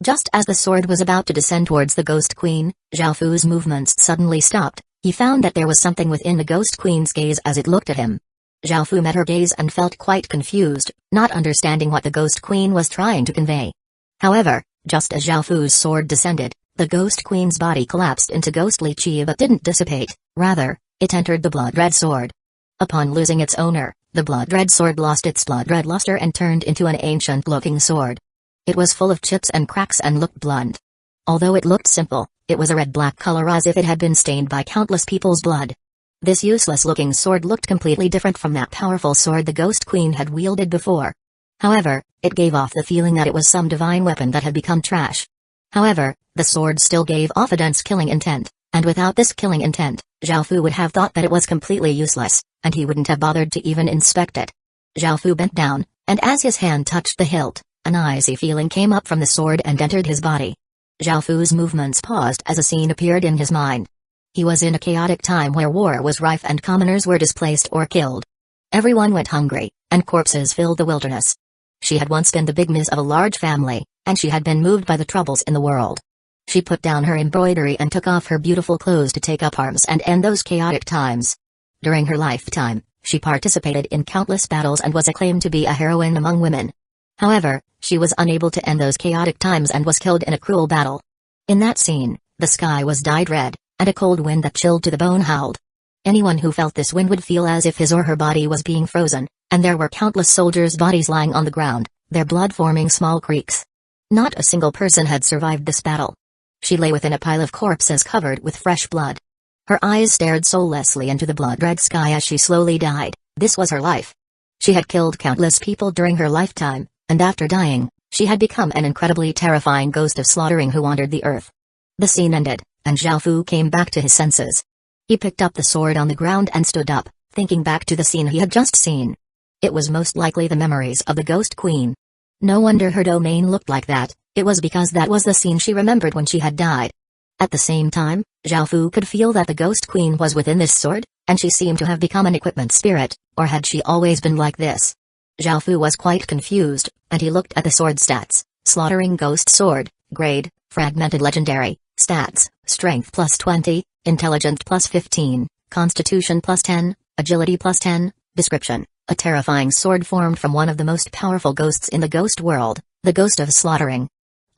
Just as the sword was about to descend towards the Ghost Queen, Zhao Fu's movements suddenly stopped. He found that there was something within the Ghost Queen's gaze as it looked at him. Zhao Fu met her gaze and felt quite confused, not understanding what the Ghost Queen was trying to convey. However, just as Zhao Fu's sword descended, the Ghost Queen's body collapsed into ghostly chi but didn't dissipate, rather, it entered the blood-red sword. Upon losing its owner, the blood-red sword lost its blood-red luster and turned into an ancient-looking sword. It was full of chips and cracks and looked blunt. Although it looked simple, it was a red-black color as if it had been stained by countless people's blood. This useless-looking sword looked completely different from that powerful sword the Ghost Queen had wielded before. However, it gave off the feeling that it was some divine weapon that had become trash. However, the sword still gave off a dense killing intent, and without this killing intent, Zhao Fu would have thought that it was completely useless, and he wouldn't have bothered to even inspect it. Zhao Fu bent down, and as his hand touched the hilt, an icy feeling came up from the sword and entered his body. Zhao Fu's movements paused as a scene appeared in his mind. He was in a chaotic time where war was rife and commoners were displaced or killed. Everyone went hungry, and corpses filled the wilderness. She had once been the big miss of a large family, and she had been moved by the troubles in the world. She put down her embroidery and took off her beautiful clothes to take up arms and end those chaotic times. During her lifetime, she participated in countless battles and was acclaimed to be a heroine among women. However, she was unable to end those chaotic times and was killed in a cruel battle. In that scene, the sky was dyed red, and a cold wind that chilled to the bone howled. Anyone who felt this wind would feel as if his or her body was being frozen, and there were countless soldiers' bodies lying on the ground, their blood forming small creeks. Not a single person had survived this battle. She lay within a pile of corpses covered with fresh blood. Her eyes stared soullessly into the blood-red sky as she slowly died. This was her life. She had killed countless people during her lifetime, and after dying, she had become an incredibly terrifying ghost of slaughtering who wandered the earth. The scene ended, and Zhao Fu came back to his senses. He picked up the sword on the ground and stood up, thinking back to the scene he had just seen. It was most likely the memories of the Ghost Queen. No wonder her domain looked like that, it was because that was the scene she remembered when she had died. At the same time, Xiaofu could feel that the Ghost Queen was within this sword, and she seemed to have become an equipment spirit, or had she always been like this? Xiaofu was quite confused, and he looked at the sword stats: Slaughtering Ghost Sword, Grade, Fragmented Legendary, Stats, Strength plus 20, Intelligence plus 15, Constitution plus 10, Agility plus 10, Description: a terrifying sword formed from one of the most powerful ghosts in the ghost world, the Ghost of Slaughtering.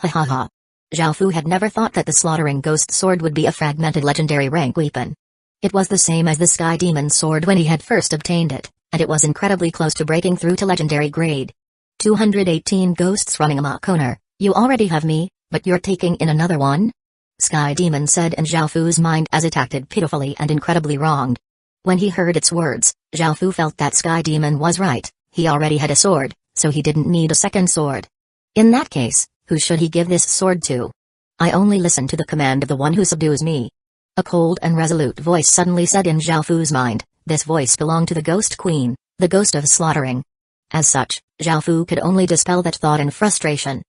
Ha ha ha. Xiaofu had never thought that the Slaughtering Ghost Sword would be a fragmented legendary rank weapon. It was the same as the Sky Demon Sword when he had first obtained it, and it was incredibly close to breaking through to legendary grade. 218 ghosts running amok. Owner, you already have me, but you're taking in another one? Sky Demon said in Xiaofu's mind as it acted pitifully and incredibly wronged. When he heard its words, Xiaofu felt that Sky Demon was right. He already had a sword, so he didn't need a second sword. In that case, who should he give this sword to? I only listen to the command of the one who subdues me. A cold and resolute voice suddenly said in Xiaofu's mind. This voice belonged to the Ghost Queen, the Ghost of Slaughtering. As such, Xiaofu could only dispel that thought in frustration.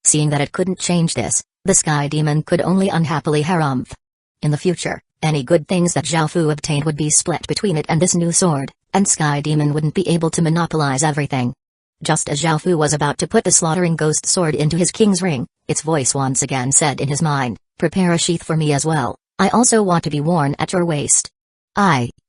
Seeing that it couldn't change this, the Sky Demon could only unhappily harumph. In the future, any good things that Xiaofu obtained would be split between it and this new sword, and Sky Demon wouldn't be able to monopolize everything. Just as Xiaofu was about to put the Slaughtering Ghost Sword into his king's ring, its voice once again said in his mind, prepare a sheath for me as well, I also want to be worn at your waist.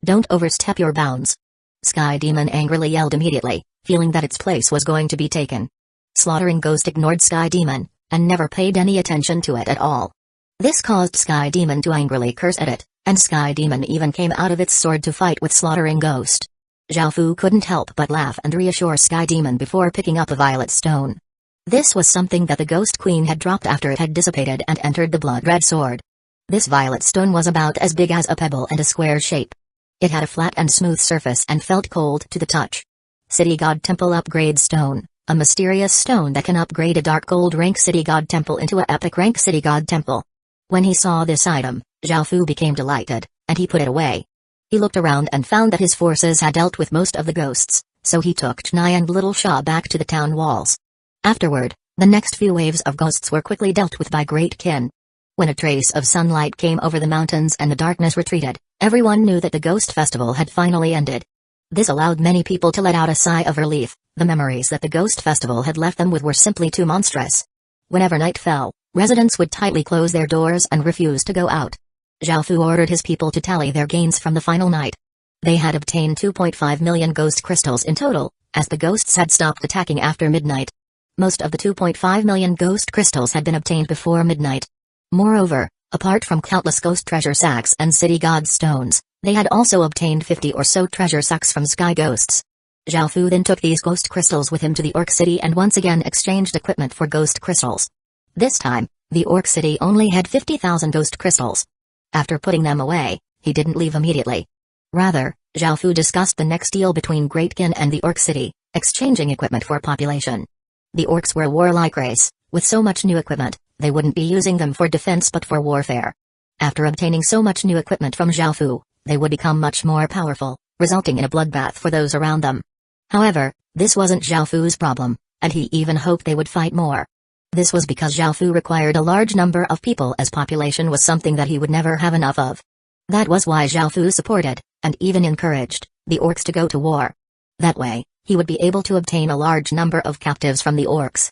Don't overstep your bounds. Sky Demon angrily yelled immediately, feeling that its place was going to be taken. Slaughtering Ghost ignored Sky Demon, and never paid any attention to it at all. This caused Sky Demon to angrily curse at it, and Sky Demon even came out of its sword to fight with Slaughtering Ghost. Xiaofu couldn't help but laugh and reassure Sky Demon before picking up a violet stone. This was something that the Ghost Queen had dropped after it had dissipated and entered the blood-red sword. This violet stone was about as big as a pebble and a square shape. It had a flat and smooth surface and felt cold to the touch. City God Temple Upgrade Stone, a mysterious stone that can upgrade a dark gold rank City God Temple into a epic rank City God Temple. When he saw this item, Xiaofu became delighted, and he put it away. He looked around and found that his forces had dealt with most of the ghosts, so he took Chnai and Little Sha back to the town walls. Afterward, the next few waves of ghosts were quickly dealt with by Great Kin. When a trace of sunlight came over the mountains and the darkness retreated, everyone knew that the Ghost Festival had finally ended. This allowed many people to let out a sigh of relief. The memories that the Ghost Festival had left them with were simply too monstrous. Whenever night fell, residents would tightly close their doors and refuse to go out. Xiaofu ordered his people to tally their gains from the final night. They had obtained 2.5 million ghost crystals in total, as the ghosts had stopped attacking after midnight. Most of the 2.5 million ghost crystals had been obtained before midnight. Moreover, apart from countless ghost treasure sacks and city god stones, they had also obtained 50 or so treasure sacks from sky ghosts. Xiaofu then took these ghost crystals with him to the Orc City and once again exchanged equipment for ghost crystals. This time, the Orc City only had 50,000 ghost crystals. After putting them away, he didn't leave immediately. Rather, Xiaofu discussed the next deal between Great Kin and the Orc City, exchanging equipment for population. The orcs were a warlike race. With so much new equipment, they wouldn't be using them for defense but for warfare. After obtaining so much new equipment from Xiaofu, they would become much more powerful, resulting in a bloodbath for those around them. However, this wasn't Xiaofu's problem, and he even hoped they would fight more. This was because Xiaofu required a large number of people as population was something that he would never have enough of. That was why Xiaofu supported, and even encouraged, the orcs to go to war. That way, he would be able to obtain a large number of captives from the orcs.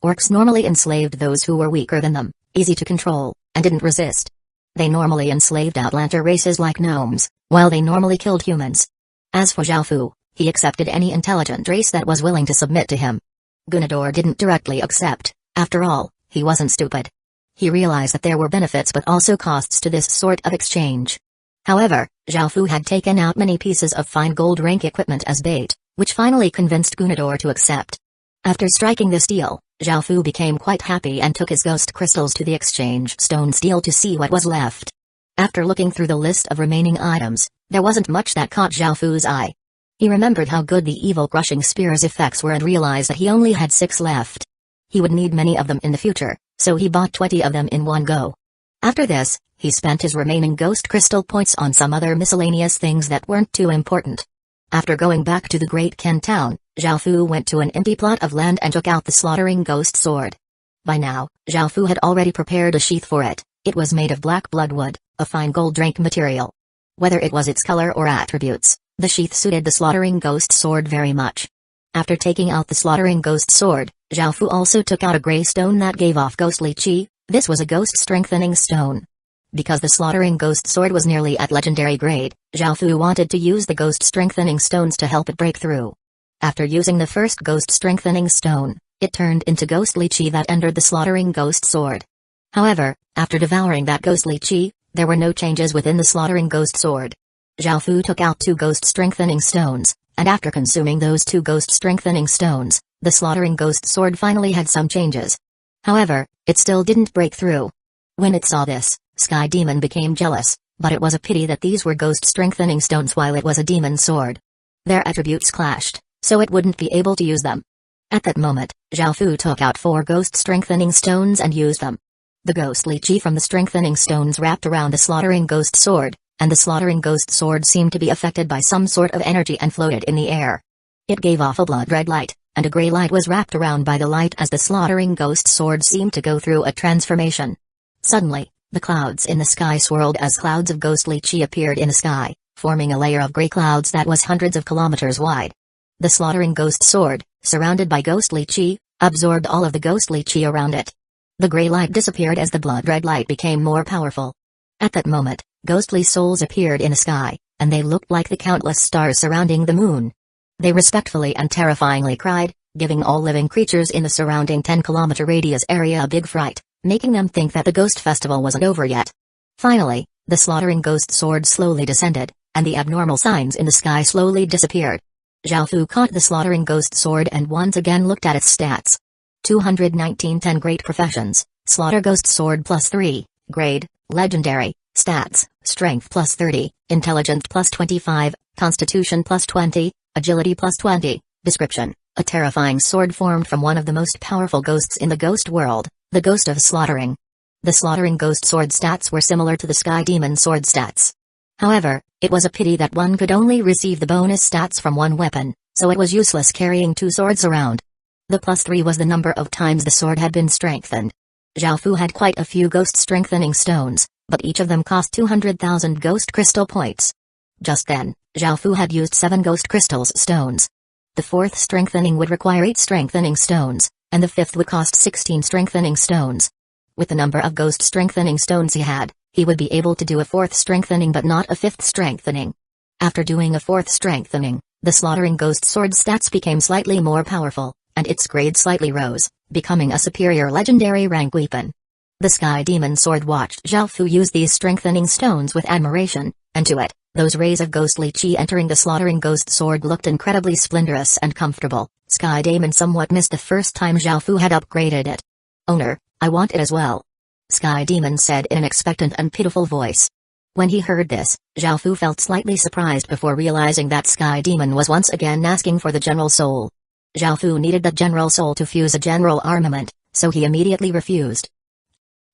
Orcs normally enslaved those who were weaker than them, easy to control, and didn't resist. They normally enslaved outlander races like gnomes, while they normally killed humans. As for Xiaofu, he accepted any intelligent race that was willing to submit to him. Gunador didn't directly accept. After all, he wasn't stupid. He realized that there were benefits but also costs to this sort of exchange. However, Xiaofu had taken out many pieces of fine gold rank equipment as bait, which finally convinced Gunador to accept. After striking this deal, Xiaofu became quite happy and took his ghost crystals to the exchange stones deal to see what was left. After looking through the list of remaining items, there wasn't much that caught Xiaofu's eye. He remembered how good the evil crushing spear's effects were and realized that he only had 6 left. He would need many of them in the future, so he bought 20 of them in one go. After this, he spent his remaining ghost crystal points on some other miscellaneous things that weren't too important. After going back to the Great Ken town, Zhao Fu went to an empty plot of land and took out the slaughtering ghost sword. By now, Zhao Fu had already prepared a sheath for it. It was made of black bloodwood, a fine gold-rank material. Whether it was its color or attributes, the sheath suited the slaughtering ghost sword very much. After taking out the slaughtering ghost sword, Zhao Fu also took out a gray stone that gave off ghostly chi. This was a ghost strengthening stone. Because the slaughtering ghost sword was nearly at legendary grade, Zhao Fu wanted to use the ghost strengthening stones to help it break through. After using the first ghost strengthening stone, it turned into ghostly chi that entered the slaughtering ghost sword. However, after devouring that ghostly chi, there were no changes within the slaughtering ghost sword. Zhao Fu took out 2 ghost strengthening stones, and after consuming those 2 ghost strengthening stones, the slaughtering ghost sword finally had some changes. However, it still didn't break through. When it saw this, Sky Demon became jealous, but it was a pity that these were ghost strengthening stones while it was a demon sword. Their attributes clashed, so it wouldn't be able to use them. At that moment, Zhao Fu took out 4 ghost strengthening stones and used them. The ghostly chi from the strengthening stones wrapped around the slaughtering ghost sword, and the slaughtering ghost sword seemed to be affected by some sort of energy and floated in the air. It gave off a blood-red light, and a gray light was wrapped around by the light as the slaughtering ghost sword seemed to go through a transformation. Suddenly, the clouds in the sky swirled as clouds of ghostly chi appeared in the sky, forming a layer of gray clouds that was hundreds of kilometers wide. The slaughtering ghost sword, surrounded by ghostly chi, absorbed all of the ghostly chi around it. The gray light disappeared as the blood-red light became more powerful. At that moment, ghostly souls appeared in the sky, and they looked like the countless stars surrounding the moon. They respectfully and terrifyingly cried, giving all living creatures in the surrounding 10-kilometer radius area a big fright, making them think that the ghost festival wasn't over yet. Finally, the slaughtering ghost sword slowly descended, and the abnormal signs in the sky slowly disappeared. Zhao Fu caught the slaughtering ghost sword and once again looked at its stats. 219 10 Great Professions, Slaughter Ghost Sword +3, Grade, Legendary, Stats, Strength +30, Intelligence +25, Constitution +20, Agility +20, Description, a terrifying sword formed from one of the most powerful ghosts in the ghost world, the Ghost of Slaughtering. The slaughtering ghost sword stats were similar to the Sky Demon sword stats. However, it was a pity that one could only receive the bonus stats from one weapon, so it was useless carrying 2 swords around. The +3 was the number of times the sword had been strengthened. Zhao Fu had quite a few ghost strengthening stones, but each of them cost 200,000 ghost crystal points. Just then, Zhao Fu had used 7 ghost crystals stones. The 4th strengthening would require 8 strengthening stones, and the 5th would cost 16 strengthening stones. With the number of ghost strengthening stones he would be able to do a 4th strengthening but not a 5th strengthening. After doing a 4th strengthening, the slaughtering ghost sword stats became slightly more powerful, and its grade slightly rose, becoming a superior legendary rank weapon. The Sky Demon sword watched Zhao Fu use these strengthening stones with admiration, and to it, those rays of ghostly chi entering the slaughtering ghost sword looked incredibly splendorous and comfortable. Sky Demon somewhat missed the first time Zhao Fu had upgraded it. "Owner, I want it as well," Sky Demon said in an expectant and pitiful voice. When he heard this, Zhao Fu felt slightly surprised before realizing that Sky Demon was once again asking for the general soul. Zhao Fu needed the general soul to fuse a general armament, so he immediately refused.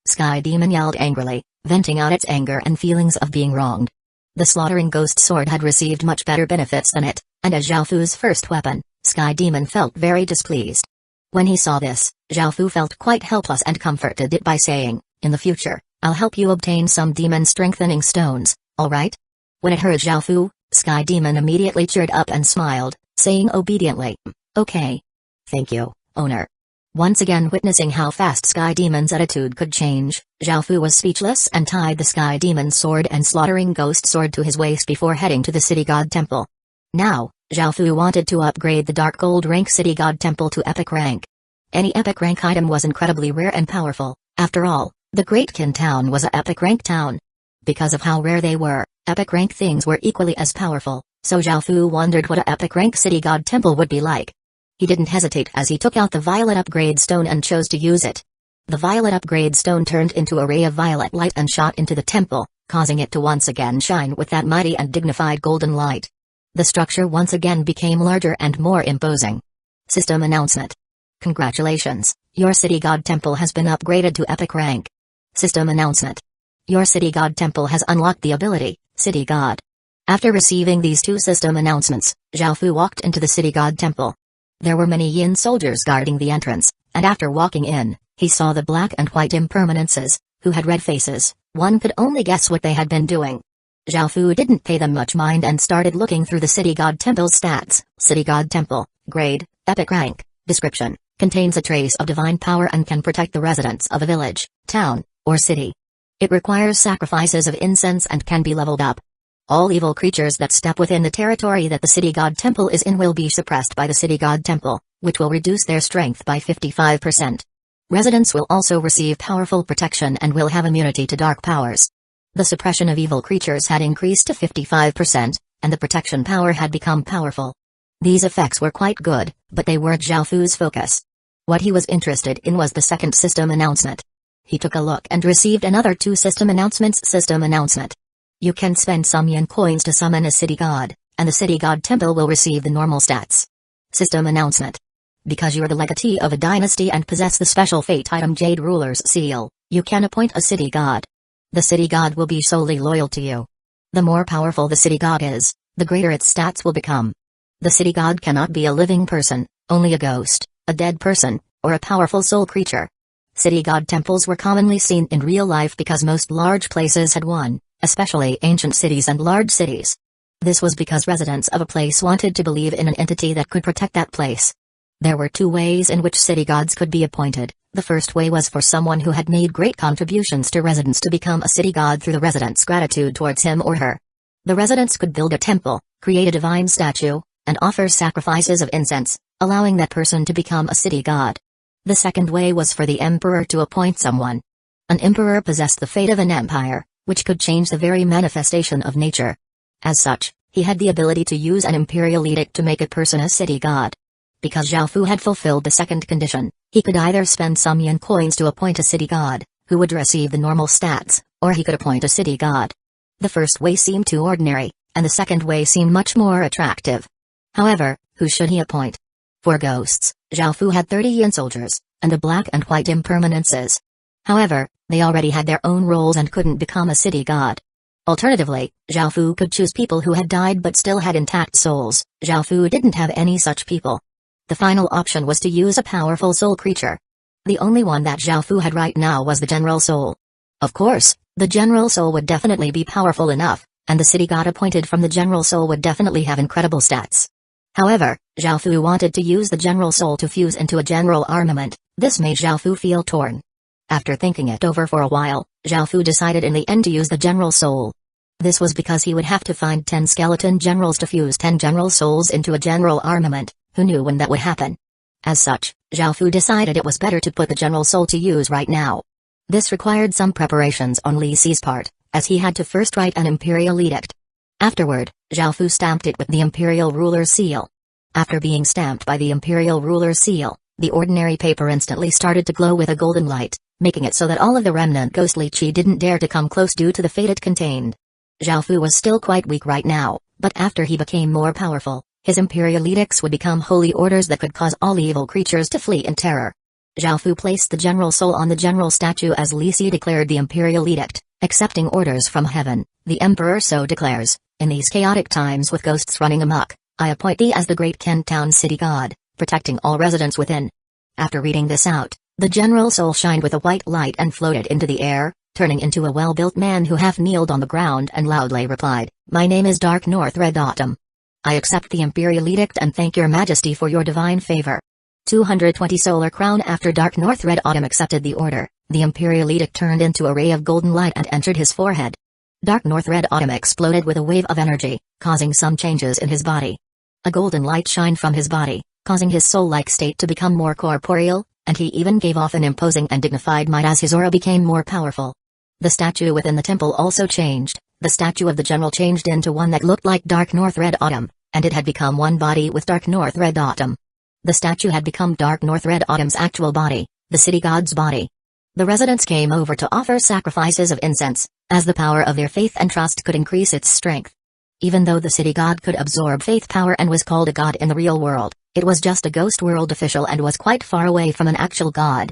Sky Demon yelled angrily, venting out its anger and feelings of being wronged. The slaughtering ghost sword had received much better benefits than it, and as Zhao Fu's first weapon, Sky Demon felt very displeased. When he saw this, Zhao Fu felt quite helpless and comforted it by saying, "In the future, I'll help you obtain some demon strengthening stones, alright?" When it heard Zhao Fu, Sky Demon immediately cheered up and smiled, saying obediently, "Okay. Thank you, owner." Once again witnessing how fast Sky Demon's attitude could change, Zhao Fu was speechless and tied the Sky Demon sword and slaughtering ghost sword to his waist before heading to the City God Temple. Now, Zhao Fu wanted to upgrade the Dark Gold rank City God Temple to Epic rank. Any Epic rank item was incredibly rare and powerful. After all, the Great Kin town was a Epic rank town. Because of how rare they were, Epic rank things were equally as powerful, so Zhao Fu wondered what a Epic rank City God Temple would be like. He didn't hesitate as he took out the violet upgrade stone and chose to use it. The violet upgrade stone turned into a ray of violet light and shot into the temple, causing it to once again shine with that mighty and dignified golden light. The structure once again became larger and more imposing. System announcement. Congratulations, your City God Temple has been upgraded to Epic rank. System announcement. Your City God Temple has unlocked the ability, City God. After receiving these two system announcements, Zhaofu walked into the city god temple. There were many Yin soldiers guarding the entrance, and after walking in, he saw the black and white impermanences, who had red faces. One could only guess what they had been doing. Zhaofu didn't pay them much mind and started looking through the city god temple's stats. City god temple, grade, epic rank, description, contains a trace of divine power and can protect the residents of a village, town, or city. It requires sacrifices of incense and can be leveled up. All evil creatures that step within the territory that the city god temple is in will be suppressed by the city god temple, which will reduce their strength by 55%. Residents will also receive powerful protection and will have immunity to dark powers. The suppression of evil creatures had increased to 55%, and the protection power had become powerful. These effects were quite good, but they weren't Zhaofu's focus. What he was interested in was the second system announcement. He took a look and received another two system announcements. System announcement. You can spend some yen coins to summon a city god, and the city god temple will receive the normal stats. System announcement. Because you're the legatee of a dynasty and possess the special fate item Jade Ruler's Seal, you can appoint a city god. The city god will be solely loyal to you. The more powerful the city god is, the greater its stats will become. The city god cannot be a living person, only a ghost, a dead person, or a powerful soul creature. City god temples were commonly seen in real life because most large places had one, especially ancient cities and large cities. This was because residents of a place wanted to believe in an entity that could protect that place. There were two ways in which city gods could be appointed. The first way was for someone who had made great contributions to residents to become a city god through the residents' gratitude towards him or her. The residents could build a temple, create a divine statue, and offer sacrifices of incense, allowing that person to become a city god. The second way was for the emperor to appoint someone. An emperor possessed the fate of an empire, which could change the very manifestation of nature. As such, he had the ability to use an imperial edict to make a person a city god. Because Zhaofu had fulfilled the second condition, he could either spend some yen coins to appoint a city god, who would receive the normal stats, or he could appoint a city god. The first way seemed too ordinary, and the second way seemed much more attractive. However, who should he appoint? For ghosts, Zhaofu had 30 yen soldiers, and a black and white impermanences. However, they already had their own roles and couldn't become a city god. Alternatively, Zhaofu could choose people who had died but still had intact souls. Zhaofu didn't have any such people. The final option was to use a powerful soul creature. The only one that Zhaofu had right now was the general soul. Of course, the general soul would definitely be powerful enough, and the city god appointed from the general soul would definitely have incredible stats. However, Zhaofu wanted to use the general soul to fuse into a general armament. This made Zhaofu feel torn. After thinking it over for a while, Zhaofu decided in the end to use the general soul. This was because he would have to find 10 skeleton generals to fuse 10 general souls into a general armament. Who knew when that would happen? As such, Zhaofu decided it was better to put the general soul to use right now. This required some preparations on Li Si's part, as he had to first write an imperial edict. Afterward, Zhaofu stamped it with the imperial ruler's seal. After being stamped by the imperial ruler's seal, the ordinary paper instantly started to glow with a golden light, making it so that all of the remnant ghostly chi didn't dare to come close due to the fate it contained. Zhaofu was still quite weak right now, but after he became more powerful, his imperial edicts would become holy orders that could cause all evil creatures to flee in terror. Zhaofu placed the general soul on the general statue as Li Si declared the imperial edict, accepting orders from heaven. The emperor so declares, in these chaotic times with ghosts running amok, I appoint thee as the great Kent Town city god, protecting all residents within. After reading this out, the general soul shined with a white light and floated into the air, turning into a well-built man who half kneeled on the ground and loudly replied, My name is Dark North Red Autumn. I accept the imperial edict and thank your majesty for your divine favor. 220 solar crown. After Dark North Red Autumn accepted the order, the imperial edict turned into a ray of golden light and entered his forehead. Dark North Red Autumn exploded with a wave of energy, causing some changes in his body. A golden light shined from his body, causing his soul-like state to become more corporeal, and he even gave off an imposing and dignified might as his aura became more powerful. The statue within the temple also changed. The statue of the general changed into one that looked like Dark North Red Autumn, and it had become one body with Dark North Red Autumn. The statue had become Dark North Red Autumn's actual body, the city god's body. The residents came over to offer sacrifices of incense, as the power of their faith and trust could increase its strength. Even though the city god could absorb faith power and was called a god in the real world, it was just a ghost world official and was quite far away from an actual god.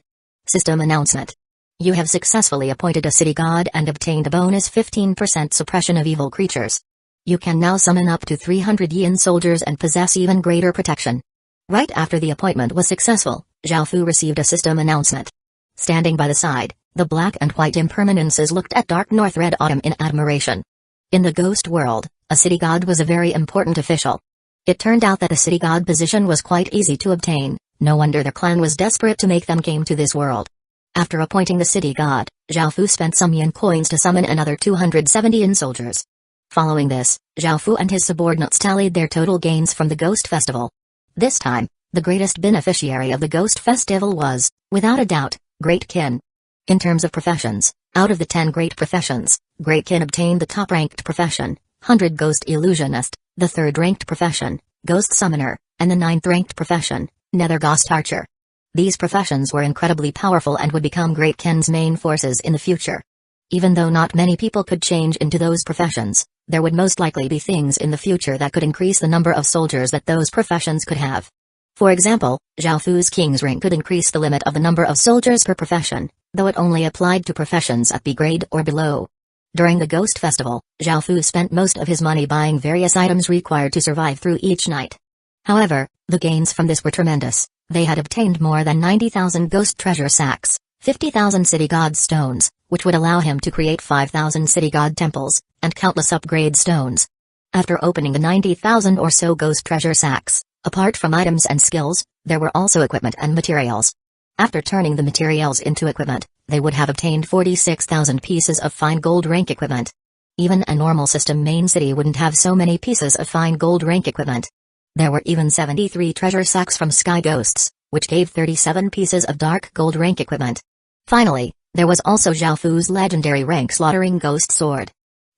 System announcement. You have successfully appointed a city god and obtained a bonus 15% suppression of evil creatures. You can now summon up to 300 Yin soldiers and possess even greater protection. Right after the appointment was successful, Zhao Fu received a system announcement. Standing by the side, the black and white impermanences looked at Dark North Red Autumn in admiration. In the ghost world, a city god was a very important official. It turned out that the city god position was quite easy to obtain, no wonder their clan was desperate to make them came to this world. After appointing the city god, Zhao Fu spent some yin coins to summon another 270 yin soldiers. Following this, Zhao Fu and his subordinates tallied their total gains from the Ghost Festival. This time, the greatest beneficiary of the Ghost Festival was, without a doubt, Great Qin. In terms of professions, out of the 10 great professions, Great Qin obtained the top-ranked profession, 100 Ghost Illusionist, the 3rd-ranked profession, Ghost Summoner, and the 9th-ranked profession, Nether Ghost Archer. These professions were incredibly powerful and would become Great Qin's main forces in the future. Even though not many people could change into those professions, there would most likely be things in the future that could increase the number of soldiers that those professions could have. For example, Zhao Fu's King's Ring could increase the limit of the number of soldiers per profession, though it only applied to professions at B grade or below. During the Ghost Festival, Zhao Fu spent most of his money buying various items required to survive through each night. However, the gains from this were tremendous. They had obtained more than 90,000 ghost treasure sacks, 50,000 city god stones, which would allow him to create 5,000 city god temples, and countless upgrade stones. After opening the 90,000 or so ghost treasure sacks, apart from items and skills, there were also equipment and materials. After turning the materials into equipment, they would have obtained 46,000 pieces of fine gold rank equipment. Even a normal system main city wouldn't have so many pieces of fine gold rank equipment. There were even 73 treasure sacks from Sky Ghosts, which gave 37 pieces of dark gold rank equipment. Finally, there was also Zhao Fu's legendary rank Slaughtering Ghost Sword.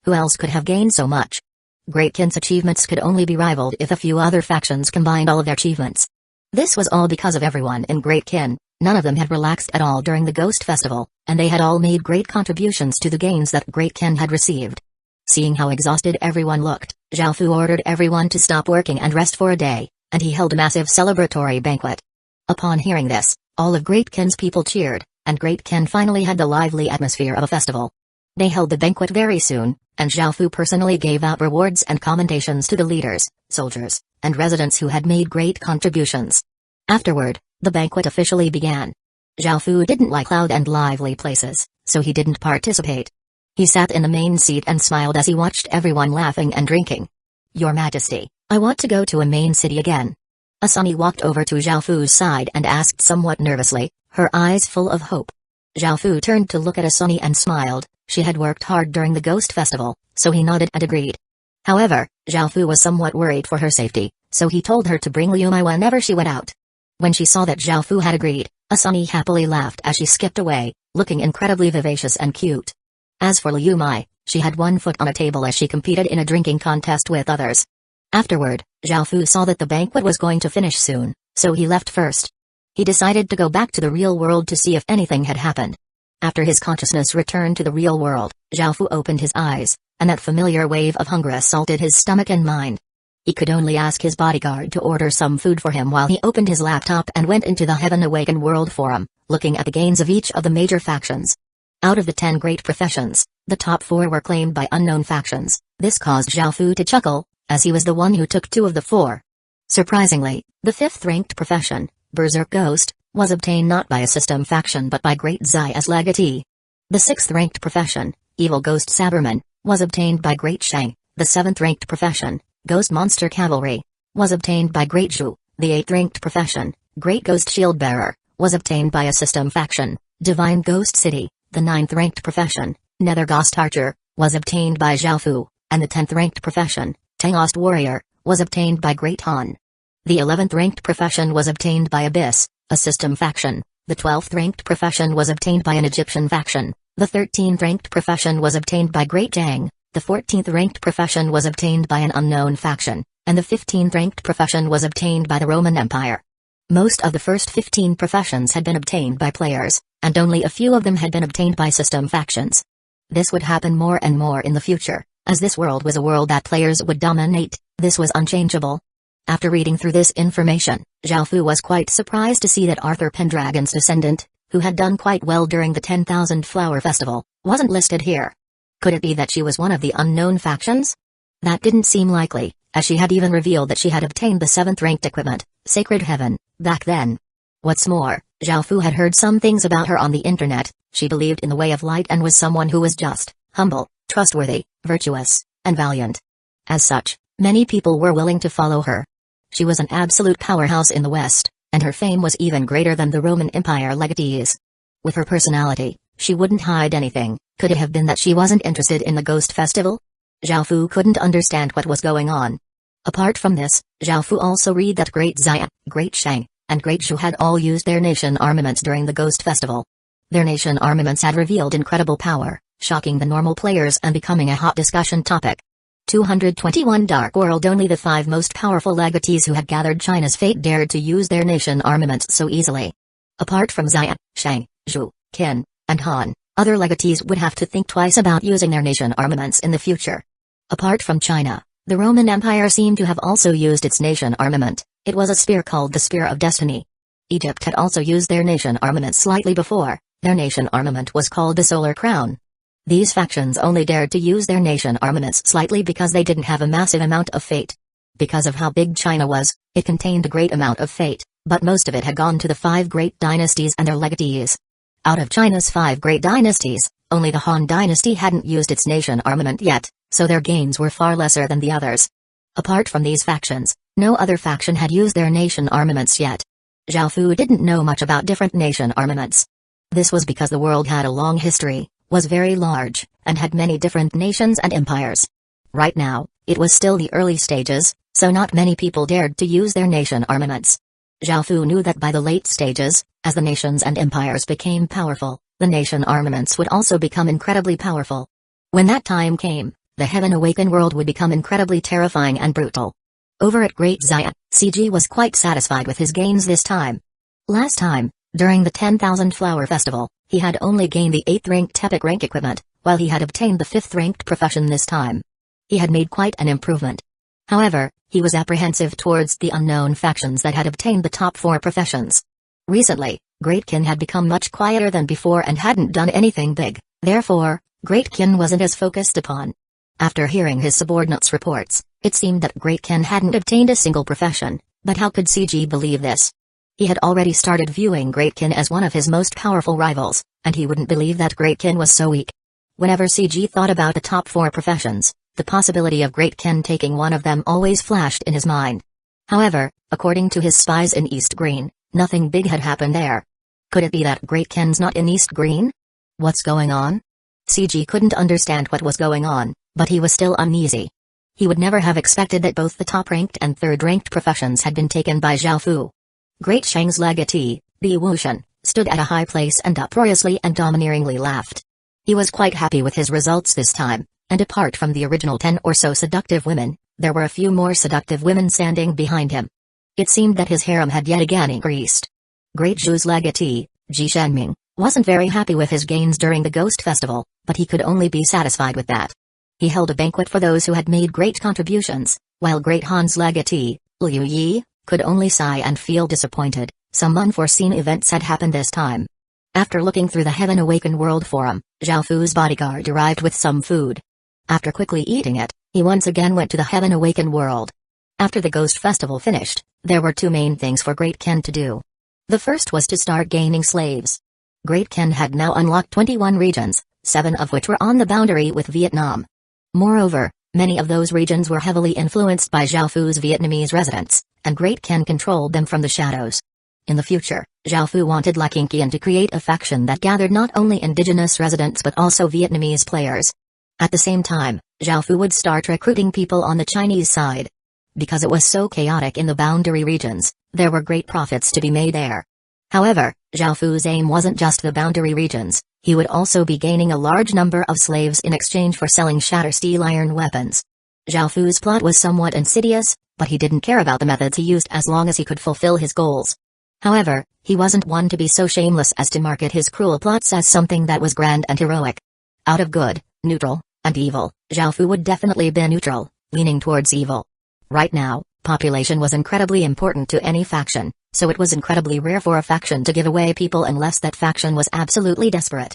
Who else could have gained so much? Great Qin's achievements could only be rivaled if a few other factions combined all of their achievements. This was all because of everyone in Great Qin. None of them had relaxed at all during the Ghost Festival, and they had all made great contributions to the gains that Great Qin had received. Seeing how exhausted everyone looked, Zhao Fu ordered everyone to stop working and rest for a day, and he held a massive celebratory banquet. Upon hearing this, all of Great Qin's people cheered, and Great Qin finally had the lively atmosphere of a festival. They held the banquet very soon, and Zhao Fu personally gave out rewards and commendations to the leaders, soldiers, and residents who had made great contributions. Afterward, the banquet officially began. Zhao Fu didn't like loud and lively places, so he didn't participate. He sat in the main seat and smiled as he watched everyone laughing and drinking. "Your Majesty, I want to go to a main city again." Asami walked over to Zhao Fu's side and asked somewhat nervously, her eyes full of hope. Zhao Fu turned to look at Asami and smiled. She had worked hard during the Ghost Festival, so he nodded and agreed. However, Zhao Fu was somewhat worried for her safety, so he told her to bring Liu Mai whenever she went out. When she saw that Zhao Fu had agreed, Asami happily laughed as she skipped away, looking incredibly vivacious and cute. As for Liu Mai, she had one foot on a table as she competed in a drinking contest with others. Afterward, Zhao Fu saw that the banquet was going to finish soon, so he left first. He decided to go back to the real world to see if anything had happened. After his consciousness returned to the real world, Zhao Fu opened his eyes, and that familiar wave of hunger assaulted his stomach and mind. He could only ask his bodyguard to order some food for him while he opened his laptop and went into the Heaven Awaken World Forum, looking at the gains of each of the major factions. Out of the 10 great professions, the top 4 were claimed by unknown factions. This caused Zhao Fu to chuckle, as he was the one who took 2 of the 4. Surprisingly, the 5th-ranked profession, Berserk Ghost, was obtained not by a system faction but by Great Zai as legatee. The 6th-ranked profession, Evil Ghost Saberman, was obtained by Great Shang. The 7th-ranked profession, Ghost Monster Cavalry, was obtained by Great Zhu. The 8th-ranked profession, Great Ghost Shield Bearer, was obtained by a system faction, Divine Ghost City. The 9th-ranked profession, Nether Ghost Archer, was obtained by Zhao Fu, and the 10th-ranked profession, Tengost Warrior, was obtained by Great Han. The 11th-ranked profession was obtained by Abyss, a system faction. The 12th-ranked profession was obtained by an Egyptian faction. The 13th-ranked profession was obtained by Great Zhang. The 14th-ranked profession was obtained by an unknown faction, and the 15th-ranked profession was obtained by the Roman Empire. Most of the first 15 professions had been obtained by players, and only a few of them had been obtained by system factions. This would happen more and more in the future, as this world was a world that players would dominate. This was unchangeable. After reading through this information, Zhao Fu was quite surprised to see that Arthur Pendragon's descendant, who had done quite well during the 10,000 Flower Festival, wasn't listed here. Could it be that she was one of the unknown factions? That didn't seem likely, as she had even revealed that she had obtained the 7th ranked equipment, Sacred Heaven, back then. What's more, Zhao Fu had heard some things about her on the internet. She believed in the way of light and was someone who was just, humble, trustworthy, virtuous, and valiant. As such, many people were willing to follow her. She was an absolute powerhouse in the West, and her fame was even greater than the Roman Empire legatees. With her personality, she wouldn't hide anything. Could it have been that she wasn't interested in the Ghost Festival? Zhao Fu couldn't understand what was going on. Apart from this, Zhao Fu also read that Great Xia, Great Shang, and Great Zhu had all used their nation armaments during the Ghost Festival. Their nation armaments had revealed incredible power, shocking the normal players and becoming a hot discussion topic. 221 Dark World. Only the 5 most powerful legatees who had gathered China's fate dared to use their nation armaments so easily. Apart from Xia, Shang, Zhu, Qin, and Han, other legatees would have to think twice about using their nation armaments in the future. Apart from China, the Roman Empire seemed to have also used its nation armament. It was a spear called the Spear of Destiny. Egypt had also used their nation armament slightly before. Their nation armament was called the Solar Crown. These factions only dared to use their nation armaments slightly because they didn't have a massive amount of fate. Because of how big China was, it contained a great amount of fate, but most of it had gone to the 5 great dynasties and their legatees. Out of China's 5 great dynasties, only the Han dynasty hadn't used its nation armament yet, so their gains were far lesser than the others. Apart from these factions, no other faction had used their nation armaments yet. Zhao Fu didn't know much about different nation armaments. This was because the world had a long history, was very large, and had many different nations and empires. Right now, it was still the early stages, so not many people dared to use their nation armaments. Zhao Fu knew that by the late stages, as the nations and empires became powerful, the nation armaments would also become incredibly powerful. When that time came, the Heaven Awakened world would become incredibly terrifying and brutal. Over at Great Xia, CG was quite satisfied with his gains this time. Last time, during the 10,000 Flower Festival, he had only gained the 8th ranked epic rank equipment, while he had obtained the 5th ranked profession this time. He had made quite an improvement. However, he was apprehensive towards the unknown factions that had obtained the top 4 professions. Recently, Great Qin had become much quieter than before and hadn't done anything big, therefore, Great Qin wasn't as focused upon. After hearing his subordinates' reports, it seemed that Great Qin hadn't obtained a single profession, but how could CG believe this? He had already started viewing Great Qin as one of his most powerful rivals, and he wouldn't believe that Great Qin was so weak. Whenever CG thought about the top 4 professions, the possibility of Great Qin taking one of them always flashed in his mind. However, according to his spies in East Green, nothing big had happened there. Could it be that Great Qin's not in East Green? What's going on? CG couldn't understand what was going on, but he was still uneasy. He would never have expected that both the top-ranked and third-ranked professions had been taken by Zhao Fu. Great Shang's legatee, the Wushan, stood at a high place and uproariously and domineeringly laughed. He was quite happy with his results this time, and apart from the original 10 or so seductive women, there were a few more seductive women standing behind him. It seemed that his harem had yet again increased. Great Zhu's legatee, Ji Shenming, wasn't very happy with his gains during the Ghost Festival, but he could only be satisfied with that. He held a banquet for those who had made great contributions, while Great Han's legatee, Liu Yi, could only sigh and feel disappointed. Some unforeseen events had happened this time. After looking through the Heaven Awakened World Forum, Zhao Fu's bodyguard arrived with some food. After quickly eating it, he once again went to the Heaven Awakened World. After the Ghost Festival finished, there were 2 main things for Great Qin to do. The first was to start gaining slaves. Great Qin had now unlocked 21 regions, 7 of which were on the boundary with Vietnam. Moreover, many of those regions were heavily influenced by Zhao Fu's Vietnamese residents, and Great Qin controlled them from the shadows. In the future, Zhao Fu wanted Lakinkian to create a faction that gathered not only indigenous residents but also Vietnamese players. At the same time, Zhao Fu would start recruiting people on the Chinese side. Because it was so chaotic in the boundary regions, there were great profits to be made there. However, Zhao Fu's aim wasn't just the boundary regions, he would also be gaining a large number of slaves in exchange for selling shatter steel iron weapons. Zhao Fu's plot was somewhat insidious, but he didn't care about the methods he used as long as he could fulfill his goals. However, he wasn't one to be so shameless as to market his cruel plots as something that was grand and heroic. Out of good, neutral, and evil, Zhao Fu would definitely be neutral, leaning towards evil. Right now, population was incredibly important to any faction, so it was incredibly rare for a faction to give away people unless that faction was absolutely desperate.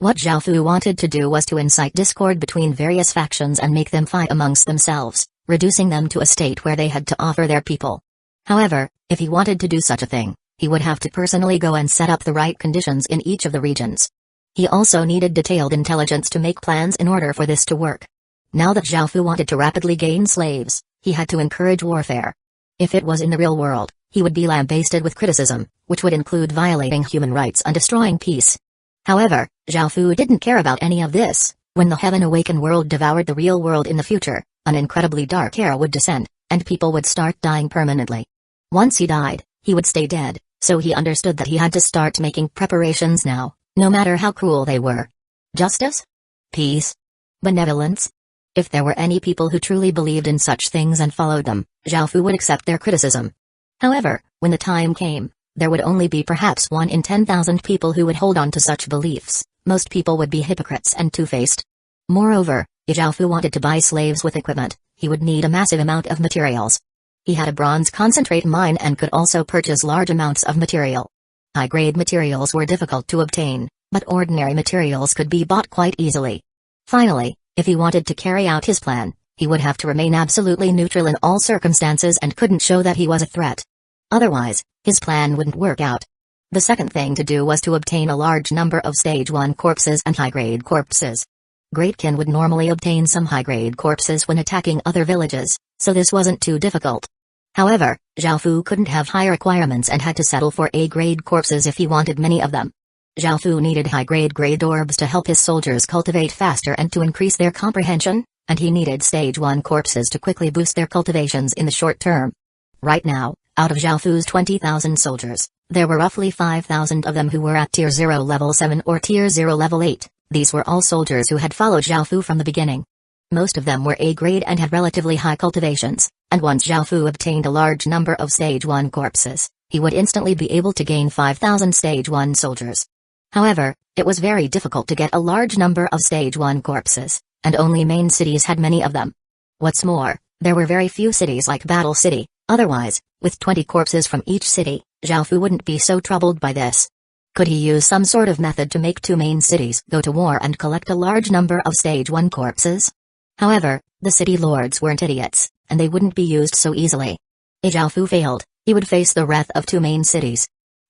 What Zhaofu wanted to do was to incite discord between various factions and make them fight amongst themselves, reducing them to a state where they had to offer their people. However, if he wanted to do such a thing, he would have to personally go and set up the right conditions in each of the regions. He also needed detailed intelligence to make plans in order for this to work. Now that Zhaofu wanted to rapidly gain slaves, he had to encourage warfare. If it was in the real world, he would be lambasted with criticism, which would include violating human rights and destroying peace. However, Zhaofu didn't care about any of this. When the heaven-awakened world devoured the real world in the future, an incredibly dark era would descend, and people would start dying permanently. Once he died, he would stay dead, so he understood that he had to start making preparations now, no matter how cruel they were. Justice? Peace? Benevolence? If there were any people who truly believed in such things and followed them, Zhaofu would accept their criticism. However, when the time came, there would only be perhaps 1 in 10,000 people who would hold on to such beliefs. Most people would be hypocrites and two-faced. Moreover, if Zhaofu wanted to buy slaves with equipment, he would need a massive amount of materials. He had a bronze concentrate mine and could also purchase large amounts of material. High-grade materials were difficult to obtain, but ordinary materials could be bought quite easily. Finally, if he wanted to carry out his plan, he would have to remain absolutely neutral in all circumstances and couldn't show that he was a threat. Otherwise, his plan wouldn't work out. The second thing to do was to obtain a large number of Stage 1 corpses and high-grade corpses. Greatkin would normally obtain some high-grade corpses when attacking other villages, so this wasn't too difficult. However, Zhaofu couldn't have high requirements and had to settle for A-grade corpses if he wanted many of them. Zhaofu needed high-grade orbs to help his soldiers cultivate faster and to increase their comprehension, and he needed Stage 1 corpses to quickly boost their cultivations in the short term. Right now, out of Zhaofu's 20,000 soldiers, there were roughly 5,000 of them who were at Tier 0 Level 7 or Tier 0 Level 8. These were all soldiers who had followed Zhaofu from the beginning. Most of them were A-grade and had relatively high cultivations, and once Zhaofu obtained a large number of Stage 1 corpses, he would instantly be able to gain 5,000 Stage 1 soldiers. However, it was very difficult to get a large number of Stage 1 corpses, and only main cities had many of them. What's more, there were very few cities like Battle City. Otherwise, with 20 corpses from each city, Zhaofu wouldn't be so troubled by this. Could he use some sort of method to make 2 main cities go to war and collect a large number of Stage 1 corpses? However, the city lords weren't idiots, and they wouldn't be used so easily. If Zhaofu failed, he would face the wrath of 2 main cities.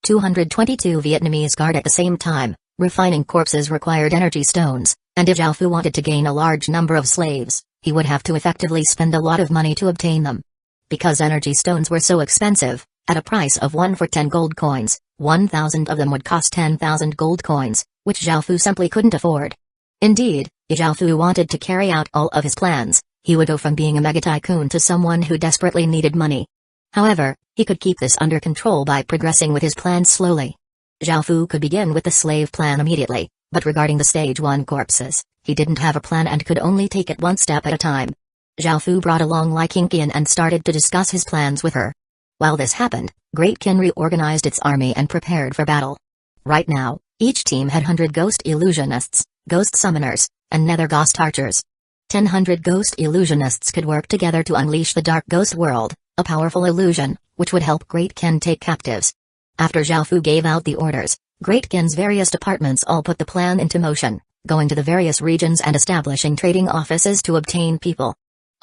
222 Vietnamese guard at the same time. Refining corpses required energy stones, and if Zhaofu wanted to gain a large number of slaves, he would have to effectively spend a lot of money to obtain them. Because energy stones were so expensive, at a price of 1 for 10 gold coins, 1,000 of them would cost 10,000 gold coins, which Zhaofu simply couldn't afford. Indeed, if Zhaofu wanted to carry out all of his plans, he would go from being a mega tycoon to someone who desperately needed money. However, he could keep this under control by progressing with his plans slowly. Zhaofu could begin with the slave plan immediately, but regarding the Stage 1 corpses, he didn't have a plan and could only take it one step at a time. Zhaofu brought along Lai Qingqian and started to discuss his plans with her. While this happened, Great Qin reorganized its army and prepared for battle. Right now, each team had 100 ghost illusionists, ghost summoners, and nether ghost archers. 100 ghost illusionists could work together to unleash the dark ghost world, a powerful illusion, which would help Great Qin take captives. After Zhaofu gave out the orders, Great Qin's various departments all put the plan into motion, going to the various regions and establishing trading offices to obtain people.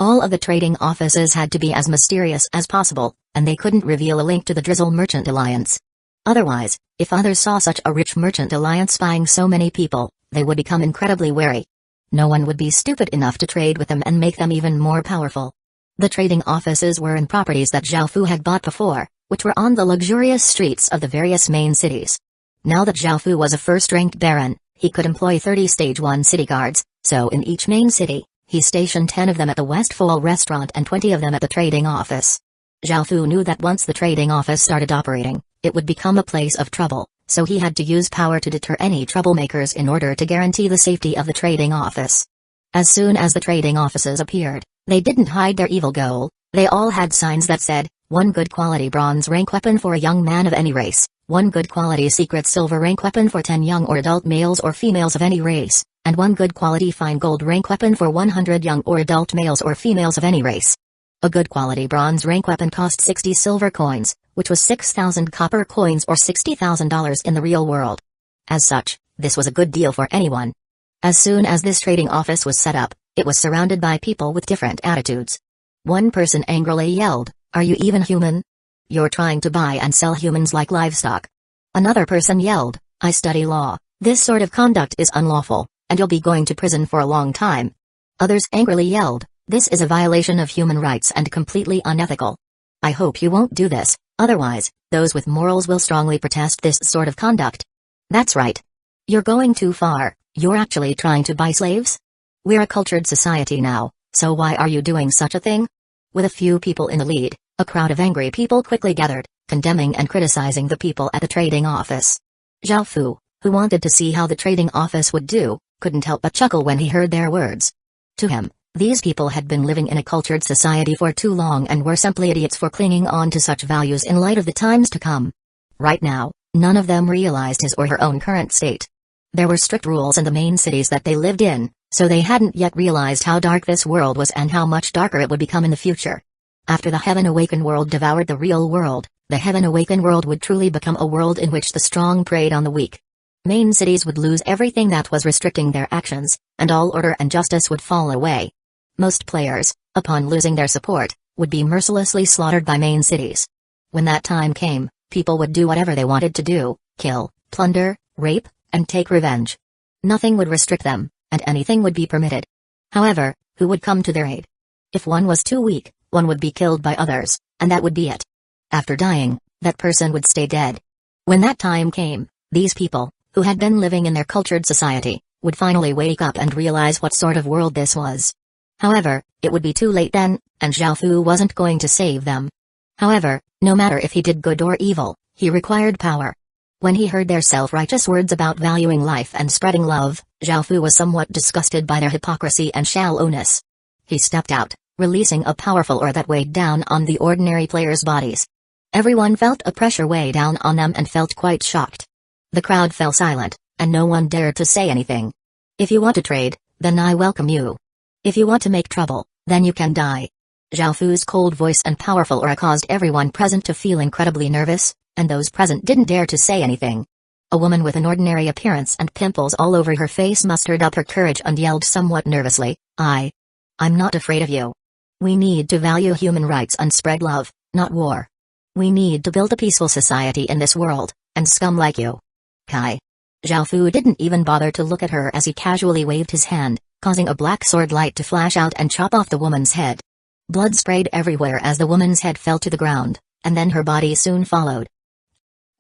All of the trading offices had to be as mysterious as possible, and they couldn't reveal a link to the Drizzle Merchant Alliance. Otherwise, if others saw such a rich merchant alliance buying so many people, they would become incredibly wary. No one would be stupid enough to trade with them and make them even more powerful. The trading offices were in properties that Zhaofu had bought before, which were on the luxurious streets of the various main cities. Now that Zhaofu was a first-ranked baron, he could employ 30 Stage 1 city guards, so in each main city, he stationed 10 of them at the Westfall restaurant and 20 of them at the trading office. Zhaofu knew that once the trading office started operating, it would become a place of trouble, so he had to use power to deter any troublemakers in order to guarantee the safety of the trading office. As soon as the trading offices appeared, they didn't hide their evil goal. They all had signs that said, 1 good quality bronze rank weapon for a young man of any race, 1 good quality secret silver rank weapon for 10 young or adult males or females of any race, and 1 good quality fine gold rank weapon for 100 young or adult males or females of any race. A good quality bronze rank weapon cost 60 silver coins, which was 6,000 copper coins or $60,000 in the real world. As such, This was a good deal for anyone. As soon as this trading office was set up, it was surrounded by people with different attitudes. One person angrily yelled, "Are you even human? You're trying to buy and sell humans like livestock." Another person yelled, "I study law. This sort of conduct is unlawful, and you'll be going to prison for a long time." Others angrily yelled, "This is a violation of human rights and completely unethical. I hope you won't do this, otherwise, those with morals will strongly protest this sort of conduct." "That's right. You're going too far. You're actually trying to buy slaves? We're a cultured society now, so why are you doing such a thing?" With a few people in the lead, a crowd of angry people quickly gathered, condemning and criticizing the people at the trading office. Zhao Fu, who wanted to see how the trading office would do, couldn't help but chuckle when he heard their words. To him, these people had been living in a cultured society for too long and were simply idiots for clinging on to such values in light of the times to come. Right now, none of them realized his or her own current state. There were strict rules in the main cities that they lived in, so they hadn't yet realized how dark this world was and how much darker it would become in the future. After the Heaven Awakened world devoured the real world, the Heaven Awakened world would truly become a world in which the strong preyed on the weak. Main cities would lose everything that was restricting their actions, and all order and justice would fall away. Most players, upon losing their support, would be mercilessly slaughtered by main cities. When that time came, people would do whatever they wanted to do, kill, plunder, rape, and take revenge. Nothing would restrict them, and anything would be permitted. However, who would come to their aid? If one was too weak, one would be killed by others, and that would be it. After dying, that person would stay dead. When that time came, these people, who had been living in their cultured society, would finally wake up and realize what sort of world this was. However, it would be too late then, and Zhao Fu wasn't going to save them. However, no matter if he did good or evil, he required power. When he heard their self-righteous words about valuing life and spreading love, Zhao Fu was somewhat disgusted by their hypocrisy and shallowness. He stepped out, releasing a powerful aura that weighed down on the ordinary players' bodies. Everyone felt a pressure weigh down on them and felt quite shocked. The crowd fell silent, and no one dared to say anything. "If you want to trade, then I welcome you. If you want to make trouble, then you can die." Zhao Fu's cold voice and powerful aura caused everyone present to feel incredibly nervous, and those present didn't dare to say anything. A woman with an ordinary appearance and pimples all over her face mustered up her courage and yelled somewhat nervously, I'm not afraid of you. We need to value human rights and spread love, not war. We need to build a peaceful society in this world, and scum like you. Kai." Zhao Fu didn't even bother to look at her as he casually waved his hand, causing a black sword light to flash out and chop off the woman's head. Blood sprayed everywhere as the woman's head fell to the ground, and then her body soon followed.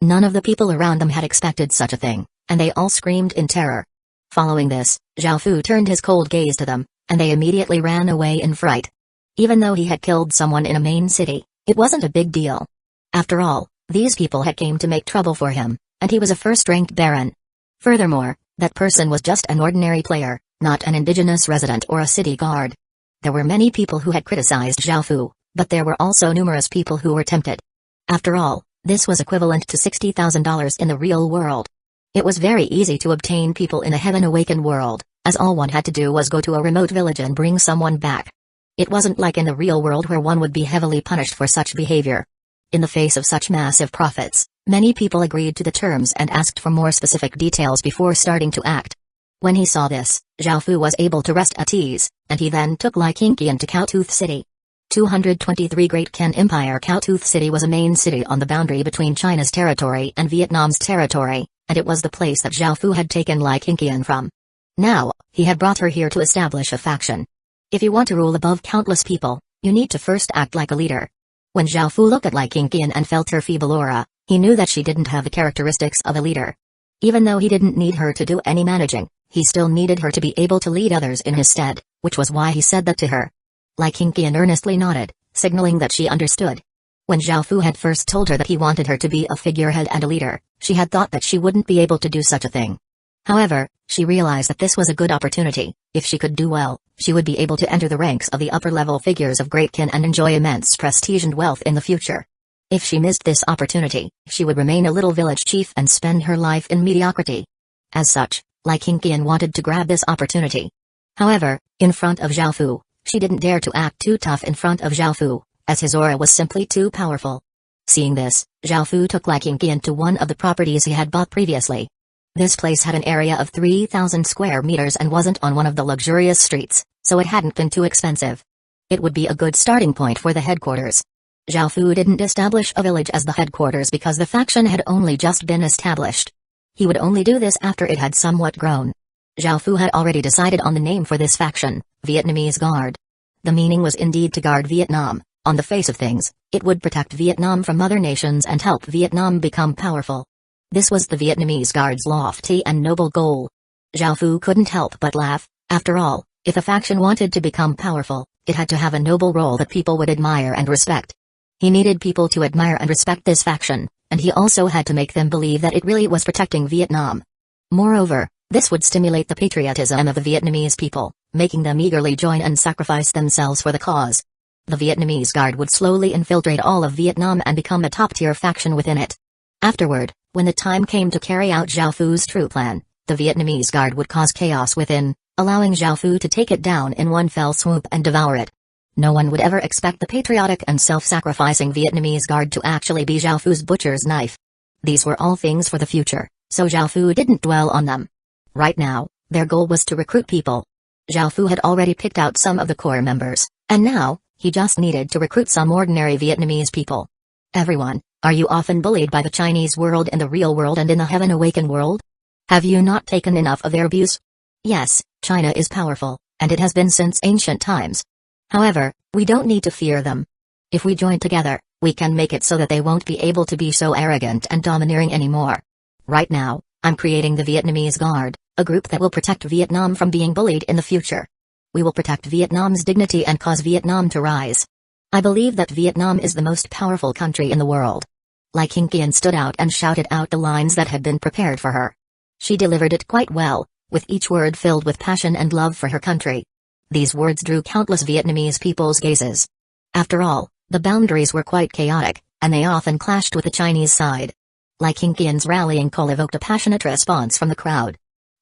None of the people around them had expected such a thing, and they all screamed in terror. Following this, Zhao Fu turned his cold gaze to them, and they immediately ran away in fright. Even though he had killed someone in a main city, it wasn't a big deal. After all, these people had came to make trouble for him, and he was a first-ranked baron. Furthermore, that person was just an ordinary player, not an indigenous resident or a city guard. There were many people who had criticized Zhao Fu, but there were also numerous people who were tempted. After all, this was equivalent to $60,000 in the real world. It was very easy to obtain people in the Heaven Awakened world, as all one had to do was go to a remote village and bring someone back. It wasn't like in the real world where one would be heavily punished for such behavior. In the face of such massive profits, many people agreed to the terms and asked for more specific details before starting to act. When he saw this, Zhao Fu was able to rest at ease, and he then took Lai Qingqian to Cowtooth City. 223 Great Ken Empire. Cowtooth City was a main city on the boundary between China's territory and Vietnam's territory, and it was the place that Zhao Fu had taken Lai Qingqian from. Now, he had brought her here to establish a faction. If you want to rule above countless people, you need to first act like a leader. When Zhao Fu looked at Lai Qingqian and felt her feeble aura, he knew that she didn't have the characteristics of a leader. Even though he didn't need her to do any managing, he still needed her to be able to lead others in his stead, which was why he said that to her. Lai Qingqian earnestly nodded, signaling that she understood. When Zhao Fu had first told her that he wanted her to be a figurehead and a leader, she had thought that she wouldn't be able to do such a thing. However, she realized that this was a good opportunity. If she could do well, she would be able to enter the ranks of the upper-level figures of Great Kin and enjoy immense prestige and wealth in the future. If she missed this opportunity, she would remain a little village chief and spend her life in mediocrity. As such, Lai Qingqian wanted to grab this opportunity. However, in front of Zhao Fu, she didn't dare to act too tough in front of Zhao Fu, as his aura was simply too powerful. Seeing this, Zhao Fu took Lai Qingqian to one of the properties he had bought previously. This place had an area of 3,000 square meters and wasn't on one of the luxurious streets, so it hadn't been too expensive. It would be a good starting point for the headquarters. Zhao Fu didn't establish a village as the headquarters because the faction had only just been established. He would only do this after it had somewhat grown. Zhao Fu had already decided on the name for this faction, Vietnamese Guard. The meaning was indeed to guard Vietnam. On the face of things, it would protect Vietnam from other nations and help Vietnam become powerful. This was the Vietnamese Guard's lofty and noble goal. Zhao Fu couldn't help but laugh. After all, if a faction wanted to become powerful, it had to have a noble role that people would admire and respect. He needed people to admire and respect this faction, and he also had to make them believe that it really was protecting Vietnam. Moreover, this would stimulate the patriotism of the Vietnamese people, making them eagerly join and sacrifice themselves for the cause. The Vietnamese Guard would slowly infiltrate all of Vietnam and become a top-tier faction within it. Afterward, when the time came to carry out Zhao Fu's true plan, the Vietnamese Guard would cause chaos within, allowing Zhao Fu to take it down in one fell swoop and devour it. No one would ever expect the patriotic and self-sacrificing Vietnamese Guard to actually be Zhao Fu's butcher's knife. These were all things for the future, so Zhao Fu didn't dwell on them. Right now, their goal was to recruit people. Zhao Fu had already picked out some of the core members, and now, he just needed to recruit some ordinary Vietnamese people. Everyone, are you often bullied by the Chinese world in the real world and in the Heaven Awakened world? Have you not taken enough of their abuse? Yes, China is powerful, and it has been since ancient times. However, we don't need to fear them. If we join together, we can make it so that they won't be able to be so arrogant and domineering anymore. Right now, I'm creating the Vietnamese Guard, a group that will protect Vietnam from being bullied in the future. We will protect Vietnam's dignity and cause Vietnam to rise. I believe that Vietnam is the most powerful country in the world. Lai Qingqian stood out and shouted out the lines that had been prepared for her. She delivered it quite well, with each word filled with passion and love for her country. These words drew countless Vietnamese people's gazes. After all, the boundaries were quite chaotic, and they often clashed with the Chinese side. Lai Qingqian's rallying call evoked a passionate response from the crowd.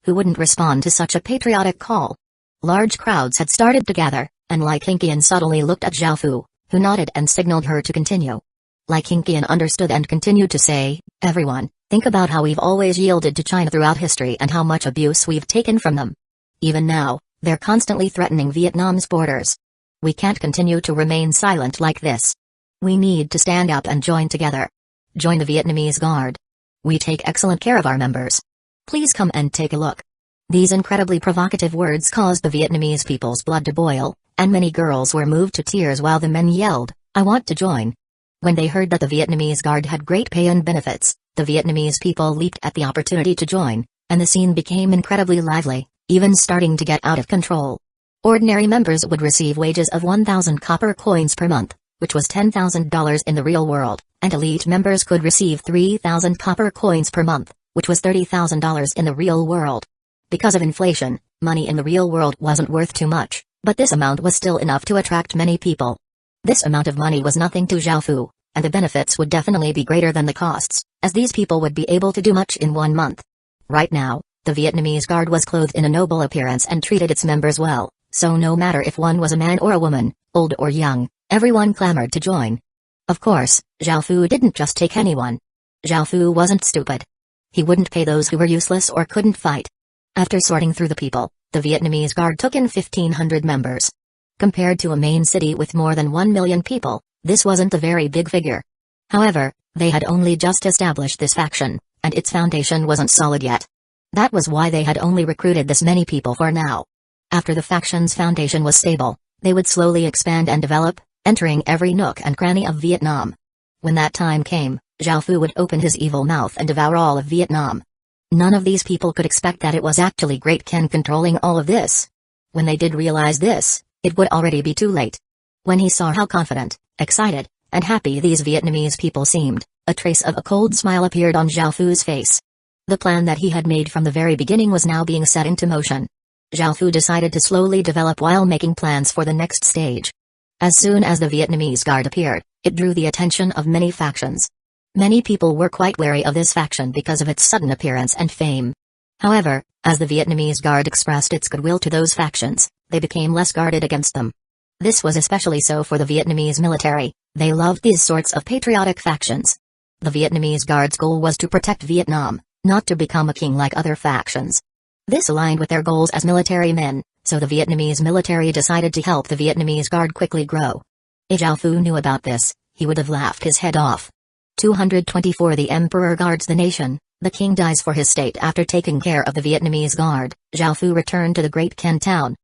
Who wouldn't respond to such a patriotic call? Large crowds had started to gather, and Lai Qingqian subtly looked at Zhao Fu, who nodded and signaled her to continue. Lai Qingqian understood and continued to say, "Everyone, think about how we've always yielded to China throughout history and how much abuse we've taken from them. Even now, they're constantly threatening Vietnam's borders. We can't continue to remain silent like this. We need to stand up and join together. Join the Vietnamese Guard. We take excellent care of our members. Please come and take a look." These incredibly provocative words caused the Vietnamese people's blood to boil, and many girls were moved to tears while the men yelled, "I want to join." When they heard that the Vietnamese Guard had great pay and benefits, the Vietnamese people leaped at the opportunity to join, and the scene became incredibly lively, even starting to get out of control. Ordinary members would receive wages of 1,000 copper coins per month, which was $10,000 in the real world, and elite members could receive 3,000 copper coins per month, which was $30,000 in the real world. Because of inflation, money in the real world wasn't worth too much, but this amount was still enough to attract many people. This amount of money was nothing to Zhao Fu, and the benefits would definitely be greater than the costs, as these people would be able to do much in 1 month. Right now, the Vietnamese Guard was clothed in a noble appearance and treated its members well, so no matter if one was a man or a woman, old or young, everyone clamored to join. Of course, Zhao Fu didn't just take anyone. Zhao Fu wasn't stupid. He wouldn't pay those who were useless or couldn't fight. After sorting through the people, the Vietnamese Guard took in 1,500 members. Compared to a main city with more than 1 million people, this wasn't a very big figure. However, they had only just established this faction, and its foundation wasn't solid yet. That was why they had only recruited this many people for now. After the faction's foundation was stable, they would slowly expand and develop, entering every nook and cranny of Vietnam. When that time came, Zhao Fu would open his evil mouth and devour all of Vietnam. None of these people could expect that it was actually Great Ken controlling all of this. When they did realize this, it would already be too late. When he saw how confident, excited, and happy these Vietnamese people seemed, a trace of a cold smile appeared on Zhao Fu's face. The plan that he had made from the very beginning was now being set into motion. Zhao Fu decided to slowly develop while making plans for the next stage. As soon as the Vietnamese Guard appeared, it drew the attention of many factions. Many people were quite wary of this faction because of its sudden appearance and fame. However, as the Vietnamese Guard expressed its goodwill to those factions, they became less guarded against them. This was especially so for the Vietnamese military. They loved these sorts of patriotic factions. The Vietnamese Guard's goal was to protect Vietnam, not to become a king like other factions. This aligned with their goals as military men, so the Vietnamese military decided to help the Vietnamese Guard quickly grow. If Zhao Fu knew about this, he would have laughed his head off. 224 The Emperor guards the nation, the king dies for his state. After taking care of the Vietnamese Guard, Zhao Fu returned to the Great Ken town.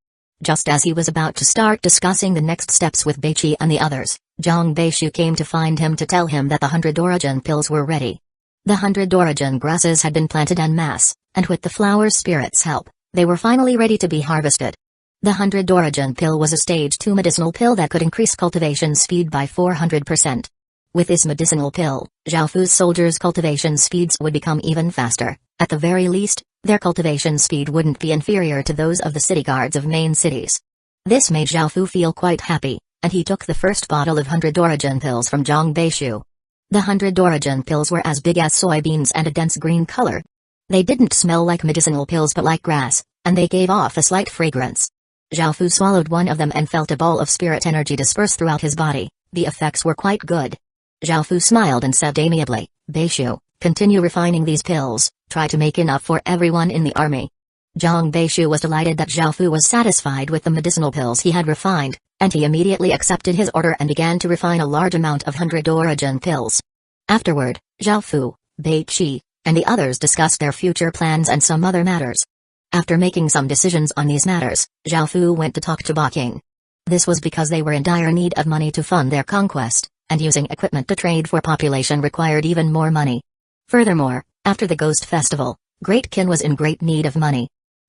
Just as he was about to start discussing the next steps with Bei Chi and the others, Zhang Beishu came to find him to tell him that the 100 origin pills were ready. The 100 origin grasses had been planted en masse, and with the flower spirit's help, they were finally ready to be harvested. The 100 origin pill was a stage 2 medicinal pill that could increase cultivation speed by 400%. With this medicinal pill, Zhao Fu's soldiers' cultivation speeds would become even faster. At the very least, their cultivation speed wouldn't be inferior to those of the city guards of main cities. This made Zhao Fu feel quite happy, and he took the first bottle of 100 origin pills from Zhang Beishu. The 100 origin pills were as big as soybeans and a dense green color. They didn't smell like medicinal pills but like grass, and they gave off a slight fragrance. Zhao Fu swallowed one of them and felt a ball of spirit energy disperse throughout his body. The effects were quite good. Zhao Fu smiled and said amiably, Beishu, continue refining these pills, try to make enough for everyone in the army. Zhang Beishu was delighted that Zhao Fu was satisfied with the medicinal pills he had refined, and he immediately accepted his order and began to refine a large amount of 100 origin pills. Afterward, Zhao Fu, Bei Chi, and the others discussed their future plans and some other matters. After making some decisions on these matters, Zhao Fu went to talk to Ba King. This was because they were in dire need of money to fund their conquest, and using equipment to trade for population required even more money. Furthermore, after the Ghost Festival, Great Kin was in great need of money.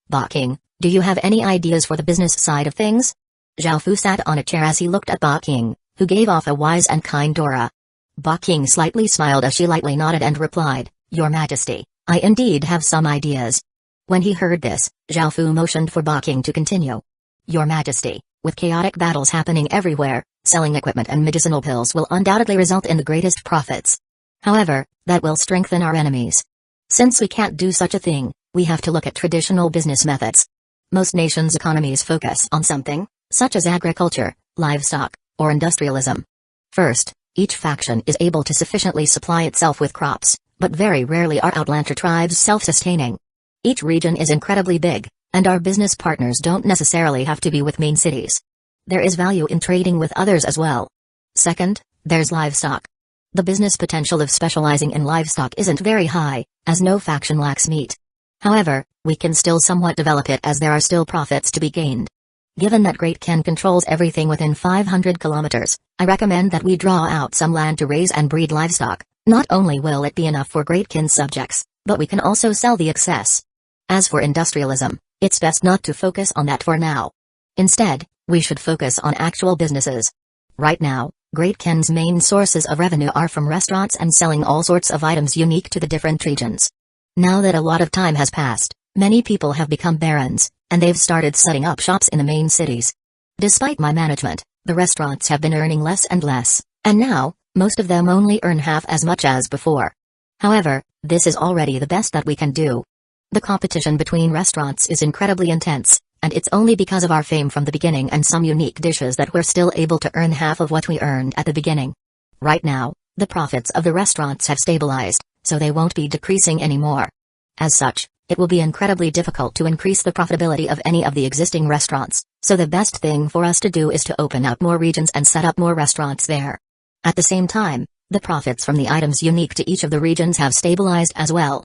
Ba King, do you have any ideas for the business side of things? Zhao Fu sat on a chair as he looked at Ba King, who gave off a wise and kind aura. Ba King slightly smiled as she lightly nodded and replied, Your Majesty, I indeed have some ideas. When he heard this, Zhao Fu motioned for Ba King to continue. Your Majesty, with chaotic battles happening everywhere, selling equipment and medicinal pills will undoubtedly result in the greatest profits. However, that will strengthen our enemies. Since we can't do such a thing, we have to look at traditional business methods. Most nations' economies focus on something, such as agriculture, livestock, or industrialism. First, each faction is able to sufficiently supply itself with crops, but very rarely are outlander tribes self-sustaining. Each region is incredibly big, and our business partners don't necessarily have to be with main cities. There is value in trading with others as well. Second, there's livestock. The business potential of specializing in livestock isn't very high, as no faction lacks meat. However, we can still somewhat develop it as there are still profits to be gained. Given that Great Ken controls everything within 500 kilometers, I recommend that we draw out some land to raise and breed livestock. Not only will it be enough for Great Ken's subjects, but we can also sell the excess. As for industrialism, it's best not to focus on that for now. Instead, we should focus on actual businesses. Right now, Great Ken's main sources of revenue are from restaurants and selling all sorts of items unique to the different regions. Now that a lot of time has passed, many people have become barons, and they've started setting up shops in the main cities. Despite my management, the restaurants have been earning less and less, and now, most of them only earn half as much as before. However, this is already the best that we can do. The competition between restaurants is incredibly intense, and it's only because of our fame from the beginning and some unique dishes that we're still able to earn half of what we earned at the beginning. Right now, the profits of the restaurants have stabilized, so they won't be decreasing anymore. As such, it will be incredibly difficult to increase the profitability of any of the existing restaurants, so the best thing for us to do is to open up more regions and set up more restaurants there. At the same time, the profits from the items unique to each of the regions have stabilized as well.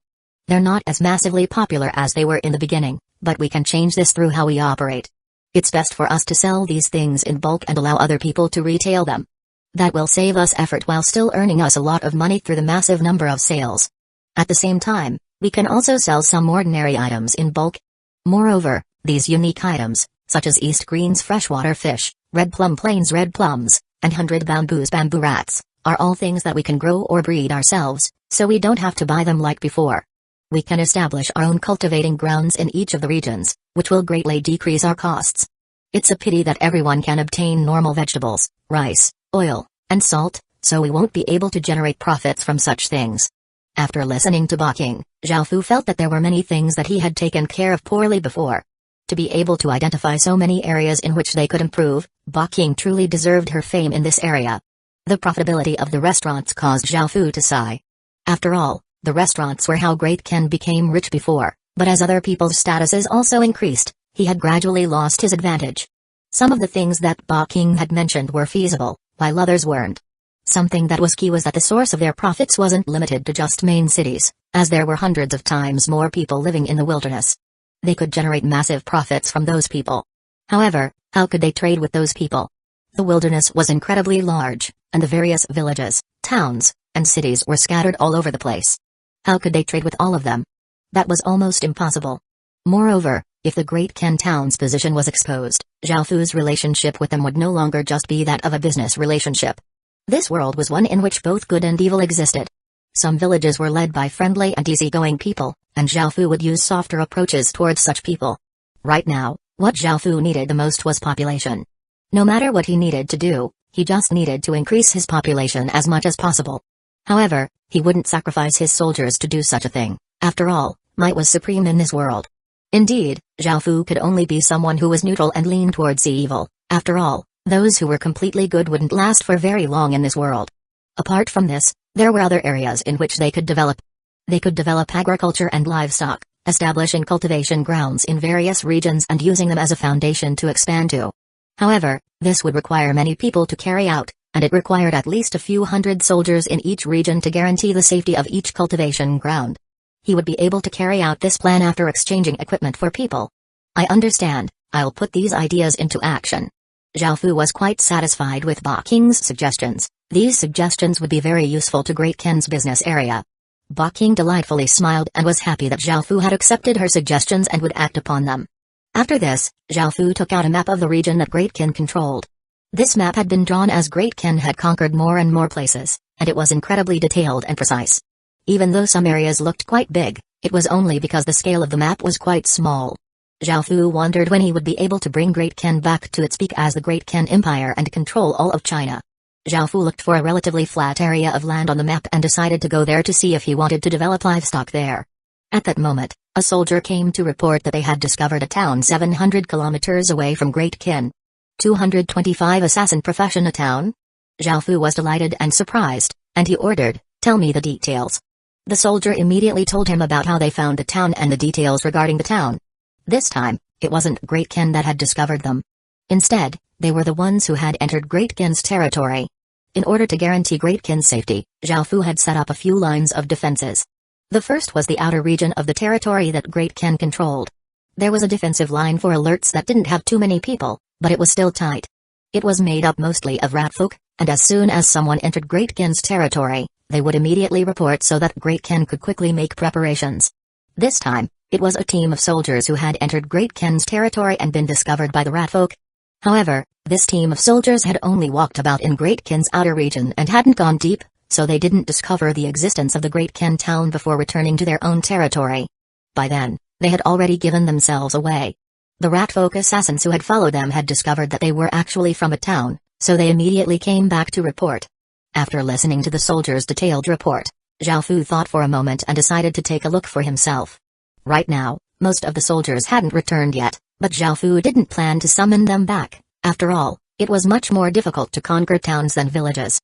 They're not as massively popular as they were in the beginning, but we can change this through how we operate. It's best for us to sell these things in bulk and allow other people to retail them. That will save us effort while still earning us a lot of money through the massive number of sales. At the same time, we can also sell some ordinary items in bulk. Moreover, these unique items, such as East Green's freshwater fish, Red Plum Plains red plums, and 100 Bamboo's bamboo rats, are all things that we can grow or breed ourselves, so we don't have to buy them like before. We can establish our own cultivating grounds in each of the regions, which will greatly decrease our costs. It's a pity that everyone can obtain normal vegetables, rice, oil, and salt, so we won't be able to generate profits from such things. After listening to Ba King, Zhao Fu felt that there were many things that he had taken care of poorly before. To be able to identify so many areas in which they could improve, Ba King truly deserved her fame in this area. The profitability of the restaurants caused Zhao Fu to sigh. After all, The restaurants were how Great Ken became rich before, but as other people's statuses also increased, he had gradually lost his advantage. Some of the things that Ba King had mentioned were feasible, while others weren't. Something that was key was that the source of their profits wasn't limited to just main cities, as there were hundreds of times more people living in the wilderness. They could generate massive profits from those people. However, how could they trade with those people? The wilderness was incredibly large, and the various villages, towns, and cities were scattered all over the place. How could they trade with all of them? That was almost impossible. Moreover, if the Great Ken town's position was exposed, Zhao Fu's relationship with them would no longer just be that of a business relationship. This world was one in which both good and evil existed. Some villages were led by friendly and easygoing people, and Zhao Fu would use softer approaches towards such people. Right now, what Zhao Fu needed the most was population. No matter what he needed to do, he just needed to increase his population as much as possible. However, he wouldn't sacrifice his soldiers to do such a thing. After all, might was supreme in this world. Indeed, Zhao Fu could only be someone who was neutral and leaned towards the evil. After all, those who were completely good wouldn't last for very long in this world. Apart from this, there were other areas in which they could develop. They could develop agriculture and livestock, establishing cultivation grounds in various regions and using them as a foundation to expand to. However, this would require many people to carry out, and it required at least a few hundred soldiers in each region to guarantee the safety of each cultivation ground. He would be able to carry out this plan after exchanging equipment for people. I understand, I'll put these ideas into action. Zhao Fu was quite satisfied with Ba King's suggestions. These suggestions would be very useful to Great Ken's business area. Ba King delightfully smiled and was happy that Zhao Fu had accepted her suggestions and would act upon them. After this, Zhao Fu took out a map of the region that Great Ken controlled. This map had been drawn as Great Ken had conquered more and more places, and it was incredibly detailed and precise. Even though some areas looked quite big, it was only because the scale of the map was quite small. Zhao Fu wondered when he would be able to bring Great Ken back to its peak as the Great Ken Empire and control all of China. Zhao Fu looked for a relatively flat area of land on the map and decided to go there to see if he wanted to develop livestock there. At that moment, a soldier came to report that they had discovered a town 700 kilometers away from Great Ken. 225 assassin profession a town? Zhao Fu was delighted and surprised, and he ordered, "Tell me the details." The soldier immediately told him about how they found the town and the details regarding the town. This time, it wasn't Great Ken that had discovered them. Instead, they were the ones who had entered Great Ken's territory. In order to guarantee Great Ken's safety, Zhao Fu had set up a few lines of defenses. The first was the outer region of the territory that Great Ken controlled. There was a defensive line for alerts that didn't have too many people, but it was still tight. It was made up mostly of rat folk, and as soon as someone entered Great Ken's territory, they would immediately report so that Great Ken could quickly make preparations. This time, it was a team of soldiers who had entered Great Ken's territory and been discovered by the rat folk. However, this team of soldiers had only walked about in Great Ken's outer region and hadn't gone deep, so they didn't discover the existence of the Great Ken town before returning to their own territory. By then, they had already given themselves away. The rat folk assassins who had followed them had discovered that they were actually from a town, so they immediately came back to report. After listening to the soldiers' detailed report, Zhao Fu thought for a moment and decided to take a look for himself. Right now, most of the soldiers hadn't returned yet, but Zhao Fu didn't plan to summon them back. After all, it was much more difficult to conquer towns than villages.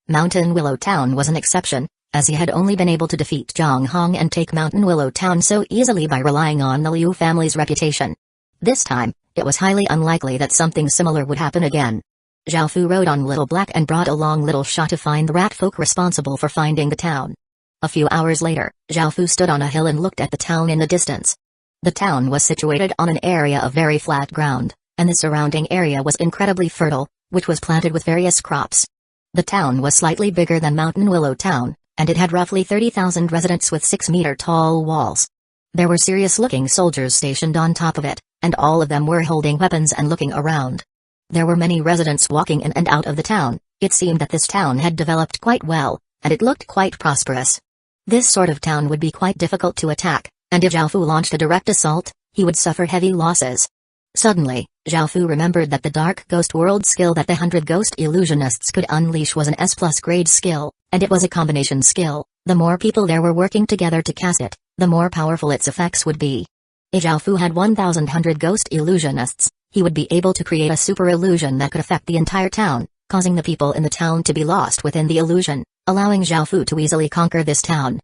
Mountain Willow Town was an exception, as he had only been able to defeat Zhang Hong and take Mountain Willow Town so easily by relying on the Liu family's reputation. This time, it was highly unlikely that something similar would happen again. Zhao Fu rode on Little Black and brought along Little Sha to find the rat folk responsible for finding the town. A few hours later, Zhao Fu stood on a hill and looked at the town in the distance. The town was situated on an area of very flat ground, and the surrounding area was incredibly fertile, which was planted with various crops. The town was slightly bigger than Mountain Willow Town, and it had roughly 30,000 residents with 6-meter-tall walls. There were serious-looking soldiers stationed on top of it, and all of them were holding weapons and looking around. There were many residents walking in and out of the town. It seemed that this town had developed quite well, and it looked quite prosperous. This sort of town would be quite difficult to attack, and if Zhao Fu launched a direct assault, he would suffer heavy losses. Suddenly, Zhao Fu remembered that the Dark Ghost World skill that the 100 Ghost Illusionists could unleash was an S+ grade skill, and it was a combination skill. The more people there were working together to cast it, the more powerful its effects would be. If Zhao Fu had 1,100 Ghost Illusionists, he would be able to create a super illusion that could affect the entire town, causing the people in the town to be lost within the illusion, allowing Zhao Fu to easily conquer this town.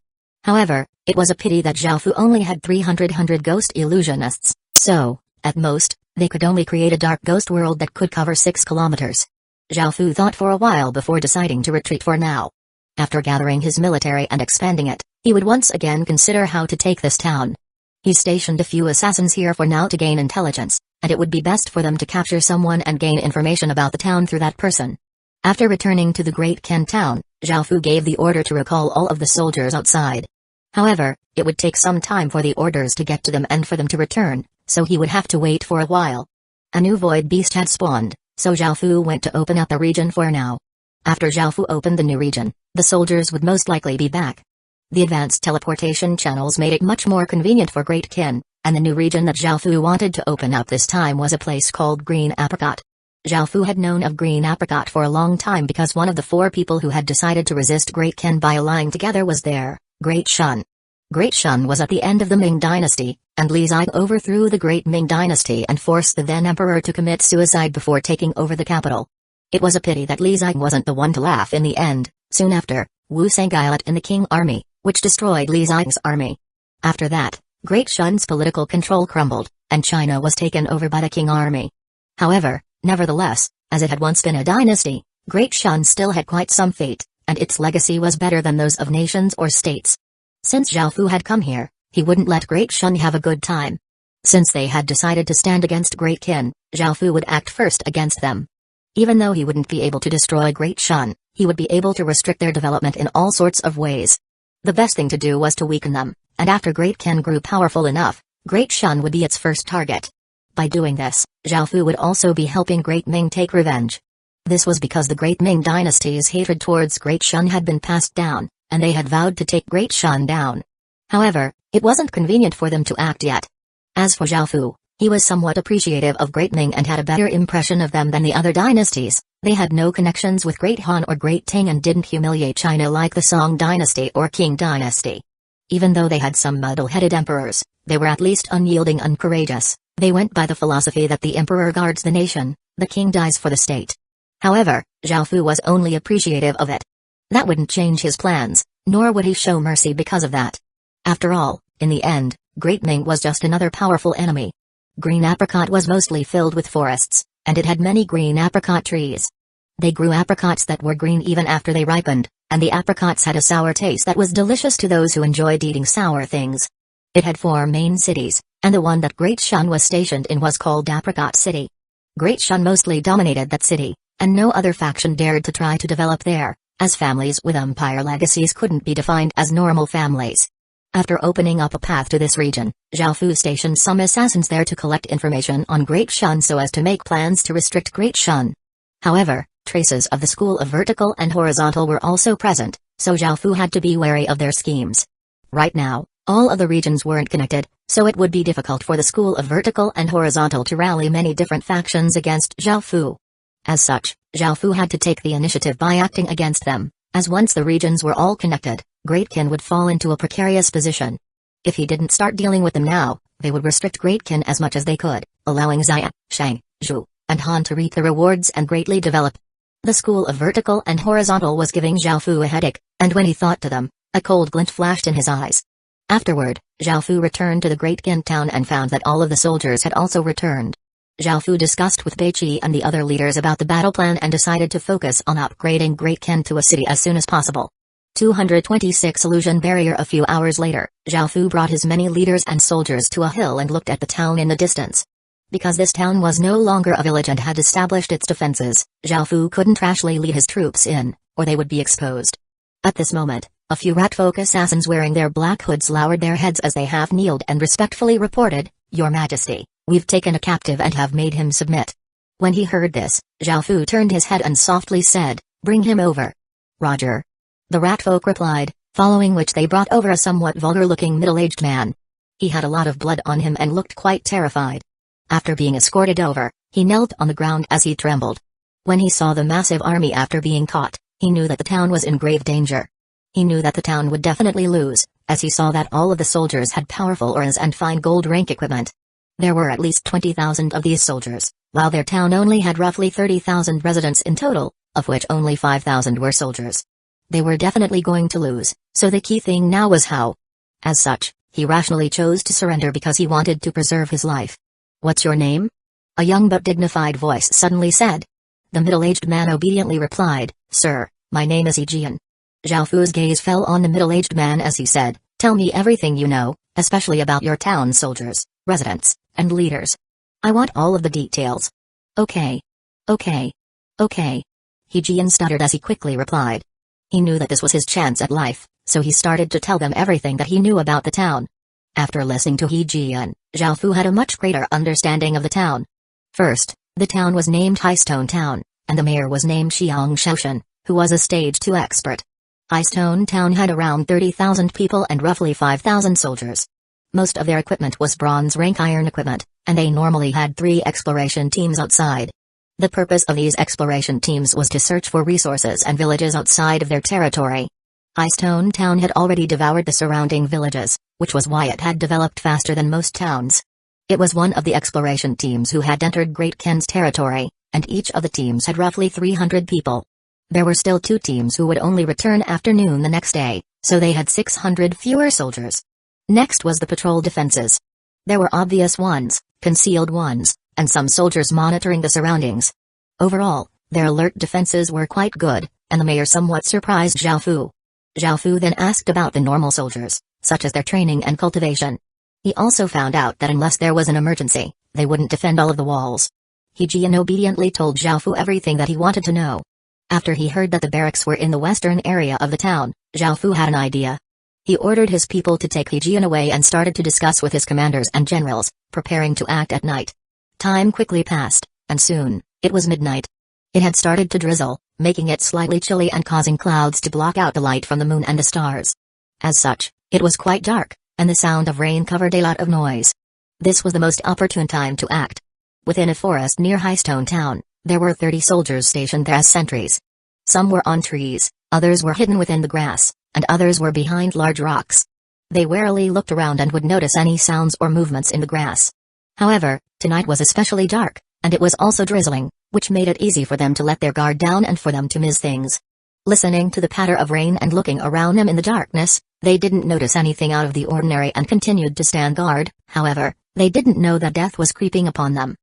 However, it was a pity that Zhao only had 300 ghost illusionists, so, at most, they could only create a dark ghost world that could cover 6 kilometers. Zhao thought for a while before deciding to retreat for now. After gathering his military and expanding it, he would once again consider how to take this town. He stationed a few assassins here for now to gain intelligence, and it would be best for them to capture someone and gain information about the town through that person. After returning to the Great Ken town, Zhao gave the order to recall all of the soldiers outside. However, it would take some time for the orders to get to them and for them to return, so he would have to wait for a while. A new void beast had spawned, so Zhao went to open up the region for now. After Zhao opened the new region, the soldiers would most likely be back. The advanced teleportation channels made it much more convenient for Great Kin, and the new region that Zhao wanted to open up this time was a place called Green Apricot. Zhao had known of Green Apricot for a long time because one of the 4 people who had decided to resist Great Kin by allying together was there, Great Shun. Great Shun was at the end of the Ming dynasty, and Li Zai overthrew the Great Ming dynasty and forced the then emperor to commit suicide before taking over the capital. It was a pity that Li Zai wasn't the one to laugh in the end. Soon after, Wu Sangailat in the King army, which destroyed Li Zai's army. After that, Great Shun's political control crumbled, and China was taken over by the King army. However, nevertheless, as it had once been a dynasty, Great Shun still had quite some fate, and its legacy was better than those of nations or states. Since Zhao had come here, he wouldn't let Great Shun have a good time. Since they had decided to stand against Great Kin, Zhao would act first against them. Even though he wouldn't be able to destroy Great Shun, he would be able to restrict their development in all sorts of ways. The best thing to do was to weaken them, and after Great Kin grew powerful enough, Great Shun would be its first target. By doing this, Zhao would also be helping Great Ming take revenge. This was because the Great Ming dynasty's hatred towards Great Shun had been passed down, and they had vowed to take Great Shun down. However, it wasn't convenient for them to act yet. As for Zhao, he was somewhat appreciative of Great Ming and had a better impression of them than the other dynasties. They had no connections with Great Han or Great Tang and didn't humiliate China like the Song dynasty or Qing dynasty. Even though they had some muddle-headed emperors, they were at least unyielding and courageous. They went by the philosophy that the emperor guards the nation, the king dies for the state. However, Zhao was only appreciative of it. That wouldn't change his plans, nor would he show mercy because of that. After all, in the end, Great Ming was just another powerful enemy. Green Apricot was mostly filled with forests, and it had many green apricot trees. They grew apricots that were green even after they ripened, and the apricots had a sour taste that was delicious to those who enjoyed eating sour things. It had 4 main cities, and the one that Great Shun was stationed in was called Apricot City. Great Shun mostly dominated that city, and no other faction dared to try to develop there, as families with empire legacies couldn't be defined as normal families. After opening up a path to this region, Zhao stationed some assassins there to collect information on Great Shun so as to make plans to restrict Great Shun. However, traces of the school of vertical and horizontal were also present, so Zhao had to be wary of their schemes. Right now, all of the regions weren't connected, so it would be difficult for the school of vertical and horizontal to rally many different factions against Zhao. As such, Zhao had to take the initiative by acting against them, as once the regions were all connected, Great Qin would fall into a precarious position. If he didn't start dealing with them now, they would restrict Great Qin as much as they could, allowing Xia, Shang, Zhu, and Han to reap the rewards and greatly develop. The school of vertical and horizontal was giving Zhao a headache, and when he thought to them, a cold glint flashed in his eyes. Afterward, Zhao returned to the Great Qin town and found that all of the soldiers had also returned. Zhao discussed with Bei Qi and the other leaders about the battle plan and decided to focus on upgrading Great Qin to a city as soon as possible. 226 Illusion Barrier. A few hours later, Zhao brought his many leaders and soldiers to a hill and looked at the town in the distance. Because this town was no longer a village and had established its defenses, Zhao couldn't rashly lead his troops in, or they would be exposed. At this moment, a few ratfolk assassins wearing their black hoods lowered their heads as they half-kneeled and respectfully reported, "Your Majesty, we've taken a captive and have made him submit." When he heard this, Zhao turned his head and softly said, "Bring him over." "Roger." The ratfolk replied, following which they brought over a somewhat vulgar-looking middle-aged man. He had a lot of blood on him and looked quite terrified. After being escorted over, he knelt on the ground as he trembled. When he saw the massive army after being caught, he knew that the town was in grave danger. He knew that the town would definitely lose, as he saw that all of the soldiers had powerful auras and fine gold rank equipment. There were at least 20,000 of these soldiers, while their town only had roughly 30,000 residents in total, of which only 5,000 were soldiers. They were definitely going to lose, so the key thing now was how. As such, he rationally chose to surrender because he wanted to preserve his life. "What's your name?" a young but dignified voice suddenly said. The middle-aged man obediently replied, "Sir, my name is Jian." Zhao Fu's gaze fell on the middle-aged man as he said, "Tell me everything you know, especially about your town soldiers, residents, and leaders. I want all of the details." Okay. Okay. Okay. Jian stuttered as he quickly replied. He knew that this was his chance at life, so he started to tell them everything that he knew about the town. After listening to Jian, Zhao Fu had a much greater understanding of the town. First, the town was named Highstone Town, and the mayor was named Xiang Shaoshan, who was a stage 2 expert. Highstone Town had around 30,000 people and roughly 5,000 soldiers. Most of their equipment was bronze rank iron equipment, and they normally had 3 exploration teams outside. The purpose of these exploration teams was to search for resources and villages outside of their territory. Highstone Town had already devoured the surrounding villages, which was why it had developed faster than most towns. It was one of the exploration teams who had entered Great Ken's territory, and each of the teams had roughly 300 people. There were still 2 teams who would only return after noon the next day, so they had 600 fewer soldiers. Next was the patrol defenses. There were obvious ones, concealed ones, and some soldiers monitoring the surroundings. Overall, their alert defenses were quite good, and the mayor somewhat surprised Zhao Fu. Zhao Fu then asked about the normal soldiers, such as their training and cultivation. He also found out that unless there was an emergency, they wouldn't defend all of the walls. Jian obediently told Zhao Fu everything that he wanted to know. After he heard that the barracks were in the western area of the town, Zhao Fu had an idea. He ordered his people to take Jian away and started to discuss with his commanders and generals, preparing to act at night. Time quickly passed, and soon, it was midnight. It had started to drizzle, making it slightly chilly and causing clouds to block out the light from the moon and the stars. As such, it was quite dark, and the sound of rain covered a lot of noise. This was the most opportune time to act. Within a forest near Highstone Town, there were 30 soldiers stationed there as sentries. Some were on trees, others were hidden within the grass, and others were behind large rocks. They warily looked around and would notice any sounds or movements in the grass. However, tonight was especially dark, and it was also drizzling, which made it easy for them to let their guard down and for them to miss things. Listening to the patter of rain and looking around them in the darkness, they didn't notice anything out of the ordinary and continued to stand guard. However, they didn't know that death was creeping upon them.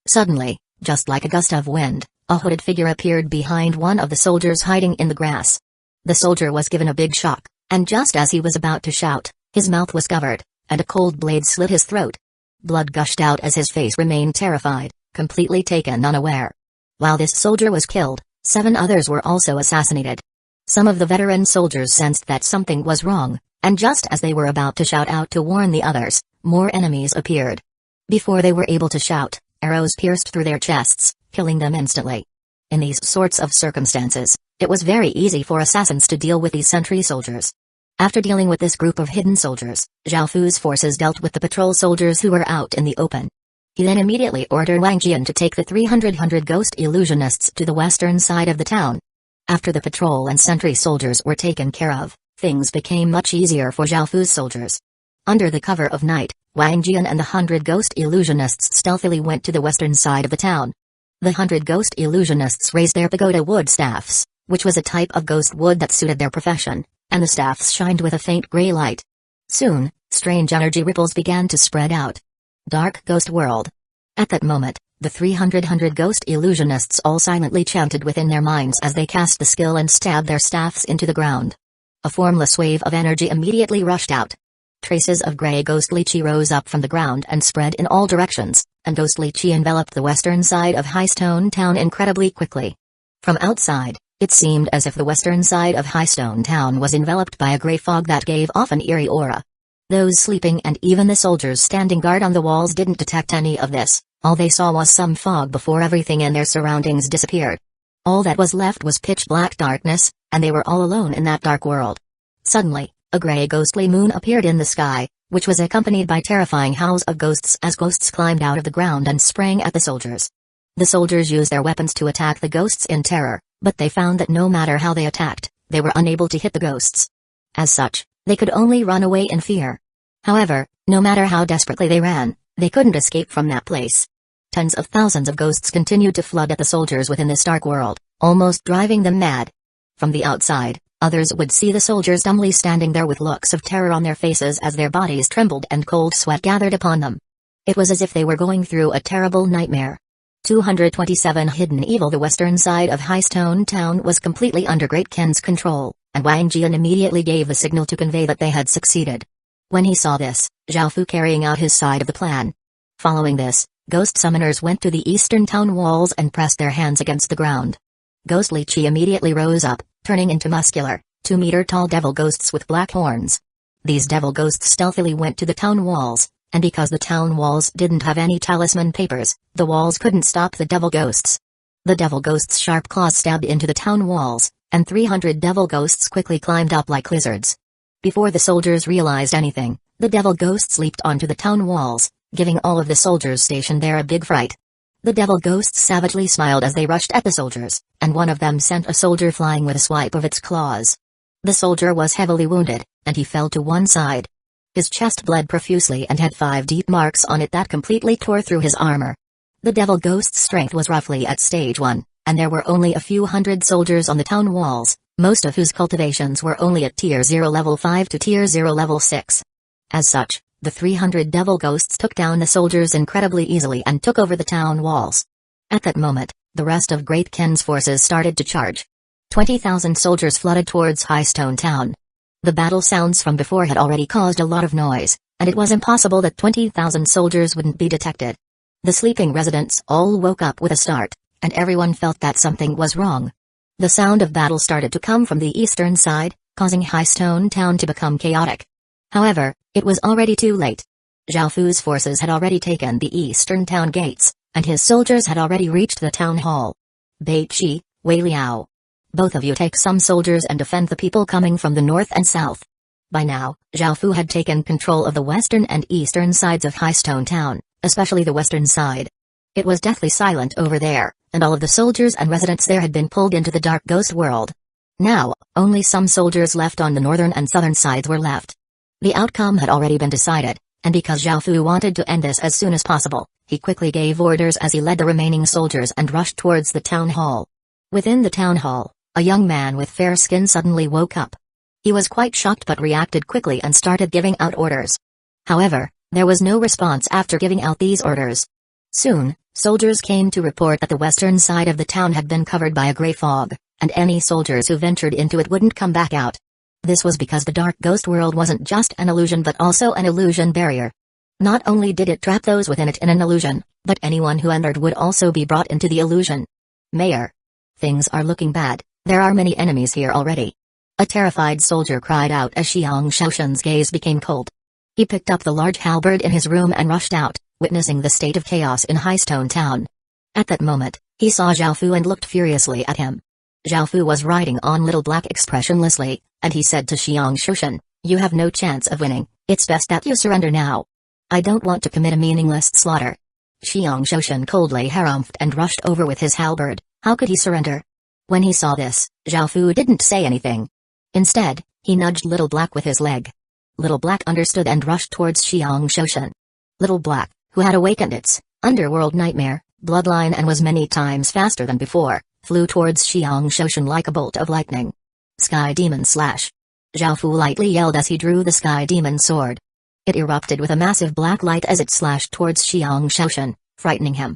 Suddenly, just like a gust of wind, a hooded figure appeared behind one of the soldiers hiding in the grass. The soldier was given a big shock, and just as he was about to shout, his mouth was covered, and a cold blade slit his throat. Blood gushed out as his face remained terrified, completely taken unaware. While this soldier was killed, 7 others were also assassinated. Some of the veteran soldiers sensed that something was wrong, and just as they were about to shout out to warn the others, more enemies appeared. Before they were able to shout, arrows pierced through their chests, killing them instantly. In these sorts of circumstances, it was very easy for assassins to deal with these sentry soldiers. After dealing with this group of hidden soldiers, Zhao Fu's forces dealt with the patrol soldiers who were out in the open. He then immediately ordered Wang Jian to take the 300 ghost illusionists to the western side of the town. After the patrol and sentry soldiers were taken care of, things became much easier for Zhao Fu's soldiers. Under the cover of night, Wang Jian and the 100 ghost illusionists stealthily went to the western side of the town. The 100 ghost illusionists raised their pagoda wood staffs, which was a type of ghost wood that suited their profession, and the staffs shined with a faint gray light. Soon, strange energy ripples began to spread out. Dark ghost world. At that moment, the 300 ghost illusionists all silently chanted within their minds as they cast the skill and stabbed their staffs into the ground. A formless wave of energy immediately rushed out. Traces of gray ghostly chi rose up from the ground and spread in all directions, and ghostly chi enveloped the western side of Highstone Town incredibly quickly. From outside, it seemed as if the western side of Highstone Town was enveloped by a gray fog that gave off an eerie aura. Those sleeping and even the soldiers standing guard on the walls didn't detect any of this. All they saw was some fog before everything in their surroundings disappeared. All that was left was pitch black darkness, and they were all alone in that dark world. Suddenly, a gray ghostly moon appeared in the sky, which was accompanied by terrifying howls of ghosts as ghosts climbed out of the ground and sprang at the soldiers. The soldiers used their weapons to attack the ghosts in terror, but they found that no matter how they attacked, they were unable to hit the ghosts. As such, they could only run away in fear. However, no matter how desperately they ran, they couldn't escape from that place. Tens of thousands of ghosts continued to flood at the soldiers within this dark world, almost driving them mad. From the outside, Others would see the soldiers dumbly standing there with looks of terror on their faces as their bodies trembled and cold sweat gathered upon them. It was as if they were going through a terrible nightmare. 227 Hidden Evil. The western side of Highstone Town was completely under Great Ken's control, and Wang Jian immediately gave the signal to convey that they had succeeded. When he saw this, Zhao Fu carrying out his side of the plan. Following this, ghost summoners went to the eastern town walls and pressed their hands against the ground. Ghostly Qi immediately rose up, turning into muscular, 2-meter-tall devil ghosts with black horns. These devil ghosts stealthily went to the town walls, and because the town walls didn't have any talisman papers, the walls couldn't stop the devil ghosts. The devil ghosts' sharp claws stabbed into the town walls, and 300 devil ghosts quickly climbed up like lizards. Before the soldiers realized anything, the devil ghosts leaped onto the town walls, giving all of the soldiers stationed there a big fright. The devil ghosts savagely smiled as they rushed at the soldiers, and one of them sent a soldier flying with a swipe of its claws. The soldier was heavily wounded, and he fell to one side. His chest bled profusely and had 5 deep marks on it that completely tore through his armor. The devil ghost's strength was roughly at stage 1, and there were only a few hundred soldiers on the town walls, most of whose cultivations were only at Tier 0 level 5 to Tier 0 level 6. As such, the 300 devil ghosts took down the soldiers incredibly easily and took over the town walls. At that moment, the rest of Great Ken's forces started to charge. 20,000 soldiers flooded towards Highstone Town. The battle sounds from before had already caused a lot of noise, and it was impossible that 20,000 soldiers wouldn't be detected. The sleeping residents all woke up with a start, and everyone felt that something was wrong. The sound of battle started to come from the eastern side, causing Highstone Town to become chaotic. However, it was already too late. Zhao Fu's forces had already taken the eastern town gates, and his soldiers had already reached the town hall. Bai Qi, Wei Liao. Both of you take some soldiers and defend the people coming from the north and south. By now, Zhao Fu had taken control of the western and eastern sides of Highstone Town, especially the western side. It was deathly silent over there, and all of the soldiers and residents there had been pulled into the dark ghost world. Now, only some soldiers left on the northern and southern sides were left. The outcome had already been decided, and because Zhao Fu wanted to end this as soon as possible, he quickly gave orders as he led the remaining soldiers and rushed towards the town hall. Within the town hall, a young man with fair skin suddenly woke up. He was quite shocked but reacted quickly and started giving out orders. However, there was no response after giving out these orders. Soon, soldiers came to report that the western side of the town had been covered by a gray fog, and any soldiers who ventured into it wouldn't come back out. This was because the dark ghost world wasn't just an illusion but also an illusion barrier. Not only did it trap those within it in an illusion, but anyone who entered would also be brought into the illusion. Mayor. Things are looking bad. There are many enemies here already. A terrified soldier cried out as Xiang Shaoshen's gaze became cold. He picked up the large halberd in his room and rushed out, witnessing the state of chaos in Highstone Town. At that moment, he saw Zhao Fu and looked furiously at him. Zhao Fu was riding on Little Black expressionlessly, and he said to Xiang Shaoshen, "You have no chance of winning, it's best that you surrender now. I don't want to commit a meaningless slaughter." Xiang Shaoshen coldly harumphed and rushed over with his halberd. How could he surrender? When he saw this, Zhao Fu didn't say anything. Instead, he nudged Little Black with his leg. Little Black understood and rushed towards Xiang Shaoshen. Little Black, who had awakened its underworld nightmare bloodline and was many times faster than before, flew towards Xiang Shaoshen like a bolt of lightning. Sky Demon Slash. Zhao Fu lightly yelled as he drew the Sky Demon sword. It erupted with a massive black light as it slashed towards Xiang Shaoshen, frightening him.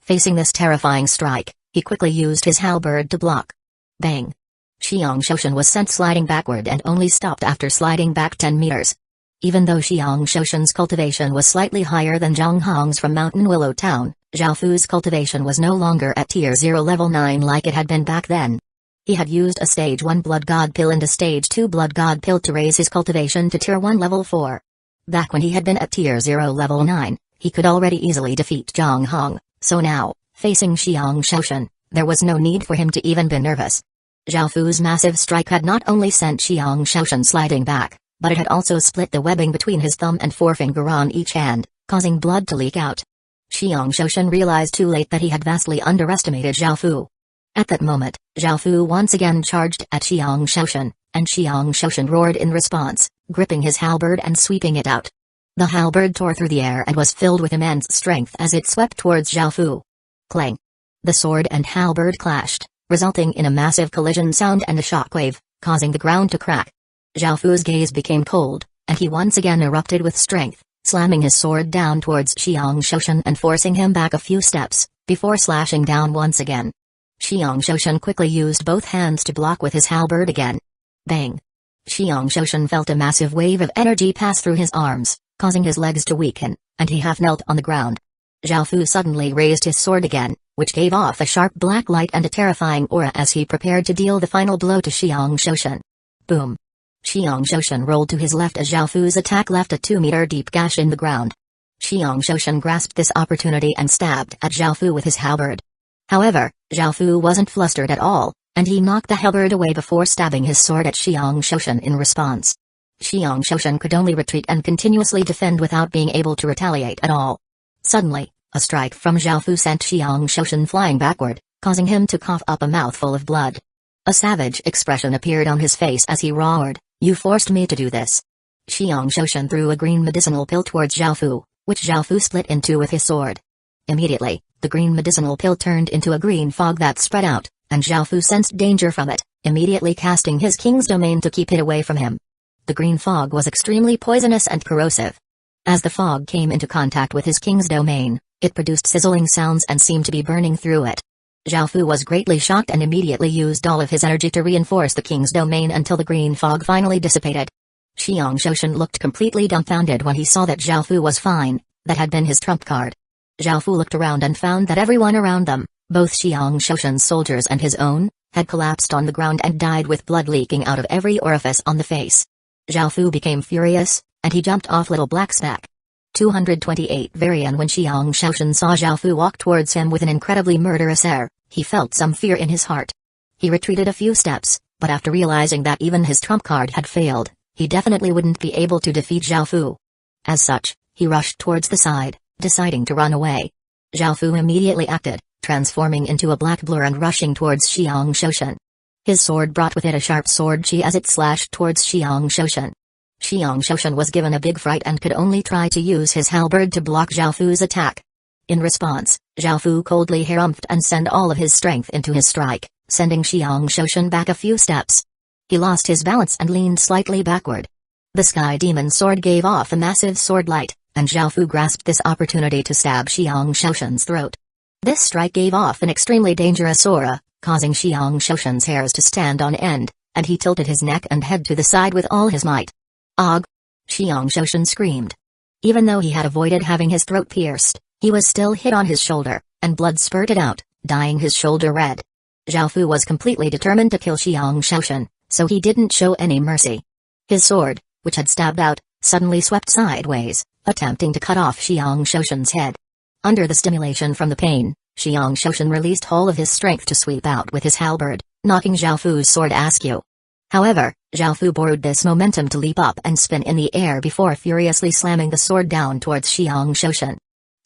Facing this terrifying strike, he quickly used his halberd to block. Bang! Xiang Shaoshen was sent sliding backward and only stopped after sliding back 10 meters. Even though Xiang Shaoshen's cultivation was slightly higher than Zhang Hong's from Mountain Willow Town, Zhao Fu's cultivation was no longer at Tier 0 level 9 like it had been back then. He had used a Stage 1 Blood God Pill and a Stage 2 Blood God Pill to raise his cultivation to Tier 1 level 4. Back when he had been at Tier 0 level 9, he could already easily defeat Zhang Hong, so now, facing Xiang Shaoshen, there was no need for him to even be nervous. Zhao Fu's massive strike had not only sent Xiang Shaoshen sliding back, but it had also split the webbing between his thumb and forefinger on each hand, causing blood to leak out. Xiang Shaoshen realized too late that he had vastly underestimated Zhao Fu. At that moment, Zhao Fu once again charged at Xiang Shaoshen, and Xiang Shaoshen roared in response, gripping his halberd and sweeping it out. The halberd tore through the air and was filled with immense strength as it swept towards Zhao Fu. Clang! The sword and halberd clashed, resulting in a massive collision sound and a shockwave, causing the ground to crack. Zhao Fu's gaze became cold, and he once again erupted with strength, slamming his sword down towards Xiang Shoshan and forcing him back a few steps, before slashing down once again. Xiang Shoshan quickly used both hands to block with his halberd again. Bang! Xiang Shoshan felt a massive wave of energy pass through his arms, causing his legs to weaken, and he half knelt on the ground. Zhao Fu suddenly raised his sword again, which gave off a sharp black light and a terrifying aura as he prepared to deal the final blow to Xiang Shoshan. Boom! Xiang Shoshan rolled to his left as Zhao Fu's attack left a 2-meter deep gash in the ground. Xiang Shoshan grasped this opportunity and stabbed at Zhao Fu with his halberd. However, Zhao Fu wasn't flustered at all, and he knocked the halberd away before stabbing his sword at Xiang Shoshan in response. Xiang Shoshan could only retreat and continuously defend without being able to retaliate at all. Suddenly, a strike from Zhao Fu sent Xiang Shoshan flying backward, causing him to cough up a mouthful of blood. A savage expression appeared on his face as he roared, "You forced me to do this." Xiang Shoshan threw a green medicinal pill towards Zhao Fu, which Zhao Fu split in two with his sword. Immediately, the green medicinal pill turned into a green fog that spread out, and Zhao Fu sensed danger from it, immediately casting his king's domain to keep it away from him. The green fog was extremely poisonous and corrosive. As the fog came into contact with his king's domain, it produced sizzling sounds and seemed to be burning through it. Zhao Fu was greatly shocked and immediately used all of his energy to reinforce the king's domain until the green fog finally dissipated. Xiang Shoshan looked completely dumbfounded when he saw that Zhao Fu was fine. That had been his trump card. Zhao Fu looked around and found that everyone around them, both Xiang Shoshan's soldiers and his own, had collapsed on the ground and died with blood leaking out of every orifice on the face. Zhao Fu became furious, and he jumped off Little Black Speck. 228 Varian. When Xiang Shoshan saw Zhao Fu walk towards him with an incredibly murderous air, he felt some fear in his heart. He retreated a few steps, but after realizing that even his trump card had failed, he definitely wouldn't be able to defeat Zhao Fu. As such, he rushed towards the side, deciding to run away. Zhao Fu immediately acted, transforming into a black blur and rushing towards Xiang Shoshan. His sword brought with it a sharp sword chi as it slashed towards Xiang Shoshan. Xiang Shoshan was given a big fright and could only try to use his halberd to block Zhao Fu's attack. In response, Zhao Fu coldly harumphed and sent all of his strength into his strike, sending Xiang Shoshan back a few steps. He lost his balance and leaned slightly backward. The Sky Demon sword gave off a massive sword light, and Zhao Fu grasped this opportunity to stab Xiang Shoshan's throat. This strike gave off an extremely dangerous aura, causing Xiang Shoshan's hairs to stand on end, and he tilted his neck and head to the side with all his might. "Og!" Xiang Shoshan screamed. Even though he had avoided having his throat pierced, he was still hit on his shoulder, and blood spurted out, dyeing his shoulder red. Zhao Fu was completely determined to kill Xiang Shoshan, so he didn't show any mercy. His sword, which had stabbed out, suddenly swept sideways, attempting to cut off Xiang Shoshan's head. Under the stimulation from the pain, Xiang Shoshan released all of his strength to sweep out with his halberd, knocking Zhao Fu's sword askew. However, Zhao Fu borrowed this momentum to leap up and spin in the air before furiously slamming the sword down towards Xiang Shoshan.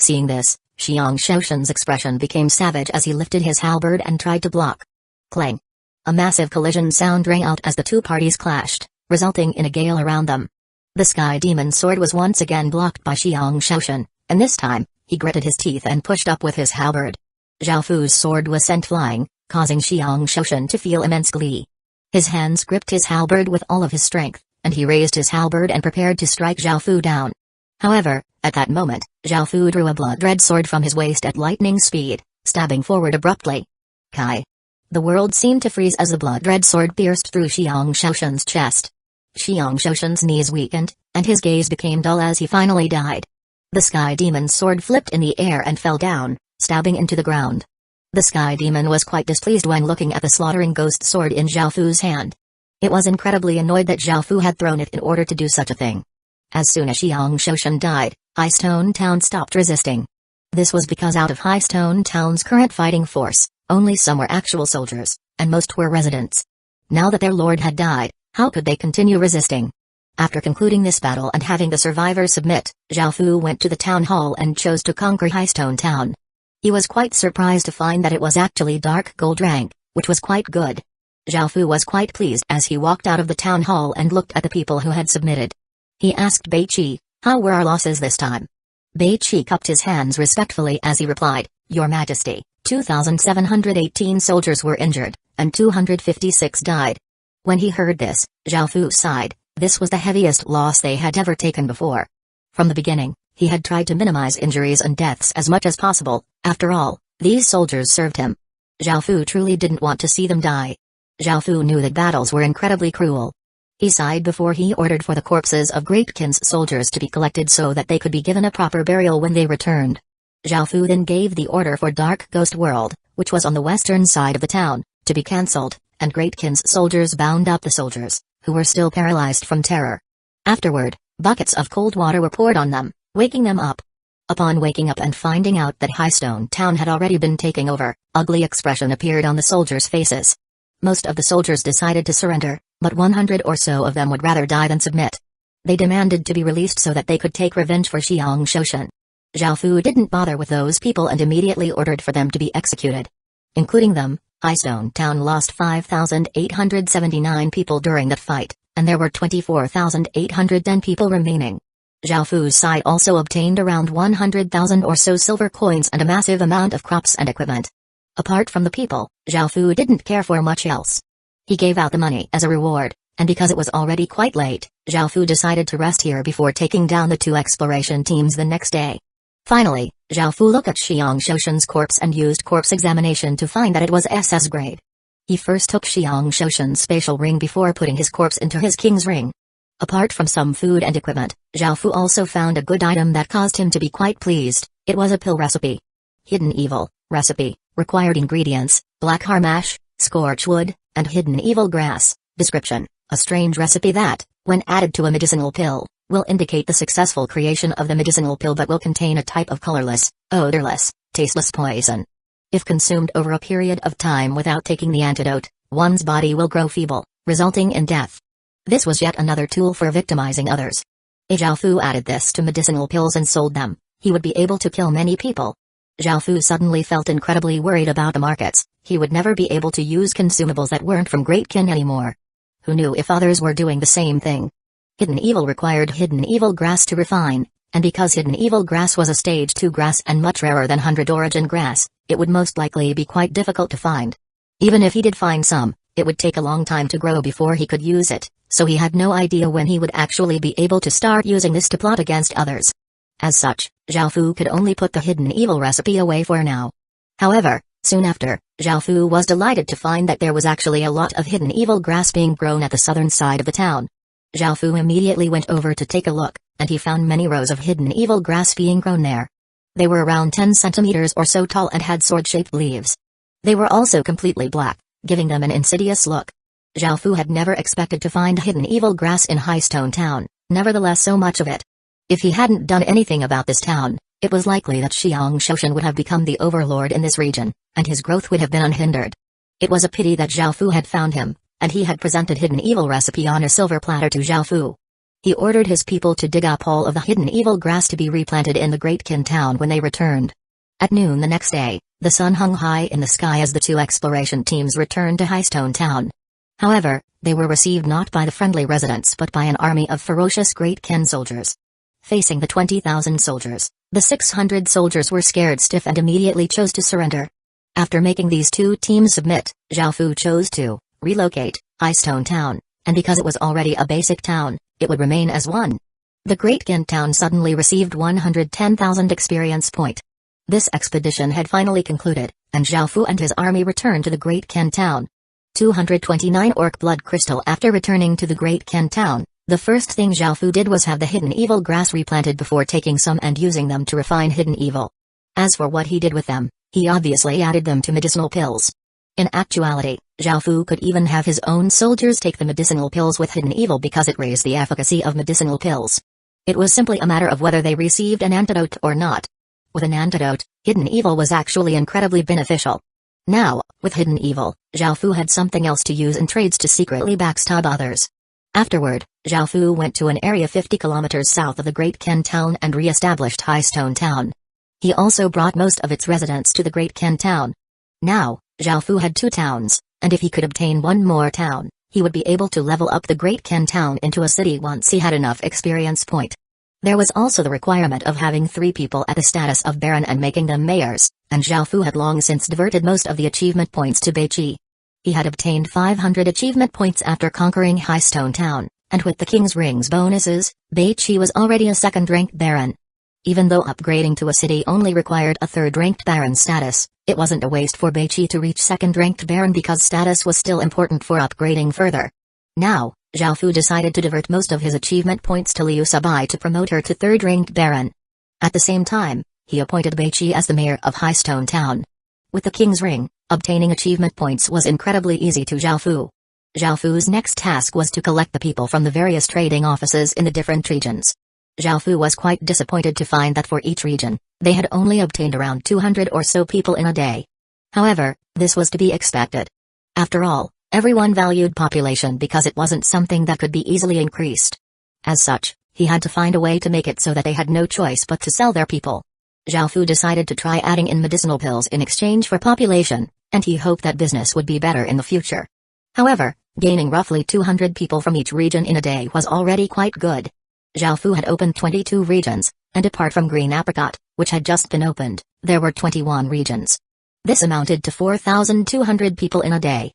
Seeing this, Xiang Shoshan's expression became savage as he lifted his halberd and tried to block. Clang! A massive collision sound rang out as the two parties clashed, resulting in a gale around them. The Sky Demon sword was once again blocked by Xiang Shoshan, and this time, he gritted his teeth and pushed up with his halberd. Zhao Fu's sword was sent flying, causing Xiang Shoshan to feel immense glee. His hands gripped his halberd with all of his strength, and he raised his halberd and prepared to strike Zhao Fu down. However, at that moment, Zhao Fu drew a blood-red sword from his waist at lightning speed, stabbing forward abruptly. Kai! The world seemed to freeze as the blood-red sword pierced through Xiang Shoshan's chest. Xiang Shoshan's knees weakened, and his gaze became dull as he finally died. The Sky Demon's sword flipped in the air and fell down, stabbing into the ground. The Sky Demon was quite displeased when looking at the slaughtering ghost sword in Zhao Fu's hand. It was incredibly annoyed that Zhao Fu had thrown it in order to do such a thing. As soon as Xiang Shoshan died, High Stone Town stopped resisting. This was because out of High Stone Town's current fighting force, only some were actual soldiers, and most were residents. Now that their lord had died, how could they continue resisting? After concluding this battle and having the survivors submit, Zhao Fu went to the town hall and chose to conquer High Stone Town. He was quite surprised to find that it was actually dark gold rank, which was quite good. Zhao Fu was quite pleased as he walked out of the town hall and looked at the people who had submitted. He asked Bei Qi, "How were our losses this time?" Bei Qi cupped his hands respectfully as he replied, "Your Majesty, 2,718 soldiers were injured, and 256 died." When he heard this, Zhao Fu sighed. This was the heaviest loss they had ever taken before. From the beginning, he had tried to minimize injuries and deaths as much as possible. After all, these soldiers served him. Zhao Fu truly didn't want to see them die. Zhao Fu knew that battles were incredibly cruel. He sighed before he ordered for the corpses of Great Qin's soldiers to be collected so that they could be given a proper burial when they returned. Zhao Fu then gave the order for Dark Ghost World, which was on the western side of the town, to be cancelled, and Great Qin's soldiers bound up the soldiers, who were still paralyzed from terror. Afterward, buckets of cold water were poured on them, waking them up. Upon waking up and finding out that Highstone Town had already been taken over, ugly expression appeared on the soldiers' faces. Most of the soldiers decided to surrender, but 100 or so of them would rather die than submit. They demanded to be released so that they could take revenge for Xiang Shoshan. Zhao Fu didn't bother with those people and immediately ordered for them to be executed. Including them, Highstone Town lost 5,879 people during that fight, and there were 24,810 people remaining. Zhao Fu's side also obtained around 100,000 or so silver coins and a massive amount of crops and equipment. Apart from the people, Zhao Fu didn't care for much else. He gave out the money as a reward, and because it was already quite late, Zhao Fu decided to rest here before taking down the 2 exploration teams the next day. Finally, Zhao Fu looked at Xiang Shoshan's corpse and used corpse examination to find that it was SS grade. He first took Xiang Shoshan's spatial ring before putting his corpse into his king's ring. Apart from some food and equipment, Zhao Fu also found a good item that caused him to be quite pleased. It was a pill recipe. Hidden Evil recipe, required ingredients, black harmash, scorch wood, and hidden evil grass. Description: a strange recipe that, when added to a medicinal pill, will indicate the successful creation of the medicinal pill but will contain a type of colorless, odorless, tasteless poison. If consumed over a period of time without taking the antidote, one's body will grow feeble, resulting in death. This was yet another tool for victimizing others. If Zhao Fu added this to medicinal pills and sold them, he would be able to kill many people. Zhao Fu suddenly felt incredibly worried about the markets. He would never be able to use consumables that weren't from Great Qin anymore. Who knew if others were doing the same thing? Hidden Evil required hidden evil grass to refine, and because hidden evil grass was a stage 2 grass and much rarer than 100 origin grass, it would most likely be quite difficult to find. Even if he did find some, it would take a long time to grow before he could use it, so he had no idea when he would actually be able to start using this to plot against others. As such, Zhao Fu could only put the hidden evil recipe away for now. However, soon after, Zhao Fu was delighted to find that there was actually a lot of hidden evil grass being grown at the southern side of the town. Zhao Fu immediately went over to take a look, and he found many rows of hidden evil grass being grown there. They were around 10 centimeters or so tall and had sword-shaped leaves. They were also completely black, giving them an insidious look. Zhao Fu had never expected to find hidden evil grass in Highstone Town, nevertheless so much of it. If he hadn't done anything about this town, it was likely that Xiang Shoshan would have become the overlord in this region, and his growth would have been unhindered. It was a pity that Zhao Fu had found him, and he had presented hidden evil recipe on a silver platter to Zhao Fu. He ordered his people to dig up all of the hidden evil grass to be replanted in the Great Qin town when they returned. At noon the next day, the sun hung high in the sky as the 2 exploration teams returned to Highstone Town. However, they were received not by the friendly residents but by an army of ferocious Great Qin soldiers. Facing the 20,000 soldiers, the 600 soldiers were scared stiff and immediately chose to surrender. After making these 2 teams submit, Zhao Fu chose to relocate Highstone Town, and because it was already a basic town, it would remain as one. The Great Qin town suddenly received 110,000 experience point. This expedition had finally concluded, and Zhao Fu and his army returned to the Great Qin town. 229 Orc Blood Crystal. After returning to the Great Qin town, the first thing Zhao Fu did was have the hidden evil grass replanted before taking some and using them to refine hidden evil. As for what he did with them, he obviously added them to medicinal pills. In actuality, Zhao Fu could even have his own soldiers take the medicinal pills with hidden evil because it raised the efficacy of medicinal pills. It was simply a matter of whether they received an antidote or not. With an antidote, hidden evil was actually incredibly beneficial. Now, with hidden evil, Zhao Fu had something else to use in trades to secretly backstab others. Afterward, Zhao Fu went to an area 50 kilometers south of the Great Qin town and re-established Highstone Town. He also brought most of its residents to the Great Qin town. Now, Zhao Fu had 2 towns, and if he could obtain 1 more town, he would be able to level up the Great Qin town into a city once he had enough experience point. There was also the requirement of having 3 people at the status of baron and making them mayors, and Zhao Fu had long since diverted most of the achievement points to Beiqi. He had obtained 500 achievement points after conquering High Stone Town, and with the King's Ring's bonuses, Beichi was already a second-ranked baron. Even though upgrading to a city only required a third-ranked baron status, it wasn't a waste for Beichi to reach second-ranked baron because status was still important for upgrading further. Now, Zhao decided to divert most of his achievement points to Liu Sabai to promote her to third-ranked baron. At the same time, he appointed Beichi as the mayor of High Stone Town. With the King's Ring, obtaining achievement points was incredibly easy to Zhao. Zhao next task was to collect the people from the various trading offices in the different regions. Zhao was quite disappointed to find that for each region, they had only obtained around 200 or so people in a day. However, this was to be expected. After all, everyone valued population because it wasn't something that could be easily increased. As such, he had to find a way to make it so that they had no choice but to sell their people. Zhao decided to try adding in medicinal pills in exchange for population, and he hoped that business would be better in the future. However, gaining roughly 200 people from each region in a day was already quite good. Zhao had opened 22 regions, and apart from Green Apricot, which had just been opened, there were 21 regions. This amounted to 4,200 people in a day.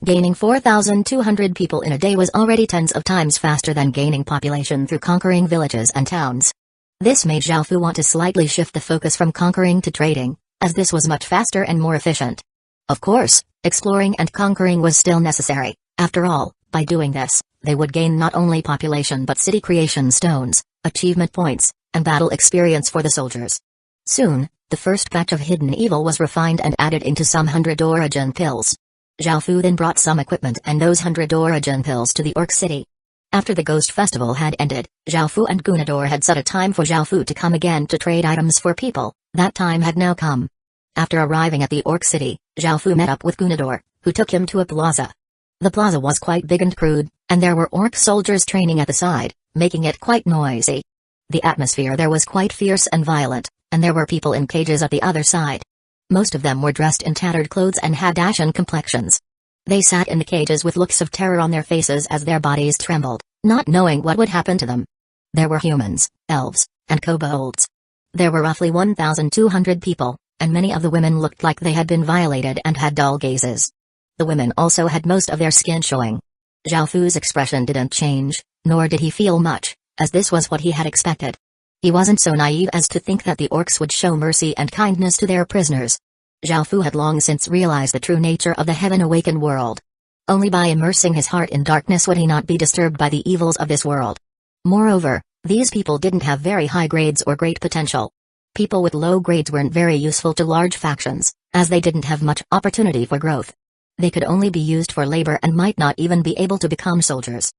Gaining 4,200 people in a day was already tens of times faster than gaining population through conquering villages and towns. This made Zhao want to slightly shift the focus from conquering to trading, as this was much faster and more efficient. Of course, exploring and conquering was still necessary. After all, by doing this, they would gain not only population but city creation stones, achievement points, and battle experience for the soldiers. Soon, the first batch of hidden evil was refined and added into some 100 origin pills. Zhao then brought some equipment and those 100 origin pills to the Orc City. After the Ghost Festival had ended, Zhao and Gunador had set a time for Zhao to come again to trade items for people. That time had now come. After arriving at the Orc City, Zhao met up with Gunador, who took him to a plaza. The plaza was quite big and crude, and there were orc soldiers training at the side, making it quite noisy. The atmosphere there was quite fierce and violent, and there were people in cages at the other side. Most of them were dressed in tattered clothes and had ashen complexions. They sat in the cages with looks of terror on their faces as their bodies trembled, not knowing what would happen to them. There were humans, elves, and kobolds. There were roughly 1,200 people, and many of the women looked like they had been violated and had dull gazes. The women also had most of their skin showing. Zhao expression didn't change, nor did he feel much, as this was what he had expected. He wasn't so naive as to think that the orcs would show mercy and kindness to their prisoners. Zhao had long since realized the true nature of the heaven-awakened world. Only by immersing his heart in darkness would he not be disturbed by the evils of this world. Moreover, these people didn't have very high grades or great potential. People with low grades weren't very useful to large factions, as they didn't have much opportunity for growth. They could only be used for labor and might not even be able to become soldiers.